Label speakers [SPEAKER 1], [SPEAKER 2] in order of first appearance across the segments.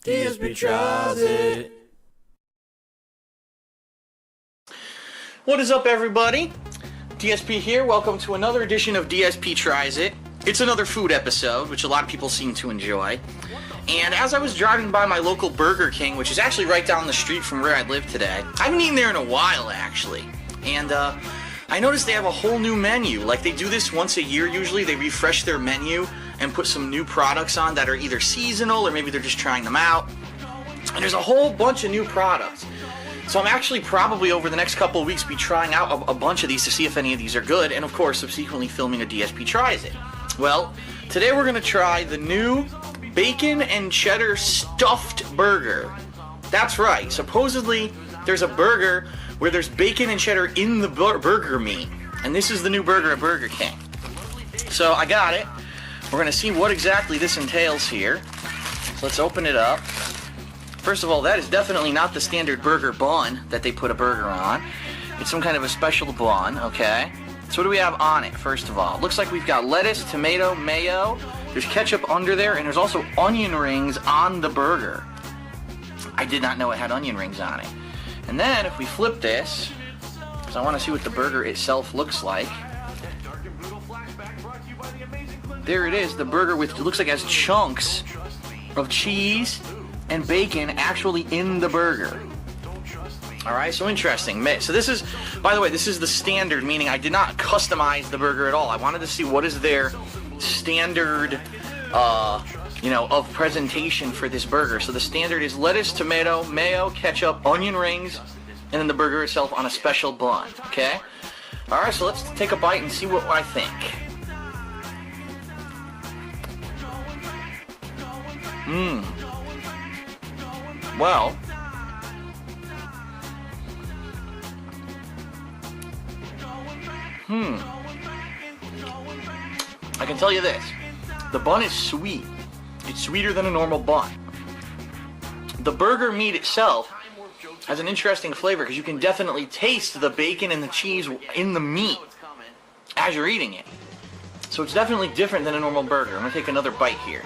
[SPEAKER 1] DSP tries it.
[SPEAKER 2] What is up, everybody? DSP here. Welcome to another edition of DSP Tries It. It's another food episode, which a lot of people seem to enjoy. And as I was driving by my local Burger King, which is actually right down the street from where I live today, I haven't eaten there in a while, actually. And I noticed they have a whole new menu. Like, they do this once a year usually. They refresh their menu and put some new products on that are either seasonal or maybe they're just trying them out. And there's a whole bunch of new products. So I'm actually probably over the next couple of weeks be trying out a bunch of these to see if any of these are good, and of course subsequently filming a DSP Tries It. Well, today we're going to try the new bacon and cheddar stuffed burger. That's right, supposedly there's a burger where there's bacon and cheddar in the burger meat, and this is the new burger at Burger King. So I got it. We're going to see what exactly this entails here. So let's open it up. First of all, that is definitely not the standard burger bun that they put a burger on. It's some kind of a special bun, okay? So what do we have on it, first of all? Looks like we've got lettuce, tomato, mayo. There's ketchup under there, and there's also onion rings on the burger. I did not know it had onion rings on it. And then, if we flip this, because I want to see what the burger itself looks like. There it is, the burger with, it looks like it has chunks of cheese and bacon actually in the burger. Alright, so interesting. So this is, by the way, this is the standard, meaning I did not customize the burger at all. I wanted to see what is their standard, of presentation for this burger. So the standard is lettuce, tomato, mayo, ketchup, onion rings, and then the burger itself on a special bun, okay? Alright, so let's take a bite and see what I think. Well, I can tell you this. The bun is sweet. It's sweeter than a normal bun. The burger meat itself has an interesting flavor because you can definitely taste the bacon and the cheese in the meat as you're eating it. So it's definitely different than a normal burger. I'm going to take another bite here.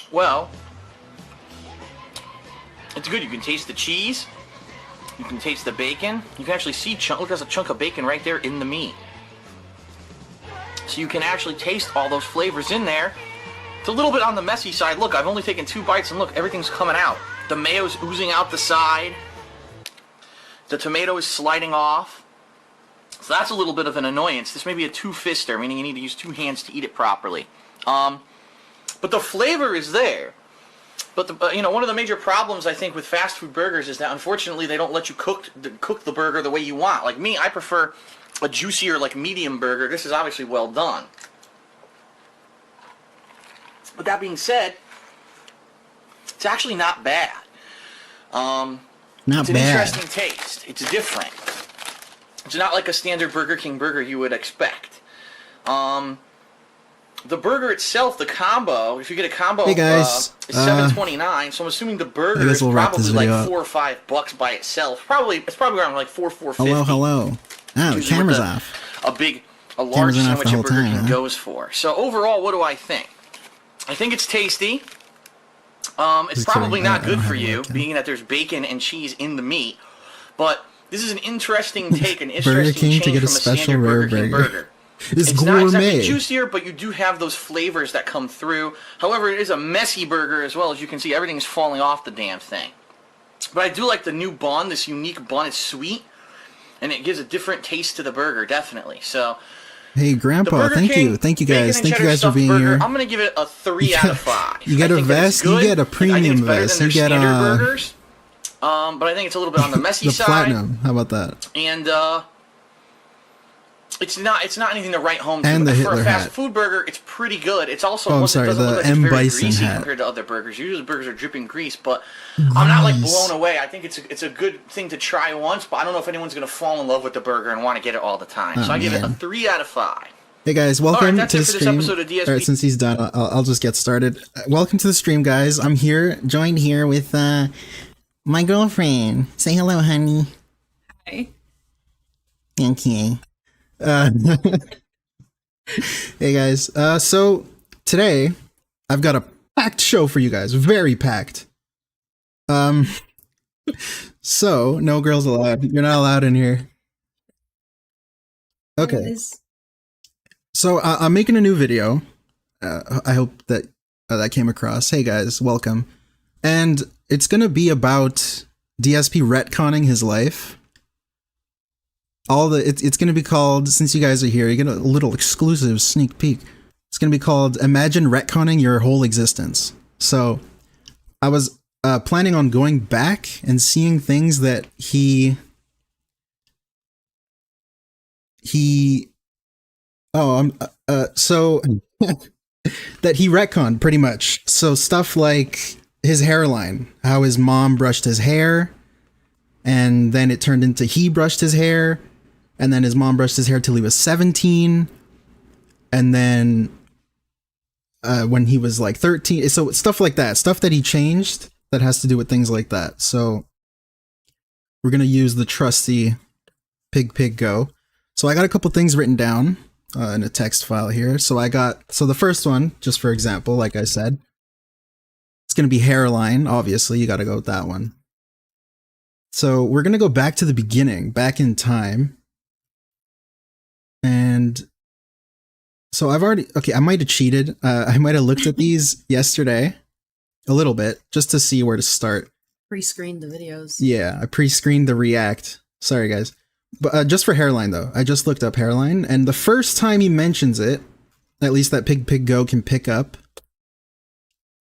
[SPEAKER 2] Well, it's good. You can taste the cheese. You can taste the bacon. You can actually see look, there's a chunk of bacon right there in the meat. So you can actually taste all those flavors in there. It's a little bit on the messy side. Look, I've only taken 2 bites and look, everything's coming out. The mayo's oozing out the side. The tomato is sliding off. So that's a little bit of an annoyance. This may be a 2-fister, meaning you need to use 2 hands to eat it properly. But the flavor is there. But one of the major problems I think with fast food burgers is that unfortunately they don't let you cook the burger the way you want. Like me, I prefer a juicier, like medium burger. This is obviously well done. But that being said, it's actually not bad. It's an interesting taste. It's different. It's not like a standard Burger King burger you would expect. The burger itself, the combo, if you get a combo,
[SPEAKER 3] hey guys,
[SPEAKER 2] is $7.29. So I'm assuming the burger is probably like $4 or $5 by itself. It's probably around like $4.50.
[SPEAKER 3] Hello. Oh, the camera's off.
[SPEAKER 2] A large sandwich at Burger King goes for. So overall, what do I think? I think it's tasty. It's probably not good for you, being that there's bacon and cheese in the meat. But this is an interesting take, an interesting change from a standard Burger King burger.
[SPEAKER 3] It's
[SPEAKER 2] not exactly
[SPEAKER 3] gourmet.
[SPEAKER 2] Juicier, but you do have those flavors that come through. However, it is a messy burger as well. As you can see, everything's falling off the damn thing. But I do like the new bun. This unique bun is sweet, and it gives a different taste to the burger, definitely. So,
[SPEAKER 3] hey, Grandpa, thank you guys. Thank you guys for being here.
[SPEAKER 2] I'm gonna give it a 3 out of 5.
[SPEAKER 3] You get a vest. You get a premium vest. You get
[SPEAKER 2] burgers. But I think it's a little bit on the messy side.
[SPEAKER 3] The platinum. How about that?
[SPEAKER 2] And it's not anything to write home to.
[SPEAKER 3] And the
[SPEAKER 2] For
[SPEAKER 3] Hitler
[SPEAKER 2] a fast
[SPEAKER 3] hat.
[SPEAKER 2] food burger, it's pretty good. It's also
[SPEAKER 3] I'm sorry, the M. Bison hat
[SPEAKER 2] compared to other burgers. Usually burgers are dripping grease, but I'm not like blown away. I think it's a good thing to try once, but I don't know if anyone's gonna fall in love with the burger and want to get it all the time. So I give it a 3 out of 5.
[SPEAKER 3] Hey guys, welcome
[SPEAKER 2] that's
[SPEAKER 3] to
[SPEAKER 2] it
[SPEAKER 3] the
[SPEAKER 2] for this
[SPEAKER 3] stream.
[SPEAKER 2] episode of DSP.
[SPEAKER 3] All right, since he's done, I'll just get started. Welcome to the stream, guys. I'm here, joined here with my girlfriend. Say hello, honey.
[SPEAKER 4] Hi.
[SPEAKER 3] Okay. Hey guys. So today I've got a packed show for you guys. Very packed. So no girls allowed. You're not allowed in here. Okay. So I'm making a new video. I hope that that came across. Hey guys, welcome. And it's gonna be about DSP retconning his life. It's gonna be called, since you guys are here, you get a little exclusive sneak peek. It's gonna be called Imagine Retconning Your Whole Existence. So I was planning on going back and seeing things that that he retconned pretty much. So stuff like his hairline, how his mom brushed his hair, and then it turned into he brushed his hair, and then his mom brushed his hair till he was 17, and then when he was like 13. So stuff like that, stuff that he changed that has to do with things like that. So we're gonna use the trusty pig go. So I got a couple things written down in a text file here. So the first one, just for example, like I said, it's going to be hairline. Obviously, you got to go with that one. So we're going to go back to the beginning, back in time. And so I might have cheated. I might have looked at these yesterday a little bit just to see where to start.
[SPEAKER 4] Pre-screened the videos.
[SPEAKER 3] Yeah, I pre-screened the React. Sorry, guys. But just for hairline, though, I just looked up hairline, and the first time he mentions it, at least that pig go can pick up,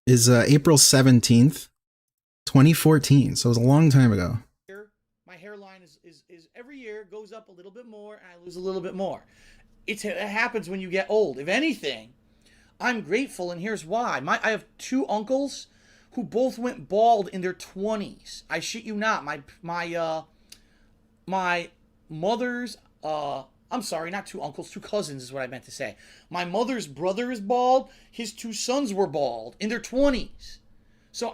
[SPEAKER 3] is April 17th, 2014. So it was a long time ago.
[SPEAKER 2] My hairline is every year goes up a little bit more, and I lose a little bit more. It happens when you get old. If anything, I'm grateful, and here's why. I have two uncles who both went bald in their 20s. I shit you not. My mother's I'm sorry, not two uncles, two cousins is what I meant to say. My mother's brother is bald. His two sons were bald in their 20s. So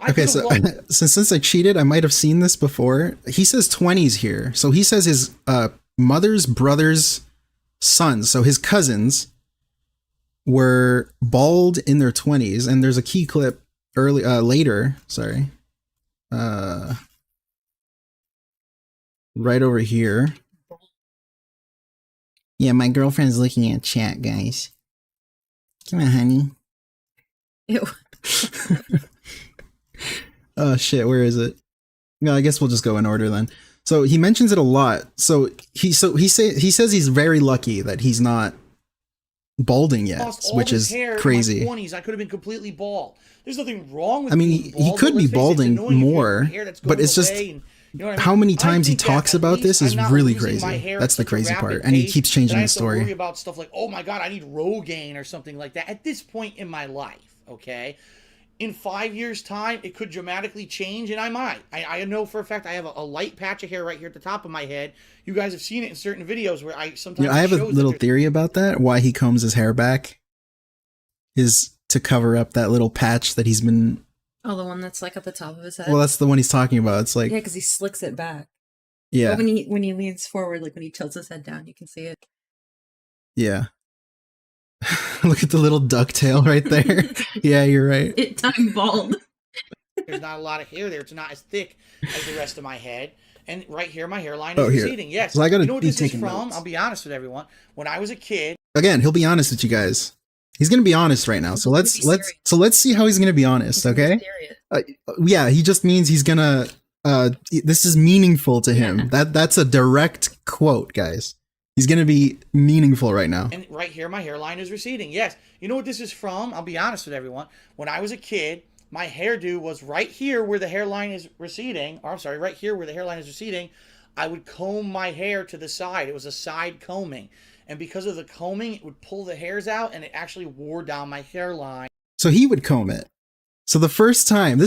[SPEAKER 3] since I cheated, I might have seen this before. He says 20s here. So he says his mother's brother's sons, so his cousins, were bald in their 20s, and there's a key clip later, sorry. Right over here. Yeah, my girlfriend's looking at chat, guys. Come on, honey.
[SPEAKER 4] Ew.
[SPEAKER 3] Oh shit, where is it? No, I guess we'll just go in order then. So he mentions it a lot. So he says he's very lucky that he's not balding yet, which is crazy.
[SPEAKER 2] In my 20s, I could have been completely bald. There's nothing wrong with
[SPEAKER 3] he could be balding more, but it's just how many times he talks about this is really crazy. That's the crazy part, and he keeps changing the story.
[SPEAKER 2] Worry about stuff like, oh my god, I need Rogaine or something like that. At this point in my life, okay, in 5 years' time, it could dramatically change, and I might. I know for a fact I have a light patch of hair right here at the top of my head. You guys have seen it in certain videos where I sometimes.
[SPEAKER 3] I have a little theory about that. Why he combs his hair back is to cover up that little patch that he's been.
[SPEAKER 4] Oh, the one that's like at the top of his head?
[SPEAKER 3] Well, that's the one he's talking about. It's like...
[SPEAKER 4] Yeah, because he slicks it back.
[SPEAKER 3] Yeah.
[SPEAKER 4] But when he leans forward, like when he tilts his head down, you can see it.
[SPEAKER 3] Yeah. Look at the little ducktail right there. Yeah, you're right.
[SPEAKER 4] It time bald.
[SPEAKER 2] There's not a lot of hair there. It's not as thick as the rest of my head. And right here, my hairline is receding. Yes.
[SPEAKER 3] So I gotta
[SPEAKER 2] you know what this is from?
[SPEAKER 3] notes.
[SPEAKER 2] I'll be honest with everyone. When I was a kid...
[SPEAKER 3] Again, he'll be honest with you guys. He's gonna be honest right now, so let's see how he's gonna be honest, okay? Yeah, he just means he's gonna. This is meaningful to him. That's a direct quote, guys. He's gonna be meaningful right now.
[SPEAKER 2] And right here, my hairline is receding. Yes, you know what this is from? I'll be honest with everyone. When I was a kid, my hairdo was right here where the hairline is receding. Or I'm sorry, right here where the hairline is receding. I would comb my hair to the side. It was a side combing. And because of the combing, it would pull the hairs out, and it actually wore down my hairline.
[SPEAKER 3] So he would comb it. So this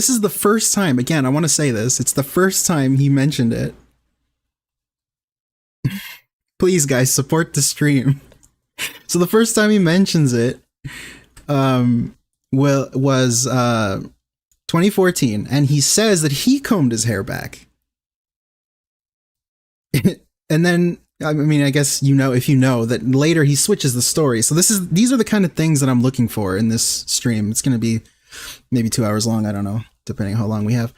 [SPEAKER 3] is the first time, again, I want to say this, it's the first time he mentioned it. Please, guys, support the stream. So the first time he mentions it, was 2014, and he says that he combed his hair back. And then, I mean, I guess if you know that later he switches the story. So these are the kind of things that I'm looking for in this stream. It's going to be maybe 2 hours long. I don't know, depending on how long we have.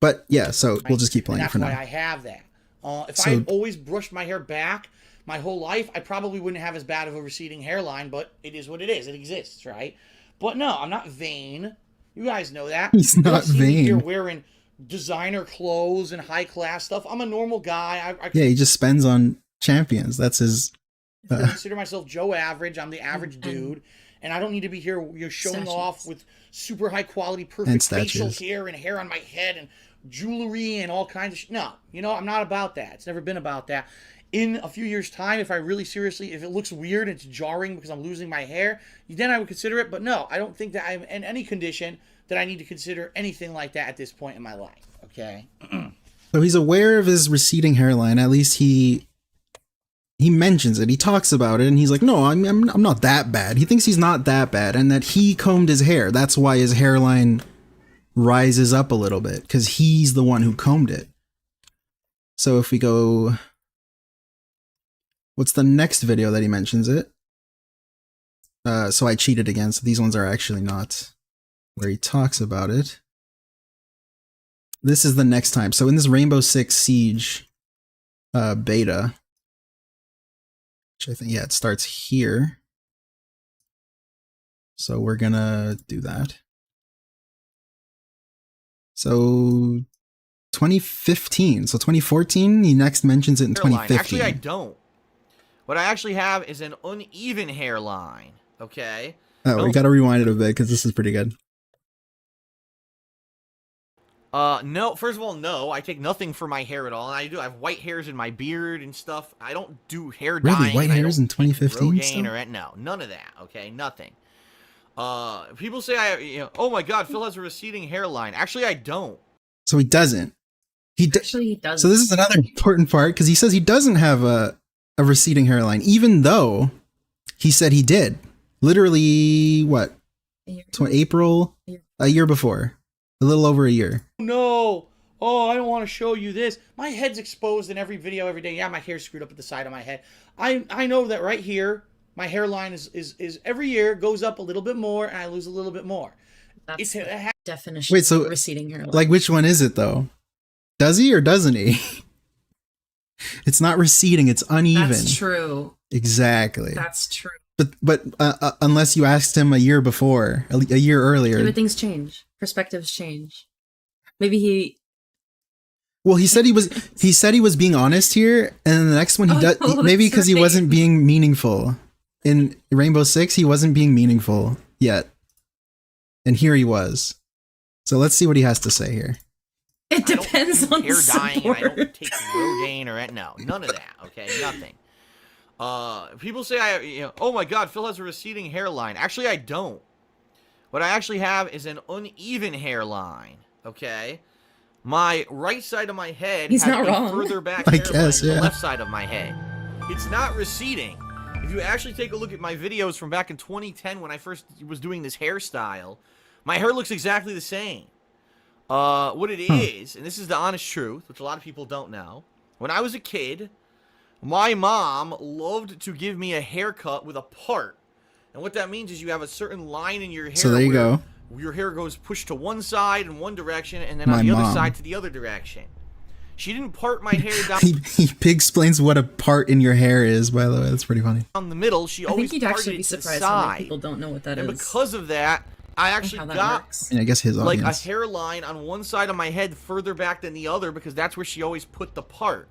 [SPEAKER 3] But yeah, so we'll just keep playing it for now.
[SPEAKER 2] That's why I have that. If I always brushed my hair back my whole life, I probably wouldn't have as bad of a receding hairline, but it is what it is. It exists, right? But no, I'm not vain. You guys know that.
[SPEAKER 3] He's not vain.
[SPEAKER 2] You're wearing designer clothes and high class stuff. I'm a normal guy.
[SPEAKER 3] Yeah, he just spends on champions. That's his.
[SPEAKER 2] I consider myself Joe Average. I'm the average dude, and I don't need to be here. You're showing off with super high quality, perfect facial hair and hair on my head and jewelry and all kinds of no. I'm not about that. It's never been about that. In a few years' time, if it looks weird and it's jarring because I'm losing my hair, then I would consider it. But no, I don't think that I'm in any condition that I need to consider anything like that at this point in my life. Okay.
[SPEAKER 3] So he's aware of his receding hairline. At least he mentions it. He talks about it, and he's like, "No, I'm not that bad." He thinks he's not that bad, and that he combed his hair. That's why his hairline rises up a little bit, because he's the one who combed it. So if we go, what's the next video that he mentions it? So I cheated again. So these ones are actually not where he talks about it. This is the next time. So in this Rainbow Six Siege beta, which I think, yeah, it starts here. So we're gonna do that. So 2015. So 2014, he next mentions it in 2015.
[SPEAKER 2] Actually, I don't. What I actually have is an uneven hairline. Okay.
[SPEAKER 3] Oh, we gotta rewind it a bit because this is pretty good.
[SPEAKER 2] No, first of all, no, I take nothing for my hair at all, and I have white hairs in my beard and stuff. I don't do hair dyeing.
[SPEAKER 3] Really? White hairs in 2015?
[SPEAKER 2] No, none of that, okay? Nothing. People say oh my god, Phil has a receding hairline. Actually, I don't.
[SPEAKER 3] So he doesn't.
[SPEAKER 4] Actually, he doesn't.
[SPEAKER 3] So this is another important part, because he says he doesn't have a receding hairline, even though he said he did. Literally, what? April? A year before. A little over a year.
[SPEAKER 2] No. Oh, I don't want to show you this. My head's exposed in every video every day. Yeah, my hair's screwed up at the side of my head. I know that right here, my hairline is every year goes up a little bit more, and I lose a little bit more.
[SPEAKER 4] That's the definition
[SPEAKER 3] Wait, so
[SPEAKER 4] of receding hairline.
[SPEAKER 3] Like, which one is it, though? Does he or doesn't he? It's not receding, it's uneven.
[SPEAKER 4] That's true.
[SPEAKER 3] Exactly.
[SPEAKER 4] That's true.
[SPEAKER 3] But unless you asked him a year before, a year earlier.
[SPEAKER 4] Yeah, but things change. Perspectives change. Maybe he...
[SPEAKER 3] Well, he said he was being honest here, and then the next one maybe because he wasn't being meaningful. In Rainbow Six, he wasn't being meaningful yet. And here he was. So let's see what he has to say here.
[SPEAKER 4] It depends on
[SPEAKER 2] hair dyeing, and I don't take Rogaine or no, none of that. Okay, nothing. People say oh my god, Phil has a receding hairline. Actually, I don't. What I actually have is an uneven hairline. Okay, my right side of my head has a further back hairline than the left side of my head. It's not receding. If you actually take a look at my videos from back in 2010 when I first was doing this hairstyle, my hair looks exactly the same. What it is, and this is the honest truth, which a lot of people don't know, when I was a kid, my mom loved to give me a haircut with a part. And what that means is you have a certain line in your hair.
[SPEAKER 3] So there you go.
[SPEAKER 2] Your hair goes pushed to one side in one direction, and then on the other side to the other direction. She didn't part my hair down.
[SPEAKER 3] He explains what a part in your hair is, by the way. That's pretty funny.
[SPEAKER 2] Down the middle, she always
[SPEAKER 4] parted it to the side. I think you'd actually be surprised how many people don't know what that is.
[SPEAKER 2] And because of that, I actually got
[SPEAKER 3] I guess his audience.
[SPEAKER 2] like a hairline on one side of my head further back than the other, because that's where she always put the part.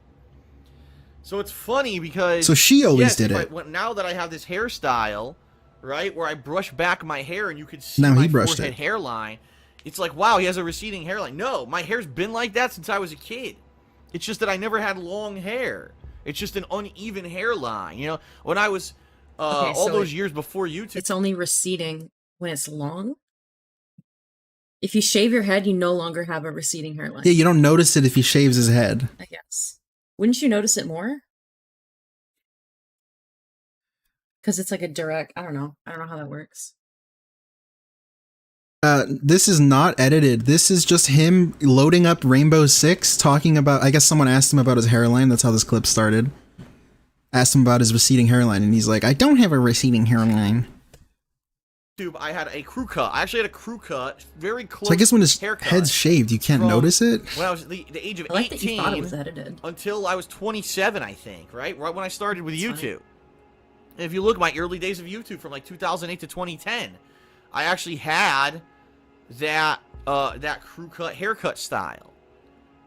[SPEAKER 2] So it's funny because...
[SPEAKER 3] So she always did it.
[SPEAKER 2] Now that I have this hairstyle, right, where I brush back my hair and you can see
[SPEAKER 3] now
[SPEAKER 2] my
[SPEAKER 3] he brushed
[SPEAKER 2] forehead hairline, it's like, wow, he has a receding hairline. No, my hair's been like that since I was a kid. It's just that I never had long hair. It's just an uneven hairline. You know, when I was all those years before YouTube...
[SPEAKER 4] It's only receding when it's long? If you shave your head, you no longer have a receding hairline.
[SPEAKER 3] Yeah, you don't notice it if he shaves his head.
[SPEAKER 4] I guess. Wouldn't you notice it more? Because it's like a direct. I don't know how that works.
[SPEAKER 3] This is not edited. This is just him loading up Rainbow Six, talking about, I guess someone asked him about his hairline. That's how this clip started. Asked him about his receding hairline, and he's like, I don't have a receding hairline.
[SPEAKER 2] I had a crew cut. I actually had a crew cut, very close.
[SPEAKER 3] So I guess when his
[SPEAKER 2] haircut
[SPEAKER 3] head's shaved, you can't notice it?
[SPEAKER 2] When I was the age of
[SPEAKER 4] I like that you thought it
[SPEAKER 2] 18
[SPEAKER 4] was edited.
[SPEAKER 2] until I was 27, I think, right when I started with YouTube. And if you look at my early days of YouTube from like 2008 to 2010, I actually had that crew cut haircut style.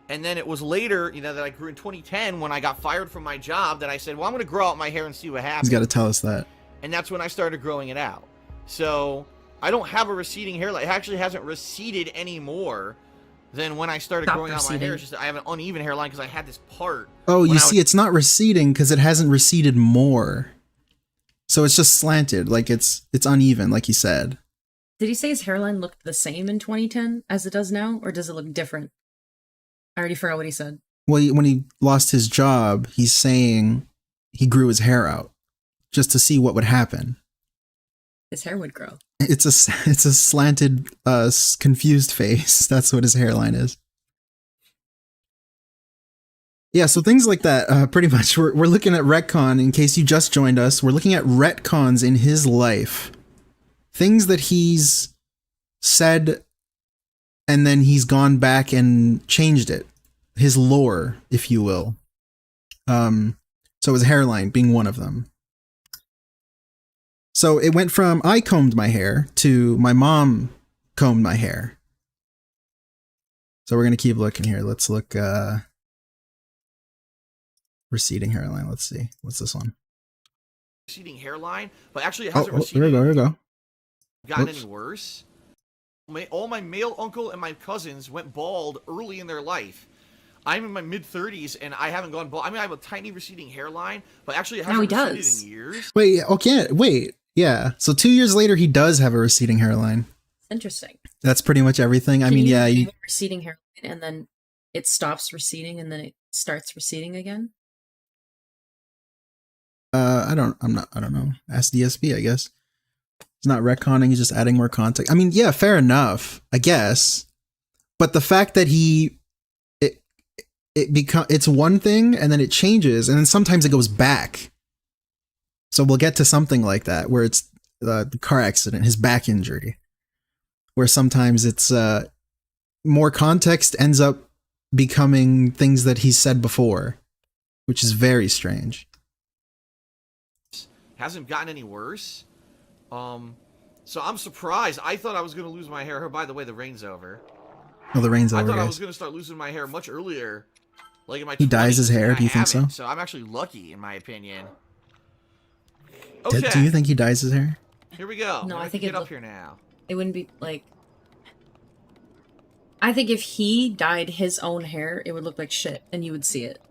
[SPEAKER 2] And then it was later, that I grew in 2010 when I got fired from my job that I said, well, I'm going to grow out my hair and see what happens.
[SPEAKER 3] He's got to tell us that.
[SPEAKER 2] And that's when I started growing it out. So I don't have a receding hairline. It actually hasn't receded any more than when I started growing out my hair. It's just I have an uneven hairline because I had this part.
[SPEAKER 3] Oh, you see, it's not receding because it hasn't receded more. So it's just slanted, like it's uneven, like he said.
[SPEAKER 4] Did he say his hairline looked the same in 2010 as it does now, or does it look different? I already forgot what he said.
[SPEAKER 3] Well, when he lost his job, he's saying he grew his hair out just to see what would happen.
[SPEAKER 4] His hair would grow.
[SPEAKER 3] It's a slanted, confused face. That's what his hairline is. Yeah, so things like that, pretty much. We're looking at Retcon, in case you just joined us. We're looking at retcons in his life. Things that he's said, and then he's gone back and changed it. His lore, if you will. So his hairline being one of them. So it went from I combed my hair to my mom combed my hair. So we're going to keep looking here. Let's look, receding hairline. Let's see. What's this one?
[SPEAKER 2] Receding hairline, but actually it hasn't receded.
[SPEAKER 3] Here we go.
[SPEAKER 2] Gotten any worse. All my male uncle and my cousins went bald early in their life. I'm in my mid-30s and I haven't gone bald. I mean, I have a tiny receding hairline, but actually it hasn't receded in years.
[SPEAKER 3] Wait, okay, wait. Yeah. So 2 years later, he does have a receding hairline.
[SPEAKER 4] Interesting.
[SPEAKER 3] That's pretty much everything. I mean, yeah.
[SPEAKER 4] You have a receding hairline and then it stops receding and then it starts receding again?
[SPEAKER 3] I don't know. Ask DSP, I guess. He's not retconning, he's just adding more context. I mean, yeah, fair enough, I guess. But the fact that it's one thing and then it changes and then sometimes it goes back. So we'll get to something like that where it's the car accident, his back injury, where sometimes it's more context ends up becoming things that he's said before, which is very strange.
[SPEAKER 2] Hasn't gotten any worse. So I'm surprised. I thought I was going to lose my hair. By the way, the rain's over.
[SPEAKER 3] Oh, the rain's over,
[SPEAKER 2] I thought
[SPEAKER 3] guys.
[SPEAKER 2] I was going to start losing my hair much earlier. Like in my 20s.
[SPEAKER 3] He dyes his hair, do you think so?
[SPEAKER 2] So I'm actually lucky, in my opinion. Okay.
[SPEAKER 3] Do you think he dyes his hair?
[SPEAKER 2] Here we go.
[SPEAKER 4] No, I think
[SPEAKER 2] get up here now.
[SPEAKER 4] It wouldn't be like... I think if he dyed his own hair, it would look like shit, and you would see it.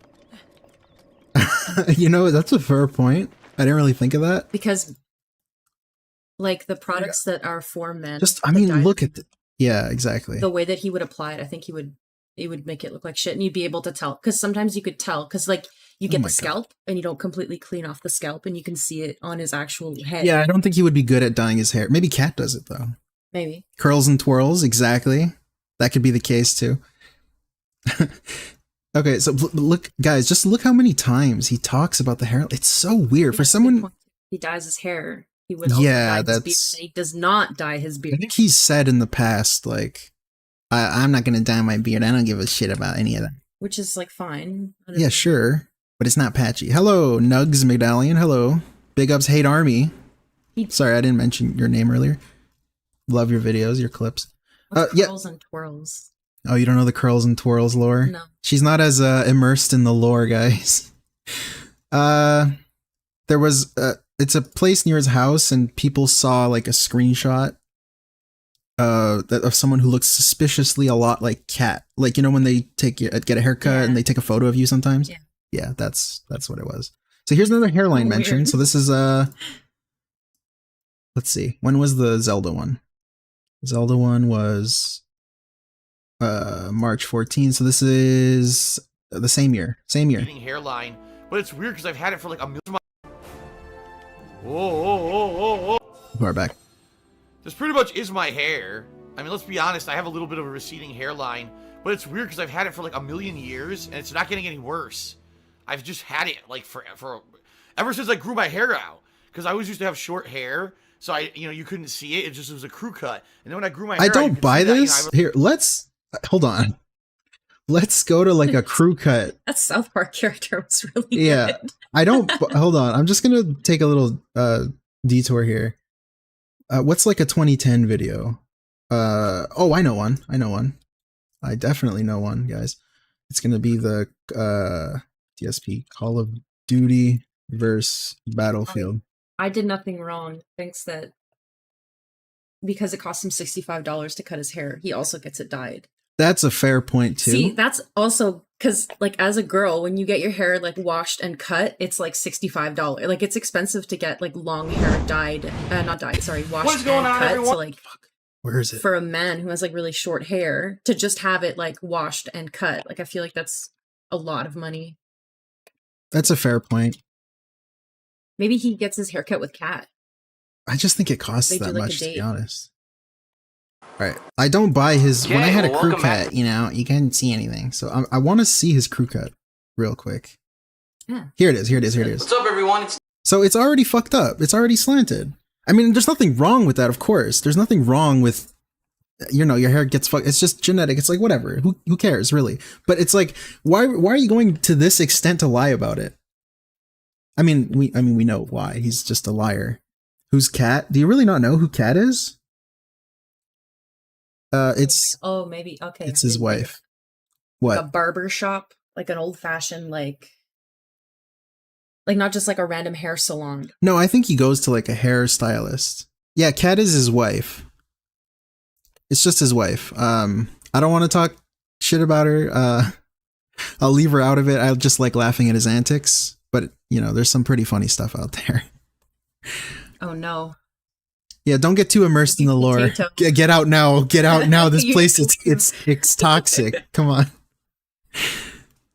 [SPEAKER 3] You know, that's a fair point. I didn't really think of that.
[SPEAKER 4] Because, like, the products that are for men...
[SPEAKER 3] Look at the... Yeah, exactly.
[SPEAKER 4] The way that he would apply it, I think it would make it look like shit, and you'd be able to tell. Because sometimes you could tell, because, like, you get the scalp, and you don't completely clean off the scalp, and you can see it on his actual head.
[SPEAKER 3] Yeah, I don't think he would be good at dyeing his hair. Maybe Cat does it, though.
[SPEAKER 4] Maybe.
[SPEAKER 3] Curls and twirls, exactly. That could be the case, too. Okay, so look, guys, just look how many times he talks about the hair. It's so weird. For someone...
[SPEAKER 4] He dyes his hair. He would also dye his beard, and he does not dye his beard.
[SPEAKER 3] I think he's said in the past, like, I'm not going to dye my beard. I don't give a shit about any of that.
[SPEAKER 4] Which is, like, fine.
[SPEAKER 3] Yeah, sure. But it's not patchy. Hello, Nugs Medallion. Hello. Big ups, Hate Army. Sorry, I didn't mention your name earlier. Love your videos, your clips.
[SPEAKER 4] Curls and twirls.
[SPEAKER 3] Oh, you don't know the curls and twirls lore?
[SPEAKER 4] No.
[SPEAKER 3] She's not as immersed in the lore, guys. There was... it's a place near his house, and people saw, like, a screenshot of someone who looks suspiciously a lot like Cat. Like, you know when they get a haircut and they take a photo of you sometimes? Yeah, that's what it was. So here's another hairline mention. So this is let's see. When was the Zelda one? Zelda one was March 14. So this is the same year.
[SPEAKER 2] Hairline, but it's weird because I've had it for like a million.
[SPEAKER 5] Whoa.
[SPEAKER 3] We're back.
[SPEAKER 5] This pretty much is my hair. I mean, let's be honest, I have a little bit of a receding hairline, but it's weird because I've had it for like a million years, and it's not getting any worse. I've just had it like for ever since I grew my hair out, because I always used to have short hair, so you couldn't see it. It was a crew cut, and then when I grew my hair,
[SPEAKER 3] I don't buy this. Here, let's hold on. Let's go to like a crew cut.
[SPEAKER 4] That South Park character was really good.
[SPEAKER 3] I don't. Hold on. I'm just gonna take a little detour here. What's like a 2010 video? Oh, I know one. I definitely know one, guys. It's gonna be the DSP Call of Duty versus Battlefield.
[SPEAKER 4] I did nothing wrong. Thanks that because it cost him $65 to cut his hair, he also gets it dyed.
[SPEAKER 3] That's a fair point too.
[SPEAKER 4] See, that's also because like as a girl, when you get your hair like washed and cut, it's like $65. Like it's expensive to get like long hair dyed, not dyed, sorry, washed
[SPEAKER 2] What's going
[SPEAKER 4] and
[SPEAKER 2] on,
[SPEAKER 4] cut.
[SPEAKER 2] everyone?
[SPEAKER 4] So like
[SPEAKER 3] Where is it?
[SPEAKER 4] for a man who has like really short hair to just have it like washed and cut, like I feel like that's a lot of money.
[SPEAKER 3] That's a fair point.
[SPEAKER 4] Maybe he gets his haircut with Kat.
[SPEAKER 3] I just think it costs
[SPEAKER 4] They do,
[SPEAKER 3] that
[SPEAKER 4] like, a
[SPEAKER 3] much, to be
[SPEAKER 4] date.
[SPEAKER 3] honest. All right, I don't buy his. When I
[SPEAKER 2] Okay,
[SPEAKER 3] had a
[SPEAKER 2] well,
[SPEAKER 3] crew
[SPEAKER 2] welcome
[SPEAKER 3] cut,
[SPEAKER 2] back.
[SPEAKER 3] you couldn't see anything. So I want to see his crew cut real quick.
[SPEAKER 4] Yeah.
[SPEAKER 3] Here it is.
[SPEAKER 2] What's up, everyone?
[SPEAKER 3] So it's already fucked up. It's already slanted. I mean, there's nothing wrong with that, of course. There's nothing wrong with, your hair gets fucked. It's just genetic. It's like, whatever. Who cares, really? But it's like, why are you going to this extent to lie about it? I mean, we know why. He's just a liar. Who's Kat? Do you really not know who Kat is? It's
[SPEAKER 4] Maybe okay.
[SPEAKER 3] it's his wife.
[SPEAKER 4] Like a
[SPEAKER 3] What?
[SPEAKER 4] barber shop, like an old fashioned like not just like a random hair salon.
[SPEAKER 3] No, I think he goes to like a hairstylist. Yeah, Kat is his wife. It's just his wife. I don't want to talk shit about her. I'll leave her out of it. I just like laughing at his antics. But there's some pretty funny stuff out there.
[SPEAKER 4] Oh no.
[SPEAKER 3] Yeah, don't get too immersed in the lore. Get out now. Get out now. This
[SPEAKER 4] You
[SPEAKER 3] place, it's toxic. Come on.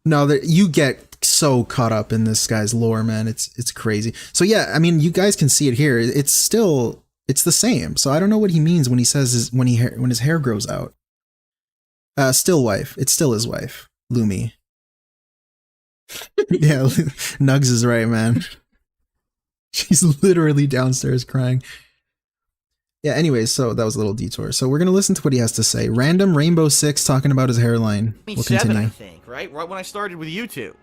[SPEAKER 3] No, you get so caught up in this guy's lore, man. It's crazy. So yeah, I mean, you guys can see it here. It's the same. So I don't know what he means when he says when his hair grows out. Still wife. It's still his wife, Lumi. Yeah, Nugs is right, man. She's literally downstairs crying. Yeah, anyways, so that was a little detour. So we're going to listen to what he has to say. Random Rainbow Six talking about his hairline. We'll
[SPEAKER 5] 27,
[SPEAKER 3] continue.
[SPEAKER 5] I think, right when I started with YouTube.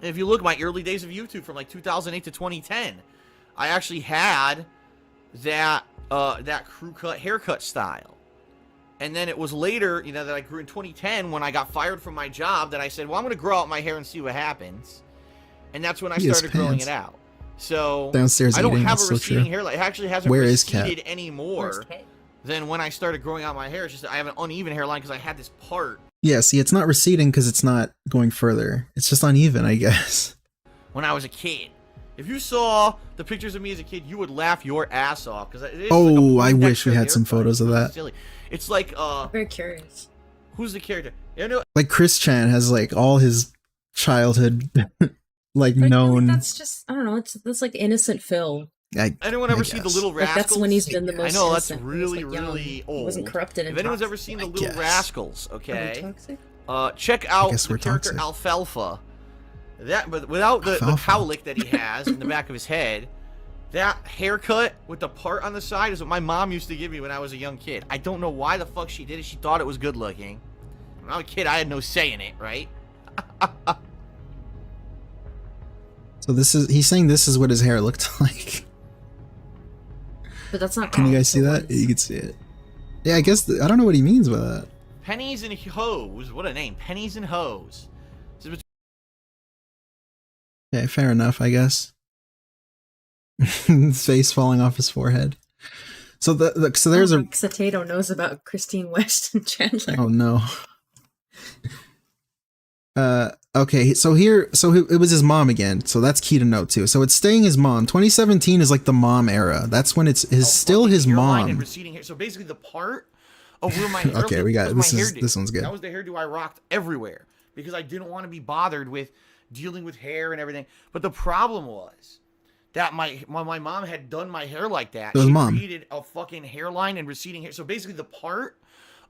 [SPEAKER 5] And if you look at my early days of YouTube from like 2008 to 2010, I actually had that crew cut haircut style. And then it was later, that I grew in 2010 when I got fired from my job that I said, well, I'm going to grow out my hair and see what happens. And that's when I started growing it out. So
[SPEAKER 3] Downstairs
[SPEAKER 5] I don't
[SPEAKER 3] eating,
[SPEAKER 5] have
[SPEAKER 3] that's
[SPEAKER 5] a
[SPEAKER 3] so true.
[SPEAKER 5] receding hairline. It actually hasn't
[SPEAKER 3] Where is Kat?
[SPEAKER 5] receded anymore than when I started growing out my hair. It's just that I have an uneven hairline because I had this part.
[SPEAKER 3] Yeah, see, it's not receding because it's not going further. It's just uneven, I guess.
[SPEAKER 5] When I was a kid. If you saw the pictures of me as a kid, you would laugh your ass off.
[SPEAKER 3] Oh, I wish we had some photos of that.
[SPEAKER 5] Silly. It's like,
[SPEAKER 4] I'm very curious.
[SPEAKER 5] who's the character?
[SPEAKER 3] Like Chris Chan has like all his childhood like
[SPEAKER 4] But
[SPEAKER 3] known.
[SPEAKER 4] that's just I don't know. That's like innocent Phil.
[SPEAKER 5] Anyone ever see the Little
[SPEAKER 4] Like
[SPEAKER 5] Rascals?
[SPEAKER 4] that's when he's been the most.
[SPEAKER 5] I know that's
[SPEAKER 4] innocent, when he's,
[SPEAKER 5] really,
[SPEAKER 4] like, young.
[SPEAKER 5] really old.
[SPEAKER 4] He wasn't corrupted.
[SPEAKER 5] If anyone's ever seen the Little
[SPEAKER 3] guess.
[SPEAKER 5] Rascals,
[SPEAKER 4] Are we
[SPEAKER 5] okay,
[SPEAKER 4] toxic?
[SPEAKER 5] check out
[SPEAKER 3] guess
[SPEAKER 5] the
[SPEAKER 3] we're
[SPEAKER 5] character
[SPEAKER 3] toxic.
[SPEAKER 5] Alfalfa. But without the
[SPEAKER 3] Alfalfa.
[SPEAKER 5] cowlick that he has in the back of his head, that haircut with the part on the side is what my mom used to give me when I was a young kid. I don't know why the fuck she did it. She thought it was good looking. When I was a kid, I had no say in it, right?
[SPEAKER 3] So he's saying this is what his hair looked like.
[SPEAKER 4] But that's not.
[SPEAKER 3] Can you guys see that? You can see it. Yeah, I guess I don't know what he means by that.
[SPEAKER 5] Pennies and Hoes. What a name. Pennies and Hoes.
[SPEAKER 3] Okay, fair enough, I guess. His face falling off his forehead. So so there's a
[SPEAKER 4] Potato knows about Christine West and Chandler.
[SPEAKER 3] oh no. Okay, so it was his mom again, so that's key to note too. So it's staying his mom. 2017 is like the mom era. That's when it's still his
[SPEAKER 5] hairline and
[SPEAKER 3] mom.
[SPEAKER 5] receding hair. So basically the part of where my hair
[SPEAKER 3] Okay, we got
[SPEAKER 5] was my
[SPEAKER 3] this.
[SPEAKER 5] hairdo.
[SPEAKER 3] This one's good.
[SPEAKER 5] That was the hairdo I rocked everywhere because I didn't want to be bothered with dealing with hair and everything. But the problem was that my mom had done my hair like that.
[SPEAKER 3] It was
[SPEAKER 5] She
[SPEAKER 3] mom.
[SPEAKER 5] created a fucking hairline and receding hair. So basically the part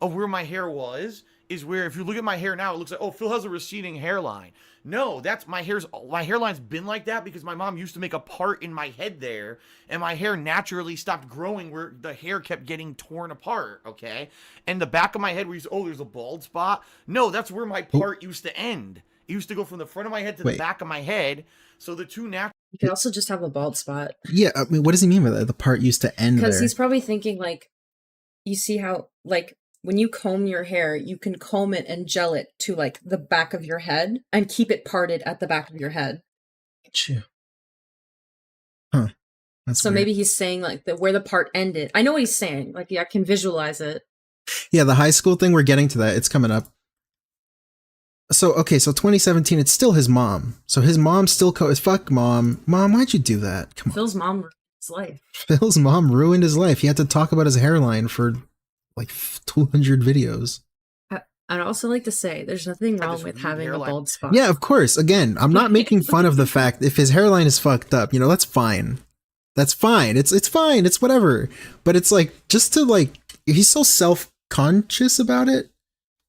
[SPEAKER 5] of where my hair was is where, if you look at my hair now, it looks like, oh, Phil has a receding hairline. No, that's my hairline's been like that because my mom used to make a part in my head there, and my hair naturally stopped growing where the hair kept getting torn apart, okay? And the back of my head where you say, oh, there's a bald spot. No, that's where my part used to end. It used to go from the front of my head to the back of my head. So the two natural...
[SPEAKER 4] You could also just have a bald spot.
[SPEAKER 3] Yeah, I mean, what does he mean by that? The part used to end there.
[SPEAKER 4] Because he's probably thinking, like, you see how, like, when you comb your hair, you can comb it and gel it to, like, the back of your head and keep it parted at the back of your head.
[SPEAKER 3] Huh. That's
[SPEAKER 4] so
[SPEAKER 3] weird.
[SPEAKER 4] maybe he's saying, like, where the part ended. I know what he's saying. Like, yeah, I can visualize it.
[SPEAKER 3] Yeah, the high school thing, we're getting to that. It's coming up. So, okay, so 2017, it's still his mom. So his mom still fuck mom. Mom, why'd you do that? Come on.
[SPEAKER 4] Phil's mom ruined his life.
[SPEAKER 3] Phil's mom ruined his life. He had to talk about his hairline for like 200 videos.
[SPEAKER 4] I'd also like to say there's nothing wrong with having a bald spot.
[SPEAKER 3] Yeah, of course. Again, I'm not making fun of the fact if his hairline is fucked up, you know, that's fine. That's fine. It's fine. It's whatever. But it's like, just to like, he's so self-conscious about it.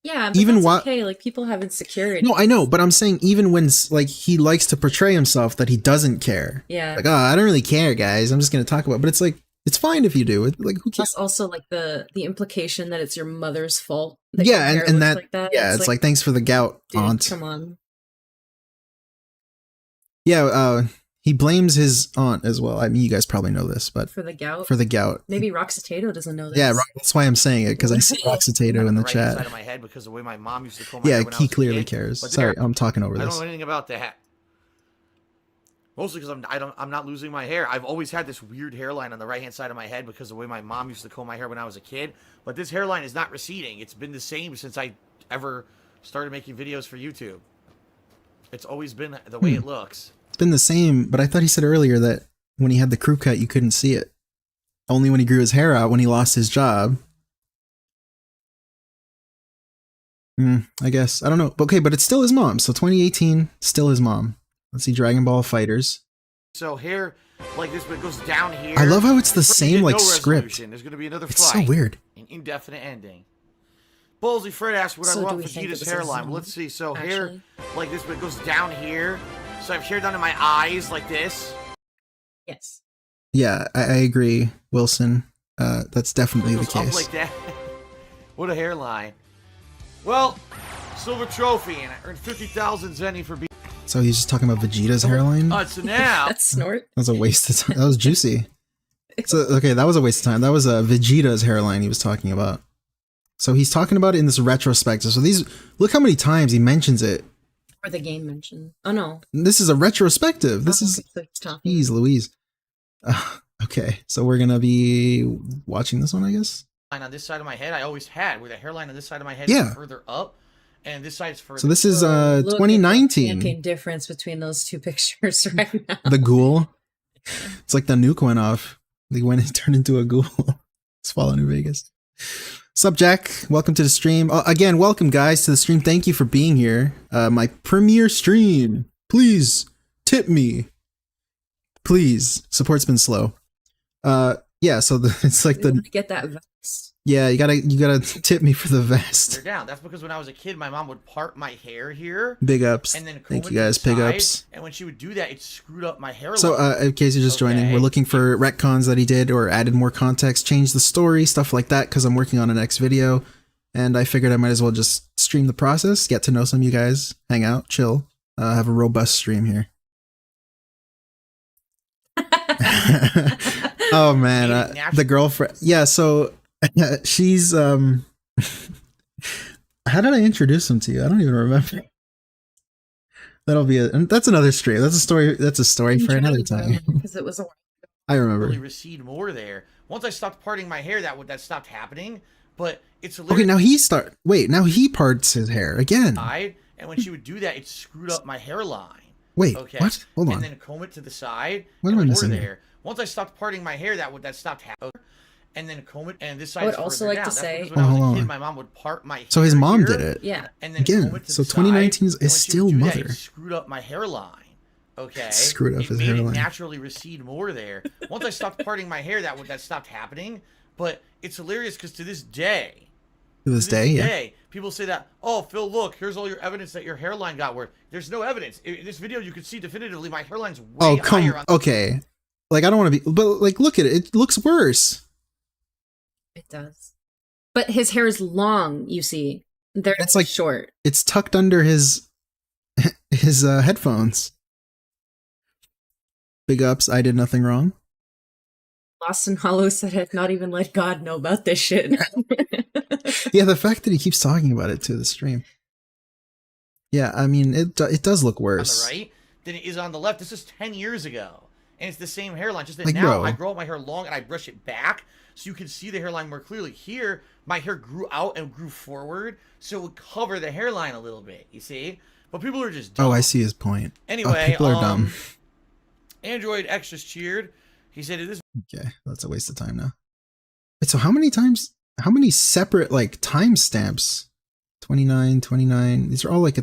[SPEAKER 4] Yeah, but
[SPEAKER 3] even
[SPEAKER 4] that's okay. Like, people have insecurity.
[SPEAKER 3] No, I know, but I'm saying even when like he likes to portray himself that he doesn't care.
[SPEAKER 4] Yeah.
[SPEAKER 3] Like, oh, I don't really care, guys. I'm just gonna talk about it. But it's like, it's fine if you do it. Like, who cares?
[SPEAKER 4] Plus, also like the implication that it's your mother's fault. That
[SPEAKER 3] Yeah,
[SPEAKER 4] your hair
[SPEAKER 3] and
[SPEAKER 4] looks
[SPEAKER 3] that,
[SPEAKER 4] like that.
[SPEAKER 3] yeah, it's like thanks for the gout,
[SPEAKER 4] dude,
[SPEAKER 3] aunt.
[SPEAKER 4] Come on.
[SPEAKER 3] Yeah, he blames his aunt as well. I mean, you guys probably know this, but
[SPEAKER 4] For the gout.
[SPEAKER 3] for the gout.
[SPEAKER 4] Maybe Roxatato doesn't know this.
[SPEAKER 3] Yeah, that's why I'm saying it, because I see Roxatato in the
[SPEAKER 5] right
[SPEAKER 3] chat.
[SPEAKER 5] Side of my head because the way my mom used to comb my
[SPEAKER 3] Yeah,
[SPEAKER 5] hair when I
[SPEAKER 3] he
[SPEAKER 5] was a
[SPEAKER 3] clearly
[SPEAKER 5] kid.
[SPEAKER 3] cares.
[SPEAKER 5] But
[SPEAKER 3] Sorry,
[SPEAKER 5] there-
[SPEAKER 3] I'm talking over
[SPEAKER 5] I don't
[SPEAKER 3] this.
[SPEAKER 5] know anything about that. Mostly because I'm not losing my hair. I've always had this weird hairline on the right hand side of my head because of the way my mom used to comb my hair when I was a kid. But this hairline is not receding. It's been the same since I ever started making videos for YouTube. It's always been the way it looks.
[SPEAKER 3] It's been the same, but I thought he said earlier that when he had the crew cut, you couldn't see it. Only when he grew his hair out, when he lost his job. I guess. I don't know. Okay, but it's still his mom. So 2018, still his mom. Let's see Dragon Ball Fighters.
[SPEAKER 5] So hair like this, but it goes down here.
[SPEAKER 3] I love how it's the
[SPEAKER 5] You
[SPEAKER 3] same
[SPEAKER 5] get
[SPEAKER 3] like
[SPEAKER 5] no
[SPEAKER 3] script.
[SPEAKER 5] resolution. There's going to be another
[SPEAKER 3] It's
[SPEAKER 5] fight.
[SPEAKER 3] so weird.
[SPEAKER 5] An indefinite ending. Ballsy Fred asked what
[SPEAKER 4] So
[SPEAKER 5] I
[SPEAKER 4] do
[SPEAKER 5] want
[SPEAKER 4] we think
[SPEAKER 5] Vegeta's
[SPEAKER 4] that this is
[SPEAKER 5] hairline.
[SPEAKER 4] Zoom,
[SPEAKER 5] Well, let's see. So
[SPEAKER 4] actually?
[SPEAKER 5] hair like this, but it goes down here. So I have hair down to my eyes like this.
[SPEAKER 4] Yes.
[SPEAKER 3] Yeah, I agree, Wilson. That's definitely
[SPEAKER 5] It
[SPEAKER 3] the
[SPEAKER 5] goes up
[SPEAKER 3] case.
[SPEAKER 5] like that. What a hairline. Well, silver trophy, and I earned 50,000 zenny for being.
[SPEAKER 3] So he's just talking about Vegeta's hairline?
[SPEAKER 5] So now.
[SPEAKER 4] That's snort.
[SPEAKER 3] That was a waste of time. That was juicy. So, okay, that was a waste of time. That was Vegeta's hairline he was talking about. So he's talking about it in this retrospective. So look how many times he mentions it.
[SPEAKER 4] Or the game mentioned. Oh, no.
[SPEAKER 3] This is a retrospective. This is,
[SPEAKER 4] So he's talking.
[SPEAKER 3] geez Louise. Okay, so we're going to be watching this one, I guess?
[SPEAKER 5] On this side of my head, I always had, where the hairline on this side of my head
[SPEAKER 3] Yeah.
[SPEAKER 5] is further up, and this side is further.
[SPEAKER 3] So this is
[SPEAKER 4] Look at the
[SPEAKER 3] 2019.
[SPEAKER 4] fucking difference between those two pictures right now.
[SPEAKER 3] The ghoul. It's like the nuke went off. They went and turned into a ghoul. It's falling in Vegas. Sup, Jack? Welcome to the stream. Again, welcome, guys, to the stream. Thank you for being here. My premiere stream. Please tip me. Please. Support's been slow. Yeah. So it's like
[SPEAKER 4] We want to get that vest.
[SPEAKER 3] yeah. You gotta tip me for the vest.
[SPEAKER 5] They're down. That's because when I was a kid, my mom would part my hair here.
[SPEAKER 3] Big ups.
[SPEAKER 5] And then
[SPEAKER 3] Thank
[SPEAKER 5] comb
[SPEAKER 3] you
[SPEAKER 5] it to
[SPEAKER 3] guys.
[SPEAKER 5] the
[SPEAKER 3] Big
[SPEAKER 5] side,
[SPEAKER 3] ups.
[SPEAKER 5] And when she would do that, it screwed up my hairline.
[SPEAKER 3] So, in case you're just joining,
[SPEAKER 5] Okay.
[SPEAKER 3] we're looking for retcons that he did or added more context, changed the story, stuff like that, because I'm working on a next video, and I figured I might as well just stream the process, get to know some of you guys, hang out, chill, have a robust stream here. Oh man, the girlfriend. Yeah, so she's how did I introduce him to you? I don't even remember. That'll be that's another stream. That's a story. That's a story for another time.
[SPEAKER 4] Because it was a
[SPEAKER 3] I remember.
[SPEAKER 5] really recede more there. Once I stopped parting my hair, that stopped happening. But it's
[SPEAKER 3] Okay, now now he parts his hair again.
[SPEAKER 5] side, and when she would do that, it screwed up my hairline.
[SPEAKER 3] Wait,
[SPEAKER 5] Okay.
[SPEAKER 3] what? Hold on.
[SPEAKER 5] And then comb it to the side.
[SPEAKER 3] What
[SPEAKER 5] and
[SPEAKER 3] am I
[SPEAKER 5] more
[SPEAKER 3] missing here?
[SPEAKER 5] there. Once I stopped parting my hair, that stopped happening. And then comb it, and this side.
[SPEAKER 4] I would
[SPEAKER 5] is
[SPEAKER 4] also
[SPEAKER 5] further
[SPEAKER 4] like
[SPEAKER 5] down.
[SPEAKER 4] to
[SPEAKER 5] That's
[SPEAKER 4] say-
[SPEAKER 5] because when I was
[SPEAKER 3] Hold
[SPEAKER 5] a kid,
[SPEAKER 3] on.
[SPEAKER 5] my mom would part my hair
[SPEAKER 3] So his mom
[SPEAKER 5] here,
[SPEAKER 3] did it.
[SPEAKER 4] yeah.
[SPEAKER 5] And then
[SPEAKER 3] Again,
[SPEAKER 5] comb it to
[SPEAKER 3] so
[SPEAKER 5] the side,
[SPEAKER 3] 2019 is
[SPEAKER 5] and when she
[SPEAKER 3] still
[SPEAKER 5] would do that,
[SPEAKER 3] mother.
[SPEAKER 5] it screwed up my hairline. okay,
[SPEAKER 3] Screwed up
[SPEAKER 5] it
[SPEAKER 3] his
[SPEAKER 5] made
[SPEAKER 3] hairline.
[SPEAKER 5] it naturally recede more there. Once I stopped parting my hair, that stopped happening. But it's hilarious because to this day,
[SPEAKER 3] To this day,
[SPEAKER 5] people say that, oh, Phil, look, here's all your evidence that your hairline got worse. There's no evidence. In this video, you can see definitively my hairline's way
[SPEAKER 3] Oh,
[SPEAKER 5] higher.
[SPEAKER 3] Okay. Like, I don't want to be, but like, look at it. It looks worse.
[SPEAKER 4] It does. But his hair is long, you see. They're
[SPEAKER 3] It's like
[SPEAKER 4] short.
[SPEAKER 3] It's tucked under his headphones. Big ups. I did nothing wrong.
[SPEAKER 4] Lost in Hollow said I've not even let God know about this shit.
[SPEAKER 3] Yeah, the fact that he keeps talking about it to the stream. Yeah, I mean, it does look worse.
[SPEAKER 5] On the right than it is on the left. This is 10 years ago. And it's the same hairline. Just that
[SPEAKER 3] Like,
[SPEAKER 5] now
[SPEAKER 3] bro.
[SPEAKER 5] I grow out my hair long and I brush it back so you can see the hairline more clearly. Here, my hair grew out and grew forward so it would cover the hairline a little bit, you see? But people are just dumb.
[SPEAKER 3] Oh, I see his point.
[SPEAKER 5] Anyway,
[SPEAKER 3] people are dumb.
[SPEAKER 5] Android X just cheered. He said it is
[SPEAKER 3] Okay, that's a waste of time now. Wait, so how many separate, like, timestamps? 29, 29. These are all like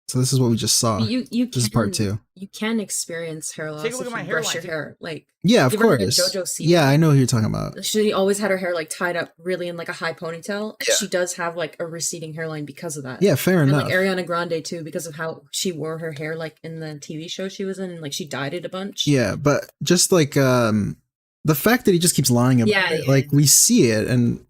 [SPEAKER 3] so this is what we just saw. This is part 2.
[SPEAKER 4] You can experience hair loss
[SPEAKER 5] Take a look
[SPEAKER 4] if
[SPEAKER 5] at my
[SPEAKER 4] you brush your
[SPEAKER 5] hairline.
[SPEAKER 4] hair. Like,
[SPEAKER 3] Yeah, of
[SPEAKER 4] you ever heard
[SPEAKER 3] course.
[SPEAKER 4] JoJo Siwa?
[SPEAKER 3] Yeah, I know who you're talking about.
[SPEAKER 4] She always had her hair like tied up really in like a high ponytail.
[SPEAKER 3] Yeah.
[SPEAKER 4] She does have like a receding hairline because of that.
[SPEAKER 3] Yeah, fair
[SPEAKER 4] And
[SPEAKER 3] enough.
[SPEAKER 4] like Ariana Grande too, because of how she wore her hair like in the TV show she was in, and like she dyed it a bunch.
[SPEAKER 3] Yeah, but just like the fact that he just keeps lying about it, like we see it, and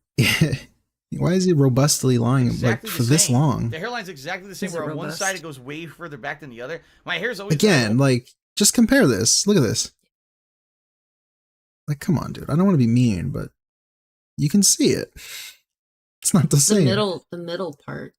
[SPEAKER 3] why is he robustly lying
[SPEAKER 5] exactly
[SPEAKER 3] like for
[SPEAKER 5] the
[SPEAKER 3] this
[SPEAKER 5] same.
[SPEAKER 3] long?
[SPEAKER 5] The hairline's exactly the same,
[SPEAKER 4] Is it
[SPEAKER 5] where on one
[SPEAKER 4] robust?
[SPEAKER 5] side it goes way further back than the other. My hair's always
[SPEAKER 3] Again, like just compare this. Look at this. Like, come on, dude. I don't want to be mean, but you can see it. It's not the same.
[SPEAKER 4] The middle part,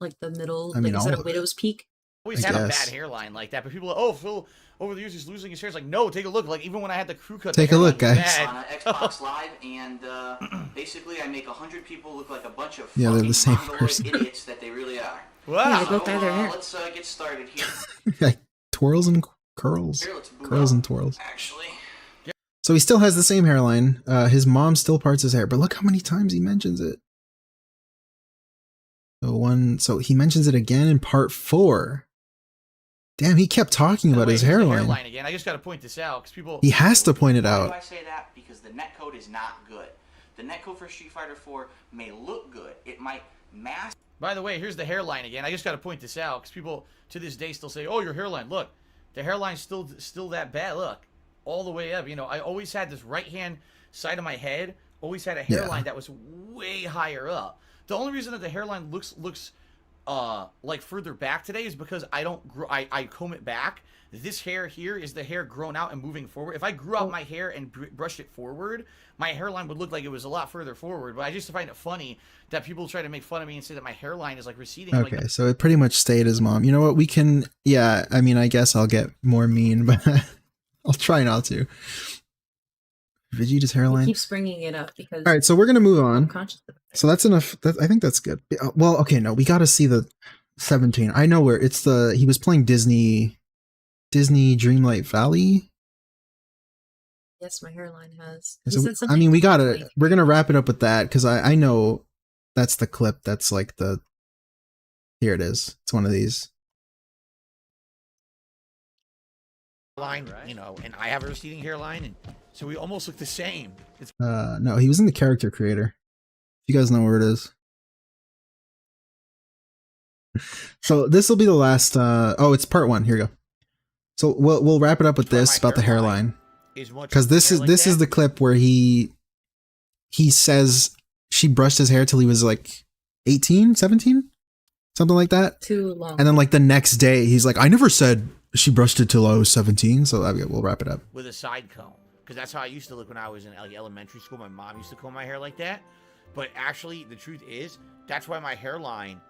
[SPEAKER 4] like the middle.
[SPEAKER 3] I mean,
[SPEAKER 4] like, is that
[SPEAKER 3] all
[SPEAKER 4] a
[SPEAKER 3] of it.
[SPEAKER 4] widow's peak?
[SPEAKER 5] always
[SPEAKER 3] I
[SPEAKER 5] had a
[SPEAKER 3] guess.
[SPEAKER 5] bad hairline like that, but people are like, oh, Phil, over the years he's losing his hair. It's like, no, take a look. Like, even when I had the crew cut,
[SPEAKER 3] Take
[SPEAKER 5] the
[SPEAKER 3] a look,
[SPEAKER 5] hairline was
[SPEAKER 3] guys.
[SPEAKER 5] bad.
[SPEAKER 2] On Xbox Live, and basically I make 100 people look like a bunch of
[SPEAKER 3] Yeah, they're
[SPEAKER 2] fucking
[SPEAKER 3] the same
[SPEAKER 2] mongoloid
[SPEAKER 3] person.
[SPEAKER 2] idiots that they really are.
[SPEAKER 5] Wow.
[SPEAKER 4] Yeah, they both dye their hair.
[SPEAKER 2] Let's get started here.
[SPEAKER 3] Like, twirls and curls.
[SPEAKER 2] Here, let's boot
[SPEAKER 3] Curls
[SPEAKER 2] up,
[SPEAKER 3] and twirls.
[SPEAKER 2] Actually,
[SPEAKER 3] So he still has the same hairline. His mom still parts his hair, but look how many times he mentions it. So he mentions it again in part 4. Damn, he kept talking
[SPEAKER 5] By the
[SPEAKER 3] about
[SPEAKER 5] way,
[SPEAKER 3] his
[SPEAKER 5] here's the
[SPEAKER 3] hairline.
[SPEAKER 5] again. I just got to point this out because people.
[SPEAKER 3] He has to point it
[SPEAKER 2] why do
[SPEAKER 3] out.
[SPEAKER 2] I say that? Because the netcode is not good. The netcode for Street Fighter 4 may look good. It might mask.
[SPEAKER 5] By the way, here's the hairline again. I just got to point this out because people to this day still say, "Oh, your hairline. Look, the hairline's still that bad. Look, all the way up. You know, I always had this right hand side of my head. Always had a hairline that was way higher up. The only reason that the hairline looks like further back today is because I don't I comb it back. This hair here is the hair grown out and moving forward. If I grew out my hair and brushed it forward, my hairline would look like it was a lot further forward. But I just find it funny that people try to make fun of me and say that my hairline is like receding.
[SPEAKER 3] Okay,
[SPEAKER 5] Like,
[SPEAKER 3] so it pretty much stayed his mom. You know what? We can, yeah, I mean, I guess I'll get more mean, but I'll try not to. Vegeta's
[SPEAKER 4] He
[SPEAKER 3] hairline.
[SPEAKER 4] keeps bringing it up because
[SPEAKER 3] All right, so we're going to move
[SPEAKER 4] I'm
[SPEAKER 3] on.
[SPEAKER 4] conscious of it.
[SPEAKER 3] So that's enough. I think that's good. Well, okay, no, we got to see the 17. I know where it's he was playing Disney Dreamlight Valley.
[SPEAKER 4] Yes, my hairline has.
[SPEAKER 3] So,
[SPEAKER 4] He said something
[SPEAKER 3] we got to,
[SPEAKER 4] like-
[SPEAKER 3] we're going to wrap it up with that because I know that's the clip. That's like here it is. It's one of these.
[SPEAKER 5] line, you know, and I have a receding hairline, and so we almost look the same. It's
[SPEAKER 3] No, he was in the character creator. You guys know where it is. So this will be the last. It's part 1. Here you go. So we'll wrap it up with this about the hairline because this is the clip where he says she brushed his hair till he was like 18, 17, something like that.
[SPEAKER 4] too long.
[SPEAKER 3] And then like the next day he's like, I never said she brushed it till I was 17. So we'll wrap it up.
[SPEAKER 5] with a side comb, because that's how I used to look when I was in like elementary school. My mom used to comb my hair like that, but actually the truth is that's why my hairline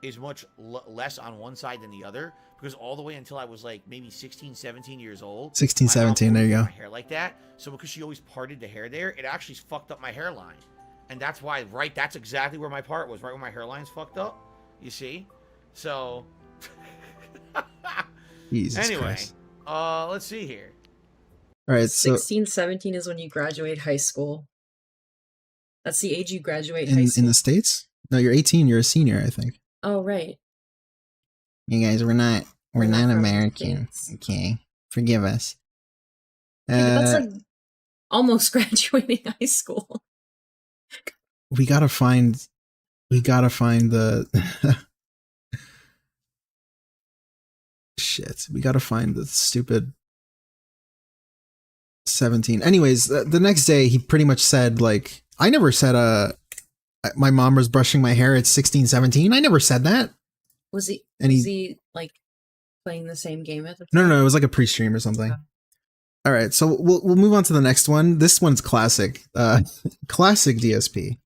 [SPEAKER 5] is much less on one side than the other, because all the way until I was like maybe 16, 17 years old,
[SPEAKER 3] 16,
[SPEAKER 5] my mom
[SPEAKER 3] 17, there you
[SPEAKER 5] always
[SPEAKER 3] go.
[SPEAKER 5] did my hair like that. So because she always parted the hair there, it actually fucked up my hairline, and that's why that's exactly where my part was, right where my hairline's fucked up, you see. So
[SPEAKER 3] Jesus
[SPEAKER 5] anyway,
[SPEAKER 3] Christ.
[SPEAKER 5] let's see here.
[SPEAKER 3] All right, so
[SPEAKER 4] 16, 17 is when you graduate high school. That's the age you graduate high
[SPEAKER 3] in
[SPEAKER 4] school.
[SPEAKER 3] the States? No, you're 18. You're a senior, I think.
[SPEAKER 4] Oh, right.
[SPEAKER 3] You guys, we're not
[SPEAKER 4] We're not from the
[SPEAKER 3] American.
[SPEAKER 4] States.
[SPEAKER 3] Okay. Forgive us.
[SPEAKER 4] Yeah, but that's like almost graduating high school.
[SPEAKER 3] We gotta find the shit. We gotta find the stupid 17. Anyways, the next day he pretty much said, like, I never said my mom was brushing my hair at 16, 17. I never said that.
[SPEAKER 4] Was he?
[SPEAKER 3] And
[SPEAKER 4] was he like playing the same game at the
[SPEAKER 3] No,
[SPEAKER 4] time?
[SPEAKER 3] no, it was like a pre-stream or something.
[SPEAKER 4] Oh.
[SPEAKER 3] All right, so we'll move on to the next one. This one's classic. Classic DSP.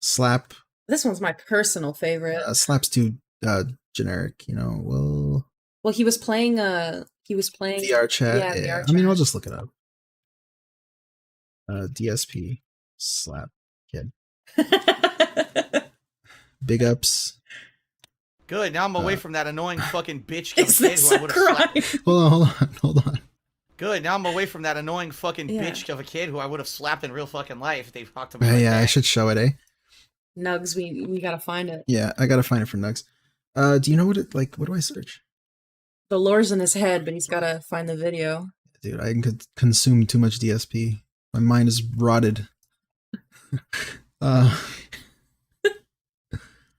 [SPEAKER 3] Slap.
[SPEAKER 4] This one's my personal favorite.
[SPEAKER 3] Slap's too generic, you know.
[SPEAKER 4] Well, he was playing
[SPEAKER 3] VR chat.
[SPEAKER 4] Yeah,
[SPEAKER 3] Yeah.
[SPEAKER 4] VR
[SPEAKER 3] I mean, I'll
[SPEAKER 4] chat.
[SPEAKER 3] just look it up. DSP slap kid. Big ups.
[SPEAKER 5] Good. Now I'm away from that annoying fucking bitch
[SPEAKER 4] Is
[SPEAKER 5] of a kid
[SPEAKER 4] this
[SPEAKER 5] who I
[SPEAKER 4] a
[SPEAKER 5] would have slapped.
[SPEAKER 4] crime?
[SPEAKER 3] Hold on.
[SPEAKER 5] Good. Now I'm away from that annoying fucking
[SPEAKER 4] Yeah.
[SPEAKER 5] bitch of a kid who I would have slapped in real fucking life if they talked to me. Like
[SPEAKER 3] Yeah, I
[SPEAKER 5] that.
[SPEAKER 3] should show it, eh?
[SPEAKER 4] Nugs, we gotta find it.
[SPEAKER 3] Yeah, I gotta find it for Nugs. Do you know what what do I search?
[SPEAKER 4] The lore's in his head, but he's gotta find the video.
[SPEAKER 3] Dude, I could consume too much DSP. My mind is rotted.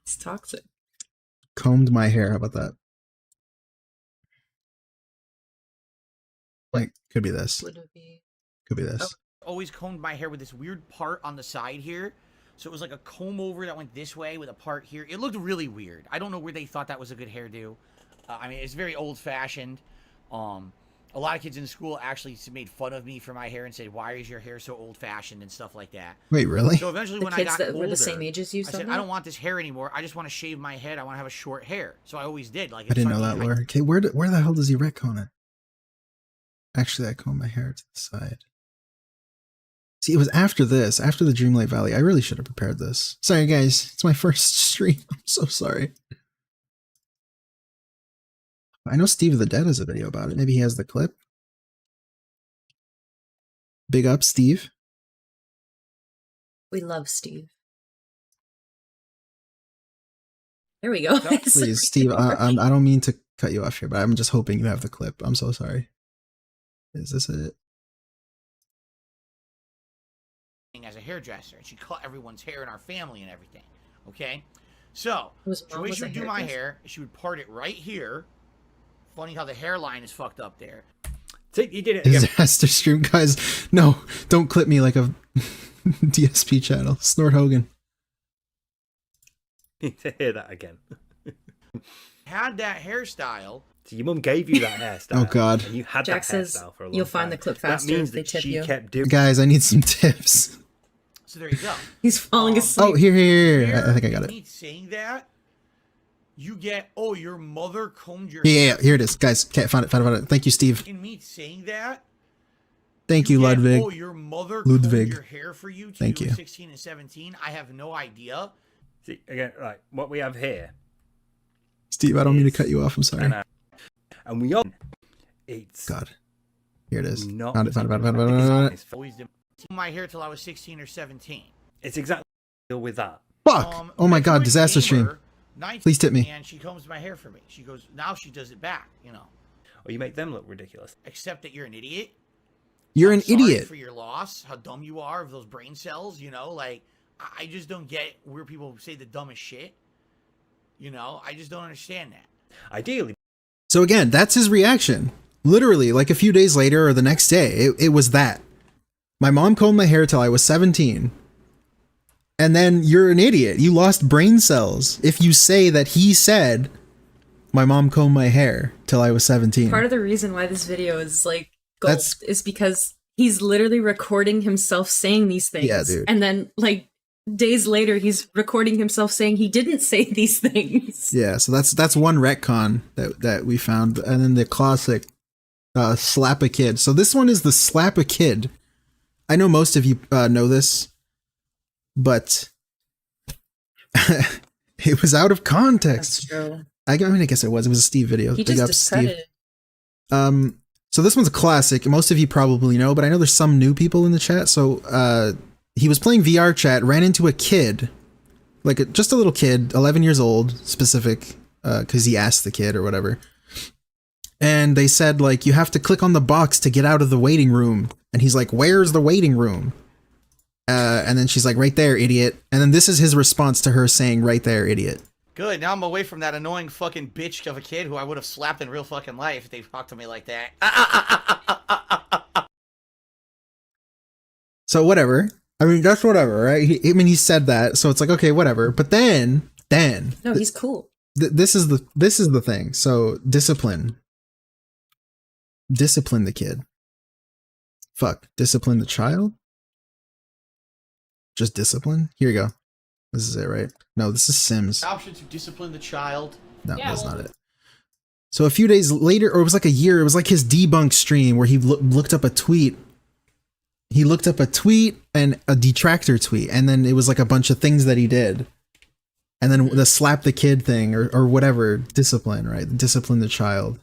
[SPEAKER 4] It's toxic.
[SPEAKER 3] Combed my hair. How about that? Like, could be this.
[SPEAKER 4] Would it be?
[SPEAKER 3] Could be this.
[SPEAKER 5] Always combed my hair with this weird part on the side here. So it was like a comb over that went this way with a part here. It looked really weird. I don't know where they thought that was a good hairdo. I mean, it's very old-fashioned. A lot of kids in school actually made fun of me for my hair and said, "Why is your hair so old-fashioned?" and stuff like that.
[SPEAKER 3] Wait, really?
[SPEAKER 5] So eventually,
[SPEAKER 4] The
[SPEAKER 5] when I
[SPEAKER 4] kids
[SPEAKER 5] got
[SPEAKER 4] that
[SPEAKER 5] older,
[SPEAKER 4] were the same age as you
[SPEAKER 5] I
[SPEAKER 4] said
[SPEAKER 5] said,
[SPEAKER 4] that?
[SPEAKER 5] "I don't want this hair anymore. I just want to shave my head. I want to have a short hair." So I always did. Like,
[SPEAKER 3] I didn't know that, Laura. Okay, where the hell does he retcon it? Actually, I comb my hair to the side. See, it was after this, after the Dreamlight Valley. I really should have prepared this. Sorry, guys. It's my first stream. I'm so sorry. I know Steve the Dead has a video about it. Maybe he has the clip. Big up, Steve.
[SPEAKER 4] We love Steve. There we go.
[SPEAKER 3] Please, Steve, I don't mean to cut you off here, but I'm just hoping you have the clip. I'm so sorry. Is this it?
[SPEAKER 5] As a hairdresser, and she cut everyone's hair in our family and everything. Okay, so
[SPEAKER 4] Was
[SPEAKER 5] the
[SPEAKER 4] mom
[SPEAKER 5] way
[SPEAKER 4] was
[SPEAKER 5] she
[SPEAKER 4] a
[SPEAKER 5] would do my
[SPEAKER 4] hairdresser?
[SPEAKER 5] hair, she would part it right here. Funny how the hairline is fucked up there.
[SPEAKER 1] See, you did it again.
[SPEAKER 3] Disaster stream, guys. No, don't clip me like a DSP channel. Snort Hogan.
[SPEAKER 1] Need to hear that again.
[SPEAKER 5] Had that hairstyle.
[SPEAKER 1] So your mum gave you that hairstyle.
[SPEAKER 3] Oh, God.
[SPEAKER 1] And you had
[SPEAKER 4] Jack
[SPEAKER 1] that
[SPEAKER 4] says
[SPEAKER 1] hairstyle for a long
[SPEAKER 4] you'll
[SPEAKER 1] time.
[SPEAKER 4] find the clip
[SPEAKER 1] That
[SPEAKER 4] faster
[SPEAKER 1] means
[SPEAKER 4] if they
[SPEAKER 1] that
[SPEAKER 4] tip
[SPEAKER 1] she
[SPEAKER 4] you.
[SPEAKER 1] kept doing.
[SPEAKER 3] Guys, I need some tips.
[SPEAKER 5] So there you go.
[SPEAKER 4] He's falling asleep.
[SPEAKER 3] Oh, here. I think I got
[SPEAKER 5] in
[SPEAKER 3] it.
[SPEAKER 5] Me saying that, you get, oh, your mother combed your
[SPEAKER 3] Yeah, here it is. Guys, okay, found it. Thank you, Steve.
[SPEAKER 5] In me saying that,
[SPEAKER 3] Thank you,
[SPEAKER 5] get,
[SPEAKER 3] Ludwig.
[SPEAKER 5] oh, your mother
[SPEAKER 3] Ludwig.
[SPEAKER 5] combed your hair for you till
[SPEAKER 3] Thank
[SPEAKER 5] you were
[SPEAKER 3] you.
[SPEAKER 5] 16 and 17. I have no idea.
[SPEAKER 1] See, again, right, what we have here,
[SPEAKER 3] Steve, I don't mean to cut you off. I'm sorry.
[SPEAKER 1] and we are. It's
[SPEAKER 3] God. Here it is.
[SPEAKER 1] not.
[SPEAKER 3] Found it.
[SPEAKER 1] It's
[SPEAKER 5] Always did my hair till I was 16 or 17.
[SPEAKER 1] It's exactly deal with that.
[SPEAKER 3] Fuck. Oh my God, disaster stream.
[SPEAKER 5] 19,
[SPEAKER 3] Please tip me.
[SPEAKER 5] And she combs my hair for me. She goes, now she does it back, you know.
[SPEAKER 1] Or you make them look ridiculous.
[SPEAKER 5] Except that you're an idiot.
[SPEAKER 3] You're
[SPEAKER 5] I'm
[SPEAKER 3] an
[SPEAKER 5] sorry
[SPEAKER 3] idiot.
[SPEAKER 5] for your loss, how dumb you are of those brain cells, you know, like I just don't get where people say the dumbest shit. You know, I just don't understand that.
[SPEAKER 1] Ideally,
[SPEAKER 3] So again, that's his reaction. Literally, like a few days later or the next day, it was that. My mom combed my hair till I was 17. And then you're an idiot. You lost brain cells if you say that he said, my mom combed my hair till I was 17.
[SPEAKER 4] Part of the reason why this video is like gold
[SPEAKER 3] That's-
[SPEAKER 4] is because he's literally recording himself saying these things.
[SPEAKER 3] Yeah, dude.
[SPEAKER 4] And then like days later he's recording himself saying he didn't say these things.
[SPEAKER 3] Yeah, so that's one retcon that we found. And then the classic slap a kid. So this one is the slap a kid. I know most of you know this, but it was out of
[SPEAKER 4] That's
[SPEAKER 3] context.
[SPEAKER 4] true.
[SPEAKER 3] I mean, I guess it was. It was a Steve video.
[SPEAKER 4] He
[SPEAKER 3] Big
[SPEAKER 4] just
[SPEAKER 3] up, Steve.
[SPEAKER 4] discredited.
[SPEAKER 3] So this one's a classic. Most of you probably know, but I know there's some new people in the chat. So he was playing VR chat, ran into a kid, like just a little kid, 11 years old, specific, because he asked the kid or whatever. And they said, like, you have to click on the box to get out of the waiting room. And he's like, where's the waiting room? And then she's like, right there, idiot. And then this is his response to her saying, right there, idiot.
[SPEAKER 5] Good, now I'm away from that annoying fucking bitch of a kid who I would have slapped in real fucking life if they talked to me like that.
[SPEAKER 3] So whatever. I mean, that's whatever, right? He said that, so it's like, okay, whatever. But then
[SPEAKER 4] No, he's cool.
[SPEAKER 3] this is the thing. So discipline the kid. Fuck, discipline the child. Just discipline. Here you go. This is it, right? No, this is Sims.
[SPEAKER 5] Option to discipline the child.
[SPEAKER 3] No, that's not it. So a few days later, or it was like a year, it was like his debunk stream where he looked up a tweet. He looked up a tweet and a detractor tweet, and then it was like a bunch of things that he did. And then the slap the kid thing or whatever, discipline, right? Discipline the child.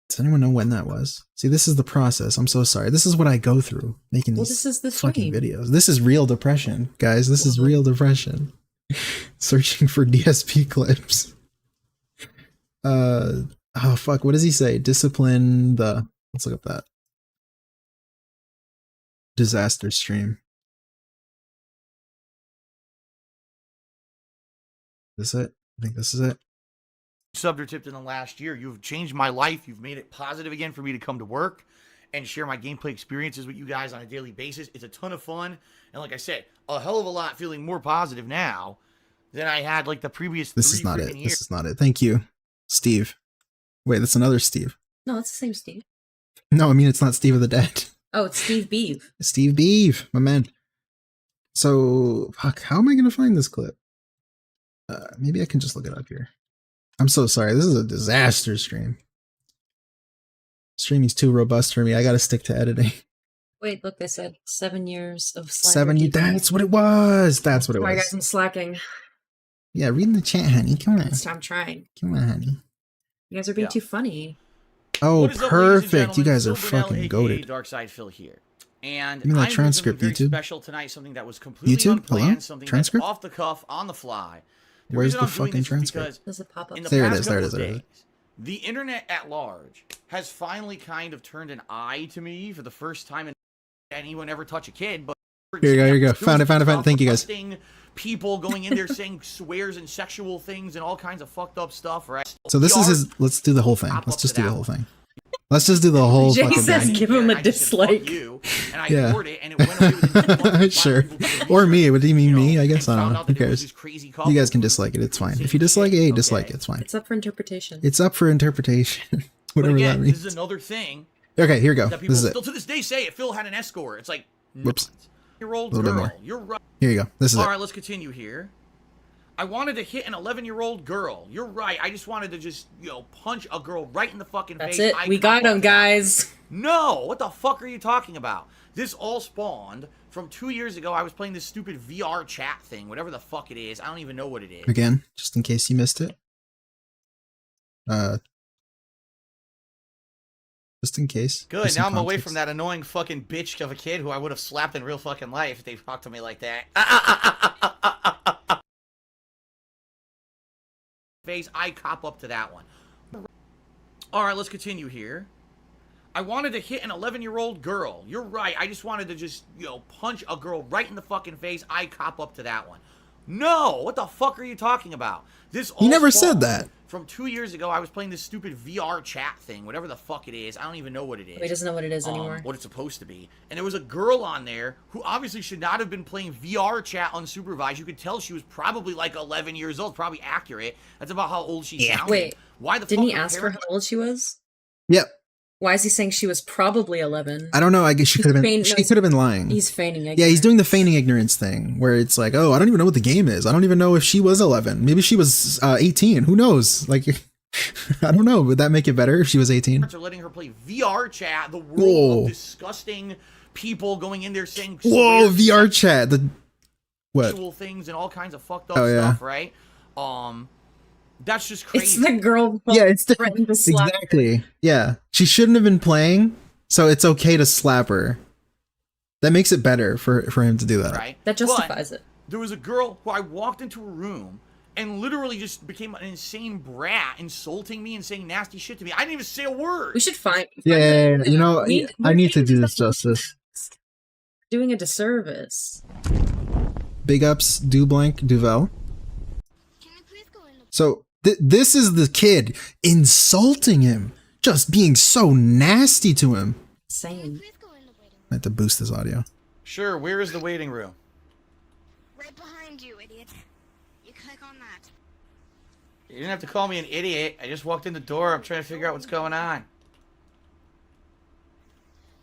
[SPEAKER 3] Does anyone know when that was? See, this is the process. I'm so sorry. This is what I go through making these
[SPEAKER 4] This is the
[SPEAKER 3] fucking
[SPEAKER 4] stream.
[SPEAKER 3] videos. This is real depression, guys. This is real depression. Searching for DSP clips. Oh fuck, what does he say? Discipline the... Let's look up that. Disaster stream. Is this it? I think this is it.
[SPEAKER 5] Subbed or tipped in the last year. You've changed my life. You've made it positive again for me to come to work and share my gameplay experiences with you guys on a daily basis. It's a ton of fun. And like I said, a hell of a lot feeling more positive now than I had like the previous
[SPEAKER 3] This
[SPEAKER 5] three
[SPEAKER 3] is not
[SPEAKER 5] freaking
[SPEAKER 3] it.
[SPEAKER 5] years.
[SPEAKER 3] This is not it. Thank you, Steve. Wait, that's another Steve.
[SPEAKER 4] No, it's the same Steve.
[SPEAKER 3] No, I mean, it's not Steve of the Dead.
[SPEAKER 4] Oh, it's Steve Beeve.
[SPEAKER 3] Steve Beeve, my man. So, fuck, how am I going to find this clip? Maybe I can just look it up here. I'm so sorry. This is a disaster stream. Streaming's too robust for me. I got to stick to editing.
[SPEAKER 4] Wait, look, they said 7 years of slander.
[SPEAKER 3] 7 years. That's what it was. That's what it
[SPEAKER 4] Sorry,
[SPEAKER 3] was.
[SPEAKER 4] guys, I'm slacking.
[SPEAKER 3] Yeah, read in the chat, honey. Come on.
[SPEAKER 4] I'm trying.
[SPEAKER 3] Come on, honey.
[SPEAKER 4] You guys are being too funny.
[SPEAKER 3] Oh,
[SPEAKER 5] What is up, ladies and
[SPEAKER 3] perfect. You
[SPEAKER 5] gentlemen?
[SPEAKER 3] guys are
[SPEAKER 5] Silver Bell,
[SPEAKER 3] fucking
[SPEAKER 5] aka
[SPEAKER 3] goated.
[SPEAKER 5] Darkside Phil here. And
[SPEAKER 3] Give me that
[SPEAKER 5] I'm doing
[SPEAKER 3] transcript,
[SPEAKER 5] something very
[SPEAKER 3] YouTube.
[SPEAKER 5] special tonight, something that was completely
[SPEAKER 3] YouTube?
[SPEAKER 5] unplanned,
[SPEAKER 3] Hello?
[SPEAKER 5] something
[SPEAKER 3] Transcript?
[SPEAKER 5] that's off the cuff, on the fly.
[SPEAKER 3] Where's
[SPEAKER 5] reason
[SPEAKER 3] the
[SPEAKER 5] I'm doing
[SPEAKER 3] fucking
[SPEAKER 5] this is
[SPEAKER 3] transcript?
[SPEAKER 5] because
[SPEAKER 4] Does it pop up?
[SPEAKER 5] in the
[SPEAKER 3] There it
[SPEAKER 5] past
[SPEAKER 3] is, there it
[SPEAKER 5] couple
[SPEAKER 3] is,
[SPEAKER 5] of
[SPEAKER 3] there it is.
[SPEAKER 5] days, the internet at large has finally kind of turned an eye to me for the first time in anyone ever touch a kid. But
[SPEAKER 3] Here you go, here you go.
[SPEAKER 5] there
[SPEAKER 3] Found
[SPEAKER 5] was
[SPEAKER 3] it, found it, found it.
[SPEAKER 5] stuff
[SPEAKER 3] Thank you, guys.
[SPEAKER 5] busting People going in there saying swears and sexual things and all kinds of fucked up stuff, right?
[SPEAKER 3] So this is his. Let's do the whole thing. Let's just do the whole thing. Let's just do the whole
[SPEAKER 4] Jay
[SPEAKER 3] fucking
[SPEAKER 4] says
[SPEAKER 3] thing.
[SPEAKER 4] give him a
[SPEAKER 5] And I just said, "Fuck
[SPEAKER 4] dislike."
[SPEAKER 5] you," and I
[SPEAKER 3] Yeah.
[SPEAKER 5] ignored it, and it went away within 2 months.
[SPEAKER 3] Sure.
[SPEAKER 5] People did
[SPEAKER 3] Or me.
[SPEAKER 5] research,
[SPEAKER 3] Would you mean
[SPEAKER 5] you know,
[SPEAKER 3] me? I guess.
[SPEAKER 5] and
[SPEAKER 3] I don't
[SPEAKER 5] found
[SPEAKER 3] know.
[SPEAKER 5] out
[SPEAKER 3] Who
[SPEAKER 5] that there was
[SPEAKER 3] cares?
[SPEAKER 5] this crazy
[SPEAKER 3] You
[SPEAKER 5] couple
[SPEAKER 3] guys can
[SPEAKER 5] who
[SPEAKER 3] dislike it. It's fine.
[SPEAKER 5] saying
[SPEAKER 3] If you dislike it, hey,
[SPEAKER 5] shit.
[SPEAKER 3] dislike
[SPEAKER 5] Okay.
[SPEAKER 3] it. It's fine.
[SPEAKER 4] It's up for interpretation.
[SPEAKER 3] It's up for interpretation.
[SPEAKER 5] But
[SPEAKER 3] Whatever
[SPEAKER 5] again,
[SPEAKER 3] that
[SPEAKER 5] this is
[SPEAKER 3] means.
[SPEAKER 5] another thing
[SPEAKER 3] Okay, here we go.
[SPEAKER 5] that people
[SPEAKER 3] This is it.
[SPEAKER 5] still to this day say it. Phil had an escort. It's like,
[SPEAKER 3] Whoops.
[SPEAKER 5] year old
[SPEAKER 3] A little bit
[SPEAKER 5] girl.
[SPEAKER 3] more.
[SPEAKER 5] You're right.
[SPEAKER 3] Here you go. This is
[SPEAKER 5] All
[SPEAKER 3] it.
[SPEAKER 5] right, let's continue here. I wanted to hit an 11-year-old girl. You're right. I just wanted to just, punch a girl right in the fucking
[SPEAKER 4] That's
[SPEAKER 5] face.
[SPEAKER 4] it. We got him, guys.
[SPEAKER 5] No, what the fuck are you talking about? This all spawned from 2 years ago. I was playing this stupid VR chat thing, whatever the fuck it is. I don't even know what it is.
[SPEAKER 3] Again, just in case you missed it. Just in case.
[SPEAKER 5] Good,
[SPEAKER 3] There's some
[SPEAKER 5] now I'm away
[SPEAKER 3] context.
[SPEAKER 5] from that annoying fucking bitch of a kid who I would have slapped in real fucking life if they talked to me like that. Face, I cop up to that one. Alright, let's continue here. I wanted to hit an 11-year-old girl. You're right, I just wanted to just, punch a girl right in the fucking face. I cop up to that one. No, what the fuck are you talking about? This all
[SPEAKER 3] He never said
[SPEAKER 5] spawned
[SPEAKER 3] that.
[SPEAKER 5] From 2 years ago, I was playing this stupid VR chat thing, whatever the fuck it is. I don't even know what it is.
[SPEAKER 4] He doesn't know what it is anymore.
[SPEAKER 5] What it's supposed to be. And there was a girl on there who obviously should not have been playing VR chat unsupervised. You could tell she was probably like 11 years old. Probably accurate. That's about how old she sounded.
[SPEAKER 4] Wait,
[SPEAKER 5] Why the
[SPEAKER 4] Didn't
[SPEAKER 5] fuck
[SPEAKER 4] he
[SPEAKER 5] her
[SPEAKER 4] ask her
[SPEAKER 5] parents-
[SPEAKER 4] how old she was?
[SPEAKER 3] Yep.
[SPEAKER 4] Why is he saying she was probably 11?
[SPEAKER 3] I don't know. I guess she
[SPEAKER 4] He's
[SPEAKER 3] could have been.
[SPEAKER 4] feign- no,
[SPEAKER 3] She
[SPEAKER 4] he's-
[SPEAKER 3] could have been lying.
[SPEAKER 4] He's feigning ignorance.
[SPEAKER 3] Yeah, he's doing the feigning ignorance thing, where it's like, oh, I don't even know what the game is. I don't even know if she was 11. Maybe she was 18. Who knows? Like, I don't know. Would that make it better if she was 18?
[SPEAKER 5] Are letting her play VR chat, the world
[SPEAKER 3] Whoa.
[SPEAKER 5] of disgusting people going in there saying
[SPEAKER 3] Whoa,
[SPEAKER 5] swears,
[SPEAKER 3] VR chat. The what?
[SPEAKER 5] sexual things and all kinds of fucked up
[SPEAKER 3] Oh, yeah.
[SPEAKER 5] stuff, right? That's just crazy.
[SPEAKER 4] It's the girl.
[SPEAKER 3] Yeah, it's
[SPEAKER 4] threatened to slap her.
[SPEAKER 3] exactly. Yeah, she shouldn't have been playing, so it's okay to slap her. That makes it better for him to do that.
[SPEAKER 5] right?
[SPEAKER 4] That
[SPEAKER 5] But
[SPEAKER 4] justifies it.
[SPEAKER 5] there was a girl who I walked into a room and literally just became an insane brat, insulting me and saying nasty shit to me. I didn't even say a word.
[SPEAKER 4] We should find.
[SPEAKER 3] Yeah, you know, I need to do this justice.
[SPEAKER 4] Doing a disservice.
[SPEAKER 3] Big ups, Duvel. So this is the kid insulting him, just being so nasty to him.
[SPEAKER 4] Insane.
[SPEAKER 3] I have to boost this audio.
[SPEAKER 5] Sure, where is the waiting room?
[SPEAKER 6] Right behind you, idiot. You click on that.
[SPEAKER 5] You didn't have to call me an idiot. I just walked in the door. I'm trying to figure out what's going on.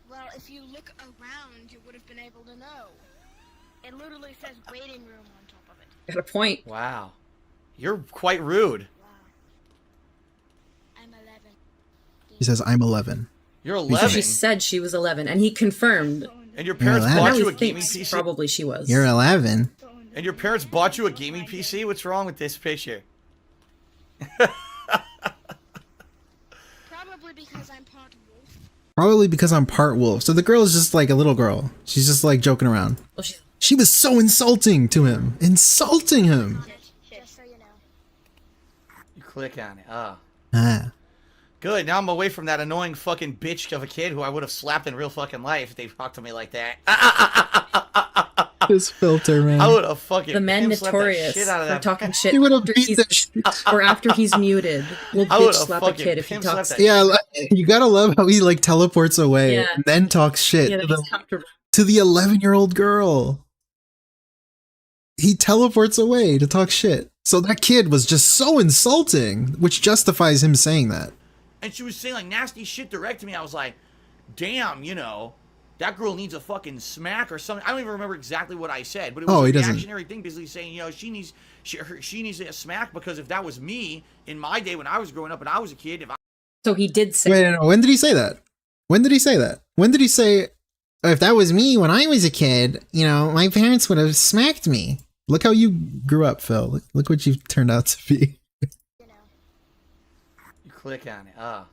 [SPEAKER 6] Well, if you look around, you would have been able to know. It literally says waiting room on top of it.
[SPEAKER 4] Got a point.
[SPEAKER 5] Wow. You're quite rude.
[SPEAKER 6] Wow. I'm 11.
[SPEAKER 3] He says, I'm 11.
[SPEAKER 5] You're
[SPEAKER 3] So
[SPEAKER 5] 11,
[SPEAKER 4] She said she was 11, and he confirmed.
[SPEAKER 5] and your parents
[SPEAKER 3] You're
[SPEAKER 5] bought
[SPEAKER 4] Now
[SPEAKER 5] you
[SPEAKER 4] he
[SPEAKER 5] a gaming
[SPEAKER 4] thinks
[SPEAKER 5] PC?
[SPEAKER 4] probably she was.
[SPEAKER 3] You're 11.
[SPEAKER 5] And your parents bought you a gaming PC? What's wrong with this picture?
[SPEAKER 6] Probably because I'm part wolf.
[SPEAKER 3] Probably because I'm part wolf. So the girl is just like a little girl. She's just like joking around.
[SPEAKER 4] Well, she,
[SPEAKER 3] She was so insulting to him. Insulting him.
[SPEAKER 6] Just so you know.
[SPEAKER 5] You click on it. Oh.
[SPEAKER 3] Ah.
[SPEAKER 5] Good, now I'm away from that annoying fucking bitch of a kid who I would have slapped in real fucking life if they talked to me like that.
[SPEAKER 3] This filter, man.
[SPEAKER 5] I would have fucking
[SPEAKER 4] the man
[SPEAKER 5] pimp slapped the
[SPEAKER 4] notorious
[SPEAKER 5] shit out of
[SPEAKER 4] for
[SPEAKER 5] that.
[SPEAKER 4] talking shit
[SPEAKER 3] He would have
[SPEAKER 4] after
[SPEAKER 3] beat
[SPEAKER 4] he's,
[SPEAKER 3] the shit.
[SPEAKER 4] or after he's muted. Will
[SPEAKER 5] I
[SPEAKER 4] bitch
[SPEAKER 5] would've
[SPEAKER 4] slap a
[SPEAKER 5] fucking
[SPEAKER 4] kid if he
[SPEAKER 5] pimp
[SPEAKER 4] talks.
[SPEAKER 5] slapped that
[SPEAKER 3] Yeah, you gotta love how he like teleports away
[SPEAKER 4] Yeah.
[SPEAKER 3] and then talks shit
[SPEAKER 4] Yeah,
[SPEAKER 3] to
[SPEAKER 4] that's
[SPEAKER 3] the
[SPEAKER 4] comfortable.
[SPEAKER 3] 11-year-old girl. He teleports away to talk shit. So that kid was just so insulting, which justifies him saying that.
[SPEAKER 5] And she was saying like nasty shit direct to me. I was like, damn, you know, that girl needs a fucking smack or something. I don't even remember exactly what I said, but it was a
[SPEAKER 3] He doesn't.
[SPEAKER 5] reactionary thing, basically saying, you know, she needs a smack because if that was me in my day when I was growing up and I was a kid, if I
[SPEAKER 4] So he did say.
[SPEAKER 3] Wait, no, when did he say that? When did he say that? When did he say, if that was me when I was a kid, you know, my parents would have smacked me? Look how you grew up, Phil. Look what you've turned out to be.
[SPEAKER 6] You know.
[SPEAKER 5] you click on it. Oh.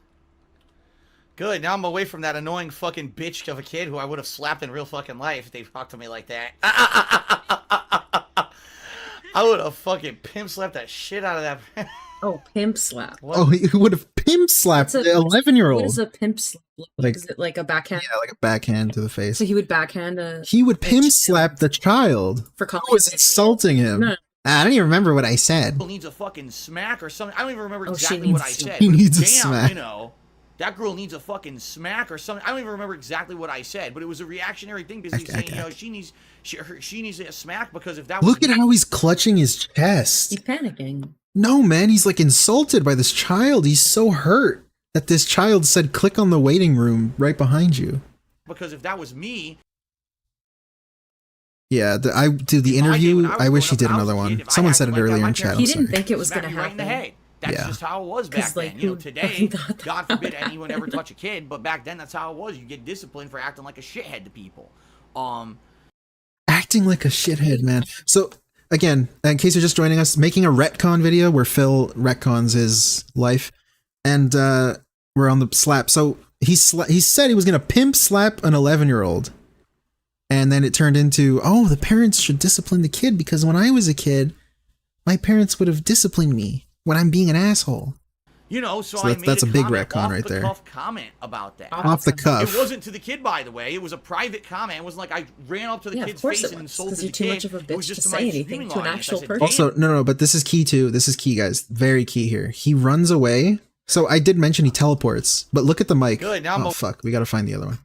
[SPEAKER 5] Good, now I'm away from that annoying fucking bitch of a kid who I would have slapped in real fucking life if they talked to me like that. I would have fucking pimp slapped that shit out of that.
[SPEAKER 4] Oh, pimp slap.
[SPEAKER 5] What?
[SPEAKER 3] Oh, he would have pimp slapped
[SPEAKER 4] What's
[SPEAKER 3] the
[SPEAKER 4] a-
[SPEAKER 3] 11-year-old.
[SPEAKER 4] What is a pimp slap?
[SPEAKER 3] Like-
[SPEAKER 4] Is it like a backhand?
[SPEAKER 3] Yeah, like a backhand to the face.
[SPEAKER 4] So he would backhand a.
[SPEAKER 3] He would pimp slap the child
[SPEAKER 4] For
[SPEAKER 3] who
[SPEAKER 4] calling
[SPEAKER 3] was
[SPEAKER 4] him-
[SPEAKER 3] insulting him.
[SPEAKER 4] No.
[SPEAKER 3] I don't even remember what I said.
[SPEAKER 5] Girl needs a fucking smack or something. I don't even remember
[SPEAKER 4] Oh, she
[SPEAKER 5] exactly what I
[SPEAKER 4] needs to-
[SPEAKER 5] said.
[SPEAKER 3] He
[SPEAKER 5] but
[SPEAKER 3] needs a
[SPEAKER 5] damn,
[SPEAKER 3] smack.
[SPEAKER 5] you know, that girl needs a fucking smack or something. I don't even remember exactly what I said, but it was a reactionary thing, basically saying, you know, she needs a smack because if that was
[SPEAKER 3] Look at how he's clutching his chest.
[SPEAKER 4] He's panicking.
[SPEAKER 3] No, man, he's like insulted by this child. He's so hurt that this child said, click on the waiting room right behind you.
[SPEAKER 5] because if that was me,
[SPEAKER 3] Yeah, I do the
[SPEAKER 5] in my day when
[SPEAKER 3] interview.
[SPEAKER 5] was
[SPEAKER 3] I wish he
[SPEAKER 5] growing
[SPEAKER 3] did
[SPEAKER 5] up and I was
[SPEAKER 3] another
[SPEAKER 5] a
[SPEAKER 3] one.
[SPEAKER 5] kid, if I
[SPEAKER 3] Someone
[SPEAKER 5] acted
[SPEAKER 3] said it
[SPEAKER 5] like that,
[SPEAKER 3] earlier
[SPEAKER 5] my
[SPEAKER 3] in chat.
[SPEAKER 5] parents
[SPEAKER 3] I'm
[SPEAKER 4] He
[SPEAKER 3] sorry.
[SPEAKER 4] didn't think it was
[SPEAKER 5] smack
[SPEAKER 4] going to
[SPEAKER 5] you right in the
[SPEAKER 4] happen.
[SPEAKER 5] head. That's
[SPEAKER 3] Yeah.
[SPEAKER 5] just how it was back
[SPEAKER 4] 'Cause, like,
[SPEAKER 5] then. You know,
[SPEAKER 4] who
[SPEAKER 5] today,
[SPEAKER 4] fucking thought that
[SPEAKER 5] God
[SPEAKER 4] would
[SPEAKER 5] forbid
[SPEAKER 4] happen?
[SPEAKER 5] anyone ever touch a kid, but back then that's how it was. You get disciplined for acting like a shithead to people.
[SPEAKER 3] Acting like a shithead, man. So, again, in case you're just joining us, making a retcon video where Phil retcons his life. And we're on the slap. So, he said he was going to pimp slap an 11-year-old. And then it turned into, oh, the parents should discipline the kid because when I was a kid, my parents would have disciplined me when I'm being an asshole.
[SPEAKER 5] You know, so
[SPEAKER 3] So
[SPEAKER 5] I
[SPEAKER 3] that's-
[SPEAKER 5] made
[SPEAKER 3] that's a big
[SPEAKER 5] comment,
[SPEAKER 3] retcon right there.
[SPEAKER 5] off-the-cuff comment about that.
[SPEAKER 3] Off the cuff.
[SPEAKER 5] It wasn't to the kid, by the way. It was a private comment. It wasn't like I ran up to the
[SPEAKER 4] Yeah, of
[SPEAKER 5] kid's
[SPEAKER 4] course
[SPEAKER 5] face
[SPEAKER 4] it
[SPEAKER 5] and
[SPEAKER 4] was,
[SPEAKER 5] insulted
[SPEAKER 4] 'cause
[SPEAKER 5] the
[SPEAKER 4] you're too
[SPEAKER 5] kid.
[SPEAKER 4] much of a
[SPEAKER 5] It
[SPEAKER 4] bitch
[SPEAKER 5] was just
[SPEAKER 4] to
[SPEAKER 5] my
[SPEAKER 4] say anything
[SPEAKER 5] viewing
[SPEAKER 4] to an
[SPEAKER 5] audience. I
[SPEAKER 4] actual
[SPEAKER 5] said,
[SPEAKER 4] person.
[SPEAKER 5] "Damn."
[SPEAKER 3] Also, no, but this is key too. This is key, guys. Very key here. He runs away. So I did mention he teleports, but look at the mic.
[SPEAKER 5] Good, now I'm
[SPEAKER 3] oh,
[SPEAKER 5] a-
[SPEAKER 3] fuck. We got to find the other one.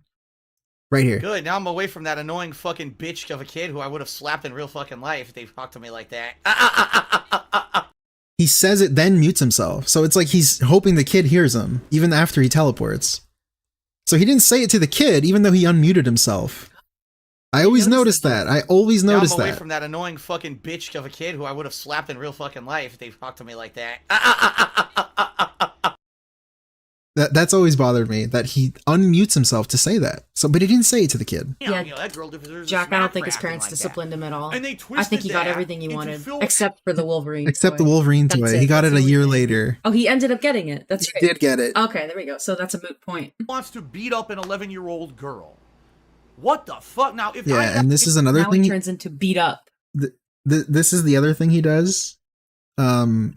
[SPEAKER 3] Right here.
[SPEAKER 5] Good, now I'm away from that annoying fucking bitch of a kid who I would have slapped in real fucking life if they talked to me like that.
[SPEAKER 3] He says it, then mutes himself. So it's like he's hoping the kid hears him, even after he teleports. So he didn't say it to the kid, even though he unmuted himself. I always noticed that. I always
[SPEAKER 5] Now
[SPEAKER 3] noticed
[SPEAKER 5] I'm away
[SPEAKER 3] that.
[SPEAKER 5] from that annoying fucking bitch of a kid who I would have slapped in real fucking life if they talked to me like that.
[SPEAKER 3] That's always bothered me, that he unmutes himself to say that. So, but he didn't say it to the kid.
[SPEAKER 4] Yeah.
[SPEAKER 5] You know, that girl deserves a
[SPEAKER 4] Jack, I
[SPEAKER 5] smack
[SPEAKER 4] don't think
[SPEAKER 5] for
[SPEAKER 4] his
[SPEAKER 5] acting
[SPEAKER 4] parents
[SPEAKER 5] like that.
[SPEAKER 4] disciplined him at all.
[SPEAKER 5] And they
[SPEAKER 4] I
[SPEAKER 5] twisted
[SPEAKER 4] think he got
[SPEAKER 5] that
[SPEAKER 4] everything he
[SPEAKER 5] into
[SPEAKER 4] wanted,
[SPEAKER 5] Phil-
[SPEAKER 4] except for the Wolverine.
[SPEAKER 3] Except the
[SPEAKER 4] toy.
[SPEAKER 3] Wolverine
[SPEAKER 4] That's
[SPEAKER 3] toy.
[SPEAKER 4] it.
[SPEAKER 3] He got
[SPEAKER 4] That's
[SPEAKER 3] it a
[SPEAKER 4] the
[SPEAKER 3] year
[SPEAKER 4] only thing.
[SPEAKER 3] later.
[SPEAKER 4] Oh, he ended up getting it. That's
[SPEAKER 3] He
[SPEAKER 4] right.
[SPEAKER 3] did get it.
[SPEAKER 4] Okay, there we go. So that's a moot point.
[SPEAKER 5] wants to beat up an 11-year-old girl. What the fuck? Now, if I
[SPEAKER 3] Yeah, and this is another
[SPEAKER 4] Now
[SPEAKER 3] thing.
[SPEAKER 4] he turns into beat up.
[SPEAKER 3] This is the other thing he does.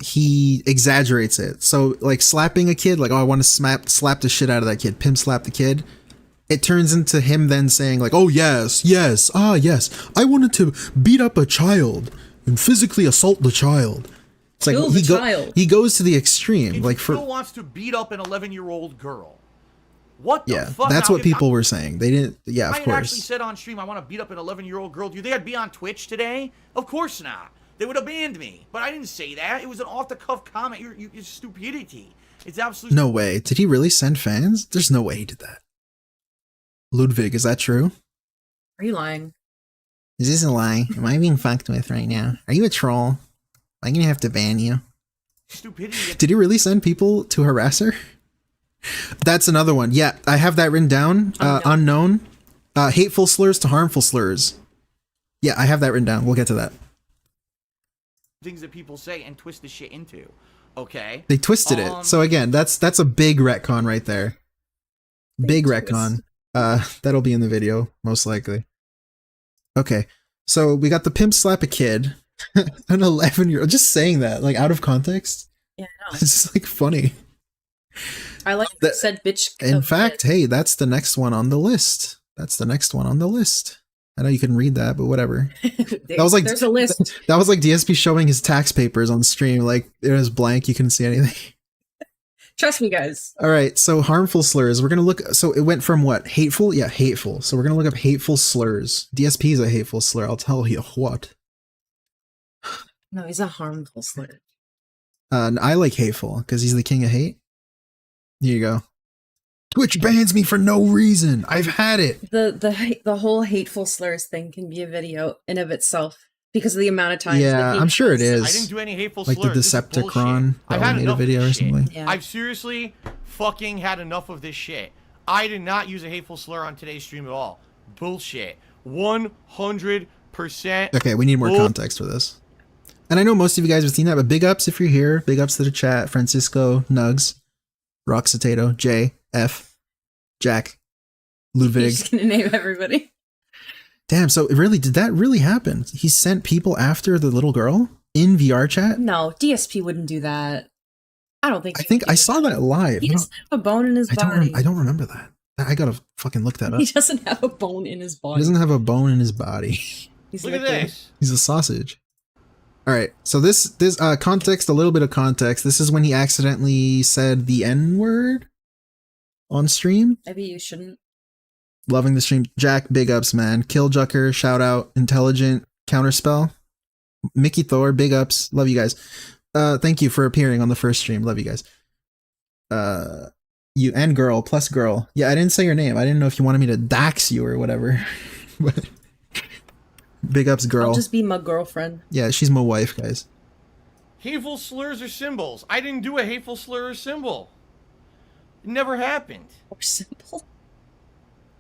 [SPEAKER 3] he exaggerates it. So like slapping a kid, like, oh, I want to slap the shit out of that kid, pimp slap the kid. It turns into him then saying like, oh yes, yes, I wanted to beat up a child and physically assault the child. It's like
[SPEAKER 4] Kill the child.
[SPEAKER 3] he goes to the extreme.
[SPEAKER 5] If
[SPEAKER 3] like
[SPEAKER 5] he
[SPEAKER 3] for
[SPEAKER 5] still wants to beat up an 11-year-old girl. What the
[SPEAKER 3] yeah,
[SPEAKER 5] fuck?
[SPEAKER 3] that's
[SPEAKER 5] Now,
[SPEAKER 3] what people were saying. They didn't. Yeah,
[SPEAKER 5] I
[SPEAKER 3] of
[SPEAKER 5] had
[SPEAKER 3] course.
[SPEAKER 5] actually said on stream I want to beat up an 11-year-old girl. Do you think I'd be on Twitch today? Of course not. They would have banned me. But I didn't say that. It was an off-the-cuff comment. It's stupidity. It's absolute.
[SPEAKER 3] No way. Did he really send fans? There's no way he did that. Ludwig, is that true?
[SPEAKER 4] Are you lying?
[SPEAKER 3] Is this a lie? Am I being fucked with right now? Are you a troll? Am I gonna have to ban you?
[SPEAKER 5] Stupidity.
[SPEAKER 3] Did he really send people to harass her? That's another one. Yeah, I have that written down. Unknown. Hateful slurs to harmful slurs. Yeah, I have that written down. We'll get to that.
[SPEAKER 5] Things that people say and twist the shit into. Okay.
[SPEAKER 3] They twisted it. So again, that's a big retcon right there. Big retcon. That'll be in the video, most likely. Okay. So we got the pimp slap a kid. An 11-year-old. Just saying that, like out of context.
[SPEAKER 4] Yeah, I know.
[SPEAKER 3] It's just like funny.
[SPEAKER 4] I like
[SPEAKER 3] That-
[SPEAKER 4] said bitch.
[SPEAKER 3] In fact, hey, that's the next one on the list. That's the next one on the list. I know you can read that, but whatever. That was like
[SPEAKER 4] there's a list.
[SPEAKER 3] That was like DSP showing his tax papers on stream. Like it was blank, you couldn't see anything.
[SPEAKER 4] Trust me, guys.
[SPEAKER 3] All right, so harmful slurs. We're gonna look. So it went from what? Hateful? Yeah, hateful. So we're gonna look up hateful slurs. DSP is a hateful slur. I'll tell you what.
[SPEAKER 4] No, he's a harmful slur.
[SPEAKER 3] I like hateful because he's the king of hate. Here you go. Twitch bans me for no reason. I've had it.
[SPEAKER 4] The whole hateful slurs thing can be a video in of itself because of the amount of times.
[SPEAKER 3] Yeah,
[SPEAKER 4] that he
[SPEAKER 3] I'm sure it
[SPEAKER 4] has-
[SPEAKER 3] is.
[SPEAKER 5] I didn't do any hateful
[SPEAKER 3] Like
[SPEAKER 5] slurs.
[SPEAKER 3] the
[SPEAKER 5] This is bullshit.
[SPEAKER 3] Decepticon
[SPEAKER 5] I've
[SPEAKER 3] probably
[SPEAKER 5] had
[SPEAKER 3] made a
[SPEAKER 5] enough of
[SPEAKER 3] video or
[SPEAKER 5] this shit.
[SPEAKER 3] something.
[SPEAKER 4] Yeah.
[SPEAKER 5] I've seriously fucking had enough of this shit. I did not use a hateful slur on today's stream at all. Bullshit. 100%.
[SPEAKER 3] Okay, we need more context for this. And I know most of you guys have seen that, but big ups if you're here. Big ups to the chat. Francisco, Nugs, Roxatato, J, F, Jack,
[SPEAKER 4] He's
[SPEAKER 3] Ludwig.
[SPEAKER 4] just gonna name everybody.
[SPEAKER 3] Damn, so it really, did that really happen? He sent people after the little girl in VR chat?
[SPEAKER 4] No, DSP wouldn't do that. I don't think.
[SPEAKER 3] I think I saw that live.
[SPEAKER 4] He doesn't have a bone in his body.
[SPEAKER 3] I don't remember that. I gotta fucking look that up.
[SPEAKER 4] He doesn't have a bone in his
[SPEAKER 3] He
[SPEAKER 4] body.
[SPEAKER 3] doesn't have a bone in his body.
[SPEAKER 4] He's
[SPEAKER 5] Look at
[SPEAKER 4] liquid.
[SPEAKER 5] this.
[SPEAKER 3] He's a sausage. All right. So this context, a little bit of context. This is when he accidentally said the N word on stream.
[SPEAKER 4] Maybe you shouldn't.
[SPEAKER 3] Loving the stream. Jack, big ups, man. Killjucker, shout out. Intelligent, counterspell. Mickey Thor, big ups. Love you guys. Thank you for appearing on the first stream. Love you guys. You and girl plus girl. Yeah, I didn't say your name. I didn't know if you wanted me to dox you or whatever. But big ups, girl.
[SPEAKER 4] I'll just be my girlfriend.
[SPEAKER 3] Yeah, she's my wife, guys.
[SPEAKER 5] Hateful slurs or symbols. I didn't do a hateful slur or symbol. It never happened.
[SPEAKER 4] Or simple.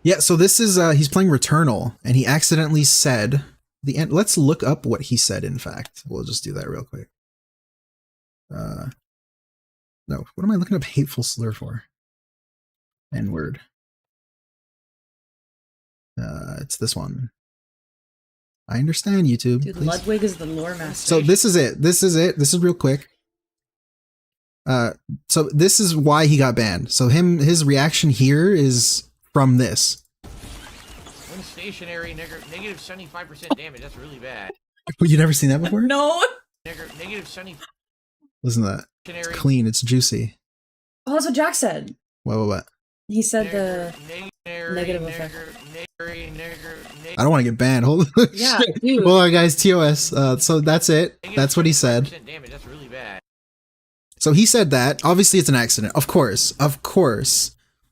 [SPEAKER 3] Yeah, so this is he's playing Returnal, and he accidentally said the end. Let's look up what he said. In fact, we'll just do that real quick. No, what am I looking up hateful slur for? N-word. It's this one. I understand, YouTube.
[SPEAKER 4] Dude,
[SPEAKER 3] please.
[SPEAKER 4] Ludwig is the lore master.
[SPEAKER 3] So this is it. This is it. This is real quick. So this is why he got banned. So his reaction here is from this.
[SPEAKER 5] When stationary, negative 75% damage. That's really bad.
[SPEAKER 3] You never seen that before?
[SPEAKER 4] No.
[SPEAKER 5] Negative 70.
[SPEAKER 3] Listen to that. It's clean. It's juicy.
[SPEAKER 4] Oh, that's what Jack said.
[SPEAKER 3] What?
[SPEAKER 4] He said the negative effect.
[SPEAKER 3] I don't want to get banned. Hold on.
[SPEAKER 4] Yeah,
[SPEAKER 3] Shit.
[SPEAKER 4] dude.
[SPEAKER 3] Hold on, guys. TOS. So that's it. That's what he said.
[SPEAKER 5] Damage. That's really bad.
[SPEAKER 3] So he said that. Obviously, it's an accident. Of course.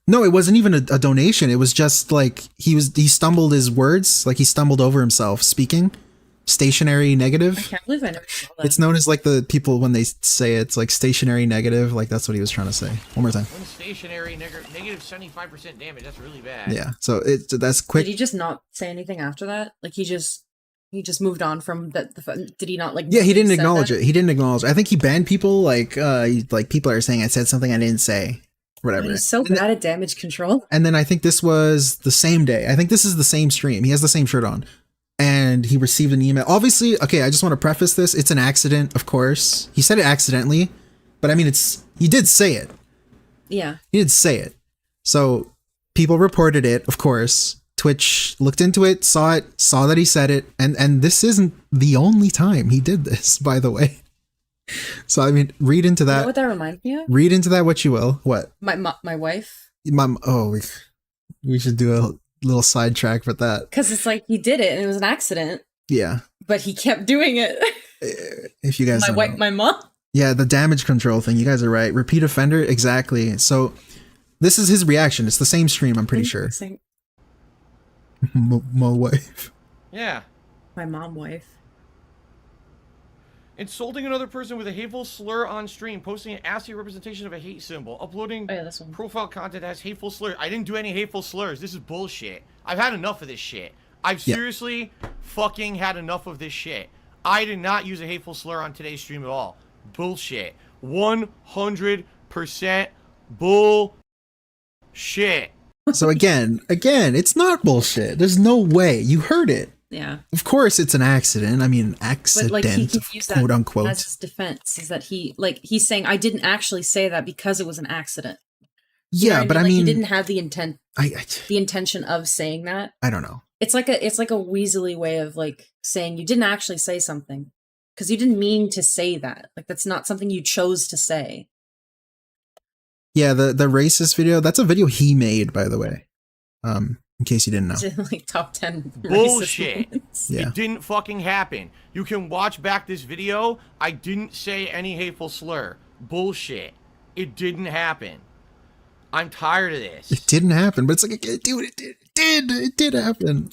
[SPEAKER 3] No, it wasn't even a donation. It was just like he stumbled his words. Like he stumbled over himself speaking. Stationary
[SPEAKER 4] I
[SPEAKER 3] negative.
[SPEAKER 4] can't believe I never saw that.
[SPEAKER 3] It's known as like the people when they say it's like stationary negative. Like that's what he was trying to say. One more time.
[SPEAKER 5] When stationary, negative 75% damage. That's really bad.
[SPEAKER 3] Yeah. So that's quick.
[SPEAKER 4] Did he just not say anything after that? Like he just moved on from that. Did he not like?
[SPEAKER 3] Yeah, he didn't
[SPEAKER 4] say
[SPEAKER 3] acknowledge
[SPEAKER 4] that?
[SPEAKER 3] it. He didn't acknowledge it. I think he banned people like people are saying I said something I didn't say. Whatever.
[SPEAKER 4] He's so bad at damage control.
[SPEAKER 3] And then I think this was the same day. I think this is the same stream. He has the same shirt on. and he received an email. Obviously, okay, I just want to preface this. It's an accident, of course. He said it accidentally, but I mean, he did say it.
[SPEAKER 4] Yeah.
[SPEAKER 3] He did say it. So people reported it, of course. Twitch looked into it, saw that he said it, and this isn't the only time he did this, by the way. So I mean, read into that.
[SPEAKER 4] You know what that reminds me of?
[SPEAKER 3] Read into that what you will. What?
[SPEAKER 4] My wife.
[SPEAKER 3] We should do a little sidetrack for that.
[SPEAKER 4] Because it's like he did it and it was an accident.
[SPEAKER 3] Yeah.
[SPEAKER 4] But he kept doing it.
[SPEAKER 3] If you guys don't know.
[SPEAKER 4] My mom.
[SPEAKER 3] Yeah, the damage control thing. You guys are right. Repeat offender. Exactly. So this is his reaction. It's the same stream, I'm pretty sure. My wife.
[SPEAKER 5] Yeah.
[SPEAKER 4] My mom wife.
[SPEAKER 5] Insulting another person with a hateful slur on stream, posting an ashy representation of a hate symbol, uploading
[SPEAKER 4] this one.
[SPEAKER 5] profile content that has hateful slurs. I didn't do any hateful slurs. This is bullshit. I've had enough of this shit. I've seriously fucking had enough of this shit. I did not use a hateful slur on today's stream at all. Bullshit. 100% bullshit.
[SPEAKER 3] So again, it's not bullshit. There's no way. You heard it.
[SPEAKER 4] Yeah.
[SPEAKER 3] Of course it's an accident. I mean, accident,
[SPEAKER 4] but, like, he can use
[SPEAKER 3] quote
[SPEAKER 4] that
[SPEAKER 3] unquote.
[SPEAKER 4] as his defense is that he's saying I didn't actually say that because it was an accident. You
[SPEAKER 3] Yeah,
[SPEAKER 4] know
[SPEAKER 3] but
[SPEAKER 4] I mean?
[SPEAKER 3] I mean,
[SPEAKER 4] he didn't have the intent, the intention of saying that.
[SPEAKER 3] I don't know.
[SPEAKER 4] It's like a weaselly way of like saying you didn't actually say something because you didn't mean to say that. Like that's not something you chose to say.
[SPEAKER 3] Yeah, the racist video, that's a video he made, by the way. In case you didn't know.
[SPEAKER 4] Like top 10
[SPEAKER 5] Bullshit.
[SPEAKER 3] Yeah.
[SPEAKER 5] It didn't fucking happen. You can watch back this video. I didn't say any hateful slur. Bullshit. It didn't happen. I'm tired of this.
[SPEAKER 3] It didn't happen, but it's like, dude, it did happen.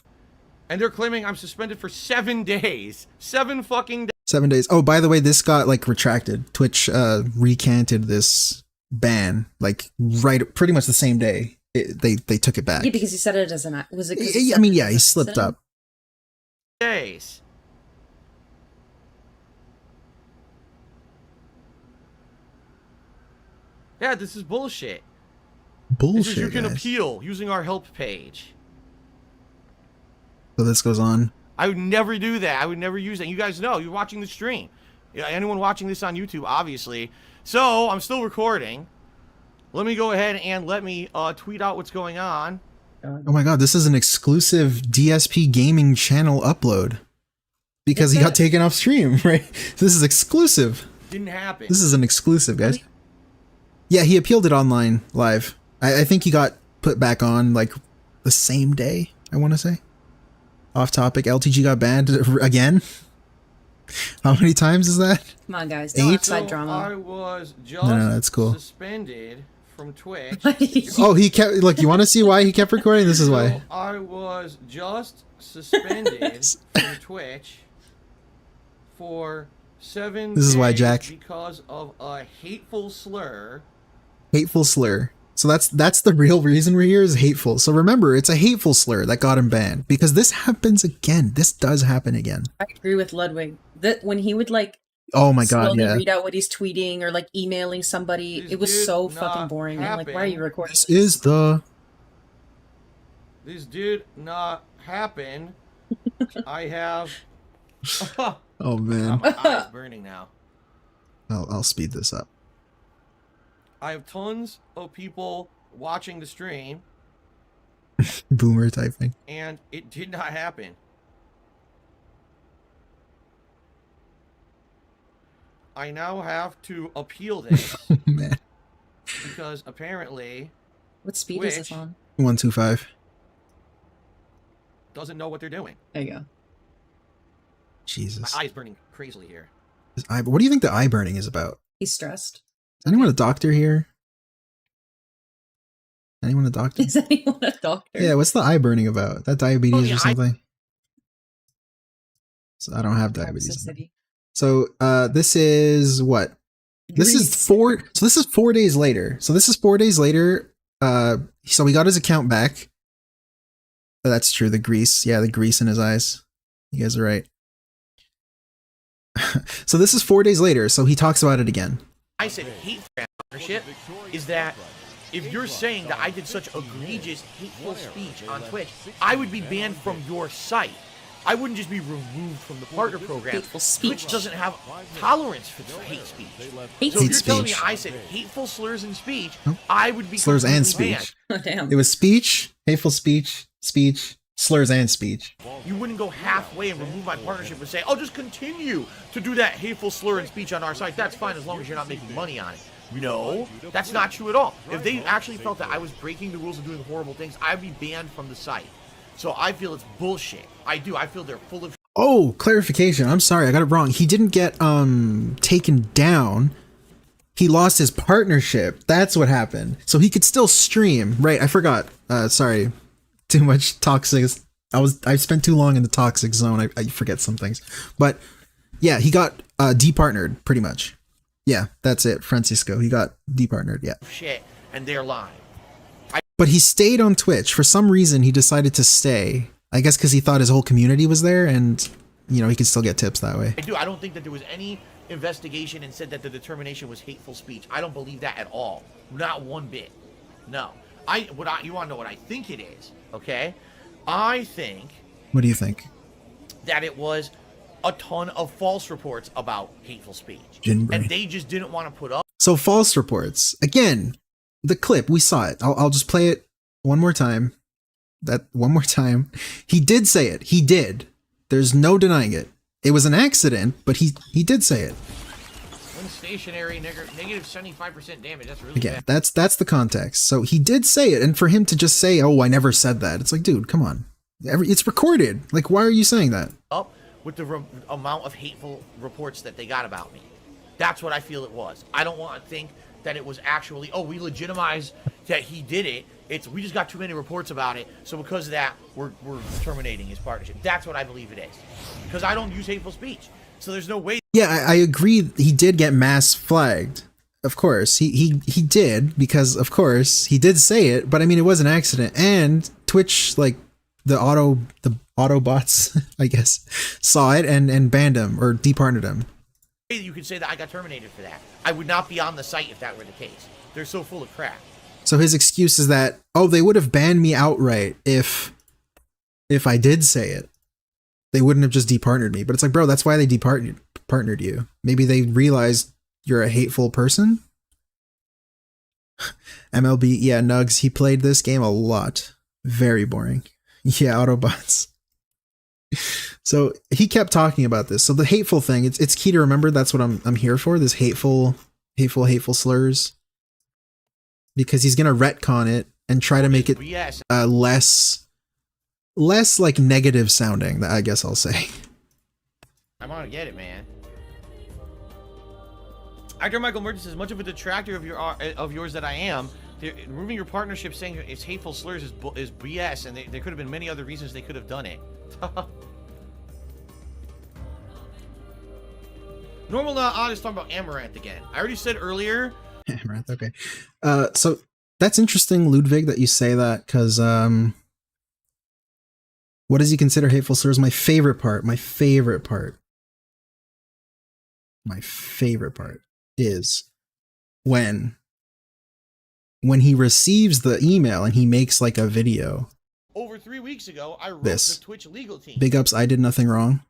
[SPEAKER 5] And they're claiming I'm suspended for 7 days. 7 fucking days.
[SPEAKER 3] 7 days. Oh, by the way, this got like retracted. Twitch recanted this ban like pretty much the same day. They took it back.
[SPEAKER 4] Yeah, because he said it as an was it?
[SPEAKER 3] I mean, yeah, he slipped up.
[SPEAKER 5] Days. Yeah, this is bullshit.
[SPEAKER 3] Bullshit.
[SPEAKER 5] This is, you can
[SPEAKER 3] guys.
[SPEAKER 5] appeal using our help page.
[SPEAKER 3] So this goes on.
[SPEAKER 5] I would never do that. I would never use that. You guys know. You're watching the stream. Yeah, anyone watching this on YouTube, obviously. So, I'm still recording. Let me go ahead and let me tweet out what's going on.
[SPEAKER 3] Oh my god, this is an exclusive DSP gaming channel upload. Because he got taken off stream, right? This is exclusive.
[SPEAKER 5] Didn't happen.
[SPEAKER 3] This is an exclusive, guys. Yeah, he appealed it online live. I think he got put back on like the same day, I want to say. Off topic, LTG got banned again. How many times is that?
[SPEAKER 4] Come on, guys. No
[SPEAKER 3] 8?
[SPEAKER 4] outside drama.
[SPEAKER 5] I was just
[SPEAKER 3] No, that's cool.
[SPEAKER 5] suspended from Twitch.
[SPEAKER 3] Oh, he kept, look, you want to see why he kept recording? This is why.
[SPEAKER 5] I was just suspended from Twitch for 7
[SPEAKER 3] This is why,
[SPEAKER 5] days
[SPEAKER 3] Jack.
[SPEAKER 5] because of a hateful slur.
[SPEAKER 3] Hateful slur. So that's the real reason we're here is hateful. So remember, it's a hateful slur that got him banned because this happens again. This does happen again.
[SPEAKER 4] I agree with Ludwig that when he would like
[SPEAKER 3] Oh my god,
[SPEAKER 4] slowly
[SPEAKER 3] yeah.
[SPEAKER 4] read out what he's tweeting or like emailing somebody,
[SPEAKER 5] This
[SPEAKER 4] it was
[SPEAKER 5] did
[SPEAKER 4] so
[SPEAKER 5] not
[SPEAKER 4] fucking boring. I'm like, why are you recording?
[SPEAKER 3] This is the
[SPEAKER 5] This did not happen. I have.
[SPEAKER 3] Oh man.
[SPEAKER 5] My eyes burning now.
[SPEAKER 3] I'll speed this up.
[SPEAKER 5] I have tons of people watching the stream,
[SPEAKER 3] Boomer typing.
[SPEAKER 5] and it did not happen. I now have to appeal this
[SPEAKER 3] Man.
[SPEAKER 5] because apparently
[SPEAKER 4] What speed is this
[SPEAKER 5] Which-
[SPEAKER 4] on?
[SPEAKER 3] 125.
[SPEAKER 5] doesn't know what they're doing.
[SPEAKER 4] There you go.
[SPEAKER 5] My
[SPEAKER 3] Jesus.
[SPEAKER 5] eye's burning crazily here.
[SPEAKER 3] This eye, what do you think the eye burning is about?
[SPEAKER 4] He's stressed.
[SPEAKER 3] Is anyone a doctor here? Anyone a doctor?
[SPEAKER 4] Is anyone a doctor?
[SPEAKER 3] Yeah, what's the eye burning about? That diabetes
[SPEAKER 5] yeah,
[SPEAKER 3] or something? So I don't have diabetes.
[SPEAKER 4] Toxicity.
[SPEAKER 3] So this is what? This is
[SPEAKER 4] Grease.
[SPEAKER 3] 4. So this is 4 days later. So this is 4 days later. So he got his account back. Oh, that's true. The grease. Yeah, the grease in his eyes. You guys are right. So this is 4 days later. So he talks about it again.
[SPEAKER 5] I said hate ownership is that if you're saying that I did such egregious hateful speech on Twitch, I would be banned from your site. I wouldn't just be removed from the partner program.
[SPEAKER 4] Hateful speech.
[SPEAKER 5] Twitch doesn't have tolerance for hate speech.
[SPEAKER 4] Hate
[SPEAKER 5] So if you're
[SPEAKER 3] speech.
[SPEAKER 5] telling me I said hateful slurs and speech,
[SPEAKER 3] Nope.
[SPEAKER 5] I would be
[SPEAKER 3] Slurs and
[SPEAKER 5] completely banned.
[SPEAKER 3] speech.
[SPEAKER 4] Oh, damn.
[SPEAKER 3] It was speech, hateful speech, slurs, and speech.
[SPEAKER 5] You wouldn't go halfway and remove my partnership and say, "Oh, just continue to do that hateful slur and speech on our site. That's fine as long as you're not making money on it." No, that's not true at all. If they actually felt that I was breaking the rules and doing horrible things, I'd be banned from the site. So I feel it's bullshit. I do. I feel they're full of.
[SPEAKER 3] Oh, clarification. I'm sorry, I got it wrong. He didn't get taken down. He lost his partnership. That's what happened. So he could still stream. Right, I forgot. Sorry. Too much toxic. I spent too long in the toxic zone. I forget some things. But yeah, he got departnered pretty much. Yeah, that's it. Francisco. He got departnered, yeah.
[SPEAKER 5] Shit, and they're lying.
[SPEAKER 3] But he stayed on Twitch. For some reason, he decided to stay. I guess because he thought his whole community was there and, you know, he could still get tips that way.
[SPEAKER 5] I don't think that there was any investigation and said that the determination was hateful speech. I don't believe that at all. Not one bit. No. You want to know what I think it is, okay? I think...
[SPEAKER 3] What do you think?
[SPEAKER 5] That it was a ton of false reports about hateful speech.
[SPEAKER 3] Ginbrain.
[SPEAKER 5] And they just didn't want to put up.
[SPEAKER 3] So false reports. Again, the clip, we saw it. I'll just play it one more time. He did say it. He did. There's no denying it. It was an accident, but he did say it.
[SPEAKER 5] When stationary, negative 75% damage. That's really
[SPEAKER 3] Again,
[SPEAKER 5] bad.
[SPEAKER 3] that's the context. So he did say it, and for him to just say, "Oh, I never said that," it's like, dude, come on. It's recorded. Like, why are you saying that?
[SPEAKER 5] Up with the amount of hateful reports that they got about me. That's what I feel it was. I don't want to think that it was actually, oh, we legitimize that he did it. We just got too many reports about it, so because of that, we're terminating his partnership. That's what I believe it is. Because I don't use hateful speech. So there's no way.
[SPEAKER 3] Yeah, I agree. He did get mass flagged. Of course, he did, because of course he did say it. But I mean, it was an accident, and Twitch, like the auto bots, I guess, saw it and banned him or departnered him.
[SPEAKER 5] You could say that I got terminated for that. I would not be on the site if that were the case. They're so full of crap.
[SPEAKER 3] So his excuse is that, oh, they would have banned me outright if I did say it. They wouldn't have just departnered me. But it's like, bro, that's why they partnered you. Maybe they realized you're a hateful person. MLB, yeah, Nugs, he played this game a lot. Very boring. Yeah, Autobots. So he kept talking about this. So the hateful thing, it's key to remember. That's what I'm here for. This hateful slurs, because he's gonna retcon it and try to make it less like negative sounding. I guess I'll say.
[SPEAKER 5] I'm gonna get it, man. Actor Michael Merchant says, much of a detractor of yours that I am. Removing your partnership, saying it's hateful slurs is BS, and there could have been many other reasons they could have done it. Normal Not Odd is talking about Amaranth again. I already said earlier.
[SPEAKER 3] Amaranth, okay. So that's interesting, Ludwig, that you say that, because what does he consider hateful slurs? My favorite part is when he receives the email and he makes like a video.
[SPEAKER 5] Over 3 weeks ago, I wrote
[SPEAKER 3] the
[SPEAKER 5] Twitch legal team.
[SPEAKER 3] Big ups, I did nothing wrong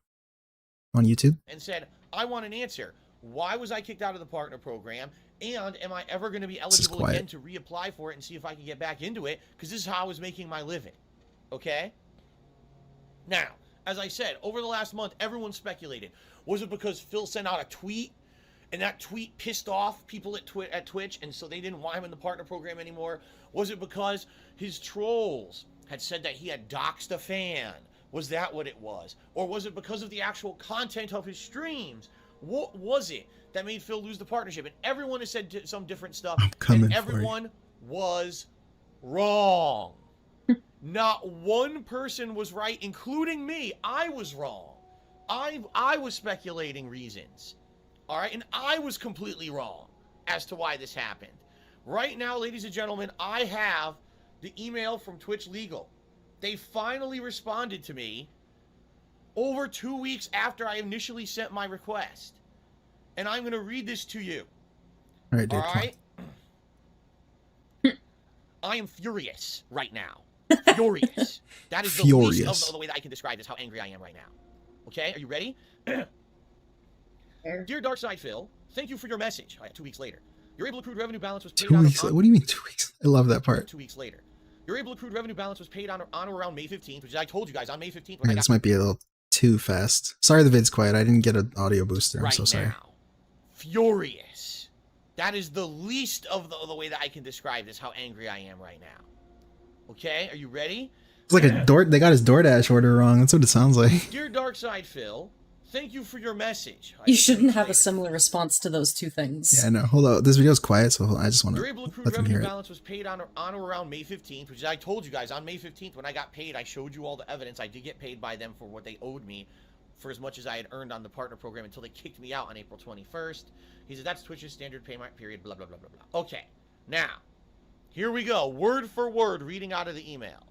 [SPEAKER 3] on YouTube.
[SPEAKER 5] And said, I want an answer. Why was I kicked out of the partner program? And am I ever going to be eligible again to reapply for it and see if I can get back into it? Because this is how I was making my living. Okay? Now, as I said, over the last month, everyone speculated. Was it because Phil sent out a tweet? And that tweet pissed off people at Twitch, and so they didn't want him in the partner program anymore? Was it because his trolls had said that he had doxed a fan? Was that what it was? Or was it because of the actual content of his streams? What was it that made Phil lose the partnership? And everyone has said some different stuff, and everyone was wrong. Not one person was right, including me. I was wrong. I was speculating reasons. All right, and I was completely wrong as to why this happened. Right now, ladies and gentlemen, I have the email from Twitch Legal. They finally responded to me over 2 weeks after I initially sent my request. And I'm going to read this to you.
[SPEAKER 3] All right, dude.
[SPEAKER 5] All right? I am furious right now. Furious. That is the
[SPEAKER 3] Furious.
[SPEAKER 5] least of the way that I can describe this, how angry I am right now. Okay, are you ready? Dear Darkside Phil, thank you for your message. 2 weeks later. Your able accrued revenue balance was paid
[SPEAKER 3] 2
[SPEAKER 5] on...
[SPEAKER 3] weeks. What do you mean 2 weeks? I love that part.
[SPEAKER 5] 2 weeks later. Your able accrued revenue balance was paid on or around May 15th, which I told you guys on May 15th.
[SPEAKER 3] Okay, this might be a little too fast. Sorry the vid's quiet. I didn't get an audio booster. I'm so sorry.
[SPEAKER 5] Now. Furious. That is the least of the way that I can describe this, how angry I am right now. Okay, are you ready?
[SPEAKER 3] It's like they got his DoorDash order wrong. That's what it sounds like.
[SPEAKER 5] Dear Darkside Phil, thank you for your message.
[SPEAKER 4] You shouldn't have a similar response to those two things.
[SPEAKER 3] Yeah, I know. Hold on. This video's quiet, so I just want
[SPEAKER 5] Your
[SPEAKER 3] to
[SPEAKER 5] able accrued
[SPEAKER 3] let them hear
[SPEAKER 5] revenue
[SPEAKER 3] it.
[SPEAKER 5] balance was paid on or around May 15th, which I told you guys on May 15th when I got paid. I showed you all the evidence. I did get paid by them for what they owed me for as much as I had earned on the partner program until they kicked me out on April 21st. He said, that's Twitch's standard payment period, blah, blah, blah, blah, blah. Okay, now, here we go. Word for word, reading out of the email.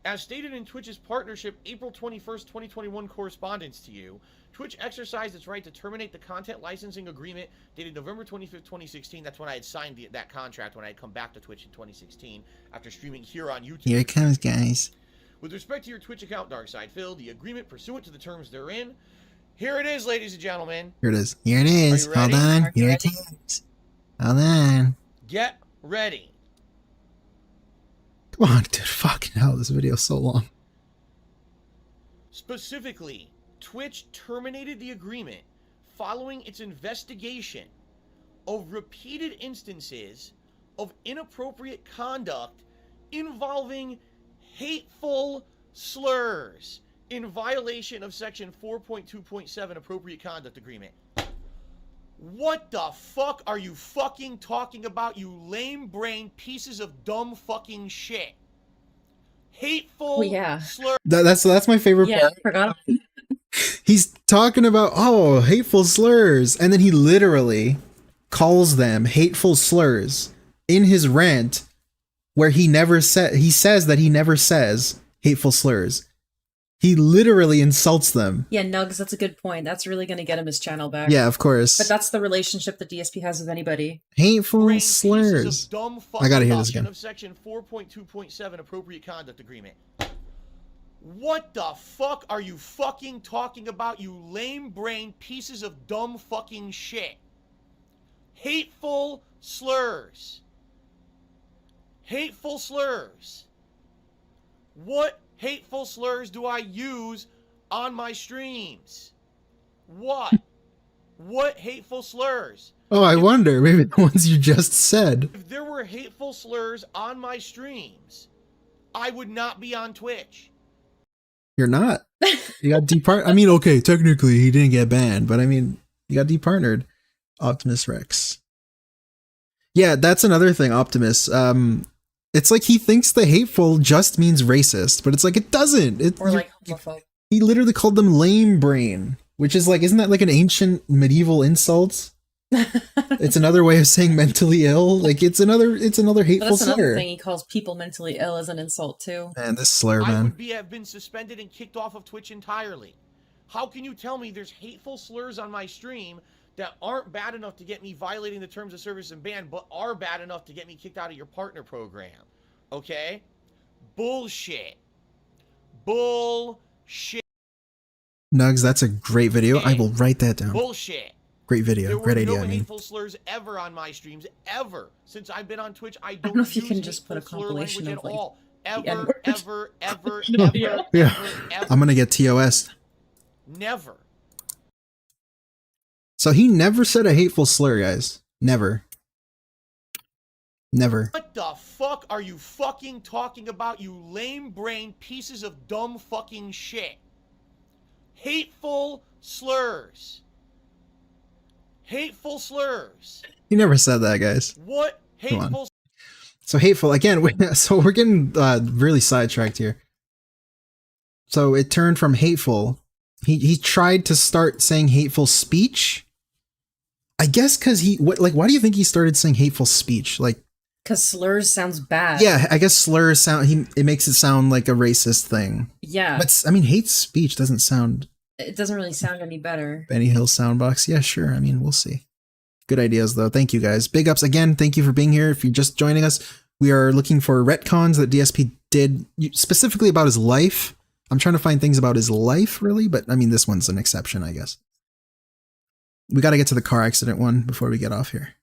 [SPEAKER 5] As stated in Twitch's partnership April 21st, 2021 correspondence to you, Twitch exercised its right to terminate the content licensing agreement dated November 25th, 2016. That's when I had signed that contract when I had come back to Twitch in 2016 after streaming here on YouTube.
[SPEAKER 3] Here it comes, guys.
[SPEAKER 5] With respect to your Twitch account, Darkside Phil, the agreement pursuant to the terms therein. Here it is, ladies and gentlemen.
[SPEAKER 3] Here it is. Here it is.
[SPEAKER 5] Are you
[SPEAKER 3] Hold
[SPEAKER 5] ready?
[SPEAKER 3] on. Here it comes. Hold on.
[SPEAKER 5] Get ready.
[SPEAKER 3] Come on, dude. Fucking hell. This video's so long.
[SPEAKER 5] Specifically, Twitch terminated the agreement following its investigation of repeated instances of inappropriate conduct involving hateful slurs in violation of Section 4.2.7 Appropriate Conduct Agreement. What the fuck are you fucking talking about, you lame-brained pieces of dumb fucking shit? Hateful slurs.
[SPEAKER 3] That's my favorite
[SPEAKER 4] Yeah,
[SPEAKER 3] part.
[SPEAKER 4] I forgot.
[SPEAKER 3] He's talking about, oh, hateful slurs. And then he literally calls them hateful slurs in his rant where he says that he never says hateful slurs. He literally insults them.
[SPEAKER 4] Yeah, Nugs, that's a good point. That's really going to get him his channel back.
[SPEAKER 3] Yeah, of course.
[SPEAKER 4] But that's the relationship that DSP has with anybody.
[SPEAKER 3] Hateful slurs. I gotta hear this again.
[SPEAKER 5] Of Section 4.2.7 Appropriate Conduct Agreement. What the fuck are you fucking talking about, you lame-brained pieces of dumb fucking shit? Hateful slurs. Hateful slurs. What hateful slurs do I use on my streams? What? What hateful slurs?
[SPEAKER 3] Oh, I wonder. Maybe the ones you just said.
[SPEAKER 5] If there were hateful slurs on my streams, I would not be on Twitch.
[SPEAKER 3] You're not. You got departnered. I mean, okay, technically he didn't get banned, but I mean, you got departnered. Optimus Rex. Yeah, that's another thing, Optimus. It's like he thinks the hateful just means racist, but it's like it doesn't.
[SPEAKER 4] Or like homophobe.
[SPEAKER 3] He literally called them lame brain, which is like, isn't that like an ancient medieval insult? It's another way of saying mentally ill. Like it's another hateful
[SPEAKER 4] That's another
[SPEAKER 3] slur.
[SPEAKER 4] thing he calls people mentally ill as an insult too.
[SPEAKER 3] Man, this slur,
[SPEAKER 5] I
[SPEAKER 3] man.
[SPEAKER 5] would have been suspended and kicked off of Twitch entirely. How can you tell me there's hateful slurs on my stream that aren't bad enough to get me violating the terms of service and ban, but are bad enough to get me kicked out of your partner program? Okay? Bullshit. Bullshit.
[SPEAKER 3] Nugs, that's a great video. I will write that down.
[SPEAKER 5] Bullshit.
[SPEAKER 3] Great video.
[SPEAKER 5] There were
[SPEAKER 3] Great idea,
[SPEAKER 5] no
[SPEAKER 3] I mean.
[SPEAKER 5] hateful slurs ever on my streams, ever. Since I've been on Twitch, I don't
[SPEAKER 4] know if you
[SPEAKER 5] use
[SPEAKER 4] can just put a
[SPEAKER 5] hateful slur
[SPEAKER 4] compilation
[SPEAKER 5] language
[SPEAKER 4] of,
[SPEAKER 5] at
[SPEAKER 4] like,
[SPEAKER 5] all.
[SPEAKER 4] the
[SPEAKER 5] Ever,
[SPEAKER 4] N-word.
[SPEAKER 5] ever, ever,
[SPEAKER 4] Yeah.
[SPEAKER 5] ever.
[SPEAKER 3] I'm gonna get TOS.
[SPEAKER 5] Never.
[SPEAKER 3] So he never said a hateful slur, guys. Never. Never.
[SPEAKER 5] What the fuck are you fucking talking about, you lame-brained pieces of dumb fucking shit? Hateful slurs. Hateful slurs.
[SPEAKER 3] He never said that, guys.
[SPEAKER 5] What
[SPEAKER 3] Come on.
[SPEAKER 5] hateful
[SPEAKER 3] So hateful again. So we're getting really sidetracked here. So it turned from hateful. He tried to start saying hateful speech. I guess because why do you think he started saying hateful speech? Like,
[SPEAKER 4] Because slurs sounds bad.
[SPEAKER 3] yeah, I guess slurs sound. It makes it sound like a racist thing.
[SPEAKER 4] Yeah.
[SPEAKER 3] But I mean, hate speech doesn't sound.
[SPEAKER 4] It doesn't really sound any better.
[SPEAKER 3] Benny Hill soundbox. Yeah, sure. I mean, we'll see. Good ideas though. Thank you guys. Big ups again. Thank you for being here. If you're just joining us, We are looking for retcons that DSP did specifically about his life. I'm trying to find things about his life, really, but I mean, this one's an exception, I guess. We got to get to the car accident one before we get off here.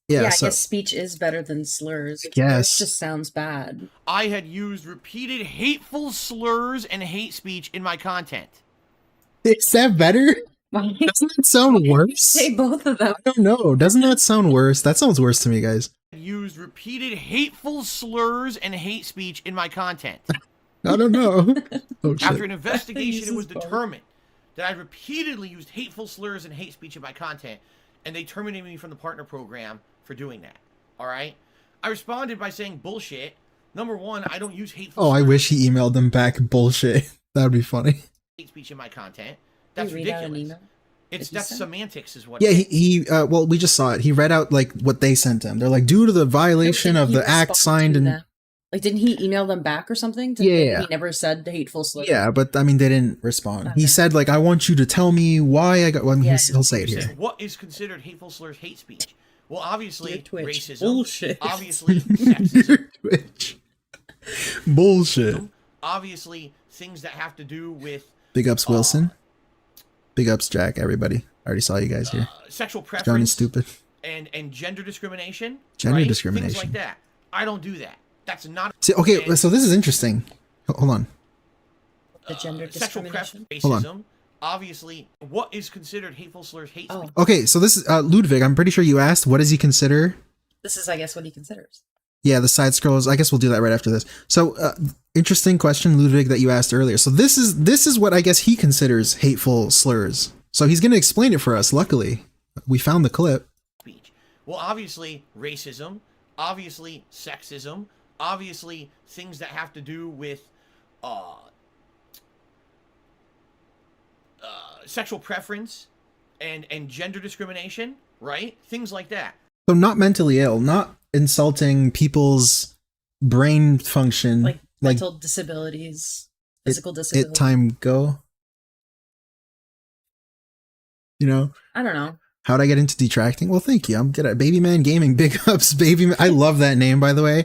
[SPEAKER 3] Yeah,
[SPEAKER 4] I
[SPEAKER 3] so
[SPEAKER 4] guess speech is better than slurs.
[SPEAKER 3] Yes.
[SPEAKER 4] Slurs just sounds bad.
[SPEAKER 5] I had used repeated hateful slurs and hate speech in my content.
[SPEAKER 3] is that better? Doesn't that sound worse?
[SPEAKER 4] Say both of them.
[SPEAKER 3] I don't know. Doesn't that sound worse? That sounds worse to me, guys.
[SPEAKER 5] Used repeated hateful slurs and hate speech in my content.
[SPEAKER 3] I don't know. Oh, shit.
[SPEAKER 5] After an investigation, it was
[SPEAKER 4] This is
[SPEAKER 5] determined that I repeatedly used hateful slurs and hate speech in my content, and they terminated me from the partner program for doing that. All right? I responded by saying bullshit. Number one, I don't use hateful
[SPEAKER 3] Oh, I
[SPEAKER 5] slurs
[SPEAKER 3] wish he emailed them back. Bullshit. That would be funny.
[SPEAKER 5] hate speech in my content.
[SPEAKER 4] Can
[SPEAKER 5] That's
[SPEAKER 4] you read out an
[SPEAKER 5] ridiculous.
[SPEAKER 4] email?
[SPEAKER 5] It's
[SPEAKER 4] Did you
[SPEAKER 5] that's
[SPEAKER 4] send?
[SPEAKER 5] semantics is what.
[SPEAKER 3] Yeah, well, we just saw it. He read out like what they sent him. They're like, due to the violation
[SPEAKER 4] Didn't
[SPEAKER 3] of
[SPEAKER 4] he
[SPEAKER 3] the act
[SPEAKER 4] respond
[SPEAKER 3] signed
[SPEAKER 4] to
[SPEAKER 3] in.
[SPEAKER 4] that? Like, didn't he email them back or something?
[SPEAKER 3] Yeah.
[SPEAKER 4] He never said the hateful slur.
[SPEAKER 3] Yeah, but I mean, they didn't respond. He
[SPEAKER 4] Okay.
[SPEAKER 3] said like, I want you to tell me why I got. Well, I mean,
[SPEAKER 4] Yeah.
[SPEAKER 3] he'll say it
[SPEAKER 5] You said,
[SPEAKER 3] here.
[SPEAKER 5] what is considered hateful slurs, hate speech? Well, obviously
[SPEAKER 4] Dear Twitch.
[SPEAKER 5] racism.
[SPEAKER 4] Bullshit.
[SPEAKER 5] Obviously sexism.
[SPEAKER 3] Twitch. Bullshit.
[SPEAKER 5] Obviously things that have to do with
[SPEAKER 3] Big ups, Wilson. Big ups, Jack. Everybody. I already saw you guys here.
[SPEAKER 5] sexual preference.
[SPEAKER 3] Johnny's stupid.
[SPEAKER 5] And gender discrimination.
[SPEAKER 3] Gender
[SPEAKER 5] right?
[SPEAKER 3] discrimination.
[SPEAKER 5] Things like that. I don't do that. That's not.
[SPEAKER 3] See, okay, so this is interesting. Hold on.
[SPEAKER 4] The gender
[SPEAKER 5] sexual
[SPEAKER 4] discrimination.
[SPEAKER 3] Hold
[SPEAKER 5] racism. Obviously, what is considered hateful slurs, hate
[SPEAKER 4] Oh,
[SPEAKER 5] speech?
[SPEAKER 3] Okay, so this is Ludwig. I'm pretty sure you asked, what does he consider?
[SPEAKER 4] this is, I guess, what he considers.
[SPEAKER 3] Yeah, the side scrolls. I guess we'll do that right after this. So, interesting question, Ludwig, that you asked earlier. So this is what I guess he considers hateful slurs. So he's going to explain it for us. Luckily, we found the clip.
[SPEAKER 5] Speech. Well, obviously racism. Obviously sexism. Obviously things that have to do with sexual preference and gender discrimination, right? Things like that.
[SPEAKER 3] So not mentally ill, not insulting people's brain function,
[SPEAKER 4] Like mental disabilities, physical
[SPEAKER 3] it
[SPEAKER 4] disabilities.
[SPEAKER 3] time go. You know,
[SPEAKER 4] I don't know.
[SPEAKER 3] how'd I get into detracting? Well, thank you. I'm good at Baby Man Gaming. Big ups, Baby Man. I love that name, by the way.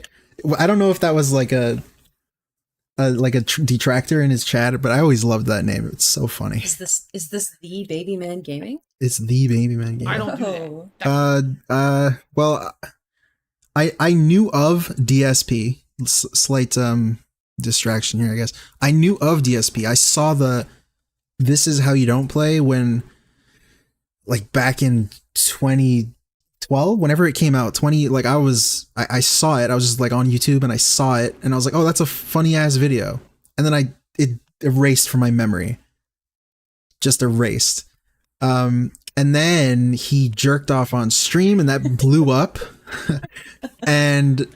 [SPEAKER 3] I don't know if that was like a detractor in his chat, but I always loved that name. It's so funny.
[SPEAKER 4] Is this the Baby Man Gaming?
[SPEAKER 3] It's the Baby Man Gaming.
[SPEAKER 5] I don't do
[SPEAKER 4] Oh.
[SPEAKER 5] that.
[SPEAKER 3] Well, I knew of DSP. Slight distraction here, I guess. I knew of DSP. I saw the "This Is How You Don't Play" when, like, back in 2012, whenever it came out. I saw it. I was just like on YouTube and I saw it and I was like, oh, that's a funny ass video. And then it erased from my memory. Just erased. And then he jerked off on stream and that blew up. And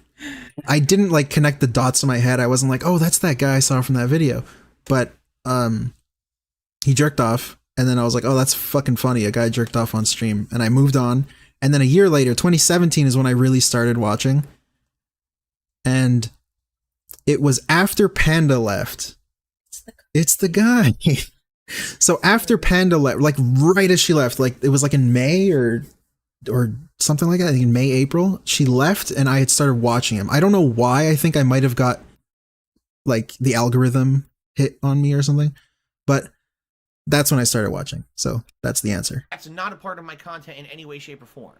[SPEAKER 3] I didn't like connect the dots in my head. I wasn't like, oh, that's that guy I saw from that video. But he jerked off and then I was like, oh, that's fucking funny. A guy jerked off on stream. And I moved on. And then a year later, 2017 is when I really started watching. And it was after Panda left. It's the guy. So after Panda left, like right as she left, like it was like in May or something like that, I think in May, April, she left and I had started watching him. I don't know why. I think I might have got like the algorithm hit on me or something, but that's when I started watching. So that's the answer.
[SPEAKER 5] That's not a part of my content in any way, shape, or form.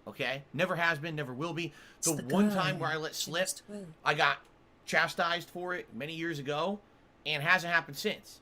[SPEAKER 5] Okay? Never has been, never will be. The
[SPEAKER 4] It's the
[SPEAKER 5] one
[SPEAKER 4] guy.
[SPEAKER 5] time where I let slip,
[SPEAKER 4] Just wait.
[SPEAKER 5] I got chastised for it many years ago, and it hasn't happened since.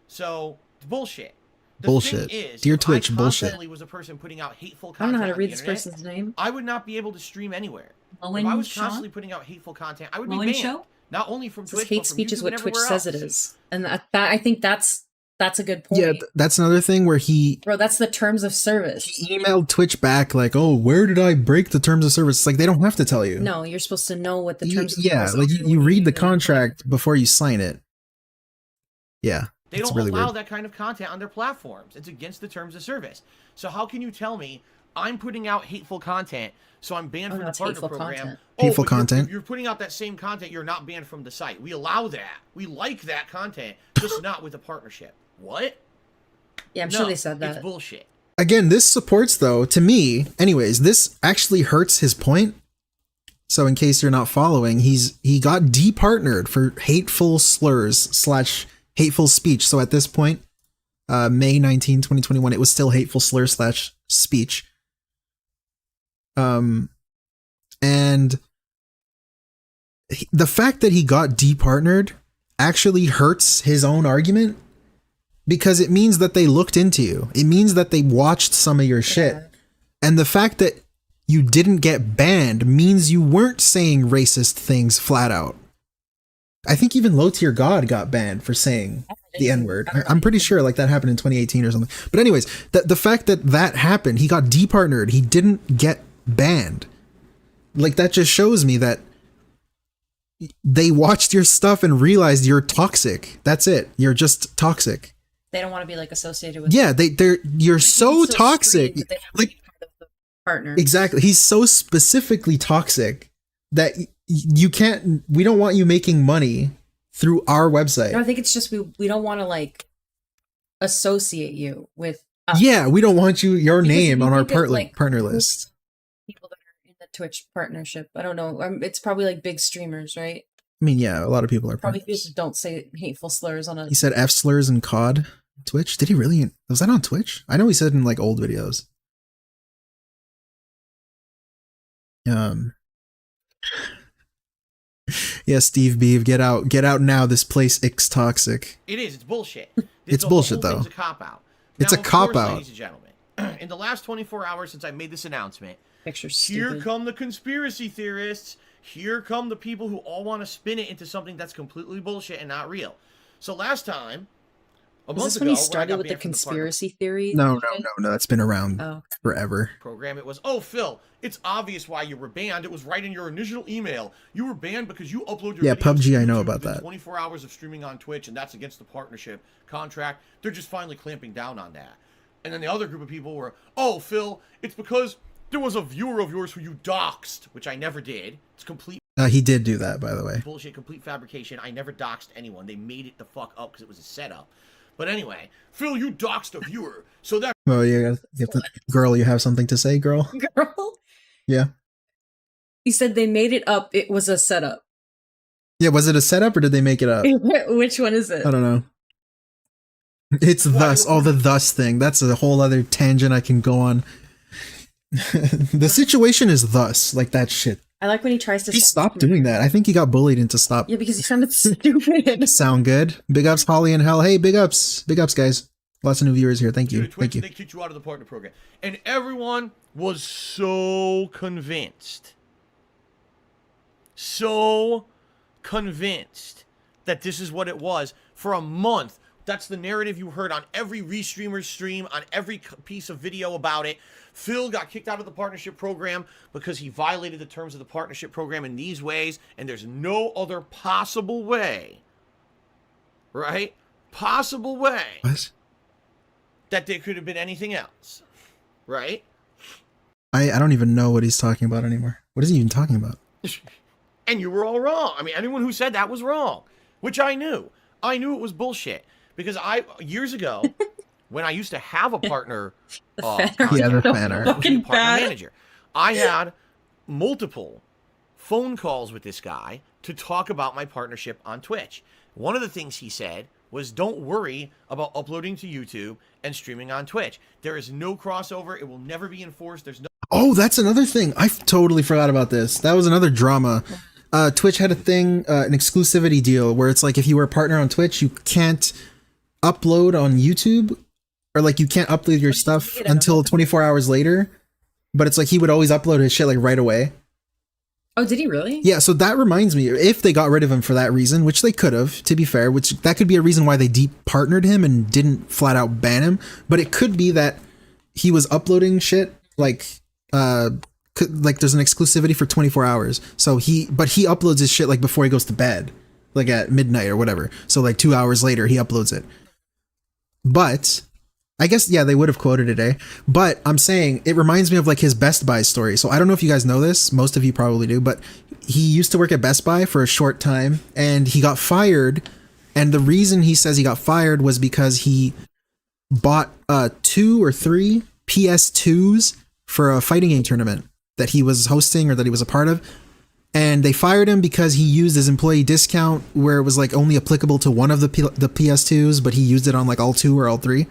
[SPEAKER 5] So, it's bullshit. The
[SPEAKER 3] Bullshit.
[SPEAKER 5] thing is,
[SPEAKER 3] Dear
[SPEAKER 5] if
[SPEAKER 3] Twitch,
[SPEAKER 5] I
[SPEAKER 3] bullshit.
[SPEAKER 5] constantly was a person putting out hateful
[SPEAKER 4] I don't
[SPEAKER 5] content
[SPEAKER 4] know how to
[SPEAKER 5] on
[SPEAKER 4] read
[SPEAKER 5] the
[SPEAKER 4] this
[SPEAKER 5] internet,
[SPEAKER 4] person's name.
[SPEAKER 5] I would not be able to stream anywhere.
[SPEAKER 7] Owen
[SPEAKER 5] if I was
[SPEAKER 7] Shaw?
[SPEAKER 5] constantly putting out hateful content, I would be
[SPEAKER 7] Owen
[SPEAKER 5] banned.
[SPEAKER 7] Show?
[SPEAKER 5] Not only from
[SPEAKER 4] This
[SPEAKER 5] Twitch,
[SPEAKER 4] hate
[SPEAKER 5] but from
[SPEAKER 4] speech is
[SPEAKER 5] YouTube
[SPEAKER 4] what
[SPEAKER 5] and
[SPEAKER 4] Twitch
[SPEAKER 5] everywhere
[SPEAKER 4] says
[SPEAKER 5] else.
[SPEAKER 4] it is, and that I think that's a good point.
[SPEAKER 3] Yeah, that's another thing where he
[SPEAKER 4] Bro, that's the terms of service.
[SPEAKER 3] emailed Twitch back like, oh, where did I break the terms of service? It's like, they don't have to tell you.
[SPEAKER 4] No, you're supposed to know what the terms of
[SPEAKER 3] Yeah,
[SPEAKER 4] service
[SPEAKER 3] like
[SPEAKER 4] are
[SPEAKER 3] you
[SPEAKER 4] when
[SPEAKER 3] read the
[SPEAKER 4] email.
[SPEAKER 3] contract before you sign it. Yeah.
[SPEAKER 5] They
[SPEAKER 3] it's
[SPEAKER 5] don't
[SPEAKER 3] really
[SPEAKER 5] allow
[SPEAKER 3] weird.
[SPEAKER 5] that kind of content on their platforms. It's against the terms of service. So how can you tell me I'm putting out hateful content, so I'm banned
[SPEAKER 4] Oh,
[SPEAKER 5] from
[SPEAKER 4] no,
[SPEAKER 5] the
[SPEAKER 4] it's
[SPEAKER 5] partner
[SPEAKER 4] hateful
[SPEAKER 5] program?
[SPEAKER 4] content.
[SPEAKER 3] Hateful
[SPEAKER 5] but you're-
[SPEAKER 3] content.
[SPEAKER 5] You're putting out that same content. You're not banned from the site. We allow that. We like that content, just not with a partnership. What?
[SPEAKER 4] Yeah, I'm
[SPEAKER 5] No,
[SPEAKER 4] sure they said
[SPEAKER 5] It's
[SPEAKER 4] that.
[SPEAKER 5] bullshit.
[SPEAKER 3] Again, this supports, though, to me, anyways, this actually hurts his point So in case you're not following, he got departnered for hateful slurs / hateful speech. So at this point, May 19, 2021, it was still hateful slur / speech. And the fact that he got departnered actually hurts his own argument, because it means that they looked into you. It means that they watched some of your shit. And the fact that you didn't get banned means you weren't saying racist things flat out. I think even Low Tier God got banned for saying the N-word. I'm pretty sure like that happened in 2018 or something. But anyways, the fact that that happened, he got departnered, he didn't get banned. Like, that just shows me that they watched your stuff and realized you're toxic. That's it. You're just toxic.
[SPEAKER 4] They don't want to be like associated with.
[SPEAKER 3] Yeah, you're so toxic. Like,
[SPEAKER 4] partner.
[SPEAKER 3] Exactly. He's so specifically toxic that you can't. We don't want you making money through our website.
[SPEAKER 4] No, I think it's just we don't want to like associate you with. Us.
[SPEAKER 3] Yeah, we don't want your name on our partner
[SPEAKER 4] like,
[SPEAKER 3] list.
[SPEAKER 4] People that are in the Twitch partnership. I don't know. It's probably like big streamers, right?
[SPEAKER 3] I mean, yeah, a lot of people are
[SPEAKER 4] probably
[SPEAKER 3] partners.
[SPEAKER 4] just don't say hateful slurs on a.
[SPEAKER 3] He said F slurs and COD Twitch. Did he really? Was that on Twitch? I know he said in like old videos. Yeah, Steve Beeve, get out now. This place is toxic.
[SPEAKER 5] It is. It's bullshit.
[SPEAKER 3] It's bullshit, though.
[SPEAKER 5] It's a cop out.
[SPEAKER 3] It's a cop out.
[SPEAKER 5] Ladies and gentlemen, in the last 24 hours since I made this announcement,
[SPEAKER 4] here
[SPEAKER 5] come the conspiracy theorists. Here come the people who all want to spin it into something that's completely bullshit and not real. So last time,
[SPEAKER 4] was this when he started with the conspiracy theory?
[SPEAKER 3] No. That's been around forever.
[SPEAKER 5] Program. It was, oh, Phil, it's obvious why you were banned. It was right in your initial email. You were banned because you upload your videos
[SPEAKER 3] PUBG, I know about that.
[SPEAKER 5] 24 hours of streaming on Twitch, and that's against the partnership contract. They're just finally clamping down on that. And then the other group of people were, oh, Phil, it's because there was a viewer of yours who you doxed, which I never did. It's complete.
[SPEAKER 3] He did do that, by the way.
[SPEAKER 5] Bullshit, complete fabrication. I never doxed anyone. They made it the fuck up because it was a setup. But anyway, Phil, you doxed a viewer, so that.
[SPEAKER 3] Oh, you have to, girl, you have something to say, girl?
[SPEAKER 4] Girl?
[SPEAKER 3] Yeah.
[SPEAKER 4] He said they made it up. It was a setup.
[SPEAKER 3] Yeah, was it a setup or did they make it up?
[SPEAKER 4] Which one is it?
[SPEAKER 3] I don't know. It's thus. Oh, the thus thing. That's a whole other tangent I can go on. The situation is thus, like that shit.
[SPEAKER 4] I like when he tries to.
[SPEAKER 3] He stopped doing that. I think he got bullied into stop.
[SPEAKER 4] Yeah, because he sounded stupid.
[SPEAKER 3] Sound good. Big ups, Holly and Hell. Hey, big ups, guys. Lots of new viewers here. Thank you.
[SPEAKER 5] Twitch, they kicked you out of the partner program, and everyone was so convinced, that this is what it was for a month. That's the narrative you heard on every restreamer's stream, on every piece of video about it. Phil got kicked out of the partnership program because he violated the terms of the partnership program in these ways, and there's no other possible way, right? Possible way.
[SPEAKER 3] What?
[SPEAKER 5] That there could have been anything else, right?
[SPEAKER 3] I don't even know what he's talking about anymore. What is he even talking about?
[SPEAKER 5] And you were all wrong. I mean, anyone who said that was wrong, which I knew. I knew it was bullshit. Because years ago, when I used to have a partner,
[SPEAKER 3] the fanner.
[SPEAKER 5] Partner manager, I had multiple phone calls with this guy to talk about my partnership on Twitch. One of the things he said was, don't worry about uploading to YouTube and streaming on Twitch. There is no crossover. It will never be enforced. There's no.
[SPEAKER 3] Oh, that's another thing. I totally forgot about this. That was another drama. Twitch had a thing, an exclusivity deal where it's like if you were a partner on Twitch, you can't upload on YouTube, or like you can't upload your stuff until 24 hours later. But it's like he would always upload his shit like right away.
[SPEAKER 4] Oh, did he really?
[SPEAKER 3] Yeah, so that reminds me, if they got rid of him for that reason, which they could have, to be fair, which that could be a reason why they departnered him and didn't flat out ban him. But it could be that he was uploading shit like there's an exclusivity for 24 hours. So he uploads his shit like before he goes to bed, like at midnight or whatever. So like 2 hours later, he uploads it. But I guess, yeah, they would have quoted it, eh? But I'm saying it reminds me of like his Best Buy story. So I don't know if you guys know this. Most of you probably do, but he used to work at Best Buy for a short time and he got fired. And the reason he says he got fired was because he bought 2 or 3 PS2s for a fighting game tournament that he was hosting or that he was a part of. and they fired him because he used his employee discount where it was like only applicable to one of the PS2s, but he used it on like all two or all three.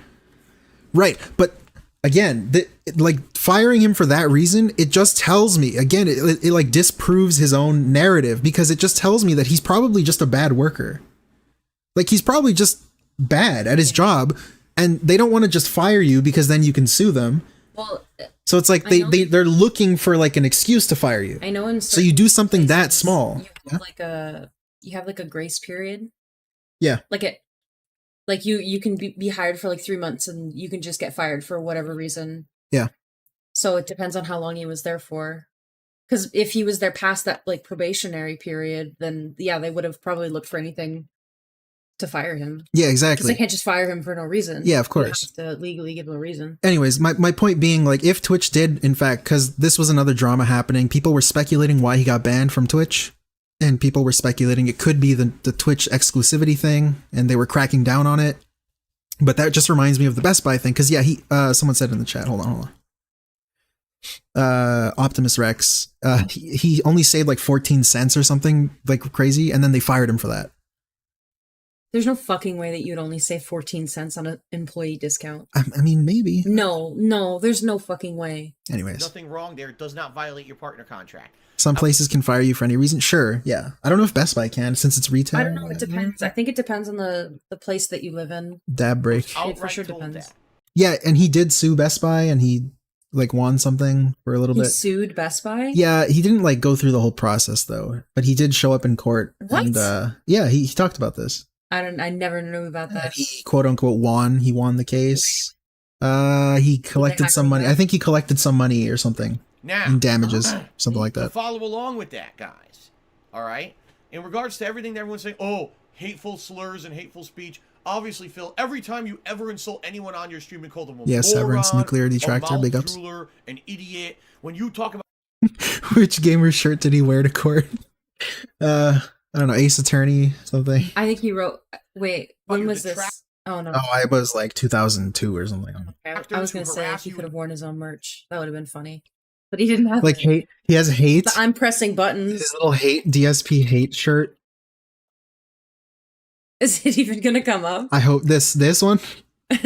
[SPEAKER 3] Right, but again, like firing him for that reason, it just tells me again, it like disproves his own narrative, because it just tells me that he's probably just a bad worker. Like he's probably just bad at his job, and they don't want to just fire you because then you can sue them.
[SPEAKER 4] Well,
[SPEAKER 3] so it's like they're looking for like an excuse to fire you.
[SPEAKER 4] I know. In
[SPEAKER 3] so you do something that
[SPEAKER 4] places,
[SPEAKER 3] small.
[SPEAKER 4] You have like a grace period.
[SPEAKER 3] Yeah.
[SPEAKER 4] Like you can be hired for like 3 months and you can just get fired for whatever reason.
[SPEAKER 3] Yeah.
[SPEAKER 4] So it depends on how long he was there for. Because if he was there past that like probationary period, then yeah, they would have probably looked for anything to fire him.
[SPEAKER 3] Yeah,
[SPEAKER 4] Because
[SPEAKER 3] exactly.
[SPEAKER 4] they can't just fire him for no reason.
[SPEAKER 3] Yeah, of course.
[SPEAKER 4] They have to legally give him a reason.
[SPEAKER 3] Anyways, my point being, like, if Twitch did, in fact, because this was another drama happening, people were speculating why he got banned from Twitch, and people were speculating it could be the Twitch exclusivity thing, and they were cracking down on it. But that just reminds me of the Best Buy thing, because yeah, someone said in the chat, hold on. Optimus Rex, he only saved like 14 cents or something like crazy, and then they fired him for that.
[SPEAKER 4] There's no fucking way that you'd only save 14 cents on an employee discount.
[SPEAKER 3] I mean, maybe.
[SPEAKER 4] No, there's no fucking way.
[SPEAKER 3] Anyways.
[SPEAKER 5] Nothing wrong there. It does not violate your partner contract.
[SPEAKER 3] Some places can fire you for any reason. Sure, yeah. I don't know if Best Buy can, since it's retail.
[SPEAKER 4] I don't know. It depends. I think it depends on the place that you live in.
[SPEAKER 3] Dab break.
[SPEAKER 4] It for sure depends.
[SPEAKER 5] That.
[SPEAKER 3] Yeah, and he did sue Best Buy, and he like won something for a little
[SPEAKER 4] He
[SPEAKER 3] bit.
[SPEAKER 4] sued Best Buy?
[SPEAKER 3] Yeah, he didn't like go through the whole process though, but he did show up in court.
[SPEAKER 4] What?
[SPEAKER 3] And yeah, he talked about this.
[SPEAKER 4] I never knew about that.
[SPEAKER 3] He quote unquote won. He won the case. He collected some money. I think he collected some money or something.
[SPEAKER 5] Now,
[SPEAKER 3] in damages, something like
[SPEAKER 5] to
[SPEAKER 3] that.
[SPEAKER 5] follow along with that, guys. All right? In regards to everything that everyone's saying, oh, hateful slurs and hateful speech. Obviously, Phil, every time you ever insult anyone on your stream and call them a
[SPEAKER 3] Yeah,
[SPEAKER 5] moron,
[SPEAKER 3] Severance, Nuclear
[SPEAKER 5] a
[SPEAKER 3] Detractor, big ups.
[SPEAKER 5] mouth-drooler, an idiot, when you talk about...
[SPEAKER 3] Which gamer shirt did he wear to court? I don't know, Ace Attorney, something.
[SPEAKER 4] I think he wrote... Wait, when
[SPEAKER 5] you're
[SPEAKER 4] was
[SPEAKER 5] the
[SPEAKER 4] this? Oh, no.
[SPEAKER 3] Oh, I was like 2002 or something.
[SPEAKER 4] I was going to say if he could have worn his own merch. That would have been funny. But he didn't have
[SPEAKER 3] Like hate. He has hate.
[SPEAKER 4] I'm pressing buttons.
[SPEAKER 3] His little hate DSP hate shirt.
[SPEAKER 4] Is it even going to come up?
[SPEAKER 3] I hope this one.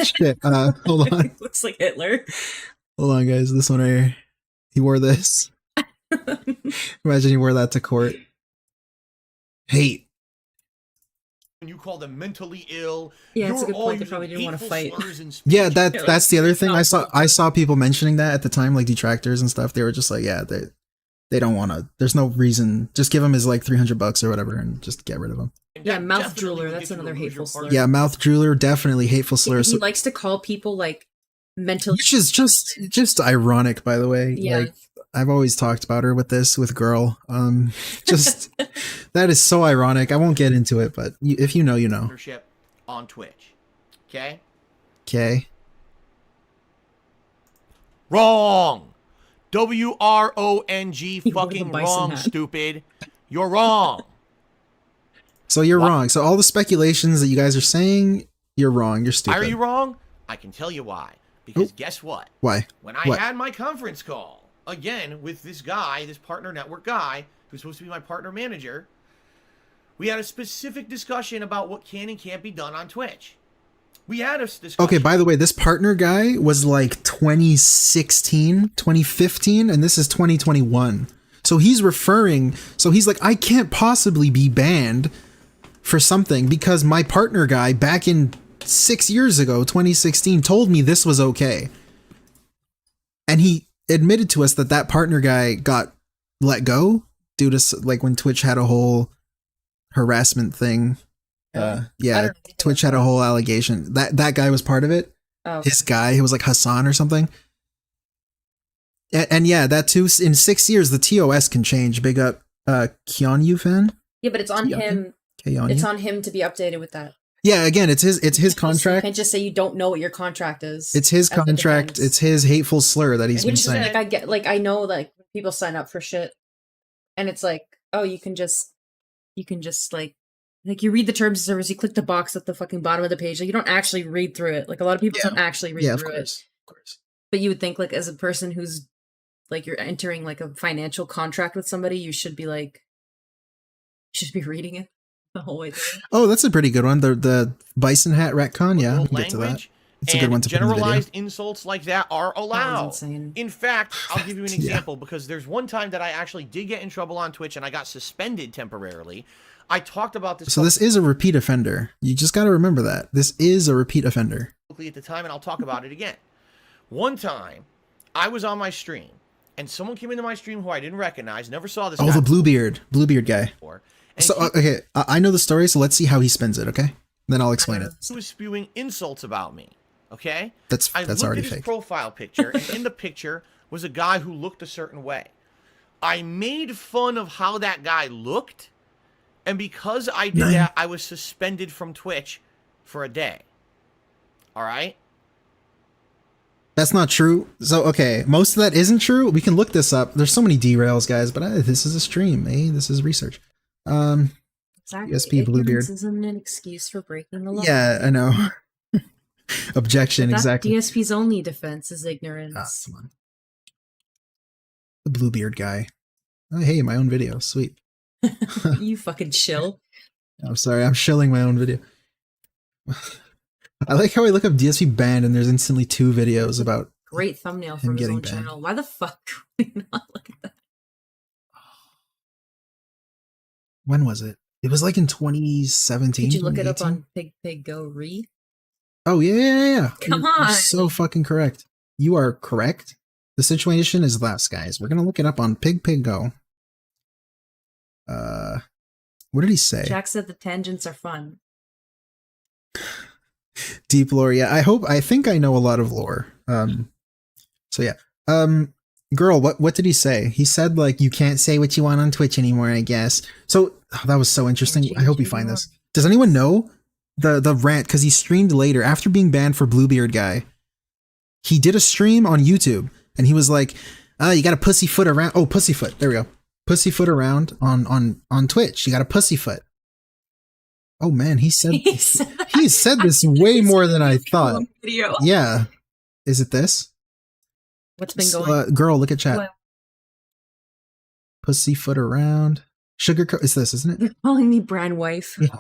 [SPEAKER 3] Shit. Hold on.
[SPEAKER 4] Looks like Hitler.
[SPEAKER 3] Hold on, guys. This one right here. He wore this. Imagine he wore that to court. Hate.
[SPEAKER 5] When you call them mentally ill,
[SPEAKER 4] Yeah, it's a
[SPEAKER 5] you're
[SPEAKER 4] good
[SPEAKER 5] all
[SPEAKER 4] point. They
[SPEAKER 5] using
[SPEAKER 4] probably didn't want to
[SPEAKER 5] hateful
[SPEAKER 4] fight.
[SPEAKER 5] slurs and speech.
[SPEAKER 3] Yeah, that's the other thing. I saw people mentioning that at the time, like detractors and stuff. They were just like, yeah, they don't want to. There's no reason. Just give him his like $300 or whatever, and just get rid of him.
[SPEAKER 5] And
[SPEAKER 4] Yeah,
[SPEAKER 5] that
[SPEAKER 4] mouth
[SPEAKER 5] definitely
[SPEAKER 4] drooler,
[SPEAKER 5] will
[SPEAKER 4] that's
[SPEAKER 5] get you to
[SPEAKER 4] another
[SPEAKER 5] lose your
[SPEAKER 4] hateful slur.
[SPEAKER 5] partner.
[SPEAKER 3] Yeah, mouth drooler, definitely hateful slurs.
[SPEAKER 4] He likes to call people like mentally...
[SPEAKER 3] Which is just ironic, by the way.
[SPEAKER 4] Yeah.
[SPEAKER 3] Like, I've always talked about her with girl. Just that is so ironic. I won't get into it, but if you know, you know.
[SPEAKER 5] Partnership on Twitch. Okay?
[SPEAKER 3] Okay.
[SPEAKER 5] Wrong. WRONG.
[SPEAKER 4] He wore the
[SPEAKER 5] Fucking
[SPEAKER 4] bison
[SPEAKER 5] wrong,
[SPEAKER 4] hat.
[SPEAKER 5] stupid. You're wrong.
[SPEAKER 3] So you're wrong. So all the speculations that you guys are saying, you're wrong. You're stupid.
[SPEAKER 5] Are you wrong? I can tell you why. Because guess what?
[SPEAKER 3] Why?
[SPEAKER 5] When I
[SPEAKER 3] What?
[SPEAKER 5] had my conference call, again, with this guy, this partner network guy, who's supposed to be my partner manager, we had a specific discussion about what can and can't be done on Twitch. We had a discussion.
[SPEAKER 3] Okay, by the way, this partner guy was like 2016, 2015, and this is 2021. So he's like, I can't possibly be banned for something because my partner guy back in 6 years ago, 2016, told me this was okay. And he admitted to us that partner guy got let go due to like when Twitch had a whole harassment thing.
[SPEAKER 4] I
[SPEAKER 3] Yeah,
[SPEAKER 4] don't know.
[SPEAKER 3] Twitch had a whole allegation. That guy was part of it.
[SPEAKER 4] Oh,
[SPEAKER 3] His guy, he was like Hassan or something. And yeah, that too, in 6 years, the TOS can change. Big up Keanu fan.
[SPEAKER 4] yeah, but it's on
[SPEAKER 3] Yeah.
[SPEAKER 4] him.
[SPEAKER 3] Keanu.
[SPEAKER 4] It's on him to be updated with that.
[SPEAKER 3] Yeah, again, it's his
[SPEAKER 4] You
[SPEAKER 3] contract.
[SPEAKER 4] can't just say you don't know what your contract is.
[SPEAKER 3] It's his
[SPEAKER 4] as the
[SPEAKER 3] contract.
[SPEAKER 4] defense.
[SPEAKER 3] It's his hateful slur that he's been
[SPEAKER 4] Which is
[SPEAKER 3] saying.
[SPEAKER 4] like I get, like I know, like people sign up for shit, and it's like, oh, you can just like you read the terms of service, you click the box at the fucking bottom of the page, like you don't actually read through it. Like a lot of people don't actually read
[SPEAKER 3] Yeah, of
[SPEAKER 4] through it.
[SPEAKER 3] course.
[SPEAKER 4] But you would think, like, as a person who's like you're entering like a financial contract with somebody, you should be reading it the whole way through.
[SPEAKER 3] Oh, that's a pretty good one. The bison hat retcon. Yeah, we can get to that.
[SPEAKER 5] Language
[SPEAKER 3] It's a good one to put in the video.
[SPEAKER 5] generalized insults like that are
[SPEAKER 4] That
[SPEAKER 5] allowed.
[SPEAKER 4] was insane.
[SPEAKER 5] In fact, I'll give you an
[SPEAKER 3] Yeah.
[SPEAKER 5] example because there's one time that I actually did get in trouble on Twitch and I got suspended temporarily. I talked about this
[SPEAKER 3] So this is a repeat offender. You just got to remember that. This is a repeat offender.
[SPEAKER 5] publicly at the time, and I'll talk about it again. One time, I was on my stream, and someone came into my stream who I didn't recognize, never saw this
[SPEAKER 3] Oh,
[SPEAKER 5] guy
[SPEAKER 3] the Bluebeard guy.
[SPEAKER 5] before. And
[SPEAKER 3] So, okay, I know the story, so let's see how he spins it, okay? Then I'll explain it.
[SPEAKER 5] he was spewing insults about me, okay?
[SPEAKER 3] That's
[SPEAKER 5] I looked
[SPEAKER 3] already
[SPEAKER 5] at his
[SPEAKER 3] fake.
[SPEAKER 5] profile picture, and in the picture was a guy who looked a certain way. I made fun of how that guy looked, and because I did that, I was suspended from Twitch for a day. All right?
[SPEAKER 3] That's not true. So, okay, most of that isn't true. We can look this up. There's so many derails, guys, but this is a stream, eh? This is research.
[SPEAKER 4] Exactly.
[SPEAKER 3] DSP Bluebeard.
[SPEAKER 4] Ignorance isn't an excuse for breaking the law.
[SPEAKER 3] Yeah, I know. Objection,
[SPEAKER 4] That
[SPEAKER 3] exactly.
[SPEAKER 4] DSP's only defense is
[SPEAKER 3] Ah,
[SPEAKER 4] ignorance.
[SPEAKER 3] come on. The Bluebeard guy. Oh, hey, my own video. Sweet.
[SPEAKER 4] You fucking chill.
[SPEAKER 3] I'm sorry, I'm shilling my own video. I like how I look up DSP banned and there's instantly 2 videos about
[SPEAKER 4] Great thumbnail
[SPEAKER 3] Him
[SPEAKER 4] from his
[SPEAKER 3] getting
[SPEAKER 4] own
[SPEAKER 3] banned.
[SPEAKER 4] channel. Why the fuck would we not look at that?
[SPEAKER 3] when was it? It was like in 2017.
[SPEAKER 4] Did you look it up
[SPEAKER 3] 2018?
[SPEAKER 4] on Pig Pig Go Re?
[SPEAKER 3] Oh, yeah.
[SPEAKER 4] Come
[SPEAKER 3] You're
[SPEAKER 4] on.
[SPEAKER 3] so fucking correct. You are correct. The situation is thus, guys. We're going to look it up on Pig Pig Go. What did he say?
[SPEAKER 4] Jack said the tangents are fun.
[SPEAKER 3] Deep lore. Yeah, I think I know a lot of lore. So yeah. Girl, what did he say? He said like you can't say what you want on Twitch anymore, I guess. So that was so interesting. I hope you find this. Does anyone know the rant? Because he streamed later after being banned for Bluebeard guy. He did a stream on YouTube and he was like, you got a pussyfoot around. Oh, pussyfoot. There we go. Pussyfoot around on Twitch. You got a pussyfoot. Oh man, he said
[SPEAKER 4] He said that.
[SPEAKER 3] he said this way more than I thought.
[SPEAKER 4] Video.
[SPEAKER 3] Yeah. Is it this?
[SPEAKER 4] What's been going
[SPEAKER 3] Girl, look at chat.
[SPEAKER 4] What?
[SPEAKER 3] Pussyfoot around. Sugar it's this, isn't it?
[SPEAKER 4] They're calling me Bran wife.
[SPEAKER 3] Yeah,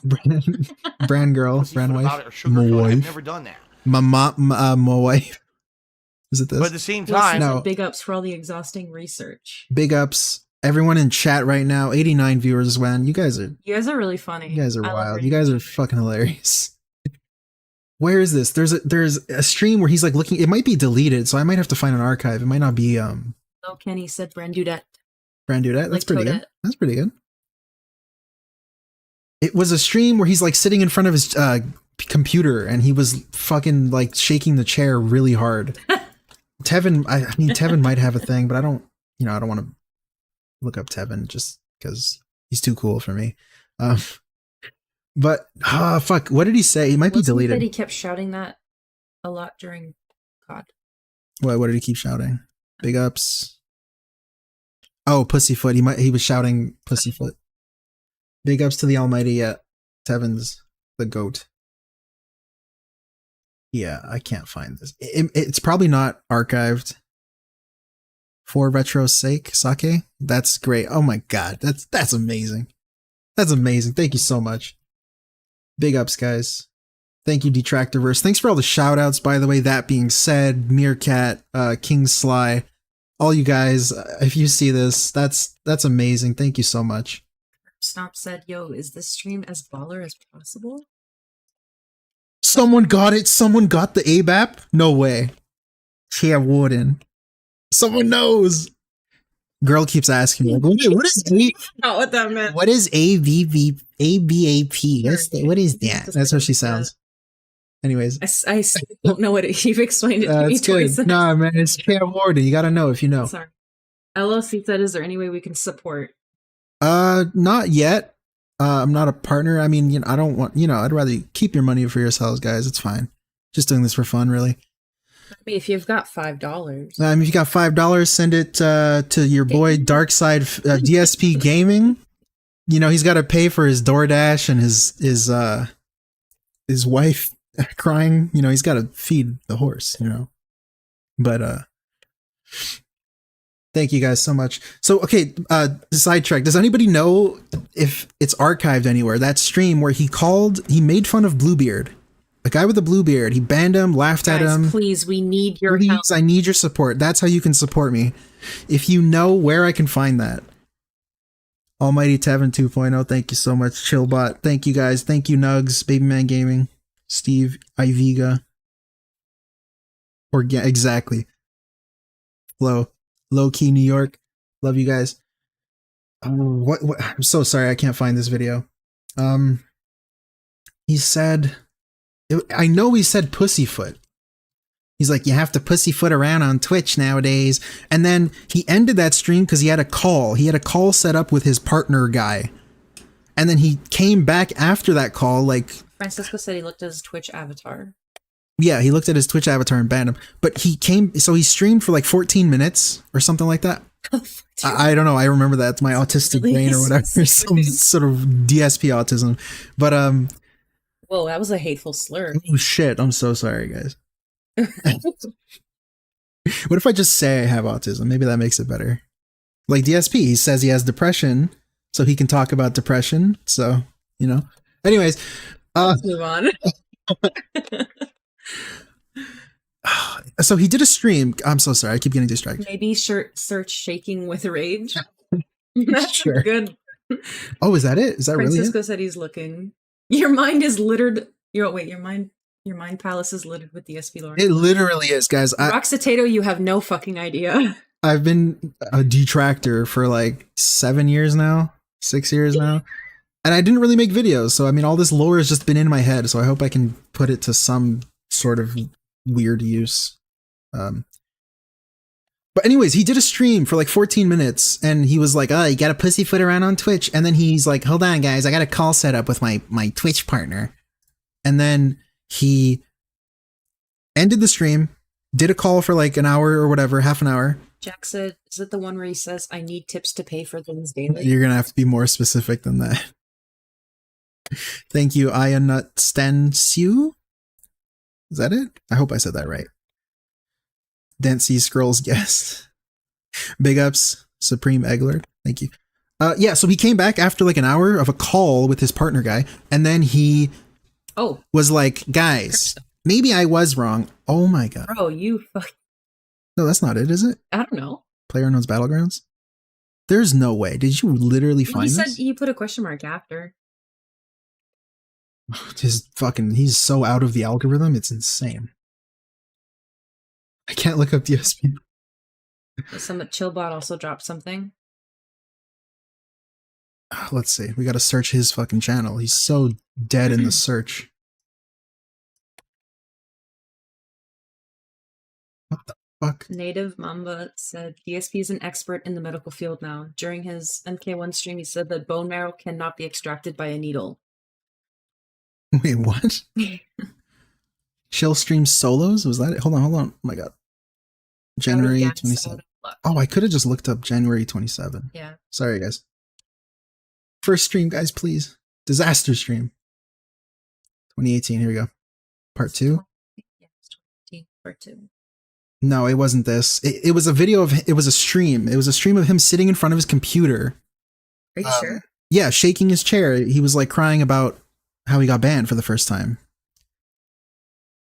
[SPEAKER 3] brand girl,
[SPEAKER 5] Pussyfoot
[SPEAKER 3] brand
[SPEAKER 5] about
[SPEAKER 3] wife.
[SPEAKER 5] it or sugarcoat it.
[SPEAKER 3] wife.
[SPEAKER 5] I've never done that.
[SPEAKER 3] My wife. Is it this?
[SPEAKER 5] But at the same
[SPEAKER 4] Wilson
[SPEAKER 5] time,
[SPEAKER 3] No.
[SPEAKER 4] said big ups for all the exhausting research.
[SPEAKER 3] Big ups. Everyone in chat right now. 89 viewers, man. You guys are
[SPEAKER 4] really funny.
[SPEAKER 3] You guys are
[SPEAKER 4] I love
[SPEAKER 3] wild.
[SPEAKER 4] reading
[SPEAKER 3] You guys are
[SPEAKER 4] it.
[SPEAKER 3] fucking hilarious. Where is this? There's a stream where he's like looking. It might be deleted, so I might have to find an archive. It might not be
[SPEAKER 4] Oh, Kenny said Bran Dudette.
[SPEAKER 3] brand new. That's
[SPEAKER 4] Like
[SPEAKER 3] pretty good.
[SPEAKER 4] Toadette.
[SPEAKER 3] That's pretty good. It was a stream where he's like sitting in front of his computer and he was fucking like shaking the chair really hard. Tevin, I mean Tevin might have a thing, but I don't want to look up Tevin just because he's too cool for me. But fuck, what did he say? It might be
[SPEAKER 4] Wilson
[SPEAKER 3] deleted.
[SPEAKER 4] said he kept shouting that a lot during COD.
[SPEAKER 3] What did he keep shouting? Big ups. Oh, pussyfoot. He was shouting pussyfoot. Big ups to the almighty. Yeah, Tevin's the goat. Yeah, I can't find this. It's probably not archived. For retro's sake, Sake. That's great. Oh my god, that's amazing. That's amazing. Thank you so much. Big ups, guys. Thank you, Detractorverse. Thanks for all the shout outs, by the way. That being said, Meerkat, King Sly, all you guys, if you see this, that's amazing. Thank you so much.
[SPEAKER 4] Stomp said, yo, is this stream as baller as possible?
[SPEAKER 3] Someone got it. Someone got the ABAP. No way. Chair Warden. Someone knows. Girl keeps asking me, like, what is
[SPEAKER 4] Not what that meant.
[SPEAKER 3] what is ABAP? What is that? That's how she sounds. Anyways,
[SPEAKER 4] I still don't know what it. You've explained it to me
[SPEAKER 3] it's good.
[SPEAKER 4] twice.
[SPEAKER 3] Nah, man, it's Chair Warden. You gotta know if you know.
[SPEAKER 4] Sorry. LLC said, is there any way we can support?
[SPEAKER 3] Not yet. I'm not a partner. I mean, I don't want, I'd rather you keep your money for yourselves, guys. It's fine. Just doing this for fun, really.
[SPEAKER 4] I mean, if you've got $5.
[SPEAKER 3] If you got $5, send it to your boy Darkside DSP Gaming. He's got to pay for his DoorDash and his wife crying. He's got to feed the horse. But Thank you guys so much. So, okay, sidetrack. Does anybody know if it's archived anywhere? That stream where he made fun of Bluebeard. The guy with the blue beard. He banned him, laughed at him.
[SPEAKER 4] Please, we need your help.
[SPEAKER 3] I need your support. That's how you can support me. If you know where I can find that. Almighty Tevin 2.0, thank you so much. Chillbot, thank you guys. Thank you, Nugs, Babyman Gaming, Steve, Iviga. Yeah, exactly. Low key New York. Love you guys. What? I'm so sorry I can't find this video. He said, I know he said pussyfoot. He's like, you have to pussyfoot around on Twitch nowadays. And then he ended that stream because he had a call. He had a call set up with his partner guy. And then he came back after that call, like...
[SPEAKER 4] Francisco said he looked at his Twitch avatar.
[SPEAKER 3] Yeah, he looked at his Twitch avatar and banned him. But he streamed for like 14 minutes or something like that. I don't know. I remember that. It's my autistic brain or whatever. Some sort of DSP autism. But,
[SPEAKER 4] whoa, that was a hateful slur.
[SPEAKER 3] Oh, shit. I'm so sorry, guys. What if I just say I have autism? Maybe that makes it better. Like DSP, he says he has depression, so he can talk about depression. So, you know. Anyways.
[SPEAKER 4] Let's move on.
[SPEAKER 3] So he did a stream. I'm so sorry. I keep getting distracted.
[SPEAKER 4] Maybe search shaking with rage.
[SPEAKER 3] Sure.
[SPEAKER 4] Good.
[SPEAKER 3] Oh, is that it? Is that really it?
[SPEAKER 4] Francisco said he's looking. Your mind is littered. Your mind palace is littered with DSP lore.
[SPEAKER 3] It literally is, guys.
[SPEAKER 4] Roxatato, you have no fucking idea.
[SPEAKER 3] I've been a detractor for like 7 years now, 6 years now. And I didn't really make videos. So, I mean, all this lore has just been in my head. So I hope I can put it to some sort of weird use. But anyways, he did a stream for like 14 minutes and he was like, oh, you got to pussyfoot around on Twitch. And then he's like, hold on, guys, I got a call set up with my Twitch partner. And then he ended the stream, did a call for like an hour or whatever, half an hour.
[SPEAKER 4] Jack said, is it the one where he says, I need tips to pay for things daily?
[SPEAKER 3] You're going to have to be more specific than that. Thank you, Ayanut Stensu. Is that it? I hope I said that right. Dancy Scrolls guest. Big ups, Supreme Egler. Thank you. Yeah, so he came back after like an hour of a call with his partner guy, and then he was like, guys, maybe I was wrong. Oh my god.
[SPEAKER 4] Bro, you fuck.
[SPEAKER 3] No, that's not it, is it?
[SPEAKER 4] I don't know.
[SPEAKER 3] PlayerUnknown's Battlegrounds? There's no way. Did you literally find this?
[SPEAKER 4] He said you put a question mark after.
[SPEAKER 3] He's so out of the algorithm, it's insane. I can't look up DSP.
[SPEAKER 4] Some Chillbot also dropped something.
[SPEAKER 3] Let's see. We gotta search his fucking channel. He's so dead in the search. What the fuck?
[SPEAKER 4] Native Mamba said DSP is an expert in the medical field now. During his MK1 stream, he said that bone marrow cannot be extracted by a needle.
[SPEAKER 3] Wait, what? Chill stream solos? Was that it? Hold on. Oh my god. January 27. Oh, I could have just looked up January 27.
[SPEAKER 4] Yeah.
[SPEAKER 3] Sorry, guys. First stream, guys, please. Disaster stream. 2018. Here we go. Part 2.
[SPEAKER 4] Yeah, 2018, part 2.
[SPEAKER 3] No, it wasn't this. It was a video of. It was a stream. It was a stream of him sitting in front of his computer.
[SPEAKER 4] Are you sure?
[SPEAKER 3] Yeah, shaking his chair. He was like crying about how he got banned for the first time.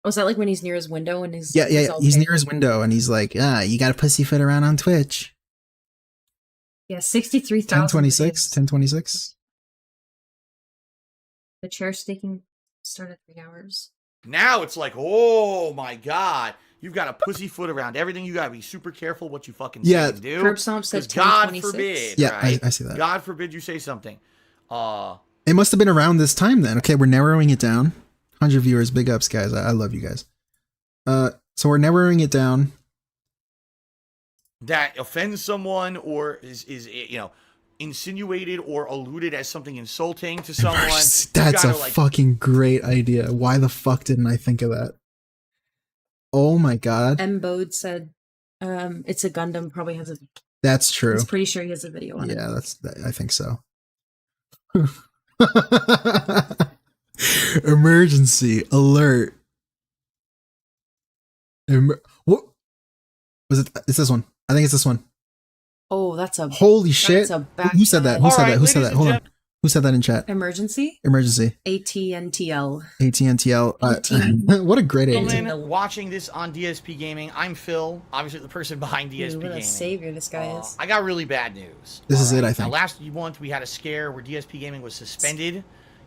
[SPEAKER 4] Was that like when he's near his window and he's
[SPEAKER 3] he's near his window and he's like, you got to pussyfoot around on Twitch.
[SPEAKER 4] Yeah, 63,000.
[SPEAKER 3] 1026, 1026.
[SPEAKER 4] The chair staking started 3 hours.
[SPEAKER 5] Now it's like, oh my god, you've got to pussyfoot around everything. You got to be super careful what you fucking say and do.
[SPEAKER 4] Curb Stomp said
[SPEAKER 5] God forbid.
[SPEAKER 3] Yeah,
[SPEAKER 5] right?
[SPEAKER 3] I see that.
[SPEAKER 5] God forbid you say something.
[SPEAKER 3] It must have been around this time then. Okay, we're narrowing it down. 100 viewers, big ups, guys. I love you guys. So we're narrowing it down.
[SPEAKER 5] That offends someone or is insinuated or alluded as something insulting to someone.
[SPEAKER 3] That's a fucking great idea. Why the fuck didn't I think of that? Oh my god.
[SPEAKER 4] M. Bode said, it's a Gundam, probably has a...
[SPEAKER 3] That's true.
[SPEAKER 4] He's pretty sure he has a video on it.
[SPEAKER 3] Yeah, I think so. Emergency alert. What was it? It's this one. I think it's this one.
[SPEAKER 4] Oh, that's a
[SPEAKER 3] Holy shit!
[SPEAKER 4] a bad
[SPEAKER 3] Who said that? Who
[SPEAKER 5] All
[SPEAKER 3] said
[SPEAKER 5] right,
[SPEAKER 3] that? Who said
[SPEAKER 5] ladies
[SPEAKER 3] that? Hold
[SPEAKER 5] and
[SPEAKER 3] on. Who said that in chat?
[SPEAKER 4] emergency.
[SPEAKER 3] Emergency.
[SPEAKER 4] ATNTL.
[SPEAKER 3] ATNTL. What a great idea.
[SPEAKER 5] Gentlemen, watching this on DSP Gaming, I'm Phil, obviously the person behind DSP
[SPEAKER 4] Dude, what a
[SPEAKER 5] Gaming.
[SPEAKER 4] savior this guy is.
[SPEAKER 5] I got really bad news.
[SPEAKER 3] This is it, I
[SPEAKER 5] Now,
[SPEAKER 3] think.
[SPEAKER 5] last month we had a scare where DSP Gaming was suspended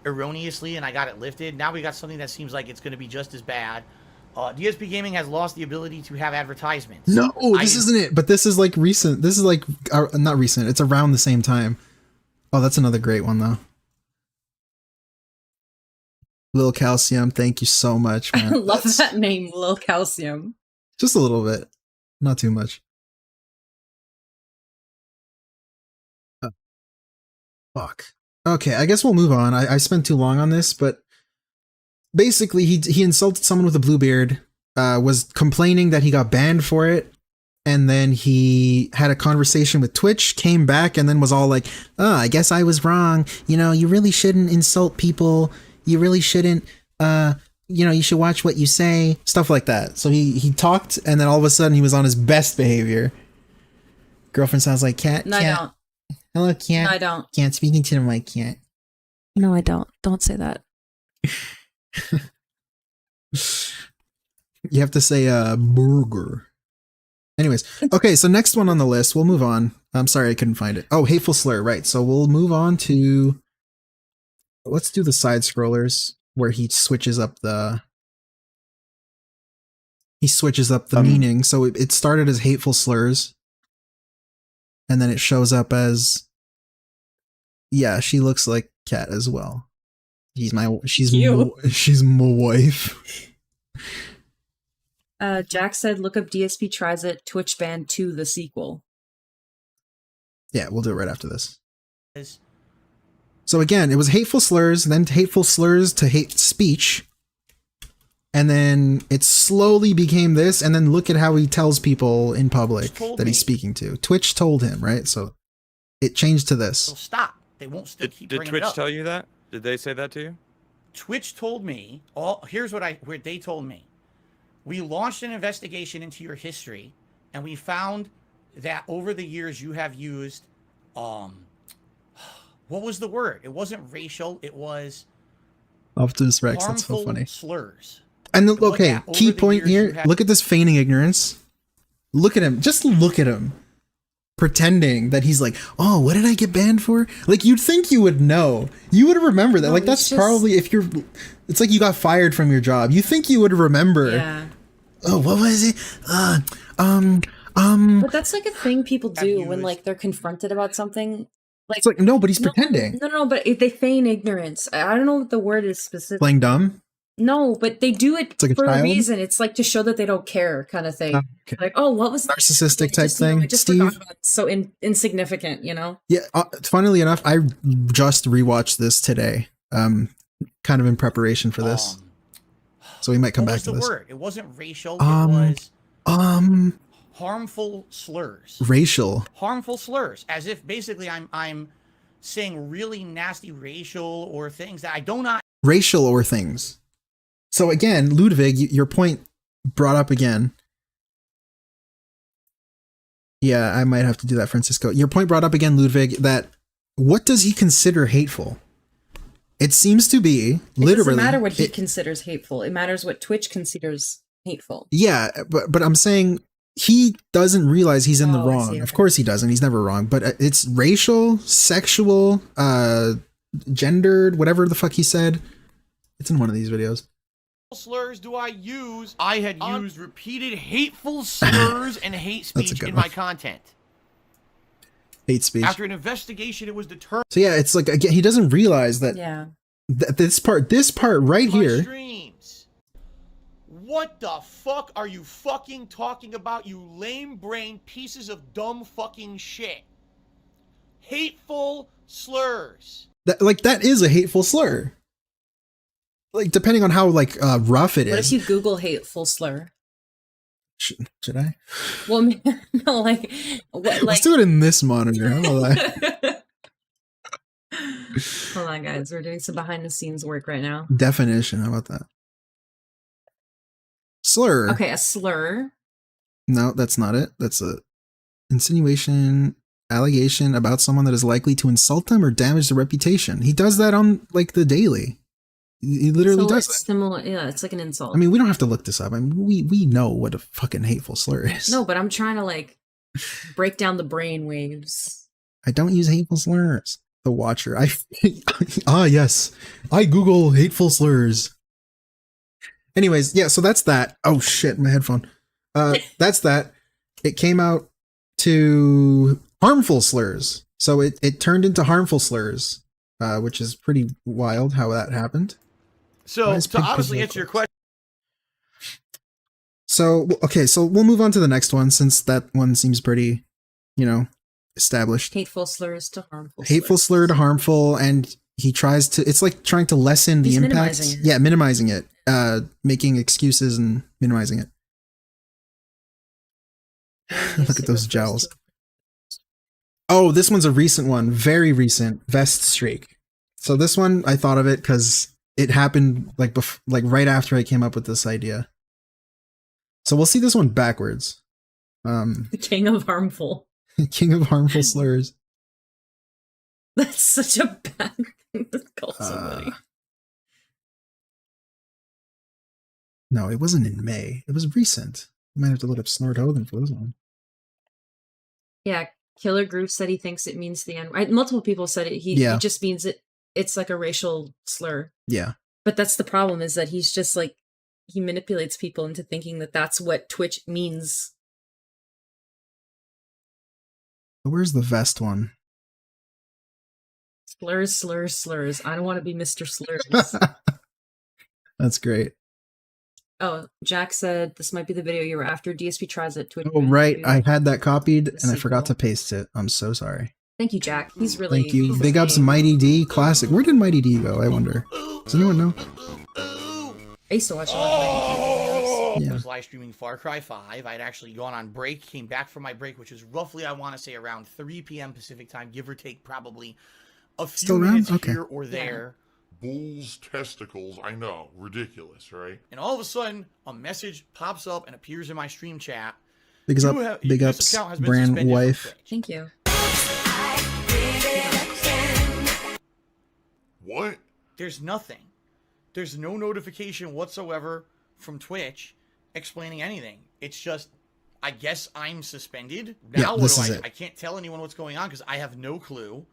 [SPEAKER 5] erroneously, and I got it lifted. Now we got something that seems like it's going to be just as bad. DSP Gaming has lost the ability to have advertisements.
[SPEAKER 3] No, this isn't it. But this is like recent. This is like not recent. It's around the same time. Oh, that's another great one though. Lil Calcium, thank you so much,
[SPEAKER 4] I
[SPEAKER 3] man.
[SPEAKER 4] love that name, Lil Calcium.
[SPEAKER 3] Just a little bit, not too much. Fuck. Okay, I guess we'll move on. I spent too long on this, but basically he insulted someone with a blue beard, was complaining that he got banned for it, and then he had a conversation with Twitch, came back, and then was all like, oh, I guess I was wrong. You know, you really shouldn't insult people. You really shouldn't, you know, you should watch what you say. Stuff like that. So he talked, and then all of a sudden he was on his best behavior. Girlfriend sounds like cat.
[SPEAKER 4] No,
[SPEAKER 3] cat.
[SPEAKER 4] I don't.
[SPEAKER 3] Hello, cat.
[SPEAKER 4] No, I don't.
[SPEAKER 3] Can't speaking to the mic, cat.
[SPEAKER 4] No, I don't. Don't say that.
[SPEAKER 3] You have to say burger. Anyways, okay, so next one on the list, we'll move on. I'm sorry I couldn't find it. Oh, hateful slur, right. So we'll move on to, let's do the side scrollers where he switches up the meaning. So it started as hateful slurs, and then it shows up as, yeah, she looks like cat as well. She's my wife.
[SPEAKER 4] Jack said, look up DSP tries it, Twitch ban 2, the sequel.
[SPEAKER 3] Yeah, we'll do it right after this. So again, it was hateful slurs, then hateful slurs to hate speech. And then it slowly became this, and then look at how he tells people in public that he's speaking to. Twitch told him, right? So it changed to this.
[SPEAKER 5] So stop. They won't still keep
[SPEAKER 7] Did
[SPEAKER 5] bringing
[SPEAKER 7] Twitch
[SPEAKER 5] it up.
[SPEAKER 7] tell you that? Did they say that to you?
[SPEAKER 5] Twitch told me, here's what they told me. We launched an investigation into your history, and we found that over the years you have used, what was the word? It wasn't racial, it was
[SPEAKER 3] Optimus Rex, that's so
[SPEAKER 5] harmful
[SPEAKER 3] funny.
[SPEAKER 5] slurs.
[SPEAKER 3] And
[SPEAKER 5] Look
[SPEAKER 3] okay,
[SPEAKER 5] at, over
[SPEAKER 3] key
[SPEAKER 5] the
[SPEAKER 3] point
[SPEAKER 5] years you
[SPEAKER 3] here,
[SPEAKER 5] have-
[SPEAKER 3] look at this feigning ignorance. Look at him, just look at him. Pretending that he's like, oh, what did I get banned for? Like, you'd think you would know. You would remember that.
[SPEAKER 4] No,
[SPEAKER 3] like, that's
[SPEAKER 4] it's just-
[SPEAKER 3] probably, if you're, it's like you got fired from your job. You think you would remember.
[SPEAKER 4] Yeah.
[SPEAKER 3] Oh, what was it?
[SPEAKER 4] But that's like a thing people do when
[SPEAKER 5] used-
[SPEAKER 4] like they're confronted about something. Like,
[SPEAKER 3] It's like, no, but he's pretending.
[SPEAKER 4] No, but if they feign ignorance. I don't know what the word is specific.
[SPEAKER 3] Playing dumb?
[SPEAKER 4] No, but they do it
[SPEAKER 3] like a
[SPEAKER 4] for a
[SPEAKER 3] child?
[SPEAKER 4] reason. It's like to show that they don't care, kind of thing.
[SPEAKER 3] Okay.
[SPEAKER 4] Like, oh, what was that?
[SPEAKER 3] Narcissistic
[SPEAKER 4] I
[SPEAKER 3] type
[SPEAKER 4] just, you know,
[SPEAKER 3] thing,
[SPEAKER 4] I just
[SPEAKER 3] Steve?
[SPEAKER 4] forgot about it. So insignificant, you know.
[SPEAKER 3] Yeah, funnily enough, I just rewatched this today, kind of in preparation for this. So we might come
[SPEAKER 5] What
[SPEAKER 3] back
[SPEAKER 5] was
[SPEAKER 3] to
[SPEAKER 5] the
[SPEAKER 3] this.
[SPEAKER 5] word? It wasn't racial, it was harmful slurs.
[SPEAKER 3] Racial.
[SPEAKER 5] Harmful slurs, as if basically I'm saying really nasty racial or things that I do not.
[SPEAKER 3] Racial or things. So again, Ludwig, your point brought up again. Yeah, I might have to do that, Francisco. Your point brought up again, Ludwig, that what does he consider hateful? It seems to be
[SPEAKER 4] It
[SPEAKER 3] literally.
[SPEAKER 4] doesn't matter what he considers hateful. It matters what Twitch considers hateful.
[SPEAKER 3] Yeah, but I'm saying he doesn't realize he's in the
[SPEAKER 4] Oh, I
[SPEAKER 3] wrong.
[SPEAKER 4] see.
[SPEAKER 3] Of course he doesn't. He's never wrong. But it's racial, sexual, gendered, whatever the fuck he said. It's in one of these videos.
[SPEAKER 5] Slurs do I use? I had used repeated hateful slurs and hate
[SPEAKER 3] That's a
[SPEAKER 5] speech
[SPEAKER 3] good
[SPEAKER 5] in
[SPEAKER 3] one.
[SPEAKER 5] my content.
[SPEAKER 3] Hate speech.
[SPEAKER 5] After an investigation, it was determined.
[SPEAKER 3] So yeah, it's like, again, he doesn't realize that
[SPEAKER 4] Yeah.
[SPEAKER 3] this part right
[SPEAKER 5] My
[SPEAKER 3] here.
[SPEAKER 5] streams. What the fuck are you fucking talking about, you lame-brained pieces of dumb fucking shit? Hateful slurs.
[SPEAKER 3] That is a hateful slur. Like, depending on how rough it
[SPEAKER 4] What if
[SPEAKER 3] is.
[SPEAKER 4] you Google hateful slur?
[SPEAKER 3] Should I?
[SPEAKER 4] Well, no, like, what,
[SPEAKER 3] Let's do it in this monitor. How about that?
[SPEAKER 4] Hold on, guys. We're doing some behind the scenes work right now.
[SPEAKER 3] Definition. How about that? Slur.
[SPEAKER 4] Okay, a slur.
[SPEAKER 3] No, that's not it. That's a insinuation. allegation about someone that is likely to insult them or damage their reputation. He does that on like the daily. He literally
[SPEAKER 4] So
[SPEAKER 3] does
[SPEAKER 4] it's
[SPEAKER 3] that.
[SPEAKER 4] similar. Yeah, it's like an insult.
[SPEAKER 3] I mean, we don't have to look this up. I mean, we know what a fucking hateful slur is.
[SPEAKER 4] no, but I'm trying to like break down the brain waves.
[SPEAKER 3] I don't use hateful slurs. The Watcher. Yes. I Google hateful slurs. Anyways, yeah, so that's that. Oh shit, my headphone. That's that. It came out to harmful slurs. So it turned into harmful slurs, which is pretty wild how that happened.
[SPEAKER 5] So to obviously answer your question.
[SPEAKER 3] So, okay, so we'll move on to the next one since that one seems pretty, established.
[SPEAKER 4] Hateful slurs to harmful.
[SPEAKER 3] Hateful slur to harmful, and he tries to, it's like trying to lessen the
[SPEAKER 4] He's
[SPEAKER 3] impact.
[SPEAKER 4] minimizing it.
[SPEAKER 3] Yeah, minimizing it. Making excuses and minimizing it. Look at those jowls. Oh, this one's a recent one. Very recent. Vest streak. So this one, I thought of it because it happened like right after I came up with this idea. So we'll see this one backwards.
[SPEAKER 4] The king of harmful.
[SPEAKER 3] King of harmful slurs.
[SPEAKER 4] That's such a bad thing to call somebody.
[SPEAKER 3] No, it wasn't in May. It was recent. I might have to look up Snort Hogan for this one.
[SPEAKER 4] Yeah, Killer Groove said he thinks it means the N. Multiple people said it. He just means it. It's like a racial slur.
[SPEAKER 3] Yeah.
[SPEAKER 4] But that's the problem, is that he's just like, he manipulates people into thinking that that's what Twitch means.
[SPEAKER 3] Where's the vest one?
[SPEAKER 4] Slurs, slurs, slurs. I don't want to be Mr. Slurs.
[SPEAKER 3] That's great.
[SPEAKER 4] Oh, Jack said this might be the video you were after. DSP tries it. Twitch.
[SPEAKER 3] Oh, right. I had that copied and I forgot to paste it. I'm so sorry.
[SPEAKER 4] Thank you, Jack. He's really.
[SPEAKER 3] Thank you. Big ups, Mighty D. Classic. Where did Mighty D go? I wonder. Does anyone know?
[SPEAKER 4] I used to watch a lot of Mighty D videos.
[SPEAKER 5] I was live streaming Far Cry 5. I'd actually gone on break, came back from my break, which is roughly, I want to say, around 3 p.m. Pacific time, give or take probably a few
[SPEAKER 3] Still around?
[SPEAKER 5] minutes
[SPEAKER 3] Okay.
[SPEAKER 5] here or there.
[SPEAKER 8] Bull's testicles, I know. Ridiculous, right?
[SPEAKER 5] And all of a sudden, a message pops up and appears in my stream chat.
[SPEAKER 3] Big ups, brand wife.
[SPEAKER 4] Thank you.
[SPEAKER 8] What?
[SPEAKER 5] There's nothing. There's no notification whatsoever from Twitch explaining anything. It's just, I guess I'm suspended. Now what do I can't tell anyone what's going on because I have no clue.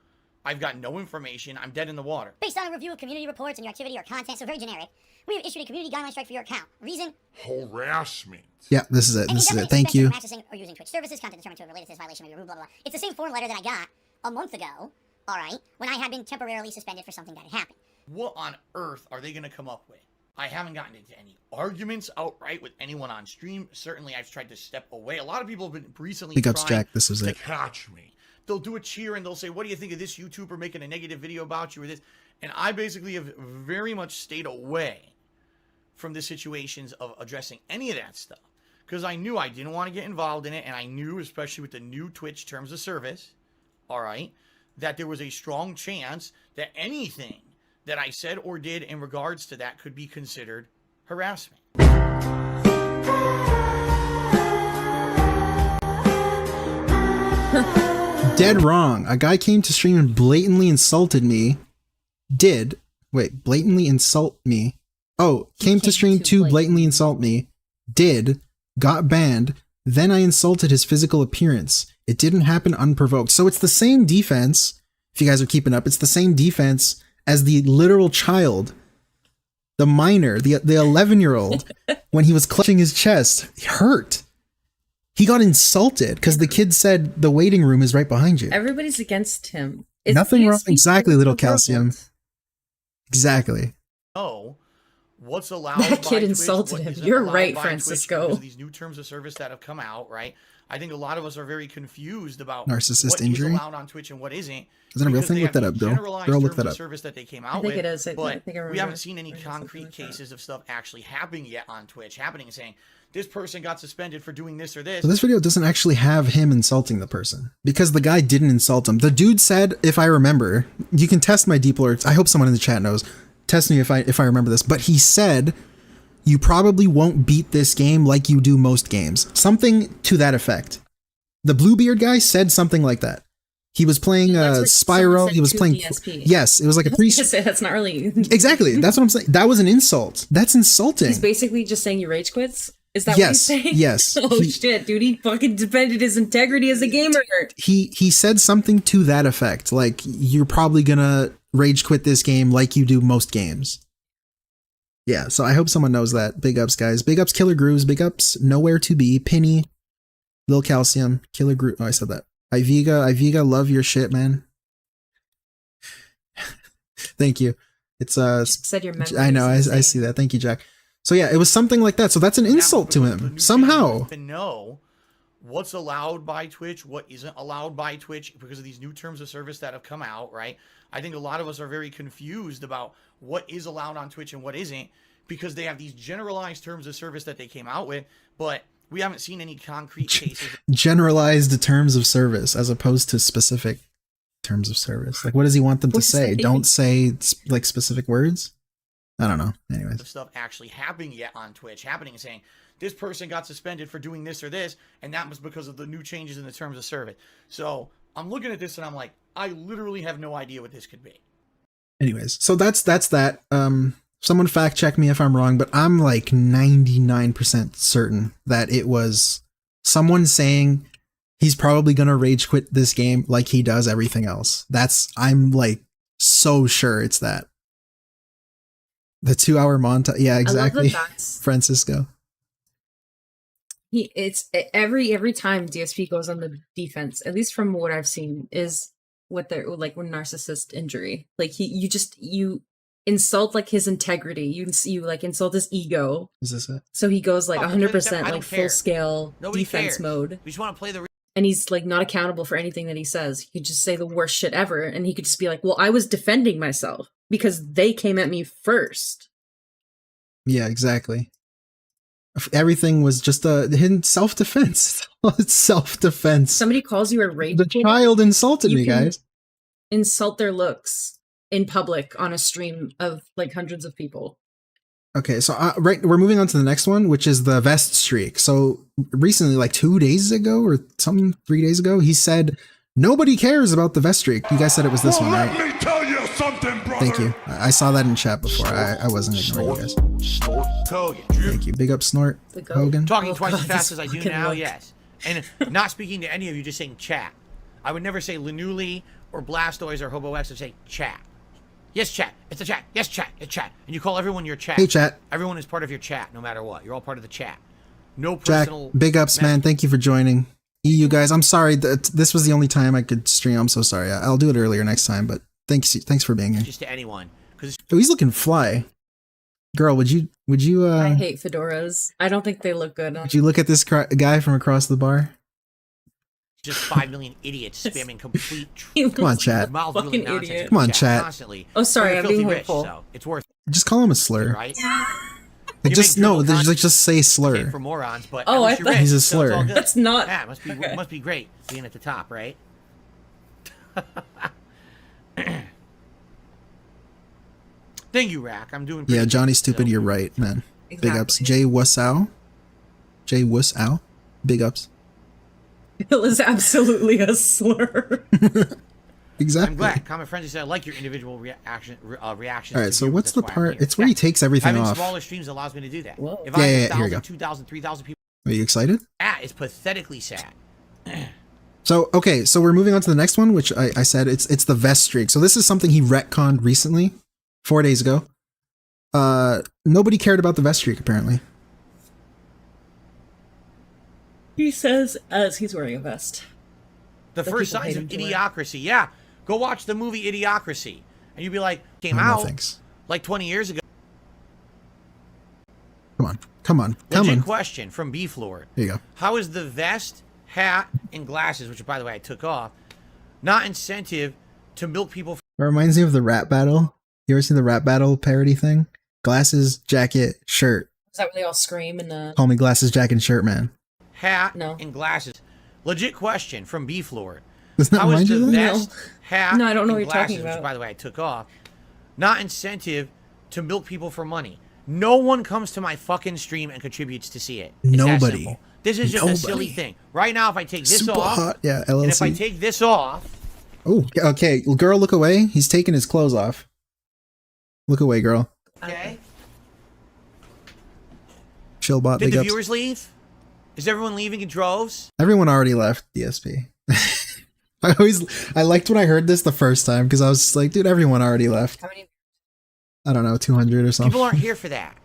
[SPEAKER 5] I've got no information. I'm dead in the water.
[SPEAKER 9] Based on a review of community reports and your activity or content, so very generic, we have issued a community guideline strike for your account. Reason?
[SPEAKER 8] Harassment.
[SPEAKER 3] Yeah, this is it. This is it. Thank you.
[SPEAKER 9] Accessing or using Twitch services, content determined to relate to this violation of your rule, blah, blah, blah. It's the same form letter that I got a month ago, all right, when I had been temporarily suspended for something that had happened.
[SPEAKER 5] What on earth are they going to come up with? I haven't gotten into any arguments outright with anyone on stream. Certainly, I've tried to step away. A lot of people have been recently
[SPEAKER 3] Big ups, Jack. This is it.
[SPEAKER 8] Catch me.
[SPEAKER 5] They'll do a cheer and they'll say, what do you think of this YouTuber making a negative video about you or this? And I basically have very much stayed away from the situations of addressing any of that stuff. Because I knew I didn't want to get involved in it. And I knew, especially with the new Twitch terms of service, all right, that there was a strong chance that anything that I said or did in regards to that could be considered harassment.
[SPEAKER 3] Dead wrong. A guy came to stream and blatantly insulted me. Blatantly insult me. Oh, came to stream to blatantly insult me. Got banned. Then I insulted his physical appearance. It didn't happen unprovoked. So it's the same defense, if you guys are keeping up, it's the same defense as the literal child, the minor, the 11-year-old, when he was clutching his chest. He hurt. He got insulted because the kid said the waiting room is right behind you.
[SPEAKER 4] Everybody's against him.
[SPEAKER 3] Nothing wrong. Exactly, little calcium. Exactly.
[SPEAKER 5] Oh, what's allowed?
[SPEAKER 4] That kid
[SPEAKER 5] by
[SPEAKER 4] insulted
[SPEAKER 5] Twitch,
[SPEAKER 4] him.
[SPEAKER 5] what isn't
[SPEAKER 4] You're
[SPEAKER 5] allowed
[SPEAKER 4] right,
[SPEAKER 5] by
[SPEAKER 4] Francisco.
[SPEAKER 5] Twitch because of these new terms of service that have come out, right? I think a lot of us are very confused about
[SPEAKER 3] Narcissist
[SPEAKER 5] what
[SPEAKER 3] injury?
[SPEAKER 5] is allowed on Twitch and what isn't.
[SPEAKER 3] Isn't it a real
[SPEAKER 5] because
[SPEAKER 3] thing?
[SPEAKER 5] they
[SPEAKER 3] Look that
[SPEAKER 5] have
[SPEAKER 3] up, Bill.
[SPEAKER 5] generalized
[SPEAKER 3] Girl, look
[SPEAKER 5] terms
[SPEAKER 3] that
[SPEAKER 5] of
[SPEAKER 3] up.
[SPEAKER 5] service that they came
[SPEAKER 4] I
[SPEAKER 5] out
[SPEAKER 4] think
[SPEAKER 5] with,
[SPEAKER 4] it is. I
[SPEAKER 5] but
[SPEAKER 4] think I
[SPEAKER 5] we
[SPEAKER 4] remember
[SPEAKER 5] haven't seen any
[SPEAKER 4] reading
[SPEAKER 5] concrete
[SPEAKER 4] something like that.
[SPEAKER 5] cases of stuff actually happening yet on Twitch, happening and saying this person got suspended for doing this or this.
[SPEAKER 3] So this video doesn't actually have him insulting the person because the guy didn't insult him. The dude said, if I remember, you can test my deep alerts. I hope someone in the chat knows. Test me if I remember this. But he said, you probably won't beat this game like you do most games. Something to that effect. The Bluebeard guy said something like that. He was playing
[SPEAKER 4] That's what
[SPEAKER 3] Spyro.
[SPEAKER 4] someone
[SPEAKER 3] He was
[SPEAKER 4] said to
[SPEAKER 3] playing.
[SPEAKER 4] DSP.
[SPEAKER 3] Yes, it was like a pre.
[SPEAKER 4] That's not really.
[SPEAKER 3] Exactly. That's what I'm saying. That was an insult. That's insulting.
[SPEAKER 4] He's basically just saying he rage quits. Is that
[SPEAKER 3] Yes,
[SPEAKER 4] what he's saying?
[SPEAKER 3] yes.
[SPEAKER 4] Oh shit, dude! He fucking defended his integrity as a gamer.
[SPEAKER 3] He said something to that effect, like you're probably gonna rage quit this game like you do most games. Yeah, so I hope someone knows that. Big ups, guys. Big ups, Killer Grooves. Big ups, Nowhere to Be, Penny, Lil Calcium, Killer Groove. Oh, I said that. Iviga, love your shit, man. Thank you. It's
[SPEAKER 4] Said your memory.
[SPEAKER 3] I know, I see that. Thank you, Jack. So yeah, it was something like that. So that's an insult to him somehow.
[SPEAKER 5] To know what's allowed by Twitch, what isn't allowed by Twitch because of these new terms of service that have come out, right? I think a lot of us are very confused about what is allowed on Twitch and what isn't because they have these generalized terms of service that they came out with, but we haven't seen any concrete cases.
[SPEAKER 3] Generalized terms of service as opposed to specific terms of service. Like, what does he want them to say? Don't say like specific words. I don't know. Anyways,
[SPEAKER 5] the stuff actually happening yet on Twitch, happening and saying this person got suspended for doing this or this, and that was because of the new changes in the terms of service. So I'm looking at this and I'm like, I literally have no idea what this could be.
[SPEAKER 3] Anyways, so that's that. Someone fact check me if I'm wrong, but I'm like 99% certain that it was someone saying he's probably gonna rage quit this game like he does everything else. I'm like so sure it's that. The 2-hour montage. Yeah, exactly. Francisco.
[SPEAKER 4] It's every time DSP goes on the defense, at least from what I've seen, is what they're like when narcissist injury. Like you insult like his integrity. You like insult his ego.
[SPEAKER 3] Is this it?
[SPEAKER 4] So he goes like 100% like
[SPEAKER 5] care.
[SPEAKER 4] full scale
[SPEAKER 5] Nobody
[SPEAKER 4] defense
[SPEAKER 5] cares.
[SPEAKER 4] mode.
[SPEAKER 5] We just want to play the.
[SPEAKER 4] And he's like not accountable for anything that he says. He could just say the worst shit ever, and he could just be like, "Well, I was defending myself because they came at me first."
[SPEAKER 3] Yeah, exactly. Everything was just a hidden self-defense. It's self-defense.
[SPEAKER 4] Somebody calls you a rage.
[SPEAKER 3] The child insulted me, guys.
[SPEAKER 4] Insult their looks in public on a stream of like hundreds of people.
[SPEAKER 3] Okay, so we're moving on to the next one, which is the vest streak. So recently, like 2 days ago or something, 3 days ago, he said nobody cares about the vest streak. You guys said it was this one, right?
[SPEAKER 8] Let me tell you something, brother.
[SPEAKER 3] Thank you. I saw that in chat before. I wasn't ignoring you guys.
[SPEAKER 8] Snort.
[SPEAKER 5] Hogan.
[SPEAKER 3] Thank you. Big up Snort. Hogan.
[SPEAKER 5] Talking twice as
[SPEAKER 4] God,
[SPEAKER 5] fast as I do
[SPEAKER 4] fucking
[SPEAKER 5] now,
[SPEAKER 4] look.
[SPEAKER 5] yes. And not speaking to any of you, just saying chat. I would never say Lanuli or Blastoise or Hobo X. I'd say chat. Yes, chat. It's a chat. Yes, chat. It's chat. And you call everyone your chat.
[SPEAKER 3] Hey, chat.
[SPEAKER 5] Everyone is part of your chat, no matter what. You're all part of the chat. No
[SPEAKER 3] Jack,
[SPEAKER 5] personal.
[SPEAKER 3] big ups, man. Thank you for joining. You guys, I'm sorry that this was the only time I could stream. I'm so sorry. I'll do it earlier next time, but thanks for being here.
[SPEAKER 5] Just to anyone. Because
[SPEAKER 3] Oh, he's looking fly. Girl, would you
[SPEAKER 4] I hate fedoras. I don't think they look good.
[SPEAKER 3] would you look at this guy from across the bar?
[SPEAKER 5] just 5 million idiots spamming complete.
[SPEAKER 3] Come on, chat.
[SPEAKER 5] Mouth-drooling nonsense
[SPEAKER 4] idiot.
[SPEAKER 5] in
[SPEAKER 3] Come on,
[SPEAKER 5] chat
[SPEAKER 3] chat.
[SPEAKER 5] Constantly.
[SPEAKER 4] Oh, sorry,
[SPEAKER 5] You're
[SPEAKER 4] I'm
[SPEAKER 5] filthy
[SPEAKER 4] being
[SPEAKER 5] rich,
[SPEAKER 4] hopeful.
[SPEAKER 5] so it's worth
[SPEAKER 3] Just call him a slur.
[SPEAKER 5] it, right?
[SPEAKER 3] Like,
[SPEAKER 5] You
[SPEAKER 3] just
[SPEAKER 5] make
[SPEAKER 3] no,
[SPEAKER 5] dribble
[SPEAKER 3] just say slur.
[SPEAKER 5] Okay, for morons, but
[SPEAKER 4] Oh,
[SPEAKER 5] at
[SPEAKER 4] I
[SPEAKER 5] least you're
[SPEAKER 4] thought-
[SPEAKER 5] rich,
[SPEAKER 3] He's a
[SPEAKER 5] so it's all
[SPEAKER 3] slur.
[SPEAKER 5] good.
[SPEAKER 4] That's not.
[SPEAKER 5] Yeah, it must be great being at the top, right? Thank you, Rack. I'm doing pretty
[SPEAKER 3] Yeah,
[SPEAKER 5] good,
[SPEAKER 3] Johnny Stupid,
[SPEAKER 5] so-
[SPEAKER 3] you're right, man. Big ups.
[SPEAKER 4] Exactly.
[SPEAKER 3] Jay Wusow. Jay Wusow. Big ups.
[SPEAKER 4] Bill is absolutely a slur.
[SPEAKER 3] Exactly.
[SPEAKER 5] I'm glad. Comment Frenzy said I like your individual reactions.
[SPEAKER 3] All right, so
[SPEAKER 5] to
[SPEAKER 3] what's
[SPEAKER 5] viewers.
[SPEAKER 3] the
[SPEAKER 5] That's why I'm
[SPEAKER 3] part?
[SPEAKER 5] here.
[SPEAKER 3] It's where he
[SPEAKER 5] Yeah.
[SPEAKER 3] takes everything
[SPEAKER 5] Having
[SPEAKER 3] off.
[SPEAKER 5] smaller streams allows me to do that.
[SPEAKER 4] Whoa.
[SPEAKER 5] If I
[SPEAKER 3] Yeah,
[SPEAKER 5] have
[SPEAKER 3] here we go.
[SPEAKER 5] 1,000, 2,000, 3,000 people,
[SPEAKER 3] Are you excited?
[SPEAKER 5] it's pathetically sad.
[SPEAKER 3] So, okay, so we're moving on to the next one, which I said it's the vest streak. So this is something he retconned recently, 4 days ago. Nobody cared about the vest streak, apparently.
[SPEAKER 4] He says as he's wearing a vest.
[SPEAKER 5] The
[SPEAKER 4] But
[SPEAKER 5] first
[SPEAKER 4] people
[SPEAKER 5] signs
[SPEAKER 4] hate
[SPEAKER 5] of
[SPEAKER 4] him for it.
[SPEAKER 5] idiocracy. Yeah, go watch the movie Idiocracy, and you'd be like, came
[SPEAKER 3] Oh, no,
[SPEAKER 5] out
[SPEAKER 3] thanks.
[SPEAKER 5] like 20 years ago.
[SPEAKER 3] Come on.
[SPEAKER 5] Legit question from Beef Lord.
[SPEAKER 3] There you go.
[SPEAKER 5] How is the vest, hat, and glasses, which by the way I took off, not incentive to milk people?
[SPEAKER 3] It reminds me of the rap battle. You ever seen the rap battle parody thing? Glasses, jacket, shirt.
[SPEAKER 4] Is that where they all scream and
[SPEAKER 3] Call me glasses, jacket, and shirt, man.
[SPEAKER 5] Hat
[SPEAKER 4] No.
[SPEAKER 5] and glasses. Legit question from Beef Lord.
[SPEAKER 3] Doesn't that
[SPEAKER 5] How is
[SPEAKER 3] remind
[SPEAKER 5] the
[SPEAKER 3] you of that?
[SPEAKER 5] vest, hat,
[SPEAKER 4] No, I don't know
[SPEAKER 5] and
[SPEAKER 4] what you're talking
[SPEAKER 5] glasses, which
[SPEAKER 4] about.
[SPEAKER 5] by the way I took off, not incentive to milk people for money? No one comes to my fucking stream and contributes to see it. It's that
[SPEAKER 3] Nobody.
[SPEAKER 5] simple. This is just a silly
[SPEAKER 3] Nobody.
[SPEAKER 5] thing. Right now, if I take this
[SPEAKER 3] Super
[SPEAKER 5] off,
[SPEAKER 3] hot. Yeah,
[SPEAKER 5] and if I
[SPEAKER 3] LLC.
[SPEAKER 5] take this off,
[SPEAKER 3] Oh, okay. Well, girl, look away. He's taking his clothes off. Look away, girl.
[SPEAKER 5] Okay.
[SPEAKER 3] Chillbot,
[SPEAKER 5] Did
[SPEAKER 3] big
[SPEAKER 5] the
[SPEAKER 3] ups.
[SPEAKER 5] viewers leave? Is everyone leaving in droves?
[SPEAKER 3] Everyone already left DSP. I liked when I heard this the first time because I was just like, dude, everyone already left.
[SPEAKER 4] How many?
[SPEAKER 3] I don't know, 200 or something.
[SPEAKER 5] People aren't here for that.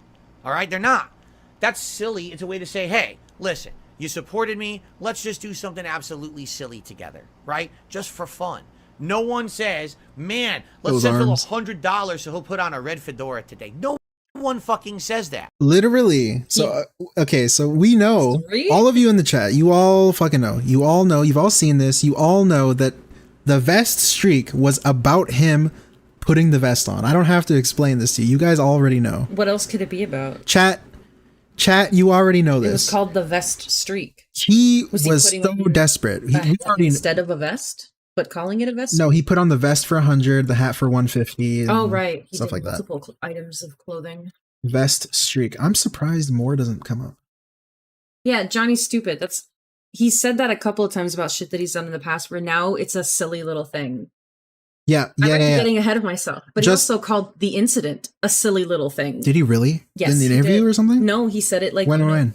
[SPEAKER 5] All right, they're not. That's silly. It's a way to say, hey, listen, you supported me. Let's just do something absolutely silly together, right? Just for fun. No one says, man, let's
[SPEAKER 3] Those
[SPEAKER 5] send Phil
[SPEAKER 3] arms.
[SPEAKER 5] $100 so he'll put on a red fedora today. No one fucking says that.
[SPEAKER 3] Literally. So, okay, so we know,
[SPEAKER 4] Sorry?
[SPEAKER 3] all of you in the chat, you all fucking know. You all know, you've all seen this. You all know that the vest streak was about him putting the vest on. I don't have to explain this to you. You guys already know.
[SPEAKER 4] What else could it be about?
[SPEAKER 3] Chat, you already know
[SPEAKER 4] It
[SPEAKER 3] this.
[SPEAKER 4] was called the vest streak.
[SPEAKER 3] He
[SPEAKER 4] Was
[SPEAKER 3] was
[SPEAKER 4] he
[SPEAKER 3] so
[SPEAKER 4] putting on
[SPEAKER 3] desperate.
[SPEAKER 4] A
[SPEAKER 3] He
[SPEAKER 4] hat
[SPEAKER 3] already
[SPEAKER 4] instead of a vest, but calling it a vest.
[SPEAKER 3] no. He put on the vest for 100, the hat for 150.
[SPEAKER 4] Oh
[SPEAKER 3] and
[SPEAKER 4] right, he
[SPEAKER 3] stuff
[SPEAKER 4] did
[SPEAKER 3] like that.
[SPEAKER 4] multiple items of clothing.
[SPEAKER 3] Vest streak. I'm surprised more doesn't come up.
[SPEAKER 4] Yeah, Johnny's stupid. He said that a couple of times about shit that he's done in the past. Where now it's a silly little thing.
[SPEAKER 3] Yeah,
[SPEAKER 4] I might be
[SPEAKER 3] yeah.
[SPEAKER 4] getting ahead of myself, but
[SPEAKER 3] Just-
[SPEAKER 4] he also called the incident a silly little thing.
[SPEAKER 3] Did he really?
[SPEAKER 4] Yes,
[SPEAKER 3] In the
[SPEAKER 4] he
[SPEAKER 3] interview
[SPEAKER 4] did.
[SPEAKER 3] or something?
[SPEAKER 4] No, he said it like
[SPEAKER 3] When?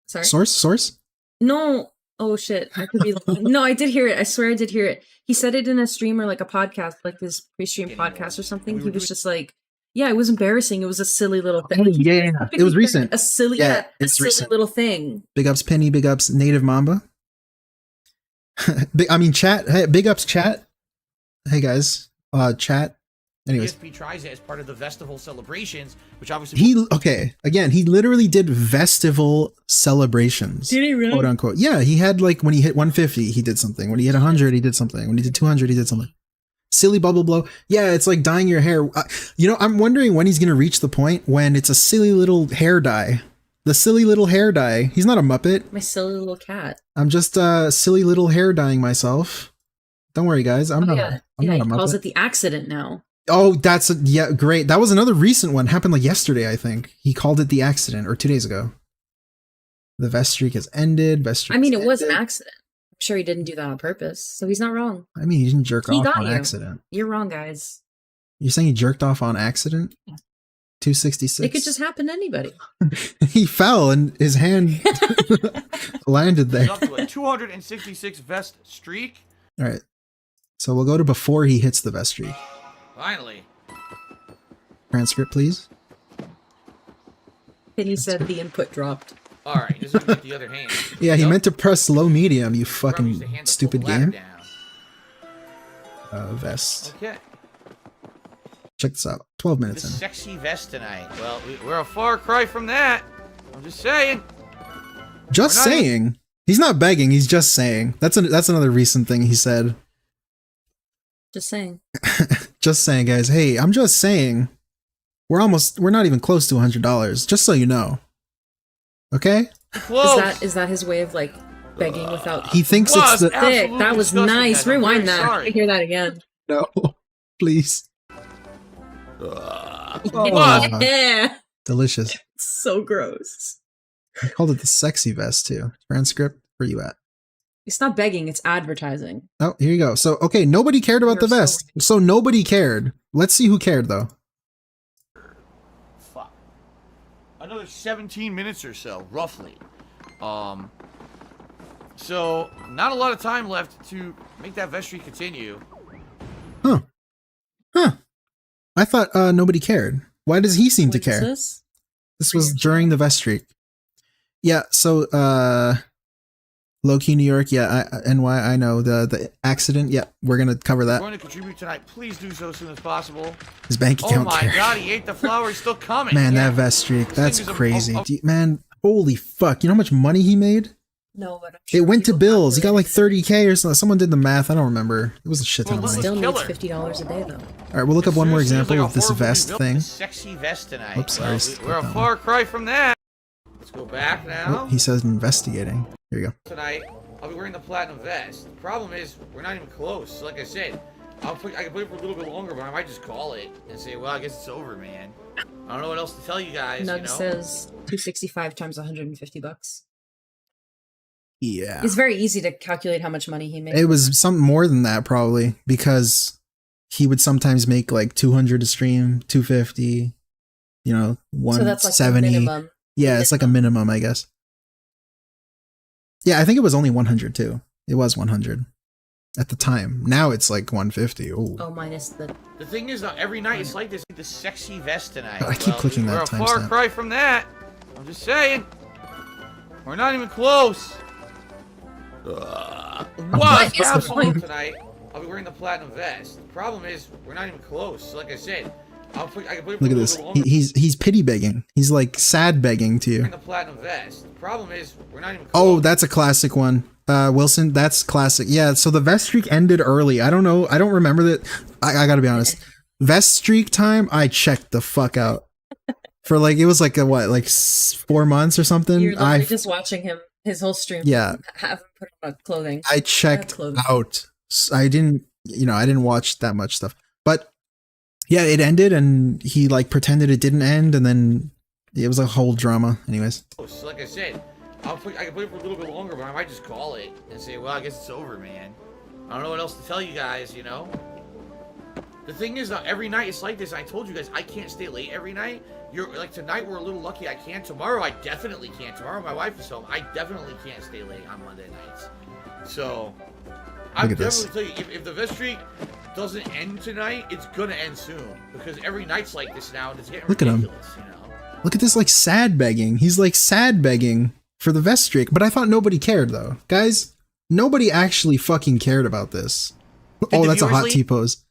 [SPEAKER 4] Sorry.
[SPEAKER 3] Source?
[SPEAKER 4] No. Oh shit. I could be. No, I did hear it. I swear I did hear it. He said it in a stream or like a podcast, like this pre-stream podcast or something. He was just like, "Yeah, it was embarrassing. It was a silly little thing."
[SPEAKER 3] Oh, yeah. It was recent.
[SPEAKER 4] A silly,
[SPEAKER 3] Yeah,
[SPEAKER 4] a
[SPEAKER 3] it's
[SPEAKER 4] silly
[SPEAKER 3] recent.
[SPEAKER 4] little thing.
[SPEAKER 3] Big ups Penny, big ups Native Mamba. Chat. Hey, big ups chat. Hey guys. Chat. Anyways.
[SPEAKER 5] DSP tries it as part of the festival celebrations, which obviously
[SPEAKER 3] He literally did festival celebrations.
[SPEAKER 4] Did he really?
[SPEAKER 3] Quote unquote. Yeah, he had like when he hit 150, he did something. When he hit 100, he did something. When he did 200, he did something. Silly bubble blow. Yeah, it's like dyeing your hair. I'm wondering when he's going to reach the point when it's a silly little hair dye. The silly little hair dye. He's not a Muppet.
[SPEAKER 4] My silly little cat.
[SPEAKER 3] I'm just silly little hair dyeing myself. Don't worry, guys. I'm not a
[SPEAKER 4] He calls
[SPEAKER 3] Muppet.
[SPEAKER 4] it the accident now.
[SPEAKER 3] Oh, great. That was another recent one. Happened like yesterday, I think. He called it the accident, or 2 days ago. The vest streak has ended.
[SPEAKER 4] I mean, it was an accident. I'm sure he didn't do that on purpose, so he's not wrong.
[SPEAKER 3] I mean, he didn't jerk
[SPEAKER 4] He
[SPEAKER 3] off
[SPEAKER 4] got
[SPEAKER 3] on
[SPEAKER 4] you.
[SPEAKER 3] accident.
[SPEAKER 4] You're wrong, guys.
[SPEAKER 3] You're saying he jerked off on accident? 266.
[SPEAKER 4] It could just happen to anybody.
[SPEAKER 3] He fell and his hand landed there.
[SPEAKER 5] he's up to a 266 vest streak.
[SPEAKER 3] All right. So we'll go to before he hits the vest streak.
[SPEAKER 5] Finally.
[SPEAKER 3] Transcript, please.
[SPEAKER 4] And he said the input dropped.
[SPEAKER 5] All right, this is with the other hand.
[SPEAKER 3] Yeah, he
[SPEAKER 5] Nope.
[SPEAKER 3] meant to press low medium, you
[SPEAKER 5] Probably use the
[SPEAKER 3] fucking
[SPEAKER 5] hand to
[SPEAKER 3] stupid
[SPEAKER 5] pull the ladder
[SPEAKER 3] game.
[SPEAKER 5] down.
[SPEAKER 3] Vest.
[SPEAKER 5] Okay.
[SPEAKER 3] Check this out. 12 minutes
[SPEAKER 5] This
[SPEAKER 3] in.
[SPEAKER 5] sexy vest tonight. Well, we're a far cry from that. I'm just saying.
[SPEAKER 3] Just
[SPEAKER 5] We're not
[SPEAKER 3] saying. He's not begging, he's just saying. That's another recent thing he said.
[SPEAKER 4] Just saying.
[SPEAKER 3] Just saying, guys. Hey, I'm just saying. We're not even close to $100, just so you know. Okay?
[SPEAKER 5] Close.
[SPEAKER 4] Is that his way of like begging without?
[SPEAKER 3] He thinks it's
[SPEAKER 5] Was
[SPEAKER 3] the
[SPEAKER 4] Thick.
[SPEAKER 5] absolutely
[SPEAKER 4] That was
[SPEAKER 5] disgusting,
[SPEAKER 4] nice.
[SPEAKER 5] guys. I'm
[SPEAKER 4] Rewind
[SPEAKER 5] very
[SPEAKER 4] that.
[SPEAKER 5] sorry.
[SPEAKER 4] I hear that again.
[SPEAKER 3] no. Please.
[SPEAKER 5] Was.
[SPEAKER 4] Yeah.
[SPEAKER 3] Delicious.
[SPEAKER 4] So gross.
[SPEAKER 3] I called it the sexy vest too. Transcript, where you at?
[SPEAKER 4] It's not begging. It's advertising.
[SPEAKER 3] Oh, here you go. So, okay, nobody cared about the
[SPEAKER 4] You're so
[SPEAKER 3] vest. So nobody cared. Let's see who cared though.
[SPEAKER 5] Fuck. Another 17 minutes or so, roughly. So not a lot of time left to make that vest streak continue.
[SPEAKER 3] Huh. I thought nobody cared. Why does he seem to
[SPEAKER 4] What is
[SPEAKER 3] care?
[SPEAKER 4] this?
[SPEAKER 3] This was during the vest streak. Yeah, so low-key New York, yeah, NY, I know. The accident, yeah, we're gonna cover
[SPEAKER 5] If you're
[SPEAKER 3] that.
[SPEAKER 5] going to contribute tonight, please do so as soon as possible.
[SPEAKER 3] His bank
[SPEAKER 5] Oh
[SPEAKER 3] account
[SPEAKER 5] my
[SPEAKER 3] cared.
[SPEAKER 5] god, he ate the flower. He's still coming.
[SPEAKER 3] Man,
[SPEAKER 5] Yeah.
[SPEAKER 3] that vest streak,
[SPEAKER 5] This
[SPEAKER 3] that's
[SPEAKER 5] thing is
[SPEAKER 3] crazy. Man, holy fuck. You know how much money he made?
[SPEAKER 4] No, but I'm
[SPEAKER 3] It
[SPEAKER 4] sure
[SPEAKER 3] went to
[SPEAKER 4] people
[SPEAKER 3] bills. He got like
[SPEAKER 4] calculate
[SPEAKER 3] 30K or something. Someone did the math. I don't remember. It was a shit ton of
[SPEAKER 5] Well,
[SPEAKER 3] money.
[SPEAKER 4] Still needs
[SPEAKER 5] Killer.
[SPEAKER 4] $50 a day though.
[SPEAKER 3] All right, we'll look up one more
[SPEAKER 5] Seriously,
[SPEAKER 3] example
[SPEAKER 5] it's
[SPEAKER 3] of this
[SPEAKER 5] horribly
[SPEAKER 3] vest
[SPEAKER 5] built
[SPEAKER 3] thing.
[SPEAKER 5] Sexy vest tonight.
[SPEAKER 3] Oops,
[SPEAKER 5] Well,
[SPEAKER 3] sorry.
[SPEAKER 5] we're a far cry from that. Let's go back now.
[SPEAKER 3] Oh, he says investigating. Here you go.
[SPEAKER 5] Tonight, I'll be wearing the platinum vest. The problem is, we're not even close. Like I said, I can put it for a little bit longer, but I might just call it and say, well, I guess it's over, man. I don't know what else to tell you guys,
[SPEAKER 4] Nug
[SPEAKER 5] you know?
[SPEAKER 4] says 265 times $150.
[SPEAKER 3] Yeah.
[SPEAKER 4] It's very easy to calculate how much money he made.
[SPEAKER 3] It was something more than that probably, because he would sometimes make like 200 a stream, 250, you know,
[SPEAKER 4] So that's like the
[SPEAKER 3] 170.
[SPEAKER 4] minimum.
[SPEAKER 3] Yeah, it's like a minimum, I guess. Yeah, I think it was only 100 too. It was 100 at the time. Now it's like 150. Ooh.
[SPEAKER 4] Oh, minus the...
[SPEAKER 5] The thing is, not every night it's like this. The sexy vest tonight.
[SPEAKER 3] I keep clicking
[SPEAKER 5] we're
[SPEAKER 3] that
[SPEAKER 5] a far
[SPEAKER 3] timestamp.
[SPEAKER 5] cry from that. I'm just saying. We're not even close. What?
[SPEAKER 4] What is
[SPEAKER 5] I'm
[SPEAKER 4] the point?
[SPEAKER 5] tonight. I'll be wearing the platinum vest. The problem is, we're not even close. Like I said, I can put it for
[SPEAKER 3] Look
[SPEAKER 5] a
[SPEAKER 3] at
[SPEAKER 5] little
[SPEAKER 3] this.
[SPEAKER 5] bit longer.
[SPEAKER 3] He's pity begging. He's like sad begging to you.
[SPEAKER 5] Wearing the platinum vest. The problem is, we're not even close.
[SPEAKER 3] Oh, that's a classic one. Wilson, that's classic. Yeah, so the vest streak ended early. I don't know. I don't remember that. I gotta be honest. Vest streak time, I checked the fuck out. For like, it was like a what, like 4 months or something?
[SPEAKER 4] You're literally just watching him, his whole stream.
[SPEAKER 3] Yeah.
[SPEAKER 4] Have him put on clothing.
[SPEAKER 3] I checked out. I didn't watch that much stuff. But yeah, it ended and he like pretended it didn't end and then it was a whole drama. Anyways.
[SPEAKER 5] So like I said, I can put it for a little bit longer, but I might just call it and say, well, I guess it's over, man. I don't know what else to tell you guys, you know? The thing is, every night it's like this. I told you guys, I can't stay late every night. You're like, tonight we're a little lucky I can. Tomorrow I definitely can't. Tomorrow my wife is home. I definitely can't stay late on Monday nights. So, I'm definitely telling you, if the vest streak doesn't end tonight, it's gonna end soon. Because every night's like this now, and it's getting ridiculous, you know?
[SPEAKER 3] Look at this, like, sad begging. He's like sad begging for the vest streak. But I thought nobody cared, though. Guys, nobody actually fucking cared about this. Oh, that's a hot T-pose.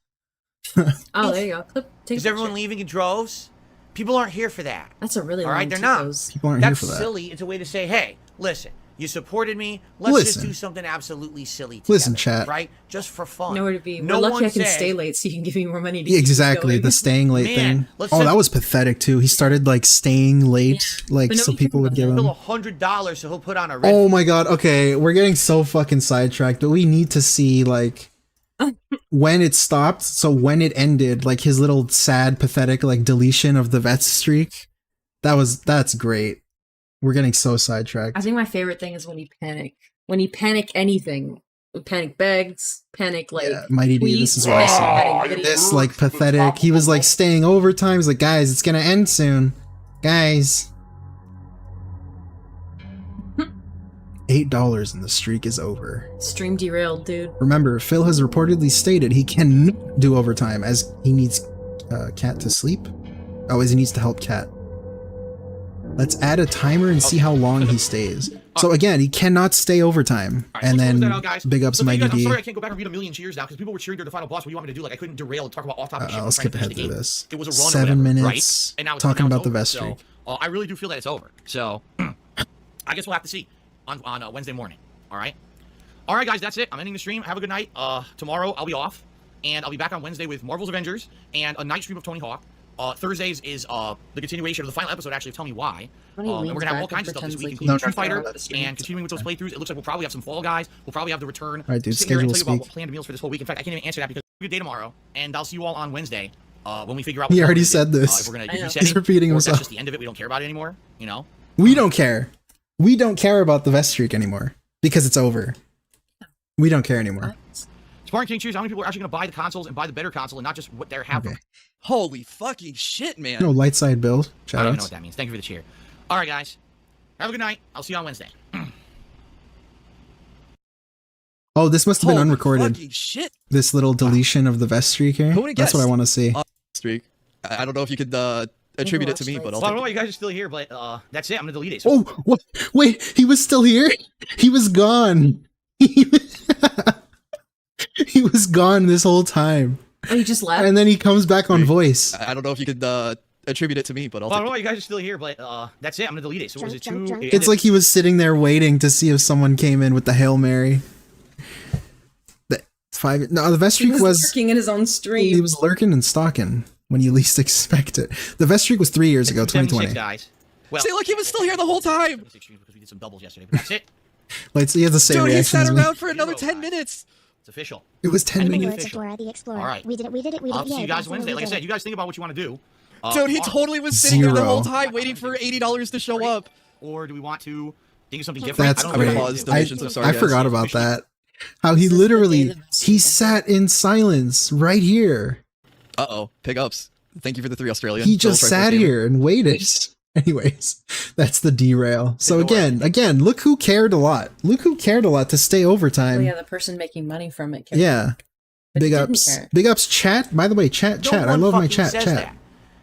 [SPEAKER 4] Oh, there you go.
[SPEAKER 5] Is everyone leaving in droves? People aren't here for that.
[SPEAKER 4] That's a really
[SPEAKER 5] all right. They're
[SPEAKER 4] T-pose.
[SPEAKER 5] not.
[SPEAKER 3] People aren't
[SPEAKER 5] That's
[SPEAKER 3] here for that.
[SPEAKER 5] silly. It's a way to say, hey, listen, you supported me. Let's just
[SPEAKER 3] Listen.
[SPEAKER 5] do something absolutely silly together.
[SPEAKER 3] Listen, chat.
[SPEAKER 5] Right? Just for fun.
[SPEAKER 4] Nowhere to be.
[SPEAKER 5] No
[SPEAKER 4] We're lucky
[SPEAKER 5] one
[SPEAKER 4] I can
[SPEAKER 5] says-
[SPEAKER 4] stay late so you can give me more money to
[SPEAKER 3] Yeah,
[SPEAKER 4] keep
[SPEAKER 3] exactly,
[SPEAKER 4] going.
[SPEAKER 3] the staying late
[SPEAKER 5] Man,
[SPEAKER 3] thing.
[SPEAKER 5] let's
[SPEAKER 3] Oh,
[SPEAKER 5] send-
[SPEAKER 3] that was pathetic too. He started like staying late, like
[SPEAKER 4] But
[SPEAKER 3] so
[SPEAKER 4] nobody
[SPEAKER 3] people would give
[SPEAKER 5] Bill
[SPEAKER 3] him.
[SPEAKER 5] $100 so he'll put on a red.
[SPEAKER 3] Oh my god, okay, we're getting so fucking sidetracked, but we need to see like when it stopped, so when it ended, like his little sad, pathetic like deletion of the vet streak. That's great. We're getting so sidetracked.
[SPEAKER 4] I think my favorite thing is when he panic. When he panic anything. Panic begs, panic like
[SPEAKER 3] Yeah, Mighty D, this is
[SPEAKER 4] tweets,
[SPEAKER 3] what I
[SPEAKER 4] panic
[SPEAKER 3] see.
[SPEAKER 4] videos.
[SPEAKER 3] This like pathetic. He was like staying overtime. He's like, guys, it's gonna end soon. Guys. $8 and the streak is over.
[SPEAKER 4] Stream derailed, dude.
[SPEAKER 3] Remember, Phil has reportedly stated he cannot do overtime as he needs Cat to sleep. Oh, as he needs to help Cat. Let's add a timer and see how long he stays. So again, he cannot stay overtime.
[SPEAKER 5] All right,
[SPEAKER 3] And
[SPEAKER 5] so let's
[SPEAKER 3] then
[SPEAKER 5] close that out, guys.
[SPEAKER 3] big ups
[SPEAKER 5] So thank
[SPEAKER 3] Mighty
[SPEAKER 5] you guys. I'm
[SPEAKER 3] D.
[SPEAKER 5] sorry I can't go back and read a million cheers now because people were cheering during the final boss. What do you want me to do? Like I couldn't derail and talk about off-topic shit.
[SPEAKER 3] I'll
[SPEAKER 5] when
[SPEAKER 3] skip
[SPEAKER 5] trying to
[SPEAKER 3] ahead
[SPEAKER 5] finish the
[SPEAKER 3] through
[SPEAKER 5] game.
[SPEAKER 3] this.
[SPEAKER 5] It was a run or
[SPEAKER 3] 7
[SPEAKER 5] whatever,
[SPEAKER 3] minutes
[SPEAKER 5] right? And now it's
[SPEAKER 3] talking
[SPEAKER 5] now
[SPEAKER 3] about the
[SPEAKER 5] over.
[SPEAKER 3] vest
[SPEAKER 5] So,
[SPEAKER 3] streak.
[SPEAKER 5] I really do feel that it's over. So I guess we'll have to see on Wednesday morning. All right, guys, that's it. I'm ending the stream. Have a good night. Tomorrow I'll be off, and I'll be back on Wednesday with Marvel's Avengers and a night stream of Tony Hawk. Thursdays is the continuation of the final episode, actually, of Tell Me Why. And we're going to have all kinds of stuff this week, including Street Fighter, and continuing with those playthroughs. It looks like we'll probably have some Fall Guys. We'll probably have the return.
[SPEAKER 3] All right, dude,
[SPEAKER 5] Sit here and
[SPEAKER 3] schedule
[SPEAKER 5] tell you about
[SPEAKER 3] speak.
[SPEAKER 5] what planned meals for this whole week. In fact, I can't even answer that because it's a good day tomorrow, and I'll see you all on Wednesday when we figure out
[SPEAKER 3] He
[SPEAKER 5] what
[SPEAKER 3] already
[SPEAKER 5] we're
[SPEAKER 3] said
[SPEAKER 5] gonna do.
[SPEAKER 3] this.
[SPEAKER 5] If we're going
[SPEAKER 4] I know.
[SPEAKER 5] to
[SPEAKER 3] He's repeating
[SPEAKER 5] or if
[SPEAKER 3] himself.
[SPEAKER 5] that's just the end of it. We don't care about it anymore, you know?
[SPEAKER 3] We don't care. We don't care about the vest streak anymore because it's over. We don't care anymore.
[SPEAKER 5] Sparring King, cheers. How many people are actually going to buy the consoles and buy the better console and not just what they're having?
[SPEAKER 3] Okay.
[SPEAKER 10] Holy fucking shit, man.
[SPEAKER 3] No, light side build.
[SPEAKER 5] I
[SPEAKER 3] Shout
[SPEAKER 5] don't even know
[SPEAKER 3] outs.
[SPEAKER 5] what that means. Thank you for the cheer. All right, guys. Have a good night. I'll see you on Wednesday.
[SPEAKER 3] Oh, this must have been
[SPEAKER 10] Holy
[SPEAKER 3] unrecorded.
[SPEAKER 10] fucking shit.
[SPEAKER 3] This little deletion of the vest streak here.
[SPEAKER 10] Who would've
[SPEAKER 3] That's what I
[SPEAKER 10] guessed?
[SPEAKER 3] want to see.
[SPEAKER 10] Streak. I don't know if you could attribute it to me, but I'll
[SPEAKER 5] Well, I don't know
[SPEAKER 10] take
[SPEAKER 5] why you guys are still here, but that's it. I'm going to delete it. So
[SPEAKER 3] Oh, what? Wait, he was still here? He was gone. He was gone this whole time.
[SPEAKER 4] Oh, you just left?
[SPEAKER 3] And then he comes back on voice.
[SPEAKER 10] I don't know if you could attribute it to me, but I'll
[SPEAKER 5] Well, I
[SPEAKER 10] take
[SPEAKER 5] don't know why you guys are still here, but that's it. I'm going to delete it. So was it two?
[SPEAKER 3] It's like he was sitting there waiting to see if someone came in with the Hail Mary. No, the vest
[SPEAKER 4] He
[SPEAKER 3] streak
[SPEAKER 4] was
[SPEAKER 3] was
[SPEAKER 4] lurking in his own stream.
[SPEAKER 3] he was lurking and stalking when you least expect it. The vest streak was 3 years ago, 2020.
[SPEAKER 5] guys. Well,
[SPEAKER 10] See, look, he was still here the whole time.
[SPEAKER 5] 26 streams because we did some doubles yesterday, but that's it.
[SPEAKER 3] Like, so he has the same
[SPEAKER 10] Dude, he
[SPEAKER 3] reaction
[SPEAKER 10] sat
[SPEAKER 3] as me.
[SPEAKER 10] around for another 10 minutes.
[SPEAKER 5] It's official.
[SPEAKER 3] It was 10
[SPEAKER 5] I think
[SPEAKER 3] minutes.
[SPEAKER 5] it's official.
[SPEAKER 9] Dora the Explorer.
[SPEAKER 5] All right.
[SPEAKER 9] We did it.
[SPEAKER 5] I'll see you guys Wednesday. Like I said, you guys think about what you want to do.
[SPEAKER 10] Dude, he totally was sitting here the whole
[SPEAKER 3] Zero.
[SPEAKER 10] time waiting for $80 to show up.
[SPEAKER 5] Or do we want to think of something different.
[SPEAKER 3] That's
[SPEAKER 5] I don't know
[SPEAKER 3] great.
[SPEAKER 5] what
[SPEAKER 10] Applause,
[SPEAKER 5] it is.
[SPEAKER 10] donations, I'm sorry,
[SPEAKER 3] I
[SPEAKER 10] guys.
[SPEAKER 3] forgot about that. How he
[SPEAKER 4] This is the day
[SPEAKER 3] literally
[SPEAKER 4] the best
[SPEAKER 3] he
[SPEAKER 4] weekend.
[SPEAKER 3] sat in silence right here.
[SPEAKER 10] Uh-oh, pick ups. Thank you for the 3 Australian.
[SPEAKER 3] He just
[SPEAKER 10] Double
[SPEAKER 3] sat
[SPEAKER 10] triples,
[SPEAKER 3] here and waited. Anyways, that's the derail. So again, look who cared a lot. Look who cared a lot to stay
[SPEAKER 4] Oh
[SPEAKER 3] overtime.
[SPEAKER 4] yeah, the person making money from it. cared.
[SPEAKER 3] Yeah.
[SPEAKER 4] But he
[SPEAKER 3] Big
[SPEAKER 4] didn't
[SPEAKER 3] ups.
[SPEAKER 4] care.
[SPEAKER 3] Big ups chat. By the way, chat. I
[SPEAKER 5] one
[SPEAKER 3] love my
[SPEAKER 5] fucking
[SPEAKER 3] chat.
[SPEAKER 5] says
[SPEAKER 3] Chat.
[SPEAKER 5] that.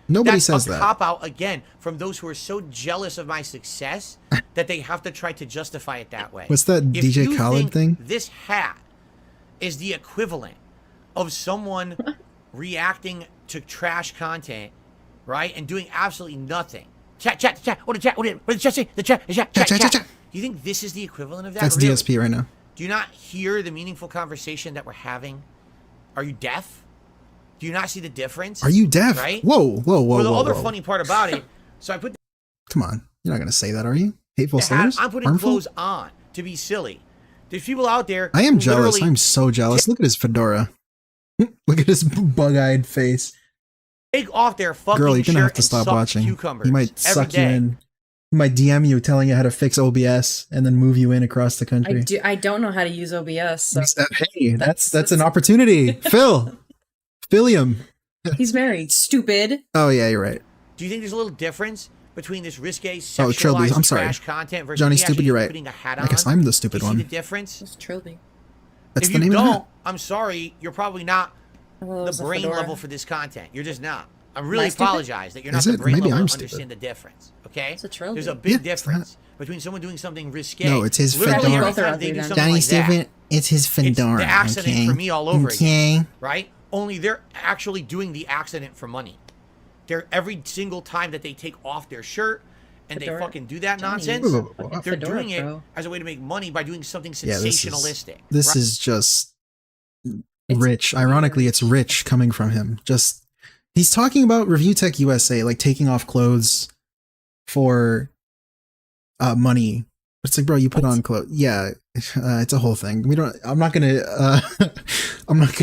[SPEAKER 3] Nobody
[SPEAKER 5] That's
[SPEAKER 3] says
[SPEAKER 5] a
[SPEAKER 3] that.
[SPEAKER 5] cop out again from those who are so jealous of my success that they have to try to justify it that way.
[SPEAKER 3] What's that
[SPEAKER 5] If
[SPEAKER 3] DJ
[SPEAKER 5] you
[SPEAKER 3] Khaled
[SPEAKER 5] think
[SPEAKER 3] thing?
[SPEAKER 5] This hat is the equivalent of someone reacting to trash content, right, and doing absolutely nothing. Chat. What did the chat say? The chat.
[SPEAKER 3] Chat.
[SPEAKER 5] Do you think this is the equivalent of that?
[SPEAKER 3] That's
[SPEAKER 5] Really?
[SPEAKER 3] DSP right now.
[SPEAKER 5] Do you not hear the meaningful conversation that we're having? Are you deaf? Do you not see the difference?
[SPEAKER 3] Are you deaf?
[SPEAKER 5] Right?
[SPEAKER 3] Whoa.
[SPEAKER 5] Well, the other
[SPEAKER 3] whoa.
[SPEAKER 5] funny part about it, so I put
[SPEAKER 3] Come on. You're not going to say that, are you? Hateful
[SPEAKER 5] the hat,
[SPEAKER 3] slurs?
[SPEAKER 5] I'm putting
[SPEAKER 3] Harmful?
[SPEAKER 5] clothes on to be silly. There's people out there.
[SPEAKER 3] I am
[SPEAKER 5] who
[SPEAKER 3] jealous.
[SPEAKER 5] literally
[SPEAKER 3] I'm so jealous. Look at his fedora. Look at his bug-eyed face.
[SPEAKER 5] take off their fucking
[SPEAKER 3] Girl, you're going to
[SPEAKER 5] shirt
[SPEAKER 3] have to
[SPEAKER 5] and
[SPEAKER 3] stop
[SPEAKER 5] suck
[SPEAKER 3] watching.
[SPEAKER 5] cucumbers
[SPEAKER 3] He might
[SPEAKER 5] every
[SPEAKER 3] suck you
[SPEAKER 5] day.
[SPEAKER 3] in. He might DM you telling you how to fix OBS and then move you in across the country.
[SPEAKER 4] I don't know how to use OBS. So
[SPEAKER 3] Hey, that's an opportunity. Philium.
[SPEAKER 4] he's married. Stupid.
[SPEAKER 3] Oh, yeah, you're right.
[SPEAKER 5] Do you think there's a little difference between this risque
[SPEAKER 3] Oh, Trilby,
[SPEAKER 5] sexualized
[SPEAKER 3] I'm sorry.
[SPEAKER 5] trash content versus
[SPEAKER 3] Johnny
[SPEAKER 5] me
[SPEAKER 3] Stupid,
[SPEAKER 5] actually
[SPEAKER 3] you're right.
[SPEAKER 5] putting a hat
[SPEAKER 3] I guess
[SPEAKER 5] on?
[SPEAKER 3] I'm the stupid
[SPEAKER 5] Do you
[SPEAKER 3] one.
[SPEAKER 5] see the difference?
[SPEAKER 4] It's Trilby.
[SPEAKER 3] That's
[SPEAKER 5] if
[SPEAKER 3] the
[SPEAKER 5] you
[SPEAKER 3] name of the
[SPEAKER 5] don't,
[SPEAKER 3] hat.
[SPEAKER 5] I'm sorry, you're probably not
[SPEAKER 4] Oh,
[SPEAKER 5] the
[SPEAKER 4] it's a
[SPEAKER 5] brain
[SPEAKER 4] fedora.
[SPEAKER 5] level for this content. You're just not. I really
[SPEAKER 4] stupid?
[SPEAKER 5] apologize that you're not
[SPEAKER 3] Is
[SPEAKER 5] the
[SPEAKER 3] it?
[SPEAKER 5] brain
[SPEAKER 3] Maybe
[SPEAKER 5] level
[SPEAKER 3] I'm
[SPEAKER 5] to
[SPEAKER 3] stupid.
[SPEAKER 5] understand the difference. Okay?
[SPEAKER 4] It's a trilby.
[SPEAKER 5] There's a big
[SPEAKER 3] Yeah, it's
[SPEAKER 5] difference between someone doing something risque.
[SPEAKER 3] No, it's his
[SPEAKER 5] Literally
[SPEAKER 3] fedora.
[SPEAKER 5] every time they do
[SPEAKER 4] Johnny
[SPEAKER 5] something
[SPEAKER 3] Johnny
[SPEAKER 5] like that,
[SPEAKER 3] Stupid, it's his fedora.
[SPEAKER 5] the accident
[SPEAKER 3] okay?
[SPEAKER 5] for me all over
[SPEAKER 3] okay.
[SPEAKER 5] again. Right? Only they're actually doing the accident for money. They're every single time that they take off their shirt and
[SPEAKER 4] Fedora.
[SPEAKER 5] they fucking do that
[SPEAKER 4] Johnny,
[SPEAKER 5] nonsense,
[SPEAKER 3] Whoa.
[SPEAKER 5] they're
[SPEAKER 4] Fedora,
[SPEAKER 5] doing it
[SPEAKER 4] bro.
[SPEAKER 5] as a way to make money by doing something
[SPEAKER 3] Yeah,
[SPEAKER 5] sensationalistic.
[SPEAKER 3] This
[SPEAKER 5] right?
[SPEAKER 3] is just
[SPEAKER 4] It's
[SPEAKER 3] rich. Ironically, it's rich coming from him. Just he's talking about Review Tech USA, like taking off clothes for money. It's like, bro, you put on clothes. Yeah, it's a whole thing. I'm not gonna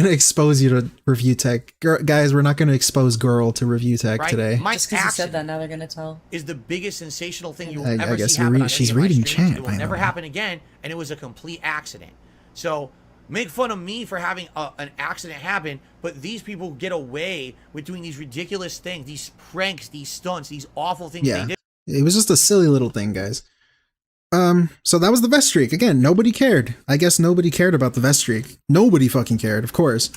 [SPEAKER 3] expose you to Review Tech, guys. We're not gonna expose girl to Review Tech
[SPEAKER 5] Right?
[SPEAKER 3] today.
[SPEAKER 5] My
[SPEAKER 4] Just because you said
[SPEAKER 5] accident
[SPEAKER 4] that, now they're gonna tell.
[SPEAKER 5] is the biggest sensational thing you will
[SPEAKER 3] I
[SPEAKER 5] ever
[SPEAKER 3] guess
[SPEAKER 5] see
[SPEAKER 3] you're
[SPEAKER 5] happen on
[SPEAKER 3] she's
[SPEAKER 5] any of my
[SPEAKER 3] reading
[SPEAKER 5] streams.
[SPEAKER 3] chat,
[SPEAKER 5] It
[SPEAKER 3] by
[SPEAKER 5] will
[SPEAKER 3] the
[SPEAKER 5] never
[SPEAKER 3] way.
[SPEAKER 5] happen again, and it was a complete accident. So make fun of me for having an accident happen, but these people get away with doing these ridiculous things, these pranks, these stunts, these awful things
[SPEAKER 3] Yeah.
[SPEAKER 5] they do.
[SPEAKER 3] It was just a silly little thing, guys. So that was the vest streak. Again, nobody cared. I guess nobody cared about the vest streak. Nobody fucking cared, of course.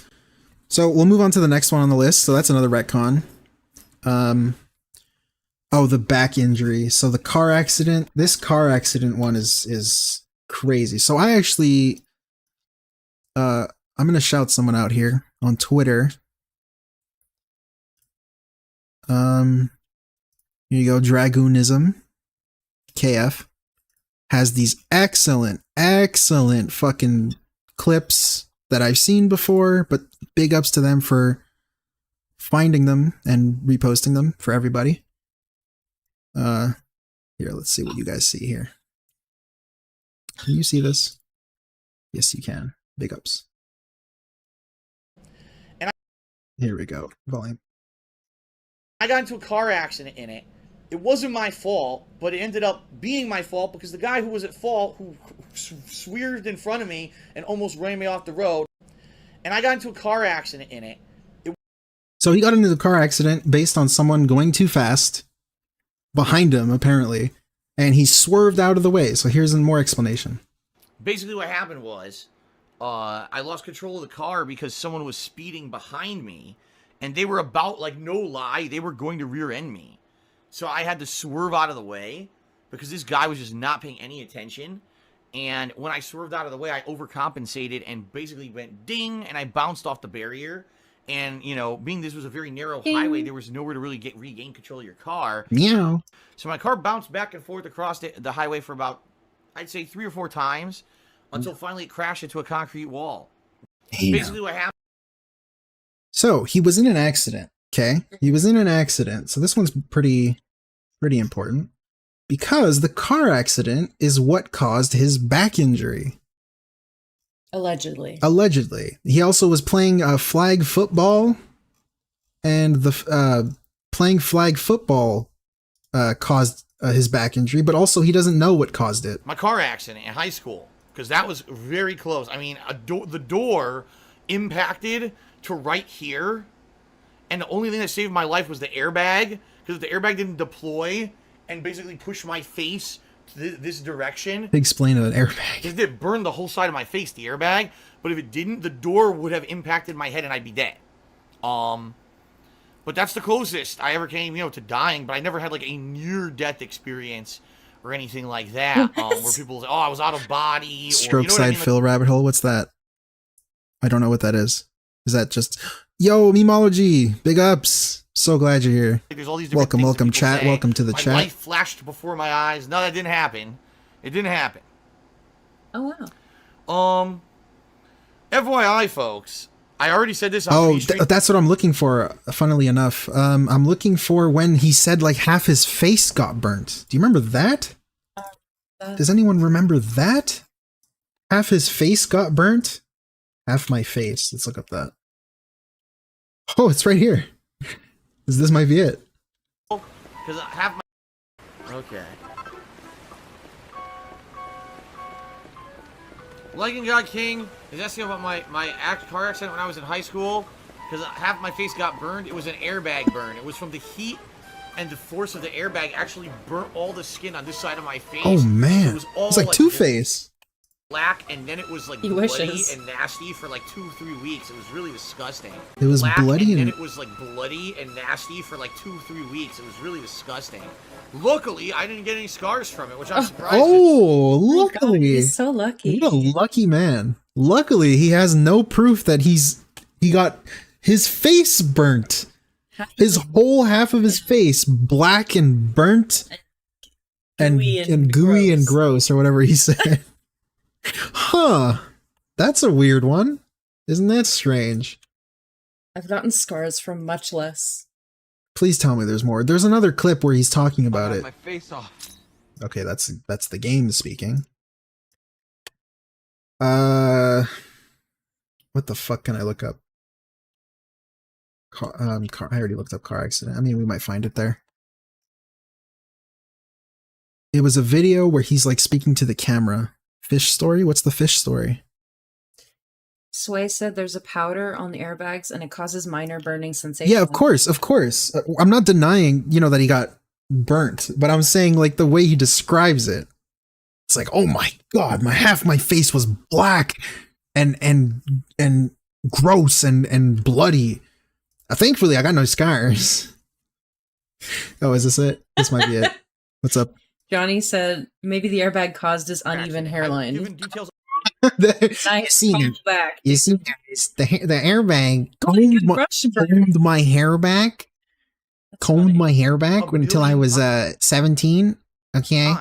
[SPEAKER 3] So we'll move on to the next one on the list. So that's another retcon. Oh, the back injury. So the car accident. This car accident one is crazy. So I actually, I'm gonna shout someone out here on Twitter. Here you go, Dragoonism. KF has these excellent fucking clips that I've seen before, but big ups to them for finding them and reposting them for everybody. Here, let's see what you guys see here. Can you see this? Yes, you can. Big ups.
[SPEAKER 5] And
[SPEAKER 3] here we go. Volume.
[SPEAKER 5] I got into a car accident in it. It wasn't my fault, but it ended up being my fault because the guy who was at fault, who swerved in front of me and almost ran me off the road, and I got into a car accident in it.
[SPEAKER 3] So he got into the car accident based on someone going too fast behind him, apparently, and he swerved out of the way. So here's more explanation.
[SPEAKER 5] Basically what happened was, I lost control of the car because someone was speeding behind me, and they were about, like, no lie, they were going to rear end me. So I had to swerve out of the way because this guy was just not paying any attention. And when I swerved out of the way, I overcompensated and basically went ding, and I bounced off the barrier. And, you know, being this was a very narrow highway, there was nowhere to really regain control of your car.
[SPEAKER 3] Meow.
[SPEAKER 5] So my car bounced back and forth across the highway for about, I'd say, 3 or 4 times until finally it crashed into a concrete wall.
[SPEAKER 3] Damn.
[SPEAKER 5] Basically what happened.
[SPEAKER 3] So he was in an accident. Okay, he was in an accident. So this one's pretty important because the car accident is what caused his back injury.
[SPEAKER 4] Allegedly.
[SPEAKER 3] Allegedly, he also was playing flag football, and the playing flag football caused his back injury, but also he doesn't know what caused it.
[SPEAKER 5] My car accident in high school, because that was very close. I mean, the door impacted to right here, and the only thing that saved my life was the airbag, because if the airbag didn't deploy and basically push my face to this direction.
[SPEAKER 3] Explain an airbag.
[SPEAKER 5] It burned the whole side of my face, the airbag, but if it didn't, the door would have impacted my head and I'd be dead. But that's the closest I ever came, to dying, but I never had like a near-death experience or anything like that, where people say, oh, I was out of body.
[SPEAKER 3] Stroke
[SPEAKER 5] or,
[SPEAKER 3] side
[SPEAKER 5] like,
[SPEAKER 3] fill rabbit hole. What's that? I don't know what that is. Is that just, yo, memology, big ups. So glad you're here.
[SPEAKER 5] There's all these different
[SPEAKER 3] Welcome,
[SPEAKER 5] things that people
[SPEAKER 3] chat.
[SPEAKER 5] say.
[SPEAKER 3] Welcome to the
[SPEAKER 5] my
[SPEAKER 3] chat.
[SPEAKER 5] life flashed before my eyes. No, that didn't happen. It didn't happen.
[SPEAKER 4] Oh wow.
[SPEAKER 5] FYI, folks, I already said this on
[SPEAKER 3] That's what I'm looking for, funnily enough. I'm looking for when he said like half his face got burnt. Do you remember that? Does anyone remember that? Half his face got burnt? Half my face. Let's look up that. Oh, it's right here. This might be it.
[SPEAKER 5] Because I have my... Okay. Legging God King is asking about my car accident when I was in high school. Because half my face got burned. It was an airbag burn. It was from the heat and the force of the airbag actually burnt all the skin on this side of my face.
[SPEAKER 3] Oh man,
[SPEAKER 5] it was all
[SPEAKER 3] it's like Two-Face.
[SPEAKER 5] Black, and then it was like bloody and nasty for like 2-3 weeks. It was really disgusting.
[SPEAKER 3] It was
[SPEAKER 5] black,
[SPEAKER 3] bloody,
[SPEAKER 5] and then it was like bloody and nasty for like 2-3 weeks. It was really disgusting. Luckily, I didn't get any scars from it, which I'm surprised.
[SPEAKER 3] Oh, luckily,
[SPEAKER 4] he's so lucky.
[SPEAKER 3] What a lucky man. Luckily, he has no proof that he got his face burnt. His whole half of his face black and burnt and gooey and gross, or whatever he said. Huh. That's a weird one. Isn't that strange?
[SPEAKER 4] I've gotten scars from much less.
[SPEAKER 3] Please tell me there's more. There's another clip where he's talking about it.
[SPEAKER 10] My face off.
[SPEAKER 3] Okay, that's the game speaking. What the fuck can I look up? I already looked up car accident. I mean, we might find it there. It was a video where he's like speaking to the camera. Fish story? What's the fish story?
[SPEAKER 4] Sway said there's a powder on the airbags and it causes minor burning sensation.
[SPEAKER 3] Yeah, of course. I'm not denying, that he got burnt, but I'm saying like the way he describes it. It's like, oh my god, half my face was black and gross and bloody. Thankfully, I got no scars. Oh, is this it? This might be it. What's up?
[SPEAKER 4] Johnny said maybe the airbag caused his uneven hairline.
[SPEAKER 3] Nice callback. You see, guys, the airbag combed my hair back. Combed my hair back until I was 17. Okay.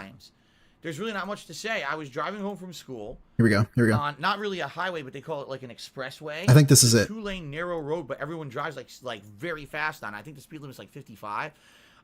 [SPEAKER 5] There's really not much to say. I was driving home from school.
[SPEAKER 3] Here we go.
[SPEAKER 5] On not really a highway, but they call it like an expressway.
[SPEAKER 3] I think this is it.
[SPEAKER 5] 2-lane narrow road, but everyone drives like very fast on it. I think the speed limit is like 55.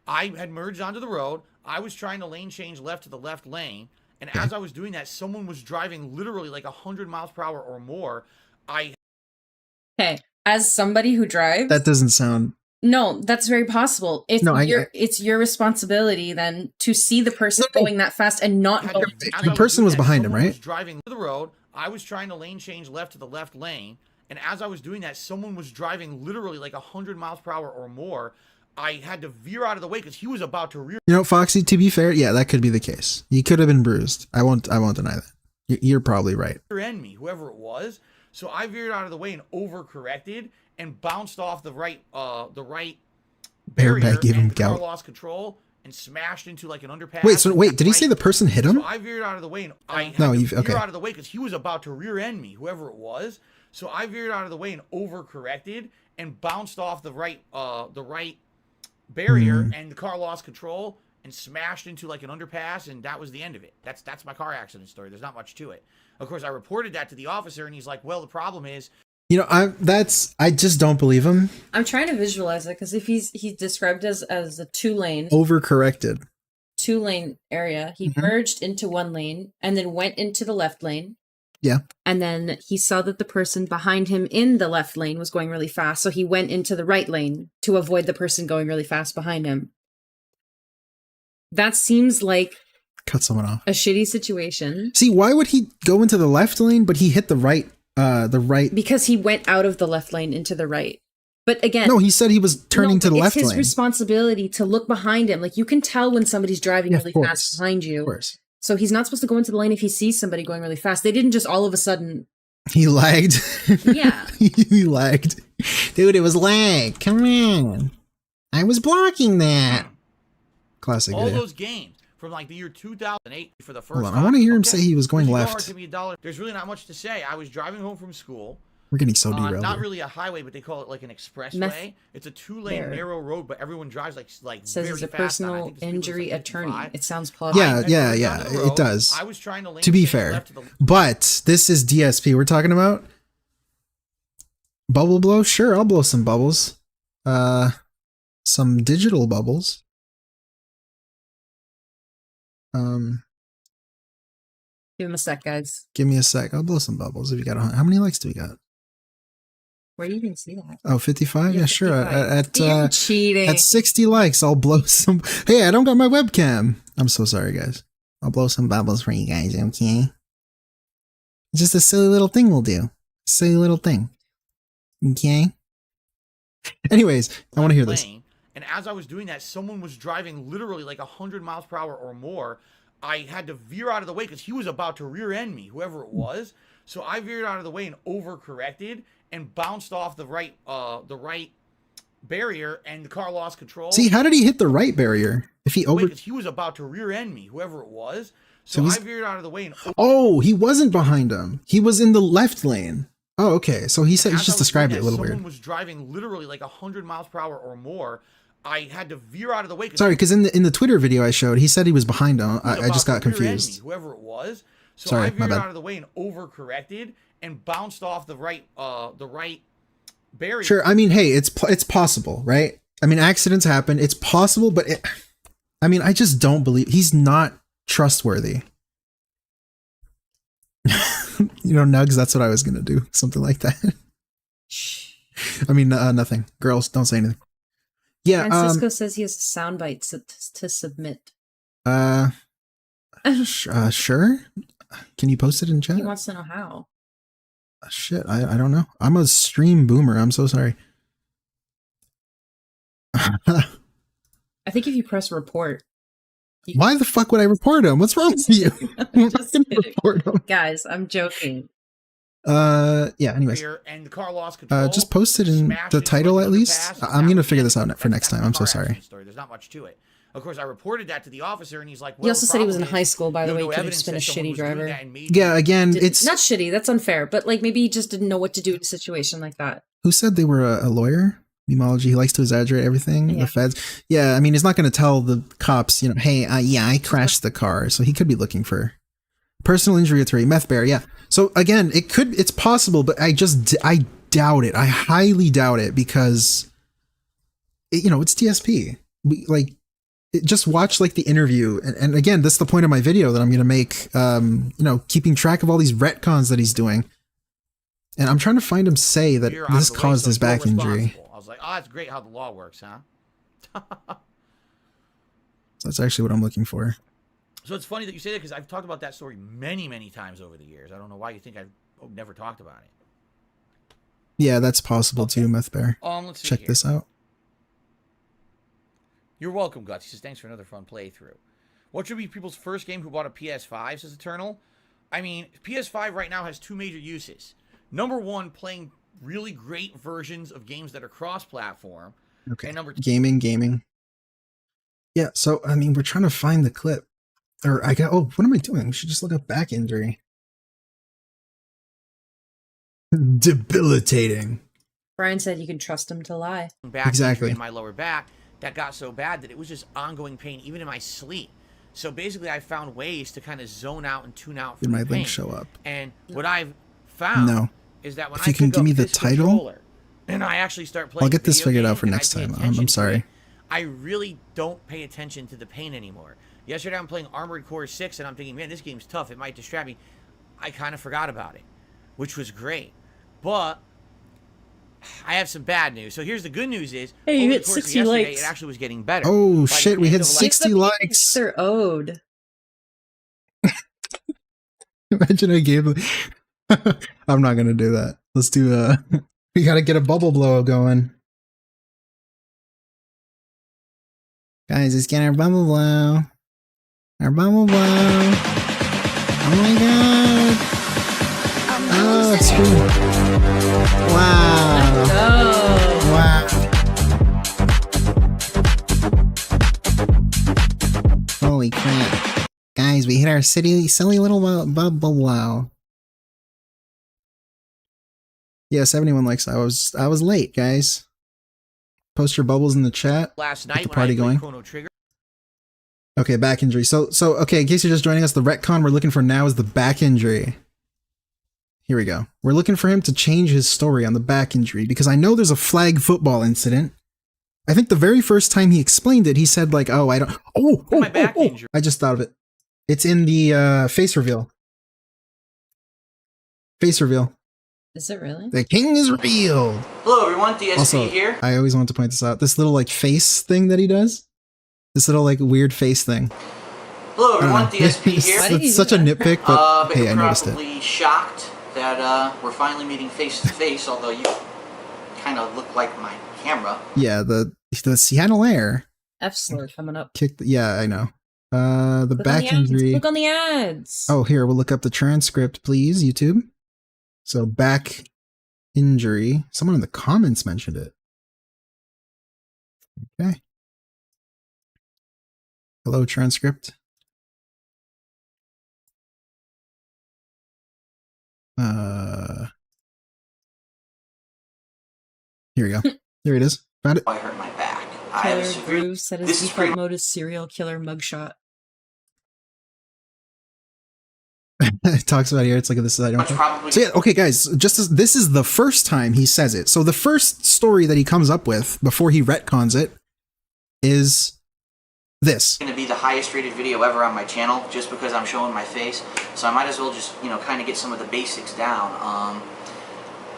[SPEAKER 5] I had merged onto the road. I was trying to lane change left to the left lane. And as I was doing that, someone was driving literally like 100 miles per hour or more.
[SPEAKER 4] Okay, as somebody who drives...
[SPEAKER 3] That doesn't sound...
[SPEAKER 4] No, that's very possible. It's your responsibility then to see the person going that fast and not go...
[SPEAKER 3] The person was behind him, right?
[SPEAKER 5] Was driving the road. I was trying to lane change left to the left lane. And as I was doing that, someone was driving literally like 100 miles per hour or more. I had to veer out of the way because he was about to rear.
[SPEAKER 3] Foxy, to be fair, yeah, that could be the case. He could have been bruised. I won't deny that. You're probably right.
[SPEAKER 5] End me, whoever it was. So I veered out of the way and overcorrected and bounced off the right barrier.
[SPEAKER 3] Airbag gave him
[SPEAKER 5] the car
[SPEAKER 3] gout.
[SPEAKER 5] lost control and smashed into like an underpass.
[SPEAKER 3] Wait, did he say the person hit him?
[SPEAKER 5] So I veered out of the way and I had
[SPEAKER 3] no,
[SPEAKER 5] to
[SPEAKER 3] you
[SPEAKER 5] veer
[SPEAKER 3] okay.
[SPEAKER 5] out of the way because he was about to rear end me, whoever it was. So I veered out of the way and overcorrected and bounced off the right barrier, and the car lost control and smashed into like an underpass, and that was the end of it. That's my car accident story. There's not much to it. Of course, I reported that to the officer, and he's like, "Well, the problem is."
[SPEAKER 3] I just don't believe him.
[SPEAKER 4] I'm trying to visualize it because if he's described as a 2-lane
[SPEAKER 3] overcorrected
[SPEAKER 4] 2-lane area, he merged into 1 lane and then went into the left lane.
[SPEAKER 3] Yeah.
[SPEAKER 4] And then he saw that the person behind him in the left lane was going really fast, so he went into the right lane to avoid the person going really fast behind him. That seems like
[SPEAKER 3] Cut someone off.
[SPEAKER 4] a shitty situation.
[SPEAKER 3] See, why would he go into the left lane, but he hit the right?
[SPEAKER 4] Because he went out of the left lane into the right. But again,
[SPEAKER 3] No, he said he was turning to the left
[SPEAKER 4] it's his
[SPEAKER 3] lane.
[SPEAKER 4] responsibility to look behind him. Like, you can tell when somebody's driving
[SPEAKER 3] Yeah,
[SPEAKER 4] really
[SPEAKER 3] of course.
[SPEAKER 4] fast behind you.
[SPEAKER 3] Of course.
[SPEAKER 4] So he's not supposed to go into the lane if he sees somebody going really fast. They didn't just all of a sudden.
[SPEAKER 3] He lagged.
[SPEAKER 4] Yeah.
[SPEAKER 3] He lagged. Dude, it was lag. Come on. I was blocking that. Classic
[SPEAKER 5] All
[SPEAKER 3] video.
[SPEAKER 5] those games from like the year 2008 for the first
[SPEAKER 3] Hold on,
[SPEAKER 5] time.
[SPEAKER 3] I want to hear him
[SPEAKER 5] Okay,
[SPEAKER 3] say he was going
[SPEAKER 5] if you go
[SPEAKER 3] left.
[SPEAKER 5] hard to me $1, there's really not much to say. I was driving home from school.
[SPEAKER 3] We're getting so derailed.
[SPEAKER 5] Not
[SPEAKER 3] here.
[SPEAKER 5] really a highway, but they call it like an expressway.
[SPEAKER 4] Meth-
[SPEAKER 5] It's a 2-lane
[SPEAKER 4] there.
[SPEAKER 5] narrow road, but everyone drives like
[SPEAKER 4] Says
[SPEAKER 5] very
[SPEAKER 4] he's a
[SPEAKER 5] fast on it. I
[SPEAKER 4] personal
[SPEAKER 5] think the speed limit's,
[SPEAKER 4] injury
[SPEAKER 5] like
[SPEAKER 4] attorney.
[SPEAKER 5] 55.
[SPEAKER 4] It sounds plausible.
[SPEAKER 3] Yeah,
[SPEAKER 5] I went down
[SPEAKER 3] yeah,
[SPEAKER 5] the
[SPEAKER 3] it
[SPEAKER 5] road.
[SPEAKER 3] does.
[SPEAKER 5] I was trying to lane
[SPEAKER 3] To be
[SPEAKER 5] change
[SPEAKER 3] fair.
[SPEAKER 5] left to the
[SPEAKER 3] But this is DSP we're talking about. Bubble blow? Sure, I'll blow some bubbles. Some digital bubbles.
[SPEAKER 4] Give him a sec, guys.
[SPEAKER 3] Give me a sec. I'll blow some bubbles if you got how many likes do we got?
[SPEAKER 4] Where do you even see that?
[SPEAKER 3] Oh, 55? Yeah, sure.
[SPEAKER 4] 55. You're cheating.
[SPEAKER 3] At 60 likes, I'll blow some. Hey, I don't got my webcam. I'm so sorry, guys. I'll blow some bubbles for you guys, okay? Just a silly little thing we'll do. Silly little thing. Okay? Anyways, I want to hear this.
[SPEAKER 5] lane, and as I was doing that, someone was driving literally like 100 miles per hour or more. I had to veer out of the way because he was about to rear end me, whoever it was. So I veered out of the way and overcorrected and bounced off the right barrier, and the car lost control.
[SPEAKER 3] See, how did he hit the right barrier? If he over.
[SPEAKER 5] Because he was about to rear end me, whoever it was.
[SPEAKER 3] So
[SPEAKER 5] So
[SPEAKER 3] he's-
[SPEAKER 5] I veered out of the way and
[SPEAKER 3] Oh, he wasn't behind him. He was in the left lane. Oh, okay. So he said he
[SPEAKER 5] as I
[SPEAKER 3] just
[SPEAKER 5] was
[SPEAKER 3] described
[SPEAKER 5] doing
[SPEAKER 3] it a little
[SPEAKER 5] that,
[SPEAKER 3] weird.
[SPEAKER 5] Someone was driving literally like 100 miles per hour or more. I had to veer out of the way.
[SPEAKER 3] Sorry, because in the Twitter video I showed, he said he was behind him. I just got confused.
[SPEAKER 5] Whoever it was. So
[SPEAKER 3] Sorry,
[SPEAKER 5] I
[SPEAKER 3] my
[SPEAKER 5] veered
[SPEAKER 3] bad.
[SPEAKER 5] out of the way and overcorrected and bounced off the right barrier.
[SPEAKER 3] Sure. I mean, hey, it's possible, right? I mean, accidents happen. It's possible, but I just don't believe he's not trustworthy. Nugs, that's what I was gonna do. Something like that. I mean, nothing. Girls, don't say anything. Yeah.
[SPEAKER 4] Francisco says he has a soundbite to submit.
[SPEAKER 3] Sure. Can you post it in chat?
[SPEAKER 4] He wants to know how.
[SPEAKER 3] Shit, I don't know. I'm a stream boomer. I'm so sorry.
[SPEAKER 4] I think if you press report.
[SPEAKER 3] Why the fuck would I report him? What's wrong with you?
[SPEAKER 4] I'm just kidding.
[SPEAKER 3] Report him.
[SPEAKER 4] Guys, I'm joking.
[SPEAKER 3] Yeah, anyways.
[SPEAKER 5] And the car lost control.
[SPEAKER 3] Just post it in
[SPEAKER 5] smashed
[SPEAKER 3] the
[SPEAKER 5] into
[SPEAKER 3] title
[SPEAKER 5] an
[SPEAKER 3] at least.
[SPEAKER 5] underpass,
[SPEAKER 3] I'm
[SPEAKER 5] and
[SPEAKER 3] gonna
[SPEAKER 5] that
[SPEAKER 3] figure
[SPEAKER 5] was
[SPEAKER 3] this out
[SPEAKER 5] it.
[SPEAKER 3] for next
[SPEAKER 5] That's
[SPEAKER 3] time. I'm so
[SPEAKER 5] car
[SPEAKER 3] sorry.
[SPEAKER 5] accident story. There's not much to it. Of course, I reported that to the officer, and he's like,
[SPEAKER 4] He also said he was in
[SPEAKER 5] problem
[SPEAKER 4] high
[SPEAKER 5] is,
[SPEAKER 4] school, by the
[SPEAKER 5] no
[SPEAKER 4] way. He could have
[SPEAKER 5] evidence
[SPEAKER 4] just been a
[SPEAKER 5] that someone
[SPEAKER 4] shitty
[SPEAKER 5] was doing
[SPEAKER 4] driver.
[SPEAKER 5] that and made
[SPEAKER 3] Yeah, again,
[SPEAKER 4] Didn't-
[SPEAKER 3] it's
[SPEAKER 4] not shitty. That's unfair. But like maybe he just didn't know what to do in a situation like that.
[SPEAKER 3] who said they were a lawyer? Memology. He likes to exaggerate everything.
[SPEAKER 4] Yeah.
[SPEAKER 3] The feds. Yeah, I mean, he's not going to tell the cops, hey, yeah, I crashed the car. So he could be looking for personal injury attorney, meth bear. Yeah. So again, it's possible, but I doubt it. I highly doubt it because, it's DSP. Just watch the interview. And again, that's the point of my video that I'm going to make, keeping track of all these retcons that he's doing. And I'm trying to find him say that
[SPEAKER 5] You're out of
[SPEAKER 3] this
[SPEAKER 5] the way,
[SPEAKER 3] caused
[SPEAKER 5] so
[SPEAKER 3] his
[SPEAKER 5] you're
[SPEAKER 3] back injury.
[SPEAKER 5] responsible. I was like, oh, that's great how the law works, huh?
[SPEAKER 3] That's actually what I'm looking for.
[SPEAKER 5] So it's funny that you say that because I've talked about that story many, many times over the years. I don't know why you think I've never talked about it.
[SPEAKER 3] Yeah, that's possible too, Meth Bear.
[SPEAKER 5] Let's see
[SPEAKER 3] Check
[SPEAKER 5] here.
[SPEAKER 3] this out.
[SPEAKER 5] You're welcome, Guts. He says, thanks for another fun playthrough. What should be people's first game who bought a PS5, says Eternal? I mean, PS5 right now has two major uses. Number one, playing really great versions of games that are cross-platform.
[SPEAKER 3] Okay.
[SPEAKER 5] And number two,
[SPEAKER 3] Gaming. Yeah, so I mean, we're trying to find the clip. Or what am I doing? We should just look up back injury. Debilitating.
[SPEAKER 4] Brian said you can trust him to lie.
[SPEAKER 5] back
[SPEAKER 3] Exactly.
[SPEAKER 5] injury in my lower back that got so bad that it was just ongoing pain even in my sleep. So basically I found ways to kind of zone out and tune out
[SPEAKER 3] Did
[SPEAKER 5] from
[SPEAKER 3] my
[SPEAKER 5] the pain.
[SPEAKER 3] link show up?
[SPEAKER 5] And what I've found
[SPEAKER 3] No.
[SPEAKER 5] is that when
[SPEAKER 3] If
[SPEAKER 5] I
[SPEAKER 3] you can
[SPEAKER 5] pick
[SPEAKER 3] give
[SPEAKER 5] up
[SPEAKER 3] me the
[SPEAKER 5] this
[SPEAKER 3] title,
[SPEAKER 5] controller and I actually start playing
[SPEAKER 3] I'll get this
[SPEAKER 5] video
[SPEAKER 3] figured out
[SPEAKER 5] games
[SPEAKER 3] for
[SPEAKER 5] and I
[SPEAKER 3] next
[SPEAKER 5] pay
[SPEAKER 3] time.
[SPEAKER 5] attention
[SPEAKER 3] I'm
[SPEAKER 5] to
[SPEAKER 3] sorry.
[SPEAKER 5] it, I really don't pay attention to the pain anymore. Yesterday I'm playing Armored Core 6 and I'm thinking, man, this game's tough. It might distract me. I kind of forgot about it, which was great. But I have some bad news. So here's the good news is,
[SPEAKER 4] Hey, you
[SPEAKER 5] over
[SPEAKER 4] hit
[SPEAKER 5] the course of
[SPEAKER 4] 60
[SPEAKER 5] yesterday,
[SPEAKER 4] likes.
[SPEAKER 5] it actually was getting better.
[SPEAKER 3] Oh
[SPEAKER 5] By
[SPEAKER 3] shit,
[SPEAKER 5] the
[SPEAKER 3] we
[SPEAKER 5] end
[SPEAKER 3] hit
[SPEAKER 5] of, like,
[SPEAKER 3] 60 likes.
[SPEAKER 4] They're owed.
[SPEAKER 3] Imagine I gave. I'm not gonna do that. Let's do we gotta get a bubble blow going. Guys, let's get our bubble blow. Our bubble blow. Oh my god. Oh, screw. Wow.
[SPEAKER 4] Oh.
[SPEAKER 3] Wow. Holy crap. Guys, we hit our silly little bubble blow. Yeah, 71 likes. I was late, guys. Post your bubbles in the chat.
[SPEAKER 5] last
[SPEAKER 3] Get
[SPEAKER 5] night
[SPEAKER 3] the
[SPEAKER 5] when
[SPEAKER 3] party
[SPEAKER 5] I played
[SPEAKER 3] going.
[SPEAKER 5] Chrono Trigger.
[SPEAKER 3] Okay, back injury. So okay, in case you're just joining us, the retcon we're looking for now is the back injury. Here we go. We're looking for him to change his story on the back injury because I know there's a flag football incident. I think the very first time he explained it, he said like, "Oh, I don't."
[SPEAKER 5] My back injury.
[SPEAKER 3] I just thought of it. It's in the face reveal. Face reveal.
[SPEAKER 4] Is it really?
[SPEAKER 3] The king is revealed.
[SPEAKER 2] Hello everyone, DSP
[SPEAKER 3] Also,
[SPEAKER 2] here.
[SPEAKER 3] I always want to point this out. This little like face thing that he does. This little like weird face thing.
[SPEAKER 2] Hello everyone,
[SPEAKER 3] I don't know.
[SPEAKER 2] DSP here.
[SPEAKER 4] Why did he
[SPEAKER 3] It's such a
[SPEAKER 4] do that?
[SPEAKER 3] nitpick, but
[SPEAKER 2] But
[SPEAKER 3] hey,
[SPEAKER 2] you're
[SPEAKER 3] I noticed it.
[SPEAKER 2] probably shocked that we're finally meeting face to face, although you kind of look like my camera.
[SPEAKER 3] Yeah, the Seattle Air
[SPEAKER 4] F slur coming up.
[SPEAKER 3] kicked. Yeah, I know. The
[SPEAKER 4] Click on
[SPEAKER 3] back
[SPEAKER 4] the ads.
[SPEAKER 3] injury.
[SPEAKER 4] Click on the ads.
[SPEAKER 3] Oh, here we'll look up the transcript, please, YouTube. So back injury. Someone in the comments mentioned it. Okay. Hello, transcript. Here we go. Here it is. Found it.
[SPEAKER 2] I hurt my back. I have a
[SPEAKER 4] Killer
[SPEAKER 2] severe.
[SPEAKER 4] Groove said his
[SPEAKER 2] This is
[SPEAKER 4] default
[SPEAKER 2] pretty
[SPEAKER 4] mode is serial killer mugshot.
[SPEAKER 3] It talks about here. It's like this. I don't.
[SPEAKER 2] much probably.
[SPEAKER 3] So yeah, okay, guys. Just as this is the first time he says it. So the first story that he comes up with before he retcons it is this.
[SPEAKER 2] Going to be the highest rated video ever on my channel just because I'm showing my face, so I might as well just kind of get some of the basics down.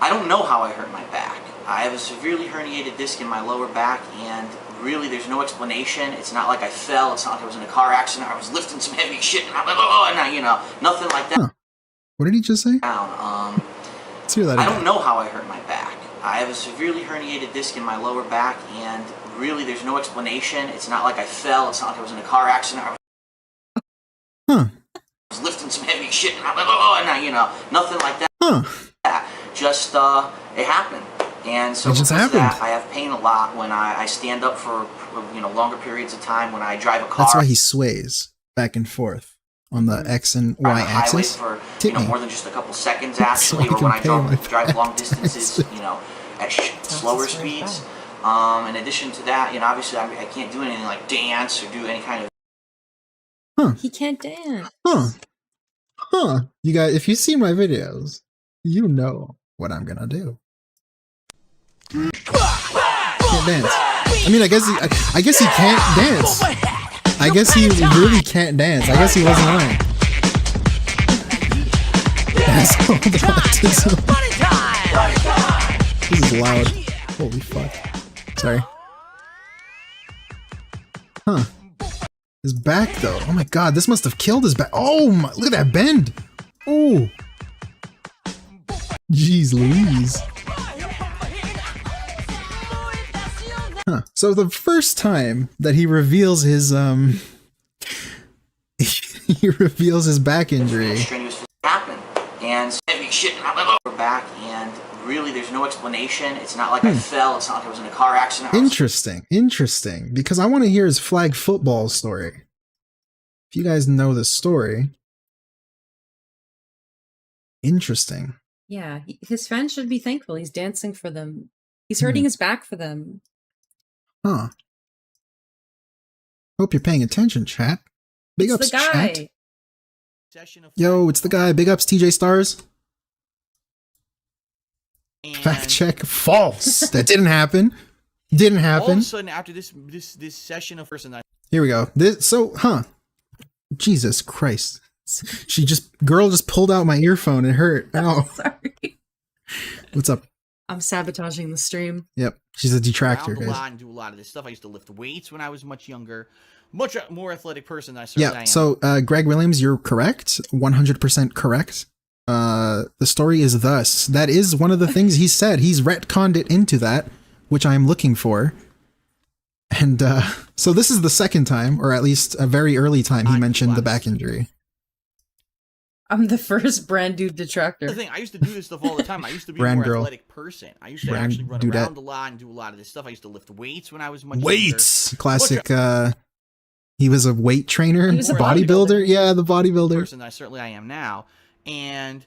[SPEAKER 2] I don't know how I hurt my back. I have a severely herniated disc in my lower back, and really there's no explanation. It's not like I fell, it's not like I was in a car accident, or I was lifting some heavy shit and I'm like, oh, and nothing like that.
[SPEAKER 3] Huh. What did he just say?
[SPEAKER 2] Down.
[SPEAKER 3] Let's hear that
[SPEAKER 2] I
[SPEAKER 3] again.
[SPEAKER 2] don't know how I hurt my back. I have a severely herniated disc in my lower back, and really there's no explanation. It's not like I fell, it's not like I was in a car accident, or I was lifting some heavy shit and I'm like, oh, and nothing like that. Just it happened. And so
[SPEAKER 3] It just
[SPEAKER 2] because of that,
[SPEAKER 3] happened.
[SPEAKER 2] I have pain a lot when I stand up for longer periods of time, when I drive a car.
[SPEAKER 3] That's why he sways back and forth on the X and
[SPEAKER 2] on
[SPEAKER 3] Y
[SPEAKER 2] the highway
[SPEAKER 3] axis.
[SPEAKER 2] for
[SPEAKER 3] Tip me.
[SPEAKER 2] more than just a couple seconds
[SPEAKER 3] So
[SPEAKER 2] actually,
[SPEAKER 3] I
[SPEAKER 2] or when
[SPEAKER 3] can
[SPEAKER 2] I
[SPEAKER 3] pay my
[SPEAKER 2] drive long
[SPEAKER 3] back.
[SPEAKER 2] distances, at slower speeds. In addition to that, obviously I can't do anything like dance or do any kind of.
[SPEAKER 4] He can't dance.
[SPEAKER 3] You guys, if you see my videos, you know what I'm gonna do. Can't dance. I mean, I guess he can't dance. I guess he really can't dance. I guess he wasn't lying. That's called autism. This is loud. Holy fuck. Sorry. His back though. Oh my god, this must have killed his back. Oh my, look at that bend. Oh. Jeez Louise. So the first time that he reveals his he reveals his back injury.
[SPEAKER 2] Strenuous happened, and heavy shit and I'm like, oh, back, and really there's no explanation. It's not like I fell, it's not like I was in a car accident.
[SPEAKER 3] Interesting, because I want to hear his flag football story. If you guys know the story. Interesting.
[SPEAKER 4] Yeah, his fans should be thankful. He's dancing for them. He's hurting his back for them.
[SPEAKER 3] Huh. Hope you're paying attention, chat. Big
[SPEAKER 4] It's
[SPEAKER 3] ups,
[SPEAKER 4] the guy.
[SPEAKER 3] chat. Yo, it's the guy. Big ups, TJ Stars. Fact check. False. That didn't happen. Didn't
[SPEAKER 5] All of
[SPEAKER 3] happen.
[SPEAKER 5] a sudden, after this session of person,
[SPEAKER 3] Here we go. Jesus Christ. Girl just pulled out my earphone. It hurt. Ow.
[SPEAKER 4] Sorry.
[SPEAKER 3] What's up?
[SPEAKER 4] I'm sabotaging the stream.
[SPEAKER 3] Yep, she's a detractor,
[SPEAKER 5] around a
[SPEAKER 3] guys.
[SPEAKER 5] lot and do a lot of this stuff. I used to lift weights when I was much younger. Much more athletic person than I certainly
[SPEAKER 3] Yeah,
[SPEAKER 5] am.
[SPEAKER 3] so Greg Williams, you're correct. 100% correct. The story is thus. That is one of the things he said. He's retconned it into that, which I'm looking for. And so this is the second time, or at least a very early time, he mentioned the back injury.
[SPEAKER 4] I'm the first brand new detractor.
[SPEAKER 5] The thing, I used to do this stuff all the time. I used to be a
[SPEAKER 3] Brand
[SPEAKER 5] more
[SPEAKER 3] girl.
[SPEAKER 5] athletic person. I used to
[SPEAKER 3] Brand
[SPEAKER 5] actually run
[SPEAKER 3] dudette.
[SPEAKER 5] around a lot and do a lot of this stuff. I used to lift weights when I was much
[SPEAKER 3] Weights!
[SPEAKER 5] younger.
[SPEAKER 3] Classic, he was a weight trainer,
[SPEAKER 4] He was a
[SPEAKER 3] bodybuilder. Yeah, the bodybuilder.
[SPEAKER 5] Person I am now. And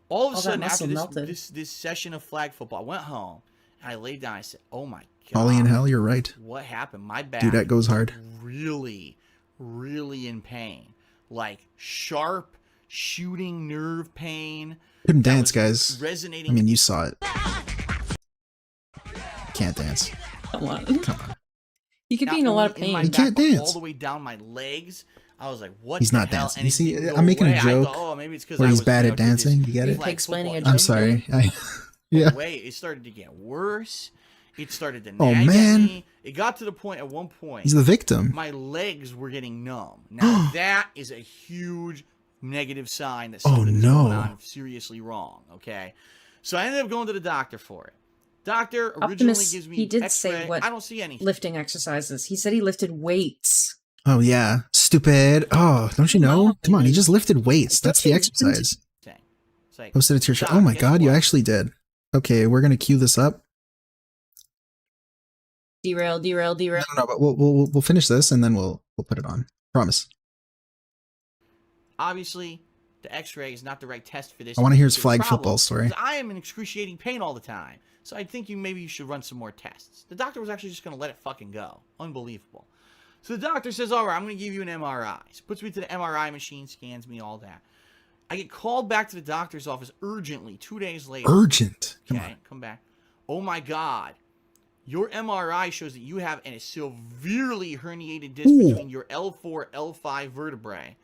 [SPEAKER 5] all of a
[SPEAKER 4] All that
[SPEAKER 5] sudden, after
[SPEAKER 4] muscle melted.
[SPEAKER 5] this session of flag football, I went home and I laid down. I said, "Oh my god,
[SPEAKER 3] Ollie in hell, you're right.
[SPEAKER 5] what happened? My back,
[SPEAKER 3] Dude, that goes hard.
[SPEAKER 5] really, really in pain, like sharp shooting nerve pain."
[SPEAKER 3] Couldn't
[SPEAKER 5] that
[SPEAKER 3] dance,
[SPEAKER 5] was
[SPEAKER 3] guys.
[SPEAKER 5] Resonating.
[SPEAKER 3] I mean, you saw it. Can't dance.
[SPEAKER 4] Come on.
[SPEAKER 3] Come on.
[SPEAKER 4] You could
[SPEAKER 5] not
[SPEAKER 4] be in a lot of
[SPEAKER 5] only in my
[SPEAKER 4] pain.
[SPEAKER 3] He can't
[SPEAKER 5] back, but
[SPEAKER 3] dance.
[SPEAKER 5] all the way down my legs. I was like, "What?"
[SPEAKER 3] He's
[SPEAKER 5] the
[SPEAKER 3] not
[SPEAKER 5] hell?
[SPEAKER 3] dancing.
[SPEAKER 5] And
[SPEAKER 3] You
[SPEAKER 5] it
[SPEAKER 3] see,
[SPEAKER 5] didn't go
[SPEAKER 3] I'm making a
[SPEAKER 5] away. I
[SPEAKER 3] joke
[SPEAKER 5] thought, oh, maybe it's because
[SPEAKER 3] where
[SPEAKER 5] I
[SPEAKER 3] he's
[SPEAKER 5] was,
[SPEAKER 3] bad
[SPEAKER 5] you
[SPEAKER 3] at
[SPEAKER 5] know, did
[SPEAKER 3] dancing.
[SPEAKER 5] this
[SPEAKER 3] You get it?
[SPEAKER 5] flag
[SPEAKER 4] Explaining
[SPEAKER 5] football
[SPEAKER 4] a
[SPEAKER 3] I'm
[SPEAKER 4] joke.
[SPEAKER 3] sorry. Yeah.
[SPEAKER 5] way, it started to get worse. It started to
[SPEAKER 3] Oh,
[SPEAKER 5] nag
[SPEAKER 3] man.
[SPEAKER 5] at me. It got to the point at one point
[SPEAKER 3] He's the victim.
[SPEAKER 5] my legs were getting numb. Now that is a huge negative sign that
[SPEAKER 3] Oh,
[SPEAKER 5] something's
[SPEAKER 3] no.
[SPEAKER 5] going on seriously wrong. Okay, so I ended up going to the doctor for it. Doctor originally
[SPEAKER 4] Optimus,
[SPEAKER 5] gives me
[SPEAKER 4] he did
[SPEAKER 5] X-ray.
[SPEAKER 4] say what
[SPEAKER 5] I don't see anything.
[SPEAKER 4] lifting exercises. He said he lifted weights.
[SPEAKER 3] Oh, yeah. Stupid. Oh, don't you know? Come on, he just lifted weights. That's the exercise.
[SPEAKER 5] It's like,
[SPEAKER 3] Posted it to your show.
[SPEAKER 5] Doc,
[SPEAKER 3] Oh my
[SPEAKER 5] guess
[SPEAKER 3] god, you
[SPEAKER 5] what?
[SPEAKER 3] actually did. Okay, we're gonna cue this up.
[SPEAKER 4] Derail.
[SPEAKER 3] No, but we'll finish this and then we'll put it on. Promise.
[SPEAKER 5] Obviously, the X-ray is not the right test for this.
[SPEAKER 3] I wanna hear his
[SPEAKER 5] particular
[SPEAKER 3] flag
[SPEAKER 5] problem,
[SPEAKER 3] football story.
[SPEAKER 5] because I am in excruciating pain all the time. So I think maybe you should run some more tests. The doctor was actually just going to let it fucking go. Unbelievable. So the doctor says, all right, I'm going to give you an MRI. So puts me to the MRI machine, scans me, all that. I get called back to the doctor's office urgently 2 days later.
[SPEAKER 3] Urgent. Come
[SPEAKER 5] Okay,
[SPEAKER 3] on.
[SPEAKER 5] come back. Oh my God. Your MRI shows that you have a severely herniated disc
[SPEAKER 3] Ooh.
[SPEAKER 5] between your L4, L5 vertebrae.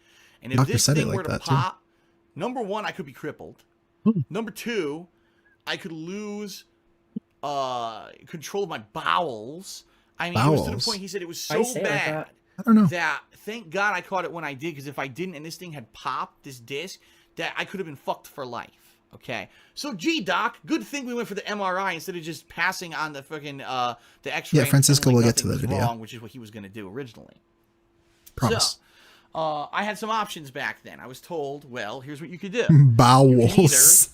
[SPEAKER 5] And if
[SPEAKER 3] Doctor
[SPEAKER 5] this
[SPEAKER 3] said it
[SPEAKER 5] thing
[SPEAKER 3] like
[SPEAKER 5] were to
[SPEAKER 3] that, too.
[SPEAKER 5] pop, number one, I could be crippled.
[SPEAKER 3] Ooh.
[SPEAKER 5] Number two, I could lose control of my bowels. I mean, it was to the
[SPEAKER 3] Bowels?
[SPEAKER 5] point he said it was
[SPEAKER 4] Why
[SPEAKER 5] so
[SPEAKER 4] you say it like
[SPEAKER 5] bad
[SPEAKER 4] that?
[SPEAKER 3] I don't know.
[SPEAKER 5] that thank God I caught it when I did, because if I didn't and this thing had popped, this disc, that I could have been fucked for life. Okay, so gee, doc, good thing we went for the MRI instead of just passing on the fucking the X-ray.
[SPEAKER 3] Yeah,
[SPEAKER 5] and
[SPEAKER 3] Francisco
[SPEAKER 5] pretending
[SPEAKER 3] will
[SPEAKER 5] like
[SPEAKER 3] get to
[SPEAKER 5] nothing
[SPEAKER 3] the
[SPEAKER 5] was
[SPEAKER 3] video.
[SPEAKER 5] wrong, which is what he was going to do originally.
[SPEAKER 3] Promise.
[SPEAKER 5] So, I had some options back then. I was told, well, here's what you could do.
[SPEAKER 3] Bowels.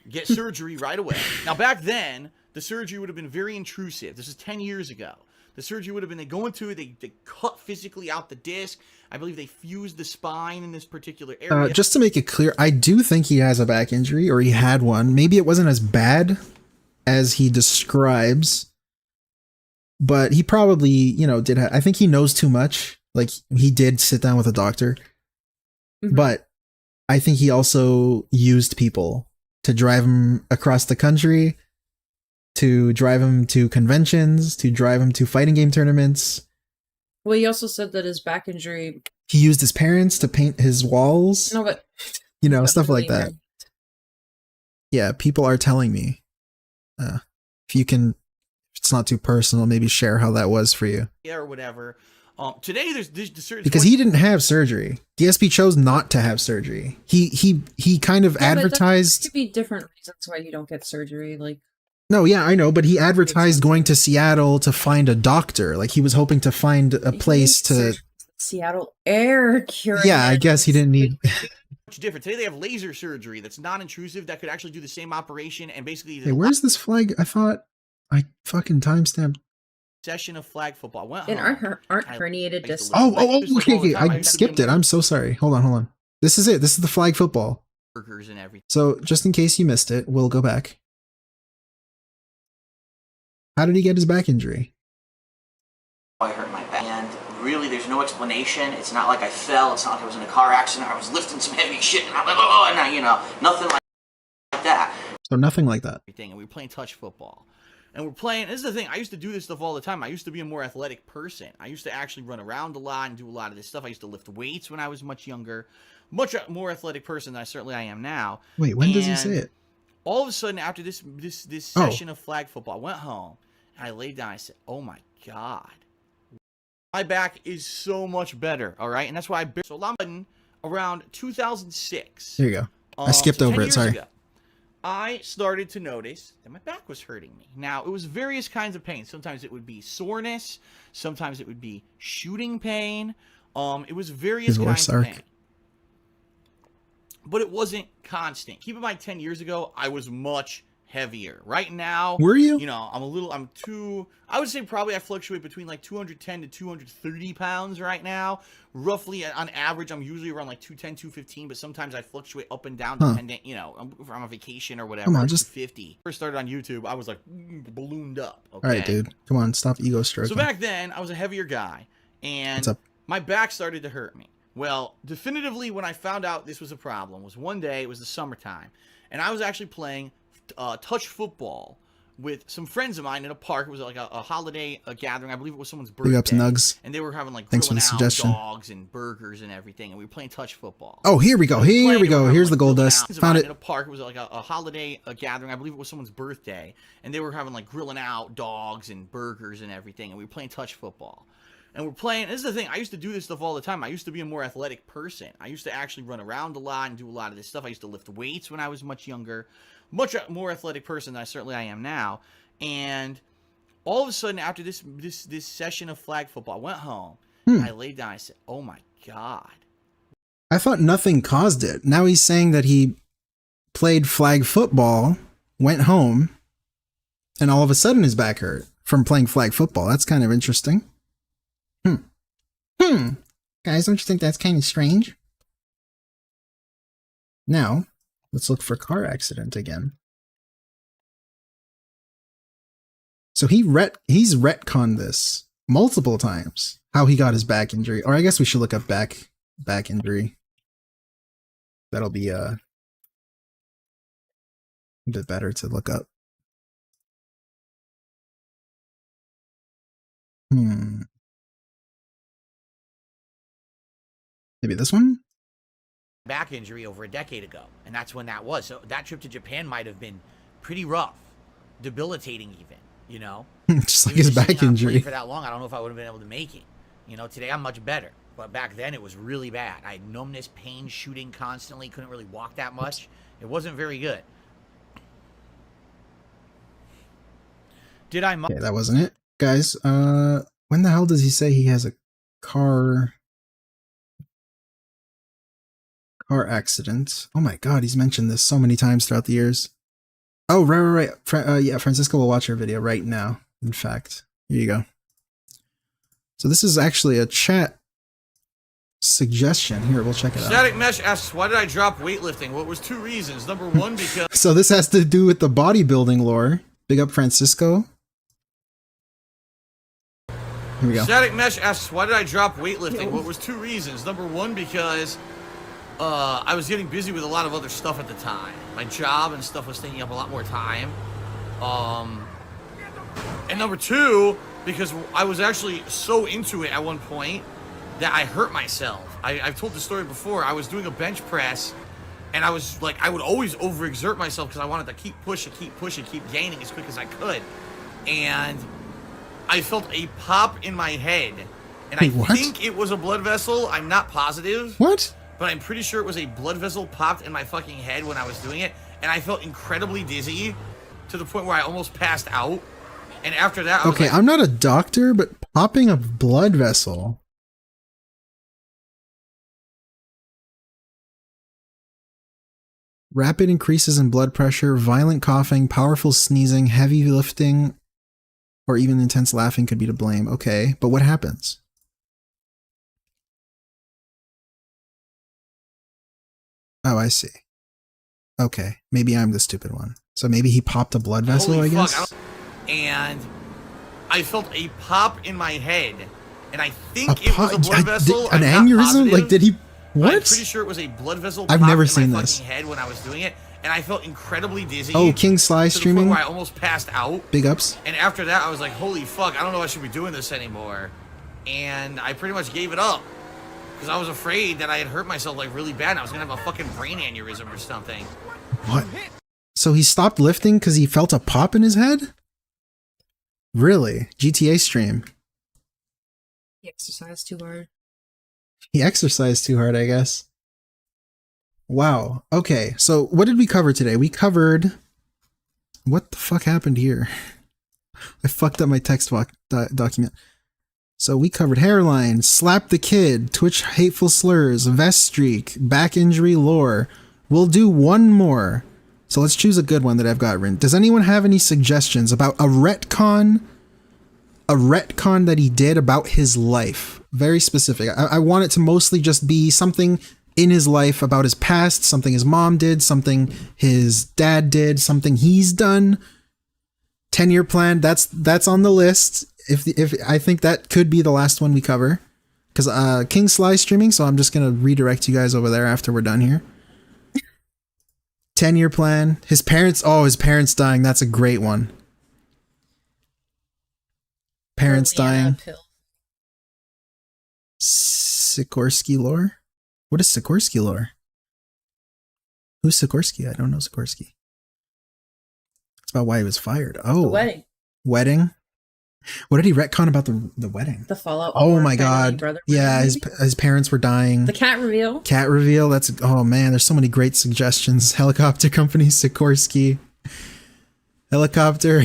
[SPEAKER 5] Get surgery right away. Now, back then, the surgery would have been very intrusive. This is 10 years ago. The surgery would have been, they go into it, they cut physically out the disc. I believe they fused the spine in this particular area.
[SPEAKER 3] Just to make it clear, I do think he has a back injury, or he had one. Maybe it wasn't as bad as he describes, but he probably, you know, did. I think he knows too much. Like, he did sit down with a doctor,
[SPEAKER 4] Mhm.
[SPEAKER 3] but I think he also used people to drive him across the country, to drive him to conventions, to drive him to fighting game tournaments.
[SPEAKER 4] Well, he also said that his back injury.
[SPEAKER 3] He used his parents to paint his walls,
[SPEAKER 4] No, but
[SPEAKER 3] you know, stuff like that.
[SPEAKER 4] really-
[SPEAKER 3] Yeah, people are telling me. If you can, if it's not too personal, maybe share how that was for you.
[SPEAKER 5] Or whatever. Today, there's the surgery.
[SPEAKER 3] Because he didn't have surgery. DSP chose not to have surgery. He kind of
[SPEAKER 4] No, but there
[SPEAKER 3] advertised.
[SPEAKER 4] could be different reasons why you don't get surgery. Like,
[SPEAKER 3] No, yeah, I know, but he advertised going to Seattle to find a doctor. Like, he was hoping to find a place to.
[SPEAKER 4] Seattle air cure.
[SPEAKER 3] Yeah, I guess he didn't need.
[SPEAKER 5] much different. Today, they have laser surgery that's non-intrusive that could actually do the same operation and basically.
[SPEAKER 3] Hey, where's this flag? I thought I fucking timestamped.
[SPEAKER 5] Session of flag football. Went
[SPEAKER 4] And
[SPEAKER 5] home.
[SPEAKER 4] aren't
[SPEAKER 5] I-
[SPEAKER 4] herniated
[SPEAKER 5] I
[SPEAKER 4] discs.
[SPEAKER 5] used to lift
[SPEAKER 3] Oh,
[SPEAKER 5] weights
[SPEAKER 3] okay,
[SPEAKER 5] all the
[SPEAKER 3] okay.
[SPEAKER 5] time.
[SPEAKER 3] I
[SPEAKER 5] used to
[SPEAKER 3] skipped
[SPEAKER 5] do
[SPEAKER 3] it. I'm so sorry. Hold on. This is it. This is the flag football.
[SPEAKER 5] burgers and everything.
[SPEAKER 3] So, just in case you missed it, we'll go back. How did he get his back injury?
[SPEAKER 2] I hurt my back. And really, there's no explanation. It's not like I fell. It's not like I was in a car accident or I was lifting some heavy shit and I'm like, oh, and I, you know, nothing like that.
[SPEAKER 3] So, nothing like that.
[SPEAKER 5] Everything, and we were playing touch football. And we're playing, this is the thing, I used to do this stuff all the time. I used to be a more athletic person. I used to actually run around a lot and do a lot of this stuff. I used to lift weights when I was much younger. Much more athletic person than I am now.
[SPEAKER 3] Wait, when does he
[SPEAKER 5] And
[SPEAKER 3] say it?
[SPEAKER 5] all of a sudden, after this session of flag football, I went home and I laid down. I said, "Oh my god, my back is so much better." All right, and that's why so around 2006.
[SPEAKER 3] There you go. I skipped over it. Sorry.
[SPEAKER 5] Ago, I started to notice that my back was hurting me. Now, it was various kinds of pain. Sometimes it would be soreness. Sometimes it would be shooting pain. It was various kinds of pain. But it wasn't constant. Keep in mind, 10 years ago, I was much heavier. Right now,
[SPEAKER 3] were you?
[SPEAKER 5] You know, I would say probably I fluctuate between like 210 to 230 pounds right now. Roughly, on average, I'm usually around like 210, 215, but sometimes I fluctuate up and down dependent, you know, if I'm on vacation or whatever.
[SPEAKER 3] Come on, just
[SPEAKER 5] 250. First started on YouTube, I was like ballooned up. Okay?
[SPEAKER 3] All right, dude. Come on, stop ego stroking.
[SPEAKER 5] So back then, I was a heavier guy, and my back started to hurt me. Well, definitively, when I found out this was a problem, was one day, it was the summertime, and I was actually playing touch football with some friends of mine in a park. It was like a holiday gathering. I believe it was someone's birthday.
[SPEAKER 3] Big ups, Nugs.
[SPEAKER 5] And they were having like
[SPEAKER 3] Thanks for the suggestion.
[SPEAKER 5] dogs and burgers and everything, and we were playing touch football.
[SPEAKER 3] Oh, here we go. Here we go. Here's the gold dust. Found it.
[SPEAKER 5] In a park. It was like a holiday gathering. I believe it was someone's birthday, and they were having like grilling out dogs and burgers and everything, and we were playing touch football. And we're playing, this is the thing, I used to do this stuff all the time. I used to be a more athletic person. I used to actually run around a lot and do a lot of this stuff. I used to lift weights when I was much younger. Much more athletic person than I am now. And all of a sudden, after this session of flag football, I went home, I laid down, I said, "Oh my god."
[SPEAKER 3] I thought nothing caused it. Now he's saying that he played flag football, went home, and all of a sudden his back hurt from playing flag football. That's kind of interesting. Guys, don't you think that's kind of strange? Now, let's look for car accident again. So he's retconned this multiple times, how he got his back injury. Or I guess we should look up back injury. That'll be a bit better to look up. Maybe this one?
[SPEAKER 11] Back injury over a decade ago, and that's when that was. So that trip to Japan might have been pretty rough, debilitating even, you know?
[SPEAKER 3] Just like his back injury.
[SPEAKER 11] For that long, I don't know if I would have been able to make it. You know, today I'm much better, but back then it was really bad. I had numbness, pain, shooting constantly, couldn't really walk that much. It wasn't very good.
[SPEAKER 3] Okay, that wasn't it. Guys, when the hell does he say he has a car accident? Oh my god, he's mentioned this so many times throughout the years. Oh, right. Yeah, Francisco will watch our video right now. In fact, here you go. So this is actually a chat suggestion. Here, we'll check it out.
[SPEAKER 5] Static Mesh asks, why did I drop weightlifting? Well, it was two reasons. Number one, because...
[SPEAKER 3] So this has to do with the bodybuilding lore. Big up, Francisco. Here we go.
[SPEAKER 5] Static Mesh asks, why did I drop weightlifting? Well, it was two reasons. Number one, because I was getting busy with a lot of other stuff at the time. My job and stuff was taking up a lot more time. And number two, because I was actually so into it at one point that I hurt myself. I've told the story before. I was doing a bench press, and I was like, I would always overexert myself because I wanted to keep pushing, keep gaining as quick as I could. And I felt a pop in my head. And I think it was a blood vessel. I'm not positive.
[SPEAKER 3] What?
[SPEAKER 5] But I'm pretty sure it was a blood vessel popped in my fucking head when I was doing it. And I felt incredibly dizzy to the point where I almost passed out. And after that, I was like,
[SPEAKER 3] I'm not a doctor, but popping a blood vessel. Rapid increases in blood pressure, violent coughing, powerful sneezing, heavy lifting, or even intense laughing could be to blame. Okay, but what happens? Oh, I see. Okay, maybe I'm the stupid one. So maybe he popped a blood vessel, I guess?
[SPEAKER 5] And I felt a pop in my head. And I think it was a blood vessel.
[SPEAKER 3] An aneurysm? Like, did he... What?
[SPEAKER 5] I'm pretty sure it was a blood vessel.
[SPEAKER 3] I've never
[SPEAKER 5] seen
[SPEAKER 3] seen
[SPEAKER 5] my
[SPEAKER 3] this.
[SPEAKER 5] Fucking head when I was doing it, and I felt incredibly dizzy.
[SPEAKER 3] Oh, King Sly streaming.
[SPEAKER 5] Where I almost passed out.
[SPEAKER 3] Big ups.
[SPEAKER 5] And after that, I was like, "Holy fuck! I don't know if I should be doing this anymore." And I pretty much gave it up because I was afraid that I had hurt myself like really bad. And I was gonna have a fucking brain aneurysm or something.
[SPEAKER 3] What? So he stopped lifting because he felt a pop in his head? Really? GTA stream.
[SPEAKER 4] He exercised too hard.
[SPEAKER 3] He exercised too hard, I guess. Wow. Okay, so what did we cover today? We covered... What the fuck happened here? I fucked up my text document. So we covered hairline, slap the kid, Twitch hateful slurs, vest streak, back injury lore. We'll do one more. So let's choose a good one that I've got written. Does anyone have any suggestions about a retcon? A retcon that he did about his life. Very specific. I want it to mostly just be something in his life about his past, something his mom did, something his dad did, something he's done. 10-year plan, that's on the list. If I think that could be the last one we cover. Because King Sly streaming, so I'm just going to redirect you guys over there after we're done here. 10-year plan. His parents dying, that's a great one. Parents dying. Sikorsky lore? What is Sikorsky lore? Who's Sikorsky? I don't know Sikorsky. It's about why he was fired. Oh.
[SPEAKER 4] The wedding.
[SPEAKER 3] Wedding? What did he retcon about the wedding?
[SPEAKER 4] The fallout.
[SPEAKER 3] Oh my god. Yeah, his parents were dying.
[SPEAKER 4] The cat reveal.
[SPEAKER 3] Cat reveal. That's, oh man, there's so many great suggestions. Helicopter company, Sikorsky. Helicopter.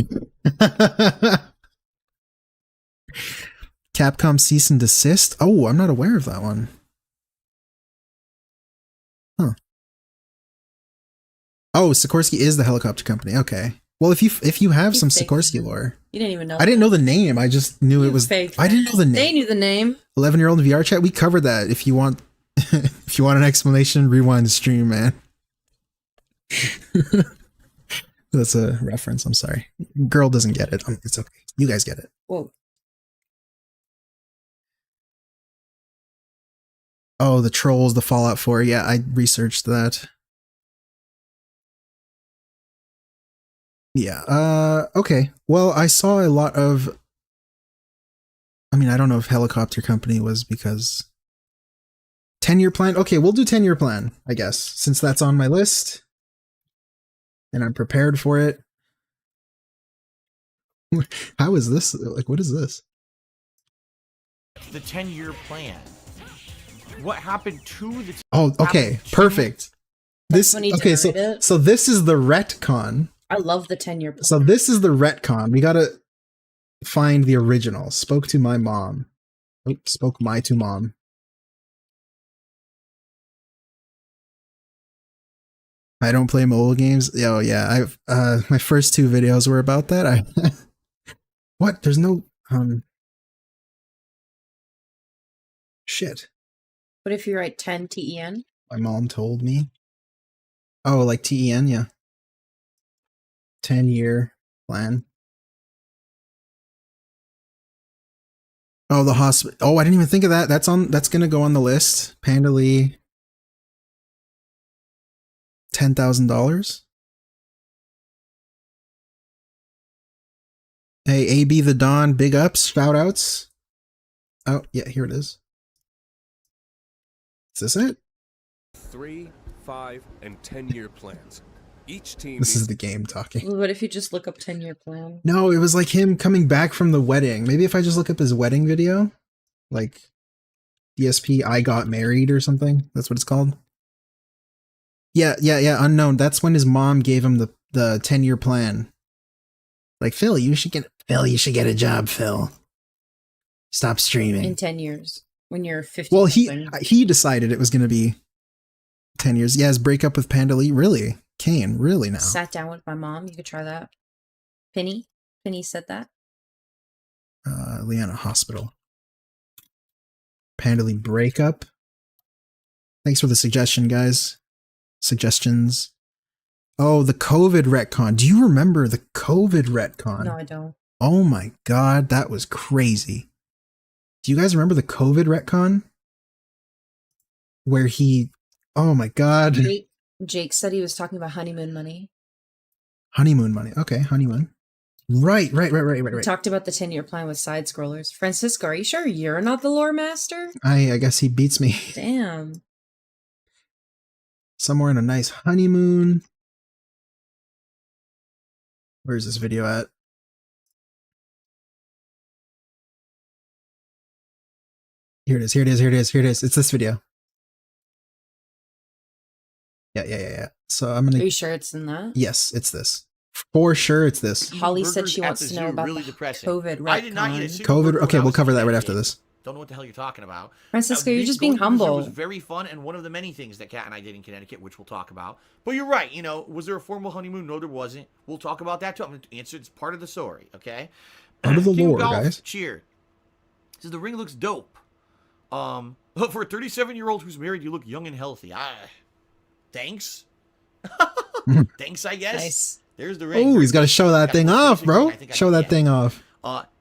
[SPEAKER 3] Capcom cease and desist. Oh, I'm not aware of that one. Huh. Oh, Sikorsky is the helicopter company. Okay. Well, if you have some Sikorsky lore.
[SPEAKER 4] You didn't even know.
[SPEAKER 3] I didn't know the name. I just knew it was.
[SPEAKER 4] Fake.
[SPEAKER 3] I didn't know the name.
[SPEAKER 4] They knew the name.
[SPEAKER 3] 11-year-old in VR chat. We covered that. If you want, if you want an explanation, rewind the stream, man. That's a reference. I'm sorry. Girl doesn't get it. It's okay. You guys get it.
[SPEAKER 4] Whoa.
[SPEAKER 3] Oh, the trolls, the Fallout 4. Yeah, I researched that. Yeah. Okay. Well, I saw a lot of. I mean, I don't know if helicopter company was because 10-year plan. Okay, we'll do 10-year plan, I guess, since that's on my list, and I'm prepared for it. How is this? Like, what is this?
[SPEAKER 5] The 10-year plan. What happened to the?
[SPEAKER 3] Oh, okay, perfect. This okay. So this is the retcon.
[SPEAKER 4] I love the 10-year plan.
[SPEAKER 3] So this is the retcon. We gotta find the original. Spoke to my mom. Oops, spoke my to mom. I don't play mobile games. Oh yeah, I've my first 2 videos were about that. What? There's no shit.
[SPEAKER 4] What if you write 10 TEN?
[SPEAKER 3] My mom told me. Oh, like TEN, yeah. 10-year plan. Oh, the hospital. Oh, I didn't even think of that. That's gonna go on the list. Panda Lee. $10,000. Hey, AB the Don, big ups, shout outs. Oh, yeah, here it is. Is this it?
[SPEAKER 12] 3, 5, and 10-year plans. Each team.
[SPEAKER 3] This is the game talking.
[SPEAKER 4] What if you just look up 10-year plan?
[SPEAKER 3] No, it was like him coming back from the wedding. Maybe if I just look up his wedding video, like DSP, I got married or something. That's what it's called. Yeah, unknown. That's when his mom gave him the 10-year plan. Like, Phil, you should get a job, Phil. Stop streaming.
[SPEAKER 4] In 10 years. When you're 50.
[SPEAKER 3] Well, he decided it was going to be 10 years. Yeah, his breakup with Panda Lee. Really? Kane, really now?
[SPEAKER 4] Sat down with my mom. You could try that. Penny said that.
[SPEAKER 3] Leanna Hospital. Panda Lee breakup. Thanks for the suggestion, guys. Suggestions. Oh, the COVID retcon. Do you remember the COVID retcon?
[SPEAKER 4] No, I don't.
[SPEAKER 3] Oh my god, that was crazy. Do you guys remember the COVID retcon? Where he... Oh my god.
[SPEAKER 4] Jake said he was talking about honeymoon money.
[SPEAKER 3] Honeymoon money. Okay, honeymoon. Right.
[SPEAKER 4] We talked about the 10-year plan with side scrollers. Francisco, are you sure you're not the lore master?
[SPEAKER 3] I guess he beats me.
[SPEAKER 4] Damn.
[SPEAKER 3] Somewhere in a nice honeymoon. Where's this video at? Here it is. Here it is. Here it is. Here it is. It's this video. Yeah. So I'm gonna.
[SPEAKER 4] Are you sure it's in that?
[SPEAKER 3] Yes, it's this. For sure, it's this.
[SPEAKER 4] Holly said
[SPEAKER 5] Burgers
[SPEAKER 4] she
[SPEAKER 5] at
[SPEAKER 4] wants
[SPEAKER 5] the
[SPEAKER 4] to know
[SPEAKER 5] zoo,
[SPEAKER 4] about
[SPEAKER 5] really
[SPEAKER 4] the
[SPEAKER 5] depressing.
[SPEAKER 4] COVID
[SPEAKER 5] I did not eat a
[SPEAKER 4] retcon.
[SPEAKER 5] single
[SPEAKER 3] COVID.
[SPEAKER 5] burger when
[SPEAKER 3] Okay,
[SPEAKER 5] I
[SPEAKER 3] we'll
[SPEAKER 5] was
[SPEAKER 3] cover
[SPEAKER 5] a
[SPEAKER 3] that right
[SPEAKER 5] kid.
[SPEAKER 3] after this.
[SPEAKER 5] Don't know what the hell you're talking about.
[SPEAKER 4] Francisco, you're just
[SPEAKER 5] Going
[SPEAKER 4] being
[SPEAKER 5] to the zoo
[SPEAKER 4] humble.
[SPEAKER 5] was very fun and one of the many things that Kat and I did in Connecticut, which we'll talk about. But you're right. You know, was there a formal honeymoon? No, there wasn't. We'll talk about that too. I'm going to answer. It's part of the story. Okay.
[SPEAKER 3] Part of the
[SPEAKER 5] King
[SPEAKER 3] lore,
[SPEAKER 5] Golf
[SPEAKER 3] guys.
[SPEAKER 5] cheered. Says the ring looks dope. But for a 37-year-old who's married, you look young and healthy. Thanks. Thanks, I guess.
[SPEAKER 4] Nice.
[SPEAKER 5] There's the ring.
[SPEAKER 3] Oh, he's got to show that thing off, bro.
[SPEAKER 5] I think I
[SPEAKER 3] Show that
[SPEAKER 5] can.
[SPEAKER 3] thing off.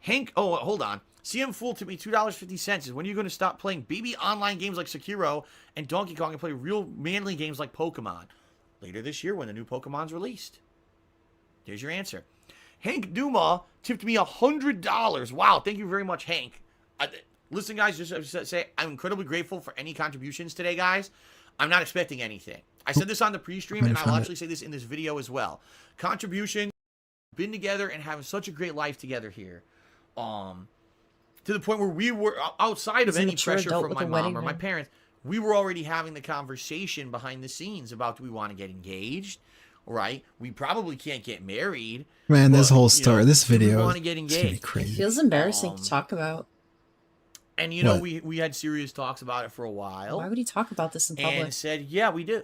[SPEAKER 5] Hank, oh, hold on. CM Fool to me $2.50 is when are you going to stop playing baby online games like Sekiro and Donkey Kong and play real manly games like Pokemon? Later this year when the new Pokemon's released. There's your answer. Hank Duma tipped me $100. Wow, thank you very much, Hank. Listen, guys, just to say I'm incredibly grateful for any contributions today, guys. I'm not expecting anything. I said this on the pre-stream, and I'll actually say this in this video as well. Contribution, been together and having such a great life together here. To the point where we were outside of any pressure from my mom or my parents, we were already having the conversation behind the scenes about, do we want to get engaged? Right? We probably can't get married.
[SPEAKER 3] Man, this whole
[SPEAKER 5] you know,
[SPEAKER 3] story, this
[SPEAKER 5] do we
[SPEAKER 3] video,
[SPEAKER 5] want to get
[SPEAKER 3] it's gonna be
[SPEAKER 5] engaged?
[SPEAKER 4] It
[SPEAKER 3] crazy.
[SPEAKER 4] feels embarrassing to talk about.
[SPEAKER 5] And you know,
[SPEAKER 3] What?
[SPEAKER 5] we had serious talks about it for a while.
[SPEAKER 4] Why would he talk about this in public?
[SPEAKER 5] And said, yeah, we do.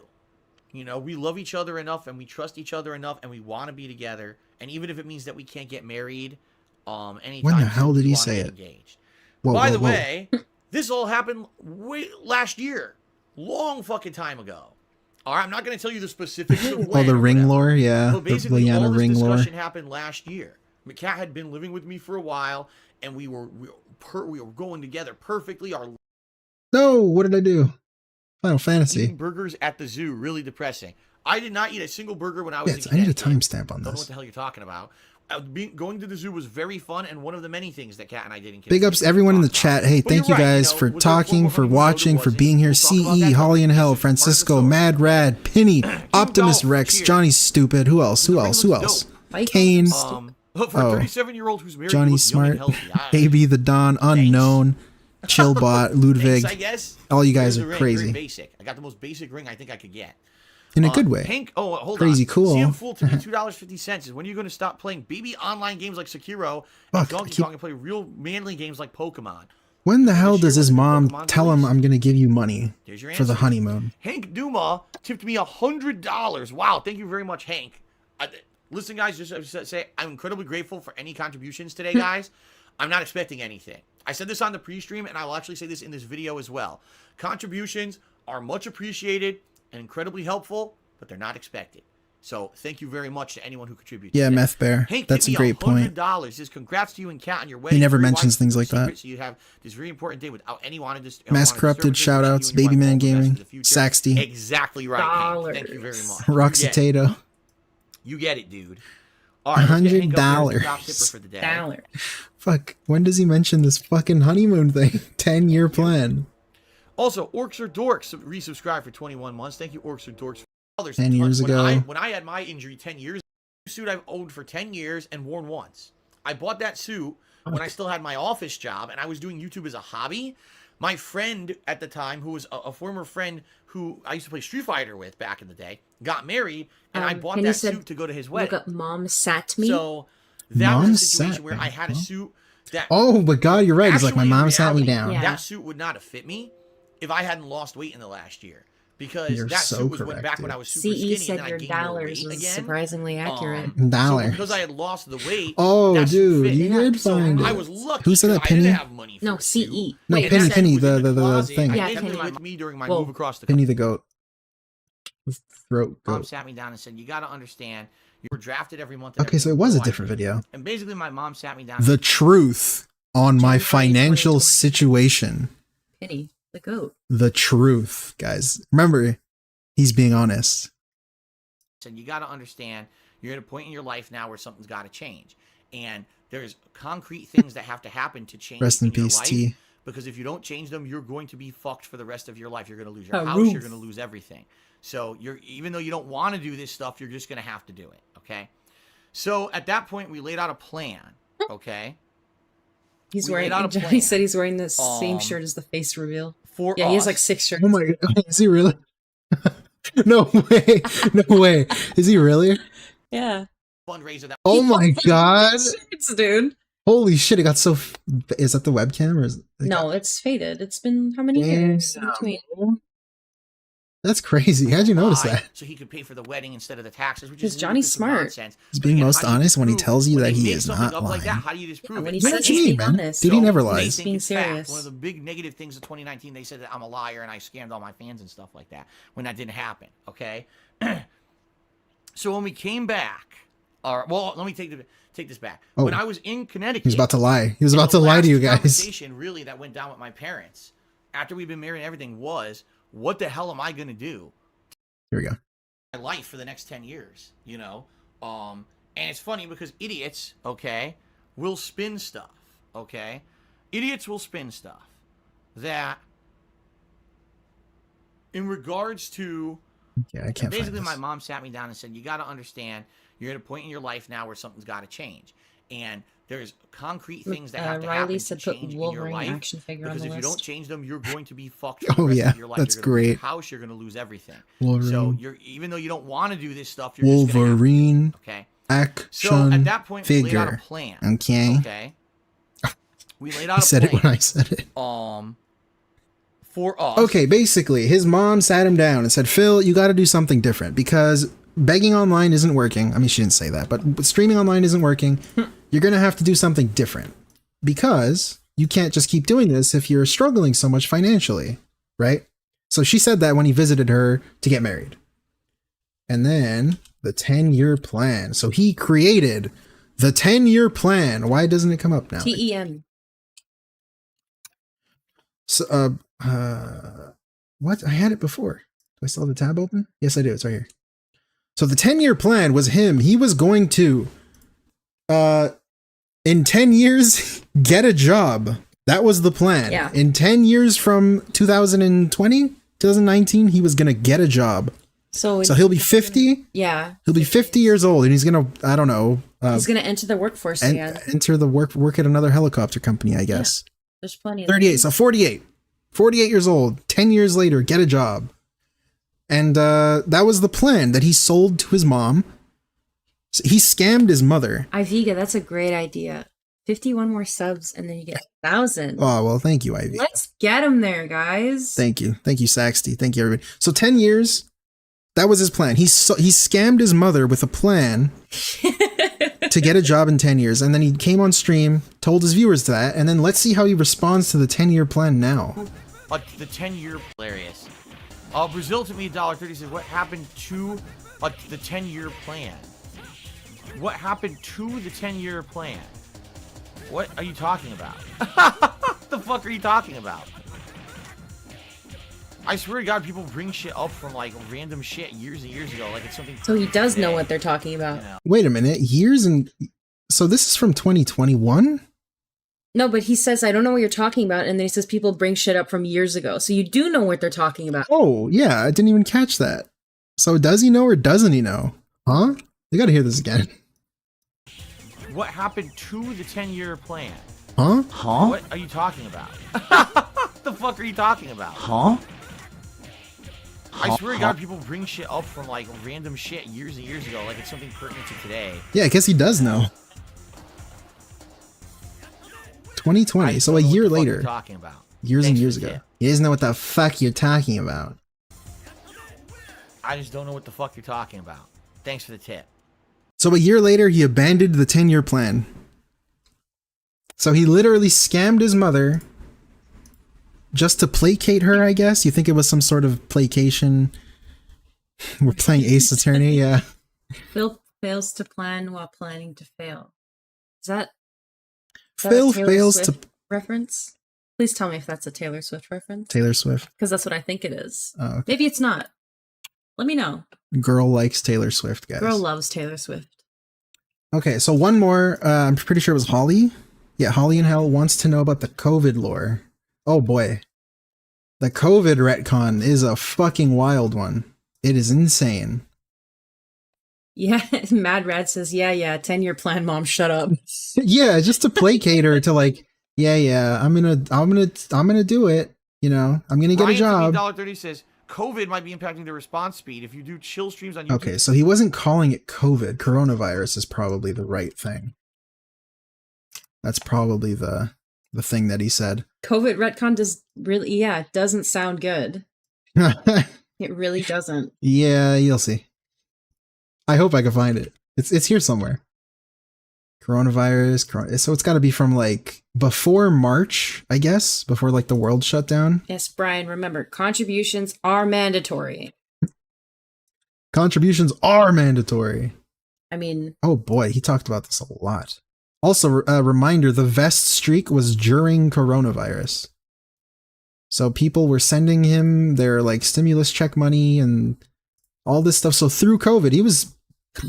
[SPEAKER 5] You know, we love each other enough and we trust each other enough and we want to be together. And even if it means that we can't get married, anytime
[SPEAKER 3] When the hell did
[SPEAKER 5] we
[SPEAKER 3] he
[SPEAKER 5] wanna
[SPEAKER 3] say
[SPEAKER 5] get
[SPEAKER 3] it?
[SPEAKER 5] engaged.
[SPEAKER 3] Whoa,
[SPEAKER 5] By
[SPEAKER 3] whoa,
[SPEAKER 5] the
[SPEAKER 3] whoa.
[SPEAKER 5] way, this all happened last year. Long fucking time ago. All right, I'm not going to tell you the specifics of when.
[SPEAKER 3] Oh, the
[SPEAKER 5] or
[SPEAKER 3] ring
[SPEAKER 5] whatever.
[SPEAKER 3] lore, yeah.
[SPEAKER 5] But
[SPEAKER 3] The
[SPEAKER 5] basically, all
[SPEAKER 3] Liana
[SPEAKER 5] this
[SPEAKER 3] ring lore.
[SPEAKER 5] discussion happened last year. Kat had been living with me for a while, and we were going together perfectly. Our
[SPEAKER 3] No, what did I do? Final Fantasy.
[SPEAKER 5] eating burgers at the zoo, really depressing. I did not eat a single burger when I was
[SPEAKER 3] Yeah,
[SPEAKER 5] in
[SPEAKER 3] I need a
[SPEAKER 5] Connecticut.
[SPEAKER 3] timestamp on
[SPEAKER 5] Don't know what
[SPEAKER 3] this.
[SPEAKER 5] the hell you're talking about. Going to the zoo was very fun and one of the many things that Kat and I did in
[SPEAKER 3] Big
[SPEAKER 5] Connecticut.
[SPEAKER 3] ups to everyone in the chat. Hey,
[SPEAKER 5] But
[SPEAKER 3] thank you
[SPEAKER 5] you're right,
[SPEAKER 3] guys
[SPEAKER 5] you know,
[SPEAKER 3] for
[SPEAKER 5] was there a
[SPEAKER 3] talking,
[SPEAKER 5] formal
[SPEAKER 3] for
[SPEAKER 5] honeymoon? No,
[SPEAKER 3] watching,
[SPEAKER 5] there
[SPEAKER 3] for
[SPEAKER 5] wasn't.
[SPEAKER 3] being here.
[SPEAKER 5] We'll talk about that
[SPEAKER 3] CE, Holly and Hell,
[SPEAKER 5] This is part of the
[SPEAKER 3] Francisco,
[SPEAKER 5] story.
[SPEAKER 3] Mad Rad, Penny, Optimus
[SPEAKER 5] Golf,
[SPEAKER 3] Rex,
[SPEAKER 5] cheers.
[SPEAKER 3] Johnny Stupid. Who else? Who
[SPEAKER 5] The ring
[SPEAKER 3] else? Who
[SPEAKER 5] looks
[SPEAKER 3] else?
[SPEAKER 4] Why
[SPEAKER 3] Kane,
[SPEAKER 5] For a 37-year-old who's married,
[SPEAKER 3] Johnny
[SPEAKER 5] you look young and
[SPEAKER 3] Smart,
[SPEAKER 5] healthy.
[SPEAKER 3] AB the Don, Unknown, Chillbot, Ludwig.
[SPEAKER 5] Thanks, I guess.
[SPEAKER 3] All you guys
[SPEAKER 5] Here's the
[SPEAKER 3] are
[SPEAKER 5] ring,
[SPEAKER 3] crazy.
[SPEAKER 5] Very basic. I got the most basic ring I think I could get.
[SPEAKER 3] In a good way.
[SPEAKER 5] Hank, hold
[SPEAKER 3] Crazy
[SPEAKER 5] on.
[SPEAKER 3] cool.
[SPEAKER 5] CM Fool to me $2.50 is when are you going to stop playing baby online games like Sekiro and
[SPEAKER 3] Fuck,
[SPEAKER 5] Donkey Kong and play real manly games like Pokemon?
[SPEAKER 3] When the hell
[SPEAKER 5] This
[SPEAKER 3] does
[SPEAKER 5] year
[SPEAKER 3] his
[SPEAKER 5] when the
[SPEAKER 3] mom
[SPEAKER 5] Pokemon's
[SPEAKER 3] tell him
[SPEAKER 5] released.
[SPEAKER 3] I'm going to give you money
[SPEAKER 5] There's your
[SPEAKER 3] for the
[SPEAKER 5] answer.
[SPEAKER 3] honeymoon?
[SPEAKER 5] Hank Duma tipped me $100. Wow, thank you very much, Hank. Listen, guys, just to say I'm incredibly grateful for any contributions today, guys. I'm not expecting anything. I said this on the pre-stream, and I will actually say this in this video as well. Contributions are much appreciated and incredibly helpful, but they're not expected. So thank you very much to anyone who contributes.
[SPEAKER 3] Yeah,
[SPEAKER 5] today.
[SPEAKER 3] Meth Bear.
[SPEAKER 5] Hank,
[SPEAKER 3] That's
[SPEAKER 5] give
[SPEAKER 3] a great
[SPEAKER 5] me
[SPEAKER 3] point.
[SPEAKER 5] $100. Says congrats to you and Kat on your wedding.
[SPEAKER 3] never
[SPEAKER 5] Very
[SPEAKER 3] mentions
[SPEAKER 5] wise
[SPEAKER 3] things like
[SPEAKER 5] secret,
[SPEAKER 3] that.
[SPEAKER 5] So you have this very important day without any wanted to.
[SPEAKER 3] Mass Corrupted shoutouts, Baby Man Gaming, Saxty,
[SPEAKER 5] Exactly right. Hank. Thank you very much.
[SPEAKER 3] Roxatato.
[SPEAKER 5] You get it, dude. All right, let's get Hank up here as the top tipper for the day.
[SPEAKER 3] Fuck, when does he mention this fucking honeymoon thing? 10-year plan.
[SPEAKER 5] Also, Orcs or Dorks resubscribed for 21 months. Thank you, Orcs or Dorks. There's
[SPEAKER 3] 10 years ago.
[SPEAKER 5] When I had my injury 10 years ago, suit I've owned for 10 years and worn once. I bought that suit when I still had my office job and I was doing YouTube as a hobby. My friend at the time, who was a former friend who I used to play Street Fighter with back in the day, got married, and I bought
[SPEAKER 4] Penny
[SPEAKER 5] that
[SPEAKER 4] said,
[SPEAKER 5] suit to go to his
[SPEAKER 4] Look
[SPEAKER 5] wedding.
[SPEAKER 4] up Mom Sat Me.
[SPEAKER 5] So that
[SPEAKER 3] Mom
[SPEAKER 5] was a situation
[SPEAKER 3] sat
[SPEAKER 5] where
[SPEAKER 3] me,
[SPEAKER 5] I had a
[SPEAKER 3] huh?
[SPEAKER 5] suit that
[SPEAKER 3] Oh, but God, you're right. He's like, my
[SPEAKER 5] actually,
[SPEAKER 3] mom
[SPEAKER 5] in
[SPEAKER 3] sat me
[SPEAKER 5] reality,
[SPEAKER 3] down.
[SPEAKER 5] That suit would not have fit me if I hadn't lost weight in the last year. Because
[SPEAKER 3] You're
[SPEAKER 5] that
[SPEAKER 3] so
[SPEAKER 5] suit was when,
[SPEAKER 3] correct,
[SPEAKER 5] back
[SPEAKER 3] dude.
[SPEAKER 5] when I was super skinny,
[SPEAKER 4] CE
[SPEAKER 5] and then
[SPEAKER 4] said
[SPEAKER 5] I
[SPEAKER 4] your
[SPEAKER 5] gained more
[SPEAKER 4] dollars
[SPEAKER 5] weight
[SPEAKER 4] was
[SPEAKER 5] again.
[SPEAKER 4] surprisingly accurate.
[SPEAKER 5] So
[SPEAKER 3] Dollar.
[SPEAKER 5] because I had lost the weight,
[SPEAKER 3] Oh,
[SPEAKER 5] that suit
[SPEAKER 3] dude,
[SPEAKER 5] fit.
[SPEAKER 3] you did
[SPEAKER 5] So
[SPEAKER 3] find
[SPEAKER 5] I
[SPEAKER 3] it.
[SPEAKER 5] was lucky.
[SPEAKER 3] Who said that,
[SPEAKER 5] 'cause I
[SPEAKER 3] Penny?
[SPEAKER 5] didn't have money for
[SPEAKER 4] No,
[SPEAKER 5] a suit.
[SPEAKER 4] CE.
[SPEAKER 3] No,
[SPEAKER 4] Wait,
[SPEAKER 3] Penny,
[SPEAKER 4] that-
[SPEAKER 3] Penny,
[SPEAKER 5] was in
[SPEAKER 3] the
[SPEAKER 5] closet.
[SPEAKER 3] thing.
[SPEAKER 5] I
[SPEAKER 4] Yeah,
[SPEAKER 5] kept
[SPEAKER 4] Penny.
[SPEAKER 5] it with me during my
[SPEAKER 4] Well,
[SPEAKER 5] move across the
[SPEAKER 3] Penny
[SPEAKER 5] country.
[SPEAKER 3] the goat. Throat
[SPEAKER 5] Mom
[SPEAKER 3] goat.
[SPEAKER 5] sat me down and said, "You got to understand, you were drafted every month."
[SPEAKER 3] Okay, so it was a different video.
[SPEAKER 5] And basically, my mom sat me down.
[SPEAKER 3] The truth on my financial situation.
[SPEAKER 4] Penny, the goat.
[SPEAKER 3] The truth, guys. Remember, he's being honest.
[SPEAKER 5] And you got to understand, you're at a point in your life now where something's got to change, and there's concrete things that have to happen to change.
[SPEAKER 3] Rest in
[SPEAKER 5] your
[SPEAKER 3] peace,
[SPEAKER 5] life,
[SPEAKER 3] T.
[SPEAKER 5] Because if you don't change them, you're going to be fucked for the rest of your life. You're going to lose your
[SPEAKER 4] A
[SPEAKER 5] house.
[SPEAKER 4] roof.
[SPEAKER 5] You're going to lose everything. So even though you don't want to do this stuff, you're just going to have to do it. Okay.
[SPEAKER 11] So at that point, we laid out a plan. Okay.
[SPEAKER 4] He's
[SPEAKER 11] We
[SPEAKER 4] wearing.
[SPEAKER 11] laid out a
[SPEAKER 4] Johnny
[SPEAKER 11] plan.
[SPEAKER 4] said he's wearing the same shirt as the face reveal.
[SPEAKER 11] For
[SPEAKER 4] Yeah, he has like
[SPEAKER 11] us.
[SPEAKER 4] 6 shirts.
[SPEAKER 3] Oh my god, is he really? No way, no way. Is he really?
[SPEAKER 4] Yeah.
[SPEAKER 11] Fundraiser that.
[SPEAKER 3] Oh my god.
[SPEAKER 4] Shirts, dude.
[SPEAKER 3] Holy shit, it got so... Is that the webcam or is it...
[SPEAKER 4] No, it's faded. It's been how many years in between?
[SPEAKER 3] That's crazy. How'd you notice that?
[SPEAKER 11] So he could pay for the wedding instead of the taxes, which
[SPEAKER 4] Because
[SPEAKER 11] is
[SPEAKER 4] Johnny's smart.
[SPEAKER 11] nonsense.
[SPEAKER 3] He's
[SPEAKER 11] But
[SPEAKER 3] being
[SPEAKER 11] again,
[SPEAKER 3] most
[SPEAKER 11] how do you
[SPEAKER 3] honest when he
[SPEAKER 11] disprove-
[SPEAKER 3] tells you
[SPEAKER 11] when
[SPEAKER 3] that
[SPEAKER 11] they
[SPEAKER 3] he
[SPEAKER 11] make
[SPEAKER 3] is
[SPEAKER 11] something
[SPEAKER 3] not
[SPEAKER 11] up like that,
[SPEAKER 3] lying.
[SPEAKER 11] how do you disprove
[SPEAKER 4] Yeah, when
[SPEAKER 11] it?
[SPEAKER 4] he
[SPEAKER 3] What
[SPEAKER 4] says
[SPEAKER 3] do you
[SPEAKER 4] he's
[SPEAKER 3] mean,
[SPEAKER 4] being
[SPEAKER 3] man?
[SPEAKER 4] honest.
[SPEAKER 3] Dude, he never
[SPEAKER 11] They
[SPEAKER 3] lies.
[SPEAKER 11] think
[SPEAKER 4] Being
[SPEAKER 11] it's fact.
[SPEAKER 4] serious.
[SPEAKER 11] One of the big negative things of 2019, they said that I'm a liar and I scammed all my fans and stuff like that, when that didn't happen, okay? So when we came back, or well, let me take this back.
[SPEAKER 3] Oh.
[SPEAKER 11] When I was in Connecticut,
[SPEAKER 3] He was about to lie. He was
[SPEAKER 11] and
[SPEAKER 3] about
[SPEAKER 11] the
[SPEAKER 3] to lie to
[SPEAKER 11] last
[SPEAKER 3] you guys.
[SPEAKER 11] Conversation really that went down with my parents after we've been married and everything was, what the hell am I gonna do?
[SPEAKER 3] Here we go.
[SPEAKER 11] My life for the next 10 years, you know? And it's funny because idiots, okay, will spin stuff, okay? Idiots will spin stuff that in regards to
[SPEAKER 3] Yeah, I can't
[SPEAKER 11] basically
[SPEAKER 3] find
[SPEAKER 11] my
[SPEAKER 3] this.
[SPEAKER 11] mom sat me down and said, you got to understand, you're at a point in your life now where something's got to change. And there's concrete things that have to happen
[SPEAKER 4] Riley
[SPEAKER 11] to
[SPEAKER 4] said put
[SPEAKER 11] change in your
[SPEAKER 4] Wolverine
[SPEAKER 11] life.
[SPEAKER 4] action figure on
[SPEAKER 11] Because
[SPEAKER 4] the
[SPEAKER 11] if you
[SPEAKER 4] list.
[SPEAKER 11] don't change them, you're going to be fucked for the
[SPEAKER 3] Oh,
[SPEAKER 11] rest
[SPEAKER 3] yeah,
[SPEAKER 11] of your life.
[SPEAKER 3] that's
[SPEAKER 11] You're gonna lose your
[SPEAKER 3] great.
[SPEAKER 11] house, you're going to lose everything.
[SPEAKER 3] Wolverine.
[SPEAKER 11] So you're even though you don't want to do this stuff, you're just gonna have to.
[SPEAKER 3] Wolverine
[SPEAKER 11] Okay.
[SPEAKER 3] action
[SPEAKER 11] So at that point, we laid out a
[SPEAKER 3] figure.
[SPEAKER 11] plan.
[SPEAKER 3] Okay.
[SPEAKER 11] Okay. We laid out
[SPEAKER 3] He
[SPEAKER 11] a
[SPEAKER 3] said
[SPEAKER 11] plan.
[SPEAKER 3] it when I said it.
[SPEAKER 11] For us.
[SPEAKER 3] Okay, basically, his mom sat him down and said, Phil, you got to do something different because begging online isn't working. I mean, she didn't say that, but streaming online isn't working. You're going to have to do something different because you can't just keep doing this if you're struggling so much financially, right? So she said that when he visited her to get married. And then the 10-year plan. So he created the 10-year plan. Why doesn't it come up now?
[SPEAKER 4] TEM.
[SPEAKER 3] So, what? I had it before. Do I still have the tab open? Yes, I do. It's right here. So the 10-year plan was him. He was going to, in 10 years, get a job. That was the plan.
[SPEAKER 4] Yeah.
[SPEAKER 3] In 10 years from 2020, 2019, he was going to get a job. So he'll be 50.
[SPEAKER 4] Yeah.
[SPEAKER 3] He'll be 50 years old and he's going to, I don't know,
[SPEAKER 4] He's gonna enter the workforce again.
[SPEAKER 3] enter the work at another helicopter company, I guess.
[SPEAKER 4] There's plenty of
[SPEAKER 3] 38, so 48. 48 years old, 10 years later, get a job. And that was the plan that he sold to his mom. So he scammed his mother.
[SPEAKER 4] Iviga, that's a great idea. 51 more subs and then you get 1,000.
[SPEAKER 3] Oh, well, thank you, Ivy.
[SPEAKER 4] Let's get him there, guys.
[SPEAKER 3] Thank you. Thank you, Saxty. Thank you, everybody. So 10 years, that was his plan. He scammed his mother with a plan to get a job in 10 years. And then he came on stream, told his viewers that, and then let's see how he responds to the 10-year plan now.
[SPEAKER 11] The 10-year hilarious. Brazil to me $1.30 says, what happened to the 10-year plan? What happened to the 10-year plan? What are you talking about? What the fuck are you talking about? I swear to God, people bring shit up from like random shit years and years ago, like it's something.
[SPEAKER 4] So he does know what they're talking about.
[SPEAKER 11] You know.
[SPEAKER 3] Wait a minute. Years and... So this is from 2021?
[SPEAKER 4] No, but he says, I don't know what you're talking about. And then he says people bring shit up from years ago. So you do know what they're talking about.
[SPEAKER 3] Oh, yeah. I didn't even catch that. So does he know or doesn't he know? Huh? You gotta hear this again.
[SPEAKER 11] What happened to the 10-year plan?
[SPEAKER 3] Huh?
[SPEAKER 11] Huh? What are you talking about? What the fuck are you talking about?
[SPEAKER 10] Huh?
[SPEAKER 11] I swear to God, people bring shit up from like random shit years and years ago, like it's something pertinent to today.
[SPEAKER 3] Yeah, I guess he does know. 2020, so a year later.
[SPEAKER 11] Talking about.
[SPEAKER 3] Years and years
[SPEAKER 11] for the
[SPEAKER 3] ago.
[SPEAKER 11] tip.
[SPEAKER 3] He doesn't know what the fuck you're talking about.
[SPEAKER 11] I just don't know what the fuck you're talking about. Thanks for the tip.
[SPEAKER 3] So a year later, he abandoned the 10-year plan. So he literally scammed his mother just to placate her, I guess? You think it was some sort of placation? We're playing Ace Attorney, yeah.
[SPEAKER 4] Phil fails to plan while planning to fail. Is that
[SPEAKER 3] Phil
[SPEAKER 4] a Taylor
[SPEAKER 3] fails
[SPEAKER 4] Swift
[SPEAKER 3] to...
[SPEAKER 4] reference? Please tell me if that's a Taylor Swift reference.
[SPEAKER 3] Taylor Swift.
[SPEAKER 4] Because that's what I think it is.
[SPEAKER 3] Oh, okay.
[SPEAKER 4] Maybe it's not. Let me know.
[SPEAKER 3] Girl likes Taylor Swift, guys.
[SPEAKER 4] Girl loves Taylor Swift.
[SPEAKER 3] Okay, so one more. I'm pretty sure it was Holly. Yeah, Holly in Hell wants to know about the COVID lore. Oh boy. The COVID retcon is a fucking wild one. It is insane.
[SPEAKER 4] Yeah, Mad Rad says, yeah, 10-year plan, mom, shut up.
[SPEAKER 3] Yeah, just to placate her to like, yeah, I'm gonna do it. You know, I'm gonna get a job.
[SPEAKER 5] $30 says COVID might be impacting the response speed if you do chill streams on YouTube.
[SPEAKER 3] Okay, so he wasn't calling it COVID. Coronavirus is probably the right thing. That's probably the thing that he said.
[SPEAKER 4] COVID retcon doesn't sound good. It really doesn't.
[SPEAKER 3] Yeah, you'll see. I hope I can find it. It's here somewhere. Coronavirus. So it's got to be from like before March, I guess, before like the world shut down.
[SPEAKER 4] Yes, Brian, remember, contributions are mandatory.
[SPEAKER 3] Contributions are mandatory.
[SPEAKER 4] I mean...
[SPEAKER 3] Oh boy, he talked about this a lot. Also, a reminder, the vest streak was during coronavirus. So people were sending him their like stimulus check money and all this stuff. So through COVID, he was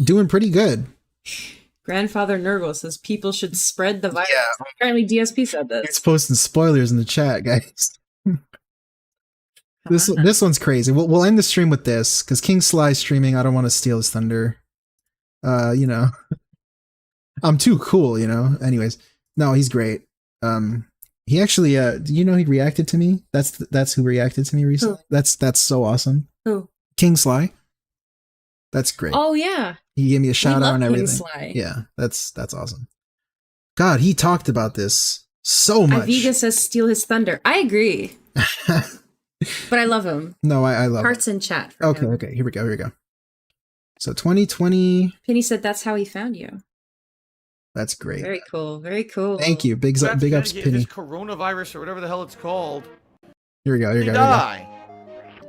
[SPEAKER 3] doing pretty good.
[SPEAKER 4] Grandfather Nurgle says people should spread the virus.
[SPEAKER 3] Yeah.
[SPEAKER 4] Apparently DSP said this.
[SPEAKER 3] It's posting spoilers in the chat, guys. This one's crazy. We'll end the stream with this because King Sly streaming. I don't want to steal his thunder. You know, I'm too cool. You know. Anyways, no, he's great. He actually, do you know he reacted to me? That's who reacted to me recently.
[SPEAKER 4] Who?
[SPEAKER 3] That's so awesome.
[SPEAKER 4] Who?
[SPEAKER 3] King Sly. That's great.
[SPEAKER 4] Oh yeah.
[SPEAKER 3] He gave me a shout out and everything.
[SPEAKER 4] King Sly.
[SPEAKER 3] Yeah, that's awesome. God, he talked about this so much.
[SPEAKER 4] Iviga says steal his thunder. I agree. But I love him.
[SPEAKER 3] No, I love
[SPEAKER 4] Hearts in chat. For
[SPEAKER 3] Okay,
[SPEAKER 4] him.
[SPEAKER 3] okay. Here we go. So 2020.
[SPEAKER 4] Penny said that's how he found you.
[SPEAKER 3] That's great.
[SPEAKER 4] Very cool. Very cool.
[SPEAKER 3] Thank you. Big ups,
[SPEAKER 5] Get
[SPEAKER 3] Penny.
[SPEAKER 5] this coronavirus or whatever the hell it's called.
[SPEAKER 3] Here we go.
[SPEAKER 5] Die.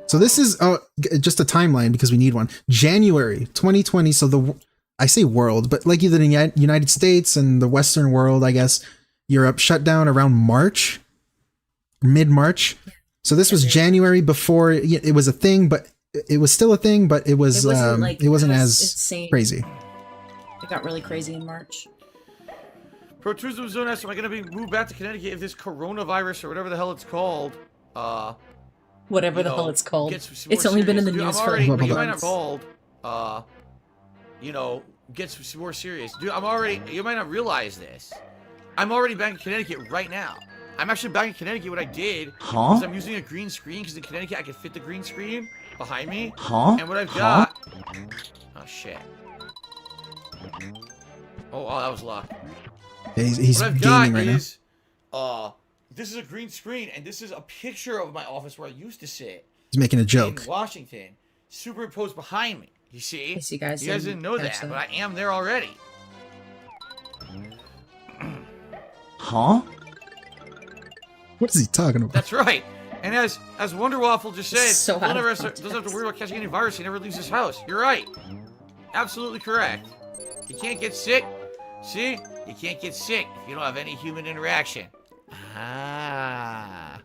[SPEAKER 3] So this is just a timeline because we need one. January 2020. So I say world, but like either the United States and the Western world, I guess, Europe shut down around March, mid-March. So this was January before it was a thing, but it was still a thing, but it wasn't as
[SPEAKER 4] insane.
[SPEAKER 3] crazy.
[SPEAKER 4] It got really crazy in March.
[SPEAKER 5] Protrusive Zone asks, am I going to be moved back to Connecticut if this coronavirus or whatever the hell it's called,
[SPEAKER 4] whatever the hell it's called. It's only been in the news for
[SPEAKER 5] you might
[SPEAKER 4] months.
[SPEAKER 5] not called, gets more serious. Dude, you might not realize this. I'm already back in Connecticut right now. I'm actually back in Connecticut. What I did is I'm using a green screen because in Connecticut I can fit the green screen behind me. And what I've got... Oh, shit. Oh, that was luck.
[SPEAKER 3] Yeah, he's
[SPEAKER 5] what I've
[SPEAKER 3] gaming
[SPEAKER 5] got
[SPEAKER 3] right
[SPEAKER 5] is, this is a green screen, and this is a picture of my office where I used to sit.
[SPEAKER 3] He's making a joke.
[SPEAKER 5] In Washington, superimposed behind me. You see?
[SPEAKER 4] I see, guys.
[SPEAKER 5] You guys didn't know that, but I am there already.
[SPEAKER 3] Huh? What is he talking about?
[SPEAKER 5] That's right. And as Wonder Waffle just said,
[SPEAKER 4] So
[SPEAKER 5] Will
[SPEAKER 4] out of
[SPEAKER 5] never
[SPEAKER 4] context.
[SPEAKER 5] doesn't have to worry about catching any virus. He never leaves his house. You're right. Absolutely correct. You can't get sick. See? You can't get sick if you don't have any human interaction. Ah.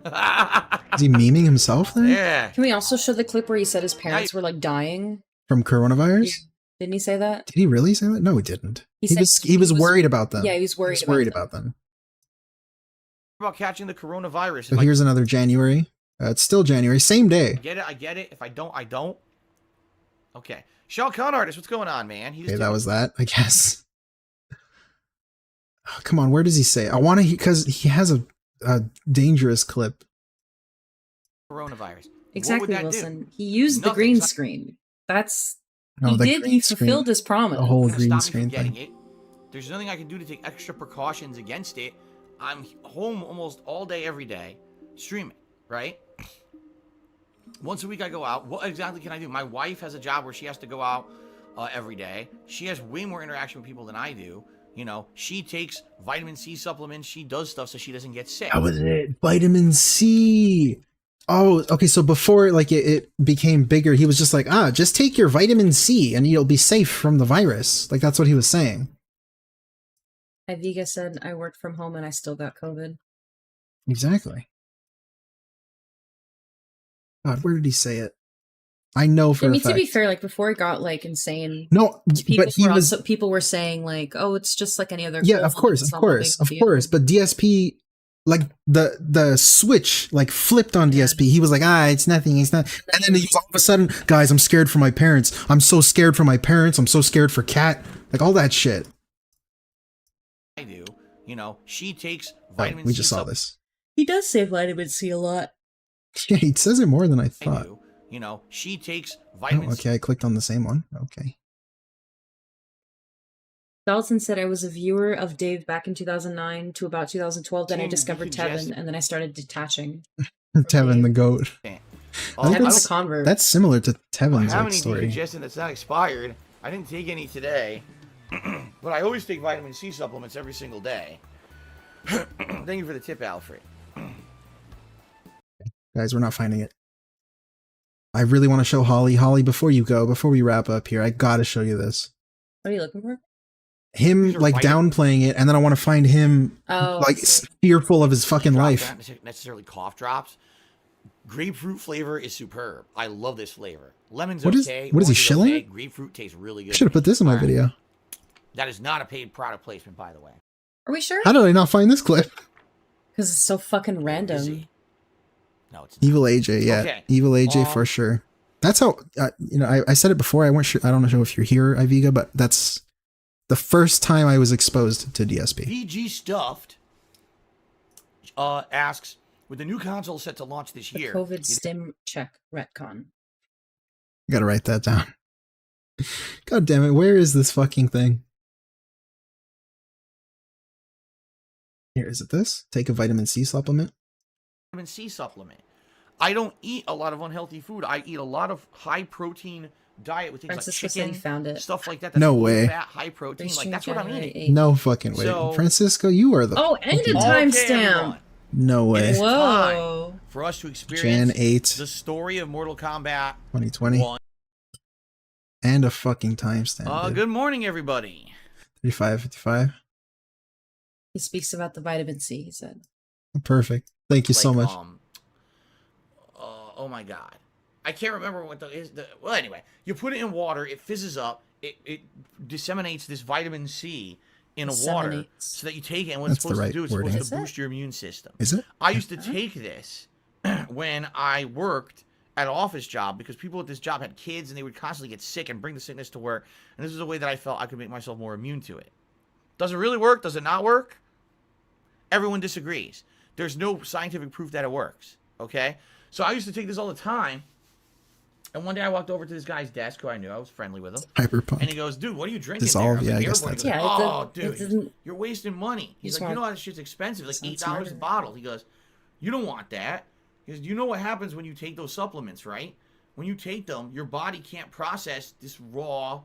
[SPEAKER 3] Is he memeing himself there?
[SPEAKER 5] Yeah.
[SPEAKER 4] Can we also show the clip where he said his parents were like dying?
[SPEAKER 3] From coronavirus?
[SPEAKER 4] Yeah. Didn't he say that?
[SPEAKER 3] Did he really say that? No, he didn't.
[SPEAKER 4] He
[SPEAKER 3] He
[SPEAKER 4] said
[SPEAKER 3] was worried about them.
[SPEAKER 4] Yeah, he was worried
[SPEAKER 3] about them.
[SPEAKER 5] About catching the coronavirus.
[SPEAKER 3] So here's another January. It's still January, same day.
[SPEAKER 5] I get it. If I don't, I don't. Okay. Shao Kahn Artist, what's going on, man?
[SPEAKER 3] Okay, that was that, I guess. Oh, come on, where does he say? I want to, because he has a dangerous clip.
[SPEAKER 5] Coronavirus.
[SPEAKER 4] Exactly, Wilson. He used the green screen. That's he fulfilled his promise.
[SPEAKER 3] The whole green
[SPEAKER 5] Stop
[SPEAKER 3] screen
[SPEAKER 5] me from
[SPEAKER 3] thing.
[SPEAKER 5] getting it. There's nothing I can do to take extra precautions against it. I'm home almost all day, every day, streaming, right? Once a week I go out. What exactly can I do? My wife has a job where she has to go out every day. She has way more interaction with people than I do. You know, she takes vitamin C supplements. She does stuff so she doesn't get sick.
[SPEAKER 3] That was it. Vitamin C. Oh, okay. So before like it became bigger, he was just like, just take your vitamin C and you'll be safe from the virus. Like that's what he was saying.
[SPEAKER 4] Iviga said, I worked from home and I still got COVID.
[SPEAKER 3] Exactly. God, where did he say it? I know for a fact.
[SPEAKER 4] To be fair, like before it got like insane.
[SPEAKER 3] No, but
[SPEAKER 4] people were saying like, oh, it's just like any other.
[SPEAKER 3] Yeah, of course. But DSP like the switch like flipped on DSP. He was like, it's nothing, it's not. And then he was all of a sudden, guys, I'm scared for my parents. I'm so scared for my parents. I'm so scared for Cat. Like all that shit.
[SPEAKER 11] I do. You know, she takes
[SPEAKER 3] Oh,
[SPEAKER 11] vitamin
[SPEAKER 3] we
[SPEAKER 11] C.
[SPEAKER 3] just saw this.
[SPEAKER 4] He does say vitamin C a lot.
[SPEAKER 3] Yeah, he says it more than I
[SPEAKER 11] I
[SPEAKER 3] thought.
[SPEAKER 11] do. You know, she takes
[SPEAKER 3] Oh,
[SPEAKER 11] vitamin C.
[SPEAKER 3] okay, I clicked on the same one. Okay.
[SPEAKER 4] Dalton said I was a viewer of Dave back in 2009 to about 2012. Then I
[SPEAKER 11] Tim,
[SPEAKER 4] discovered
[SPEAKER 11] you can
[SPEAKER 4] Tevin,
[SPEAKER 11] just-
[SPEAKER 4] and then I started detaching.
[SPEAKER 3] Tevin the goat.
[SPEAKER 11] Oh,
[SPEAKER 3] I think
[SPEAKER 4] Tevin's
[SPEAKER 3] that's,
[SPEAKER 4] a convert.
[SPEAKER 3] that's similar to
[SPEAKER 11] I
[SPEAKER 3] Tevin's
[SPEAKER 11] have
[SPEAKER 3] like,
[SPEAKER 11] any
[SPEAKER 3] story.
[SPEAKER 11] decongestant that's not expired. I didn't take any today, but I always take vitamin C supplements every single day. Thank you for the tip, Alfred.
[SPEAKER 3] Guys, we're not finding it. I really want to show Holly. Holly, before you go, before we wrap up here, I gotta show you this.
[SPEAKER 4] What are you looking for?
[SPEAKER 3] Him
[SPEAKER 11] These are
[SPEAKER 3] like
[SPEAKER 11] vitamin-
[SPEAKER 3] downplaying it, and then I want to find him
[SPEAKER 4] Oh,
[SPEAKER 3] like
[SPEAKER 4] I see.
[SPEAKER 3] fearful of his fucking
[SPEAKER 11] Drops
[SPEAKER 3] life.
[SPEAKER 11] aren't necessarily cough drops. Grapefruit flavor is superb. I love this flavor. Lemon's
[SPEAKER 3] What is-
[SPEAKER 11] okay.
[SPEAKER 3] what is he
[SPEAKER 11] orange
[SPEAKER 3] shilling
[SPEAKER 11] okay.
[SPEAKER 3] it?
[SPEAKER 11] Grapefruit tastes really good.
[SPEAKER 3] I should have put this in my
[SPEAKER 11] All right.
[SPEAKER 3] video.
[SPEAKER 11] That is not a paid product placement, by the way.
[SPEAKER 4] Are we sure?
[SPEAKER 3] How did I not find this clip?
[SPEAKER 4] Because it's so fucking
[SPEAKER 11] Is
[SPEAKER 4] random.
[SPEAKER 11] it? No, it's not.
[SPEAKER 3] Evil AJ, yeah,
[SPEAKER 11] Okay.
[SPEAKER 3] Evil AJ for sure. That's how I said it before. I don't know if you're here, Iviga, but that's the first time I was exposed to DSP.
[SPEAKER 11] VG Stuffed asks, with the new console set to launch this
[SPEAKER 4] The
[SPEAKER 11] year,
[SPEAKER 4] COVID stim check retcon.
[SPEAKER 3] I gotta write that down. God damn it! Where is this fucking thing? Here, is it this? Take a vitamin C supplement.
[SPEAKER 11] vitamin C supplement. I don't eat a lot of unhealthy food. I eat a lot of high protein diet with things
[SPEAKER 4] Francisco
[SPEAKER 11] like
[SPEAKER 4] said
[SPEAKER 11] chicken,
[SPEAKER 4] he found it.
[SPEAKER 11] stuff like that.
[SPEAKER 3] No
[SPEAKER 11] low
[SPEAKER 3] way.
[SPEAKER 11] Fat, high protein. Like that's what I'm
[SPEAKER 4] January
[SPEAKER 11] eating.
[SPEAKER 4] 8th.
[SPEAKER 3] No fucking way,
[SPEAKER 11] So-
[SPEAKER 3] Francisco. You are the.
[SPEAKER 4] Oh, and a
[SPEAKER 3] fucking-
[SPEAKER 4] timestamp.
[SPEAKER 11] everyone.
[SPEAKER 3] No
[SPEAKER 11] It
[SPEAKER 3] way.
[SPEAKER 11] is
[SPEAKER 4] Whoa.
[SPEAKER 11] time for us to
[SPEAKER 3] Jan
[SPEAKER 11] experience
[SPEAKER 3] 8,
[SPEAKER 11] the story of Mortal Kombat
[SPEAKER 3] 2020,
[SPEAKER 11] 1.
[SPEAKER 3] and a fucking timestamp. dude.
[SPEAKER 11] Good morning, everybody.
[SPEAKER 3] 35:55.
[SPEAKER 4] He speaks about the vitamin C, he said.
[SPEAKER 3] Perfect. Thank you so
[SPEAKER 11] Like,
[SPEAKER 3] much.
[SPEAKER 11] Oh my god. I can't remember what well, anyway, you put it in water, it fizzes up, it disseminates this vitamin C in a water
[SPEAKER 4] Disseminates.
[SPEAKER 11] so that you take it, and what
[SPEAKER 3] That's
[SPEAKER 11] it's
[SPEAKER 3] the
[SPEAKER 11] supposed
[SPEAKER 3] right
[SPEAKER 11] to do is
[SPEAKER 3] wording.
[SPEAKER 11] supposed to
[SPEAKER 4] Is it?
[SPEAKER 11] boost your immune system.
[SPEAKER 3] Is it?
[SPEAKER 11] I used to take this when I worked at an office job because people at this job had kids and they would constantly get sick and bring the sickness to work. And this is a way that I felt I could make myself more immune to it. Does it really work? Does it not work? Everyone disagrees. There's no scientific proof that it works. Okay? So I used to take this all the time. And one day I walked over to this guy's desk who I knew. I was friendly with him.
[SPEAKER 3] Hyperpunk.
[SPEAKER 11] And he goes, dude, what are you drinking
[SPEAKER 3] Dissolve?
[SPEAKER 11] there? I was
[SPEAKER 3] Yeah,
[SPEAKER 11] like,
[SPEAKER 3] I guess
[SPEAKER 11] Airborne.
[SPEAKER 3] that's
[SPEAKER 11] He
[SPEAKER 3] it.
[SPEAKER 11] goes,
[SPEAKER 4] Yeah, it
[SPEAKER 11] oh,
[SPEAKER 4] does-
[SPEAKER 11] dude,
[SPEAKER 4] it doesn't-
[SPEAKER 11] you're wasting money. He's
[SPEAKER 4] just
[SPEAKER 11] like, you know
[SPEAKER 4] want-
[SPEAKER 11] how this shit's expensive, like
[SPEAKER 4] sound
[SPEAKER 11] $8 a
[SPEAKER 4] smarter.
[SPEAKER 11] bottle. He goes, you don't want that. He goes, you know what happens when you take those supplements, right? When you take them, your body can't process this raw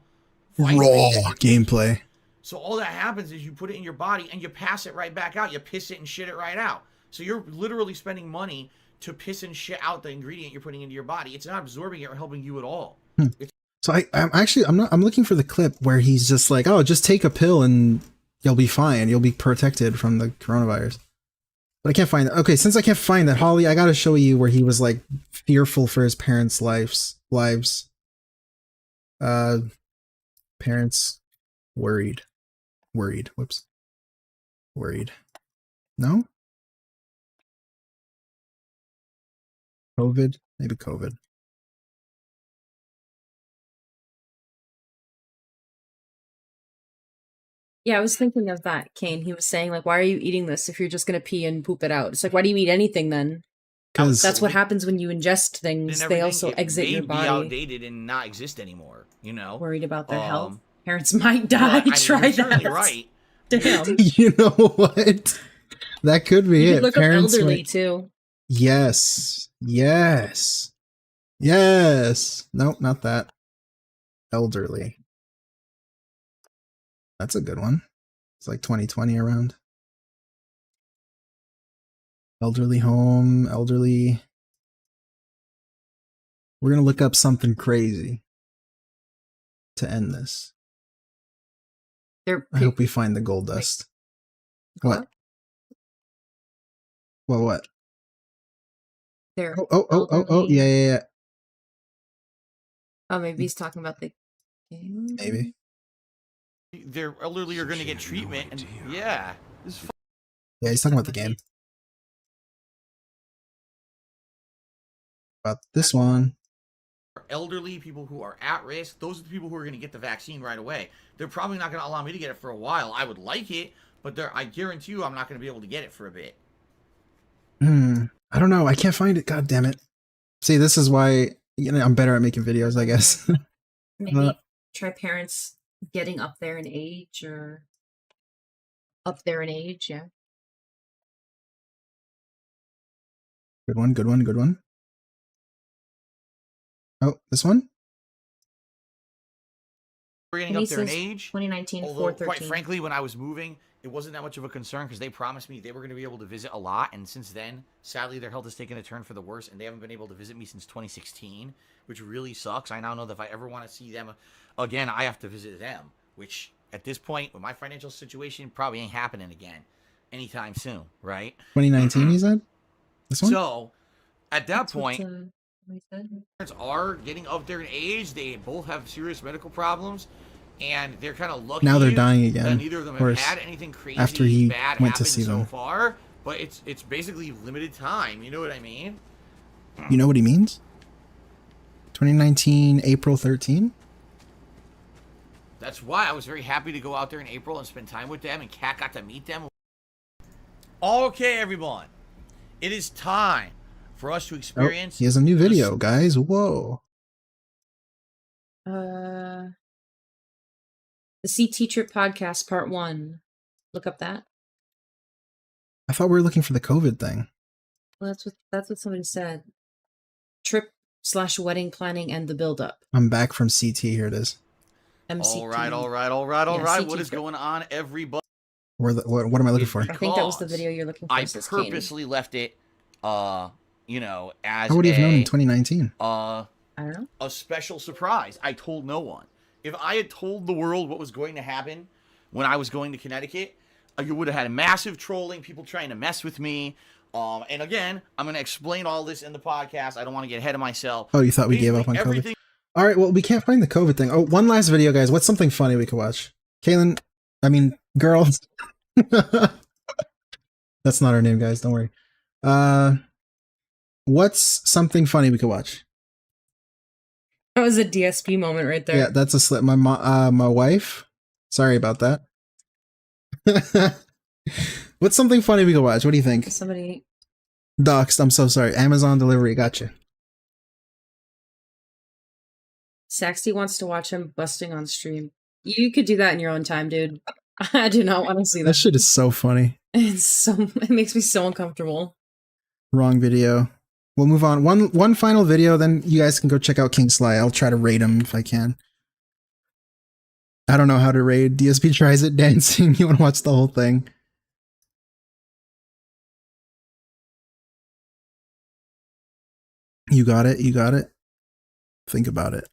[SPEAKER 11] vitamin
[SPEAKER 3] Raw
[SPEAKER 11] that you're taking.
[SPEAKER 3] gameplay.
[SPEAKER 11] So all that happens is you put it in your body and you pass it right back out. You piss it and shit it right out. So you're literally spending money to piss and shit out the ingredient you're putting into your body. It's not absorbing it or helping you at all.
[SPEAKER 3] So I'm looking for the clip where he's just like, oh, just take a pill and you'll be fine. You'll be protected from the coronavirus. But I can't find that. Okay, since I can't find that, Holly, I gotta show you where he was like fearful for his parents' lives. Parents worried. Whoops. Worried. No? COVID? Maybe COVID.
[SPEAKER 4] Yeah, I was thinking of that, Kane. He was saying, like, why are you eating this if you're just going to pee and poop it out? It's like, why do you eat anything then?
[SPEAKER 3] Because
[SPEAKER 4] That's what happens when you ingest things.
[SPEAKER 11] And
[SPEAKER 4] They
[SPEAKER 11] everything,
[SPEAKER 4] also
[SPEAKER 11] it
[SPEAKER 4] exit
[SPEAKER 11] may
[SPEAKER 4] your
[SPEAKER 11] be
[SPEAKER 4] body.
[SPEAKER 11] outdated and not exist anymore. You know,
[SPEAKER 4] Worried about their health.
[SPEAKER 11] Um,
[SPEAKER 4] Parents might die.
[SPEAKER 11] well, I mean,
[SPEAKER 4] Try
[SPEAKER 11] you're
[SPEAKER 4] that.
[SPEAKER 11] certainly right.
[SPEAKER 4] Damn.
[SPEAKER 3] you know what? That could be
[SPEAKER 4] You
[SPEAKER 3] it.
[SPEAKER 4] could look up
[SPEAKER 3] Parents
[SPEAKER 4] elderly
[SPEAKER 3] might-
[SPEAKER 4] too.
[SPEAKER 3] Yes. Nope, not that. Elderly. That's a good one. It's like 2020 around. Elderly home, elderly. We're going to look up something crazy to end this.
[SPEAKER 4] They're
[SPEAKER 3] I hope we find the gold dust. What? What?
[SPEAKER 4] They're
[SPEAKER 3] Oh, yeah.
[SPEAKER 4] Oh, maybe he's talking about the game.
[SPEAKER 3] Maybe.
[SPEAKER 11] Their elderly are going to get treatment, and yeah, this is
[SPEAKER 3] Yeah, he's talking about the game. About this one.
[SPEAKER 5] Elderly, people who are at risk, those are the people who are going to get the vaccine right away. They're probably not going to allow me to get it for a while. I would like it, but I guarantee you I'm not going to be able to get it for a bit.
[SPEAKER 3] I don't know. I can't find it. God damn it. See, this is why I'm better at making videos, I guess.
[SPEAKER 4] Maybe try parents getting up there in age or up there in age, yeah.
[SPEAKER 3] Good one, good one, good one. Oh, this one?
[SPEAKER 5] We're getting up there in age.
[SPEAKER 4] 2019,
[SPEAKER 5] although,
[SPEAKER 4] 413.
[SPEAKER 5] quite frankly, when I was moving, it wasn't that much of a concern because they promised me they were going to be able to visit a lot. And since then, sadly, their health has taken a turn for the worse, and they haven't been able to visit me since 2016, which really sucks. I now know that if I ever want to see them again, I have to visit them, which at this point, with my financial situation, probably ain't happening again anytime soon, right?
[SPEAKER 3] 2019, you said? This one?
[SPEAKER 5] So, at that point,
[SPEAKER 4] What
[SPEAKER 5] parents are getting up there in age. They both have serious medical problems, and they're kind of lucky.
[SPEAKER 3] Now they're dying again.
[SPEAKER 5] That neither of them have had anything crazy
[SPEAKER 3] after he
[SPEAKER 5] bad
[SPEAKER 3] went to
[SPEAKER 5] happen
[SPEAKER 3] see
[SPEAKER 5] so
[SPEAKER 3] them.
[SPEAKER 5] far. But it's basically limited time. You know what I mean?
[SPEAKER 3] You know what he means? 2019, April 13?
[SPEAKER 5] That's why I was very happy to go out there in April and spend time with them, and Kat got to meet them. Okay, everyone. It is time for us to experience...
[SPEAKER 3] Oh, he has a new video, guys. Whoa.
[SPEAKER 4] The CT Trip Podcast Part 1. Look up that.
[SPEAKER 3] I thought we were looking for the COVID thing.
[SPEAKER 4] Well, that's what somebody said. Trip/wedding planning and the build-up.
[SPEAKER 3] I'm back from CT. Here it is.
[SPEAKER 4] MCT.
[SPEAKER 5] All right. What is going on, everybody?
[SPEAKER 3] What am I looking for?
[SPEAKER 4] I think that was the video you're looking for.
[SPEAKER 5] I purposely left it, as
[SPEAKER 3] How would he have known in 2019?
[SPEAKER 4] I don't know.
[SPEAKER 5] A special surprise. I told no one. If I had told the world what was going to happen when I was going to Connecticut, you would have had a massive trolling, people trying to mess with me. And again, I'm going to explain all this in the podcast. I don't want to get ahead of myself.
[SPEAKER 3] Oh, you thought we gave up on COVID? All right, well, we can't find the COVID thing. Oh, one last video, guys. What's something funny we could watch? Kaylin, girl. That's not her name, guys. Don't worry. What's something funny we could watch?
[SPEAKER 4] That was a DSP moment right there.
[SPEAKER 3] Yeah, that's a slip. My wife. Sorry about that. What's something funny we could watch? What do you think?
[SPEAKER 4] Somebody
[SPEAKER 3] Doxed. I'm so sorry. Amazon delivery. Gotcha.
[SPEAKER 4] Saxty wants to watch him busting on stream. You could do that in your own time, dude. I do not want to see that.
[SPEAKER 3] That shit is so funny.
[SPEAKER 4] It makes me so uncomfortable.
[SPEAKER 3] Wrong video. We'll move on. One final video, then you guys can go check out King Sly. I'll try to raid him if I can. I don't know how to raid. DSP tries it dancing. You want to watch the whole thing? You got it. You got it. Think about it.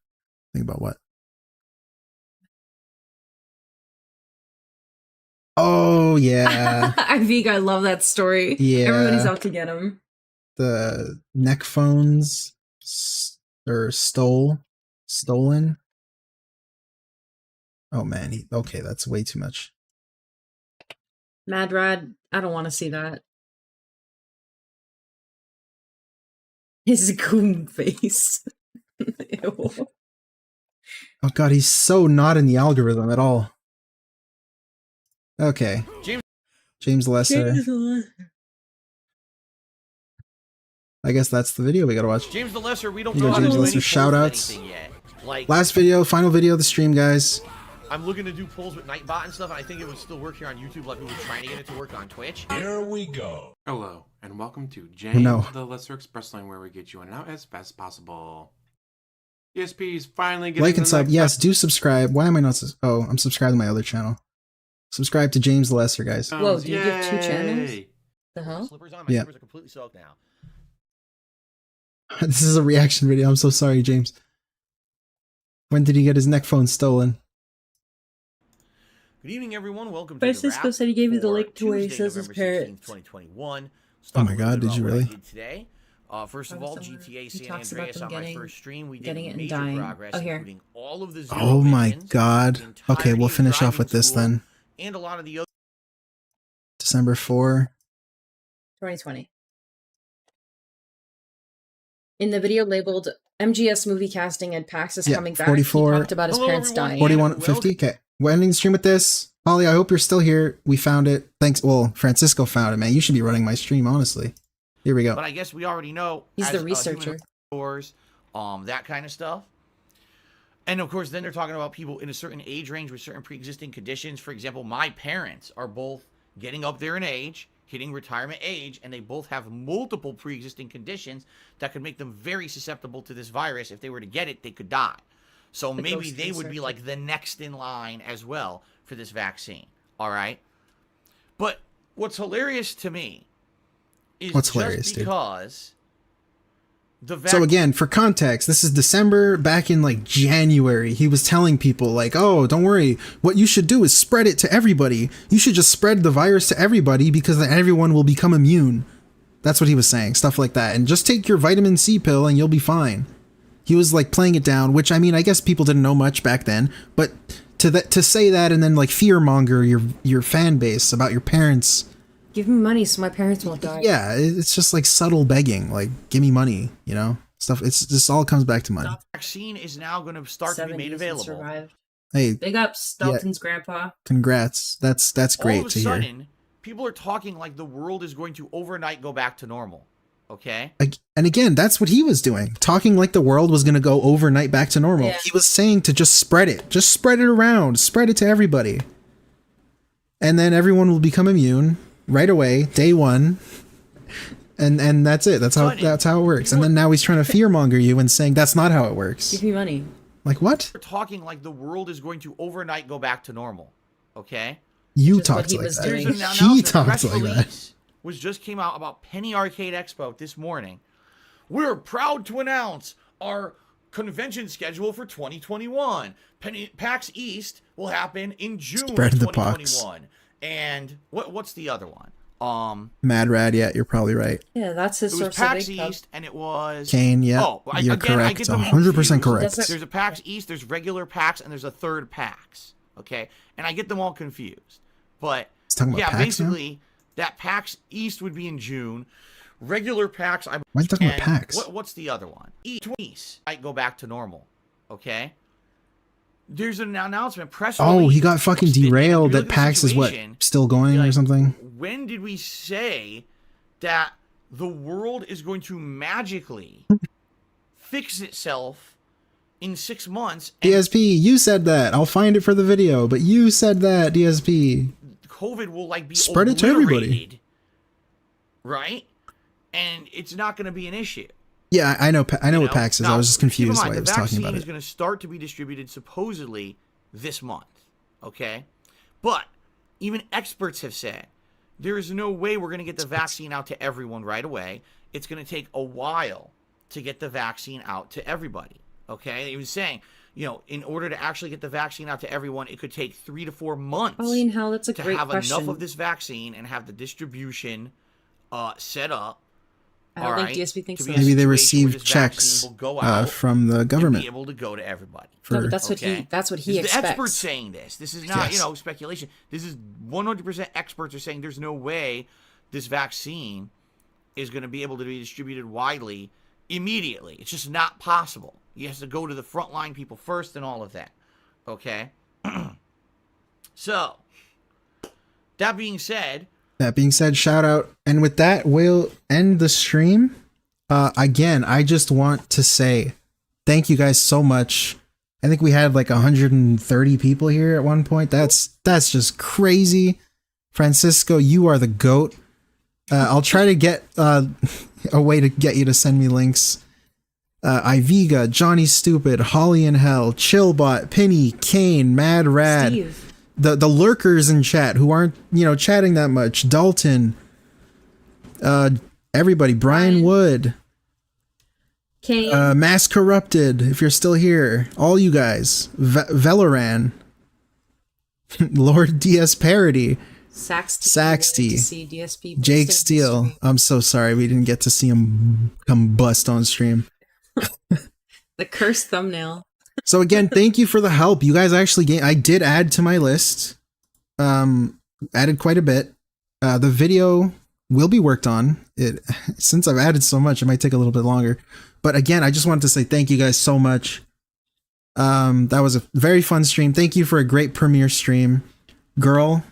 [SPEAKER 3] Think about what? Oh yeah.
[SPEAKER 4] Vig, I love that story.
[SPEAKER 3] Yeah.
[SPEAKER 4] Everybody's out to get him.
[SPEAKER 3] The neck phones stolen. Oh man, okay, that's way too much.
[SPEAKER 4] Mad Rad, I don't want to see that. His goon face. Ew.
[SPEAKER 3] Oh god, he's so not in the algorithm at all. Okay. James Lesser. I guess that's the video we gotta watch.
[SPEAKER 5] James the Lesser, we don't
[SPEAKER 3] You
[SPEAKER 5] know
[SPEAKER 3] go
[SPEAKER 5] how to
[SPEAKER 3] James
[SPEAKER 5] do
[SPEAKER 3] Lesser
[SPEAKER 5] any
[SPEAKER 3] shoutouts.
[SPEAKER 5] polls with anything yet. Like,
[SPEAKER 3] Last video, final video of the stream, guys.
[SPEAKER 5] I'm looking to do polls with Nightbot and stuff, and I think it would still work here on YouTube, like we were trying to get it to work on Twitch.
[SPEAKER 12] Here we go.
[SPEAKER 13] Hello, and welcome to James the Lesser Express Lane, where we get you in and out as fast as possible. DSP is finally getting
[SPEAKER 3] Like and sub. Yes, do subscribe. Why am I not? Oh, I'm subscribed to my other channel. Subscribe to James the Lesser, guys.
[SPEAKER 4] Whoa, do you have 2 channels? The hell?
[SPEAKER 5] Slippers on, my slippers are completely soaked now.
[SPEAKER 3] This is a reaction video. I'm so sorry, James. When did he get his neck phone stolen?
[SPEAKER 5] Good evening, everyone. Welcome to
[SPEAKER 4] Francisco said he gave you the link to where he says his parents.
[SPEAKER 5] 2021.
[SPEAKER 3] Oh my god, did you really?
[SPEAKER 5] Today. First of all, GTA San Andreas on my first stream, we did
[SPEAKER 4] getting it and
[SPEAKER 5] major
[SPEAKER 4] dying.
[SPEAKER 5] progress, including all of the zero
[SPEAKER 3] Oh my
[SPEAKER 5] missions,
[SPEAKER 3] god.
[SPEAKER 5] the
[SPEAKER 3] Okay, we'll
[SPEAKER 5] entirety of
[SPEAKER 3] finish off
[SPEAKER 5] driving
[SPEAKER 3] with this
[SPEAKER 5] school,
[SPEAKER 3] then.
[SPEAKER 5] and a lot of the other.
[SPEAKER 3] December 4.
[SPEAKER 4] 2020. In the video labeled MGS movie casting and Pax is coming back,
[SPEAKER 3] 44.
[SPEAKER 4] he talked about his parents dying.
[SPEAKER 3] 4150. Okay. We're ending the stream with this. Holly, I hope you're still here. We found it. Thanks. Well, Francisco found it, man. You should be running my stream, honestly. Here we go.
[SPEAKER 5] But I guess we already know.
[SPEAKER 4] He's
[SPEAKER 5] as,
[SPEAKER 4] the researcher.
[SPEAKER 5] That kind of stuff. And of course, then they're talking about people in a certain age range with certain pre-existing conditions. For example, my parents are both getting up there in age, hitting retirement age, and they both have multiple pre-existing conditions that could make them very susceptible to this virus. If they were to get it, they could die. So maybe they would be like the next in line as well for this vaccine. All right. But what's hilarious to me is because
[SPEAKER 3] so again, for context, this is December. Back in like January, he was telling people like, oh, don't worry. What you should do is spread it to everybody. You should just spread the virus to everybody because then everyone will become immune. That's what he was saying. Stuff like that. And just take your vitamin C pill and you'll be fine. He was like playing it down, which I mean, I guess people didn't know much back then, but to say that and then like fearmonger your fan base about your parents.
[SPEAKER 4] Give me money so my parents won't die.
[SPEAKER 3] Yeah, it's just like subtle begging, like give me money, you know, stuff. It's just all comes back to money.
[SPEAKER 5] The vaccine is now going to start to be made available.
[SPEAKER 4] Survived.
[SPEAKER 3] Hey,
[SPEAKER 4] big ups, Dalton's grandpa.
[SPEAKER 3] Congrats. That's great
[SPEAKER 5] all of
[SPEAKER 3] to
[SPEAKER 5] a sudden,
[SPEAKER 3] hear.
[SPEAKER 5] People are talking like the world is going to overnight go back to normal. Okay.
[SPEAKER 3] And again, that's what he was doing, talking like the world was going to go overnight back to normal.
[SPEAKER 4] Yeah.
[SPEAKER 3] He was saying to just spread it around, spread it to everybody, and then everyone will become immune right away, day one, and that's it. That's how it works. And then now he's trying to fearmonger you and saying that's not how it works.
[SPEAKER 4] Give me money.
[SPEAKER 3] Like what?
[SPEAKER 5] We're talking like the world is going to overnight go back to normal. Okay.
[SPEAKER 3] You talked like that. He talked like that.
[SPEAKER 5] Was just came out about Penny Arcade Expo this morning. We're proud to announce our convention schedule for 2021. PAX East will happen in June of 2021. And what's the other one?
[SPEAKER 3] Mad Rad, yeah, you're probably right.
[SPEAKER 4] Yeah, that's his source.
[SPEAKER 5] It was PAX East, and it was
[SPEAKER 3] Kane. Yeah, you're correct. 100% correct.
[SPEAKER 5] There's a PAX East, there's regular PAX, and there's a third PAX. Okay, and I get them all confused. But yeah,
[SPEAKER 3] PAX
[SPEAKER 5] basically.
[SPEAKER 3] Now?
[SPEAKER 5] That PAX East would be in June. Regular PAX.
[SPEAKER 3] Why are you talking about PAX?
[SPEAKER 5] What's the other one? East might go back to normal. Okay. There's an announcement. Press release.
[SPEAKER 3] Oh, he got fucking derailed. That PAX is what, still going or something?
[SPEAKER 5] When did we say that the world is going to magically fix itself in 6 months?
[SPEAKER 3] DSP, you said that. I'll find it for the video, but you said that, DSP.
[SPEAKER 5] COVID will like be
[SPEAKER 3] spread it to everybody,
[SPEAKER 5] right? And it's not going to be an issue.
[SPEAKER 3] Yeah, I know what PAX is.
[SPEAKER 5] Now,
[SPEAKER 3] I was just confused
[SPEAKER 5] why
[SPEAKER 3] he was talking about it.
[SPEAKER 5] The vaccine is going to start to be distributed supposedly this month, okay? But even experts have said there is no way we're going to get the vaccine out to everyone right away. It's going to take a while to get the vaccine out to everybody, okay? He was saying, you know, in order to actually get the vaccine out to everyone, it could take 3 to 4 months.
[SPEAKER 4] Pauline, hell, that's a
[SPEAKER 5] to
[SPEAKER 4] great
[SPEAKER 5] have
[SPEAKER 4] question.
[SPEAKER 5] enough of this vaccine and have the distribution set up.
[SPEAKER 4] I don't think DSP thinks so.
[SPEAKER 3] Maybe they received checks from the government.
[SPEAKER 5] Be able to go to everybody.
[SPEAKER 4] No, but that's what he expects.
[SPEAKER 5] The experts saying this. This is not speculation. This is 100% experts are saying there's no way this vaccine is going to be able to be distributed widely immediately. It's just not possible. You have to go to the frontline people first and all of that. Okay? So, that being said,
[SPEAKER 3] shout out. And with that, we'll end the stream. Again, I just want to say thank you guys so much. I think we had like 130 people here at one point. That's just crazy. Francisco, you are the GOAT. I'll try to get a way to get you to send me links. Iviga, Johnny Stupid, Holly in Hell, Chillbot, Penny, Kane, Mad Rad,
[SPEAKER 4] Steve.
[SPEAKER 3] the lurkers in chat who aren't, chatting that much, Dalton, everybody, Brian Wood,
[SPEAKER 4] Kane,
[SPEAKER 3] Mass Corrupted, if you're still here, all you guys, Veloran, Lord DS Parody, Saxty,
[SPEAKER 4] DSP,
[SPEAKER 3] Jake Steele. I'm so sorry we didn't get to see him come bust on stream.
[SPEAKER 4] The cursed thumbnail.
[SPEAKER 3] So again, thank you for the help. You guys actually I did add to my list. Added quite a bit. The video will be worked on. Since I've added so much, it might take a little bit longer. But again, I just wanted to say thank you guys so much. That was a very fun stream. Thank you for a great premiere stream. Girl,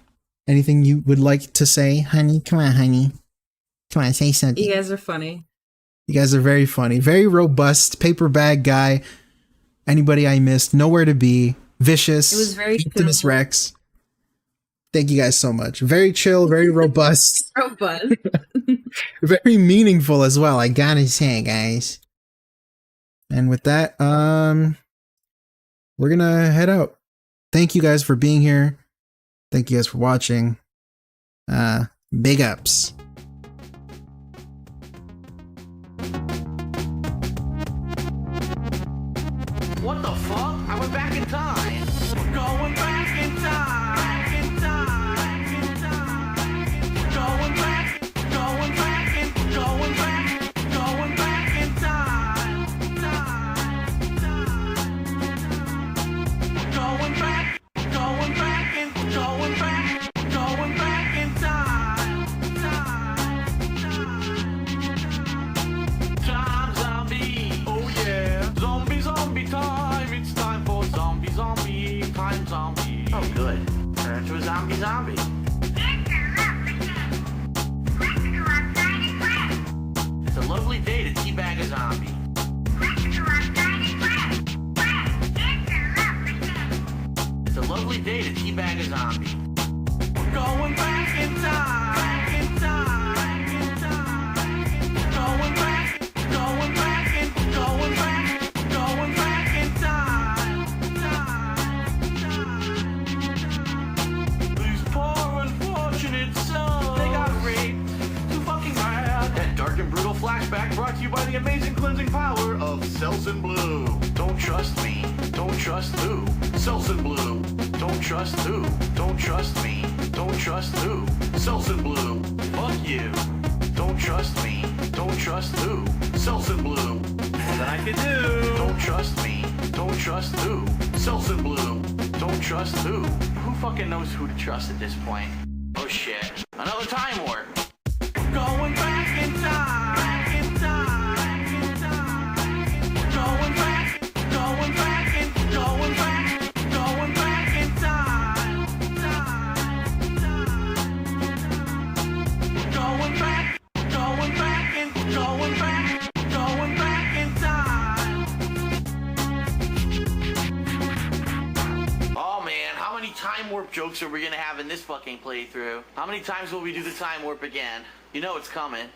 [SPEAKER 3] anything you would like to say, honey? Come on, honey. Come on, say something.
[SPEAKER 4] You guys are funny.
[SPEAKER 3] You guys are very funny. Very robust. Paper bag guy. Anybody I missed. Nowhere to be. Vicious.
[SPEAKER 4] It was very
[SPEAKER 3] Optimus
[SPEAKER 4] chill.
[SPEAKER 3] Rex. Thank you guys so much. Very chill, very robust.
[SPEAKER 4] Robust.
[SPEAKER 3] Very meaningful as well, I gotta say, guys. And with that, we're gonna head out. Thank you guys for being here. Thank you guys for watching. Big ups.
[SPEAKER 11] What the fuck? I went back in time. We're going back in time. Back in time. Back in time. Going back. Going back. Going back. Going back in time. Going back. Going back. Going back. Going back in time. Time zombie. Oh yeah. Zombie time. It's time for zombie time zombie. Oh good. Turn into a zombie. It's a lovely day to teabag a zombie. It's a lovely day to teabag a zombie. We're going back in time. Back in time. Back in time. Going back. Going back. Going back. Going back in time. These poor unfortunate souls, they got raped too fucking bad. That dark and brutal flashback brought to you by the amazing cleansing power of Cells in Blue. Don't trust me. Don't trust who? Cells in Blue. Don't trust who? Don't trust me. Don't trust who? Cells in Blue. Fuck you. Don't trust me. Don't trust who? Cells in Blue. All that I can do. Don't trust me. Don't trust who? Cells in Blue. Don't trust who? Who fucking knows who to trust at this point? Oh shit. Another time warp. Going back in time. Back in time. Back in time. Going back. Going back. Going back. Going back in time. Going back. Going back. Going back. Going back in time. Oh man, how many time warp jokes are we gonna have in this fucking playthrough? How many times will we do the time warp again? You know it's coming.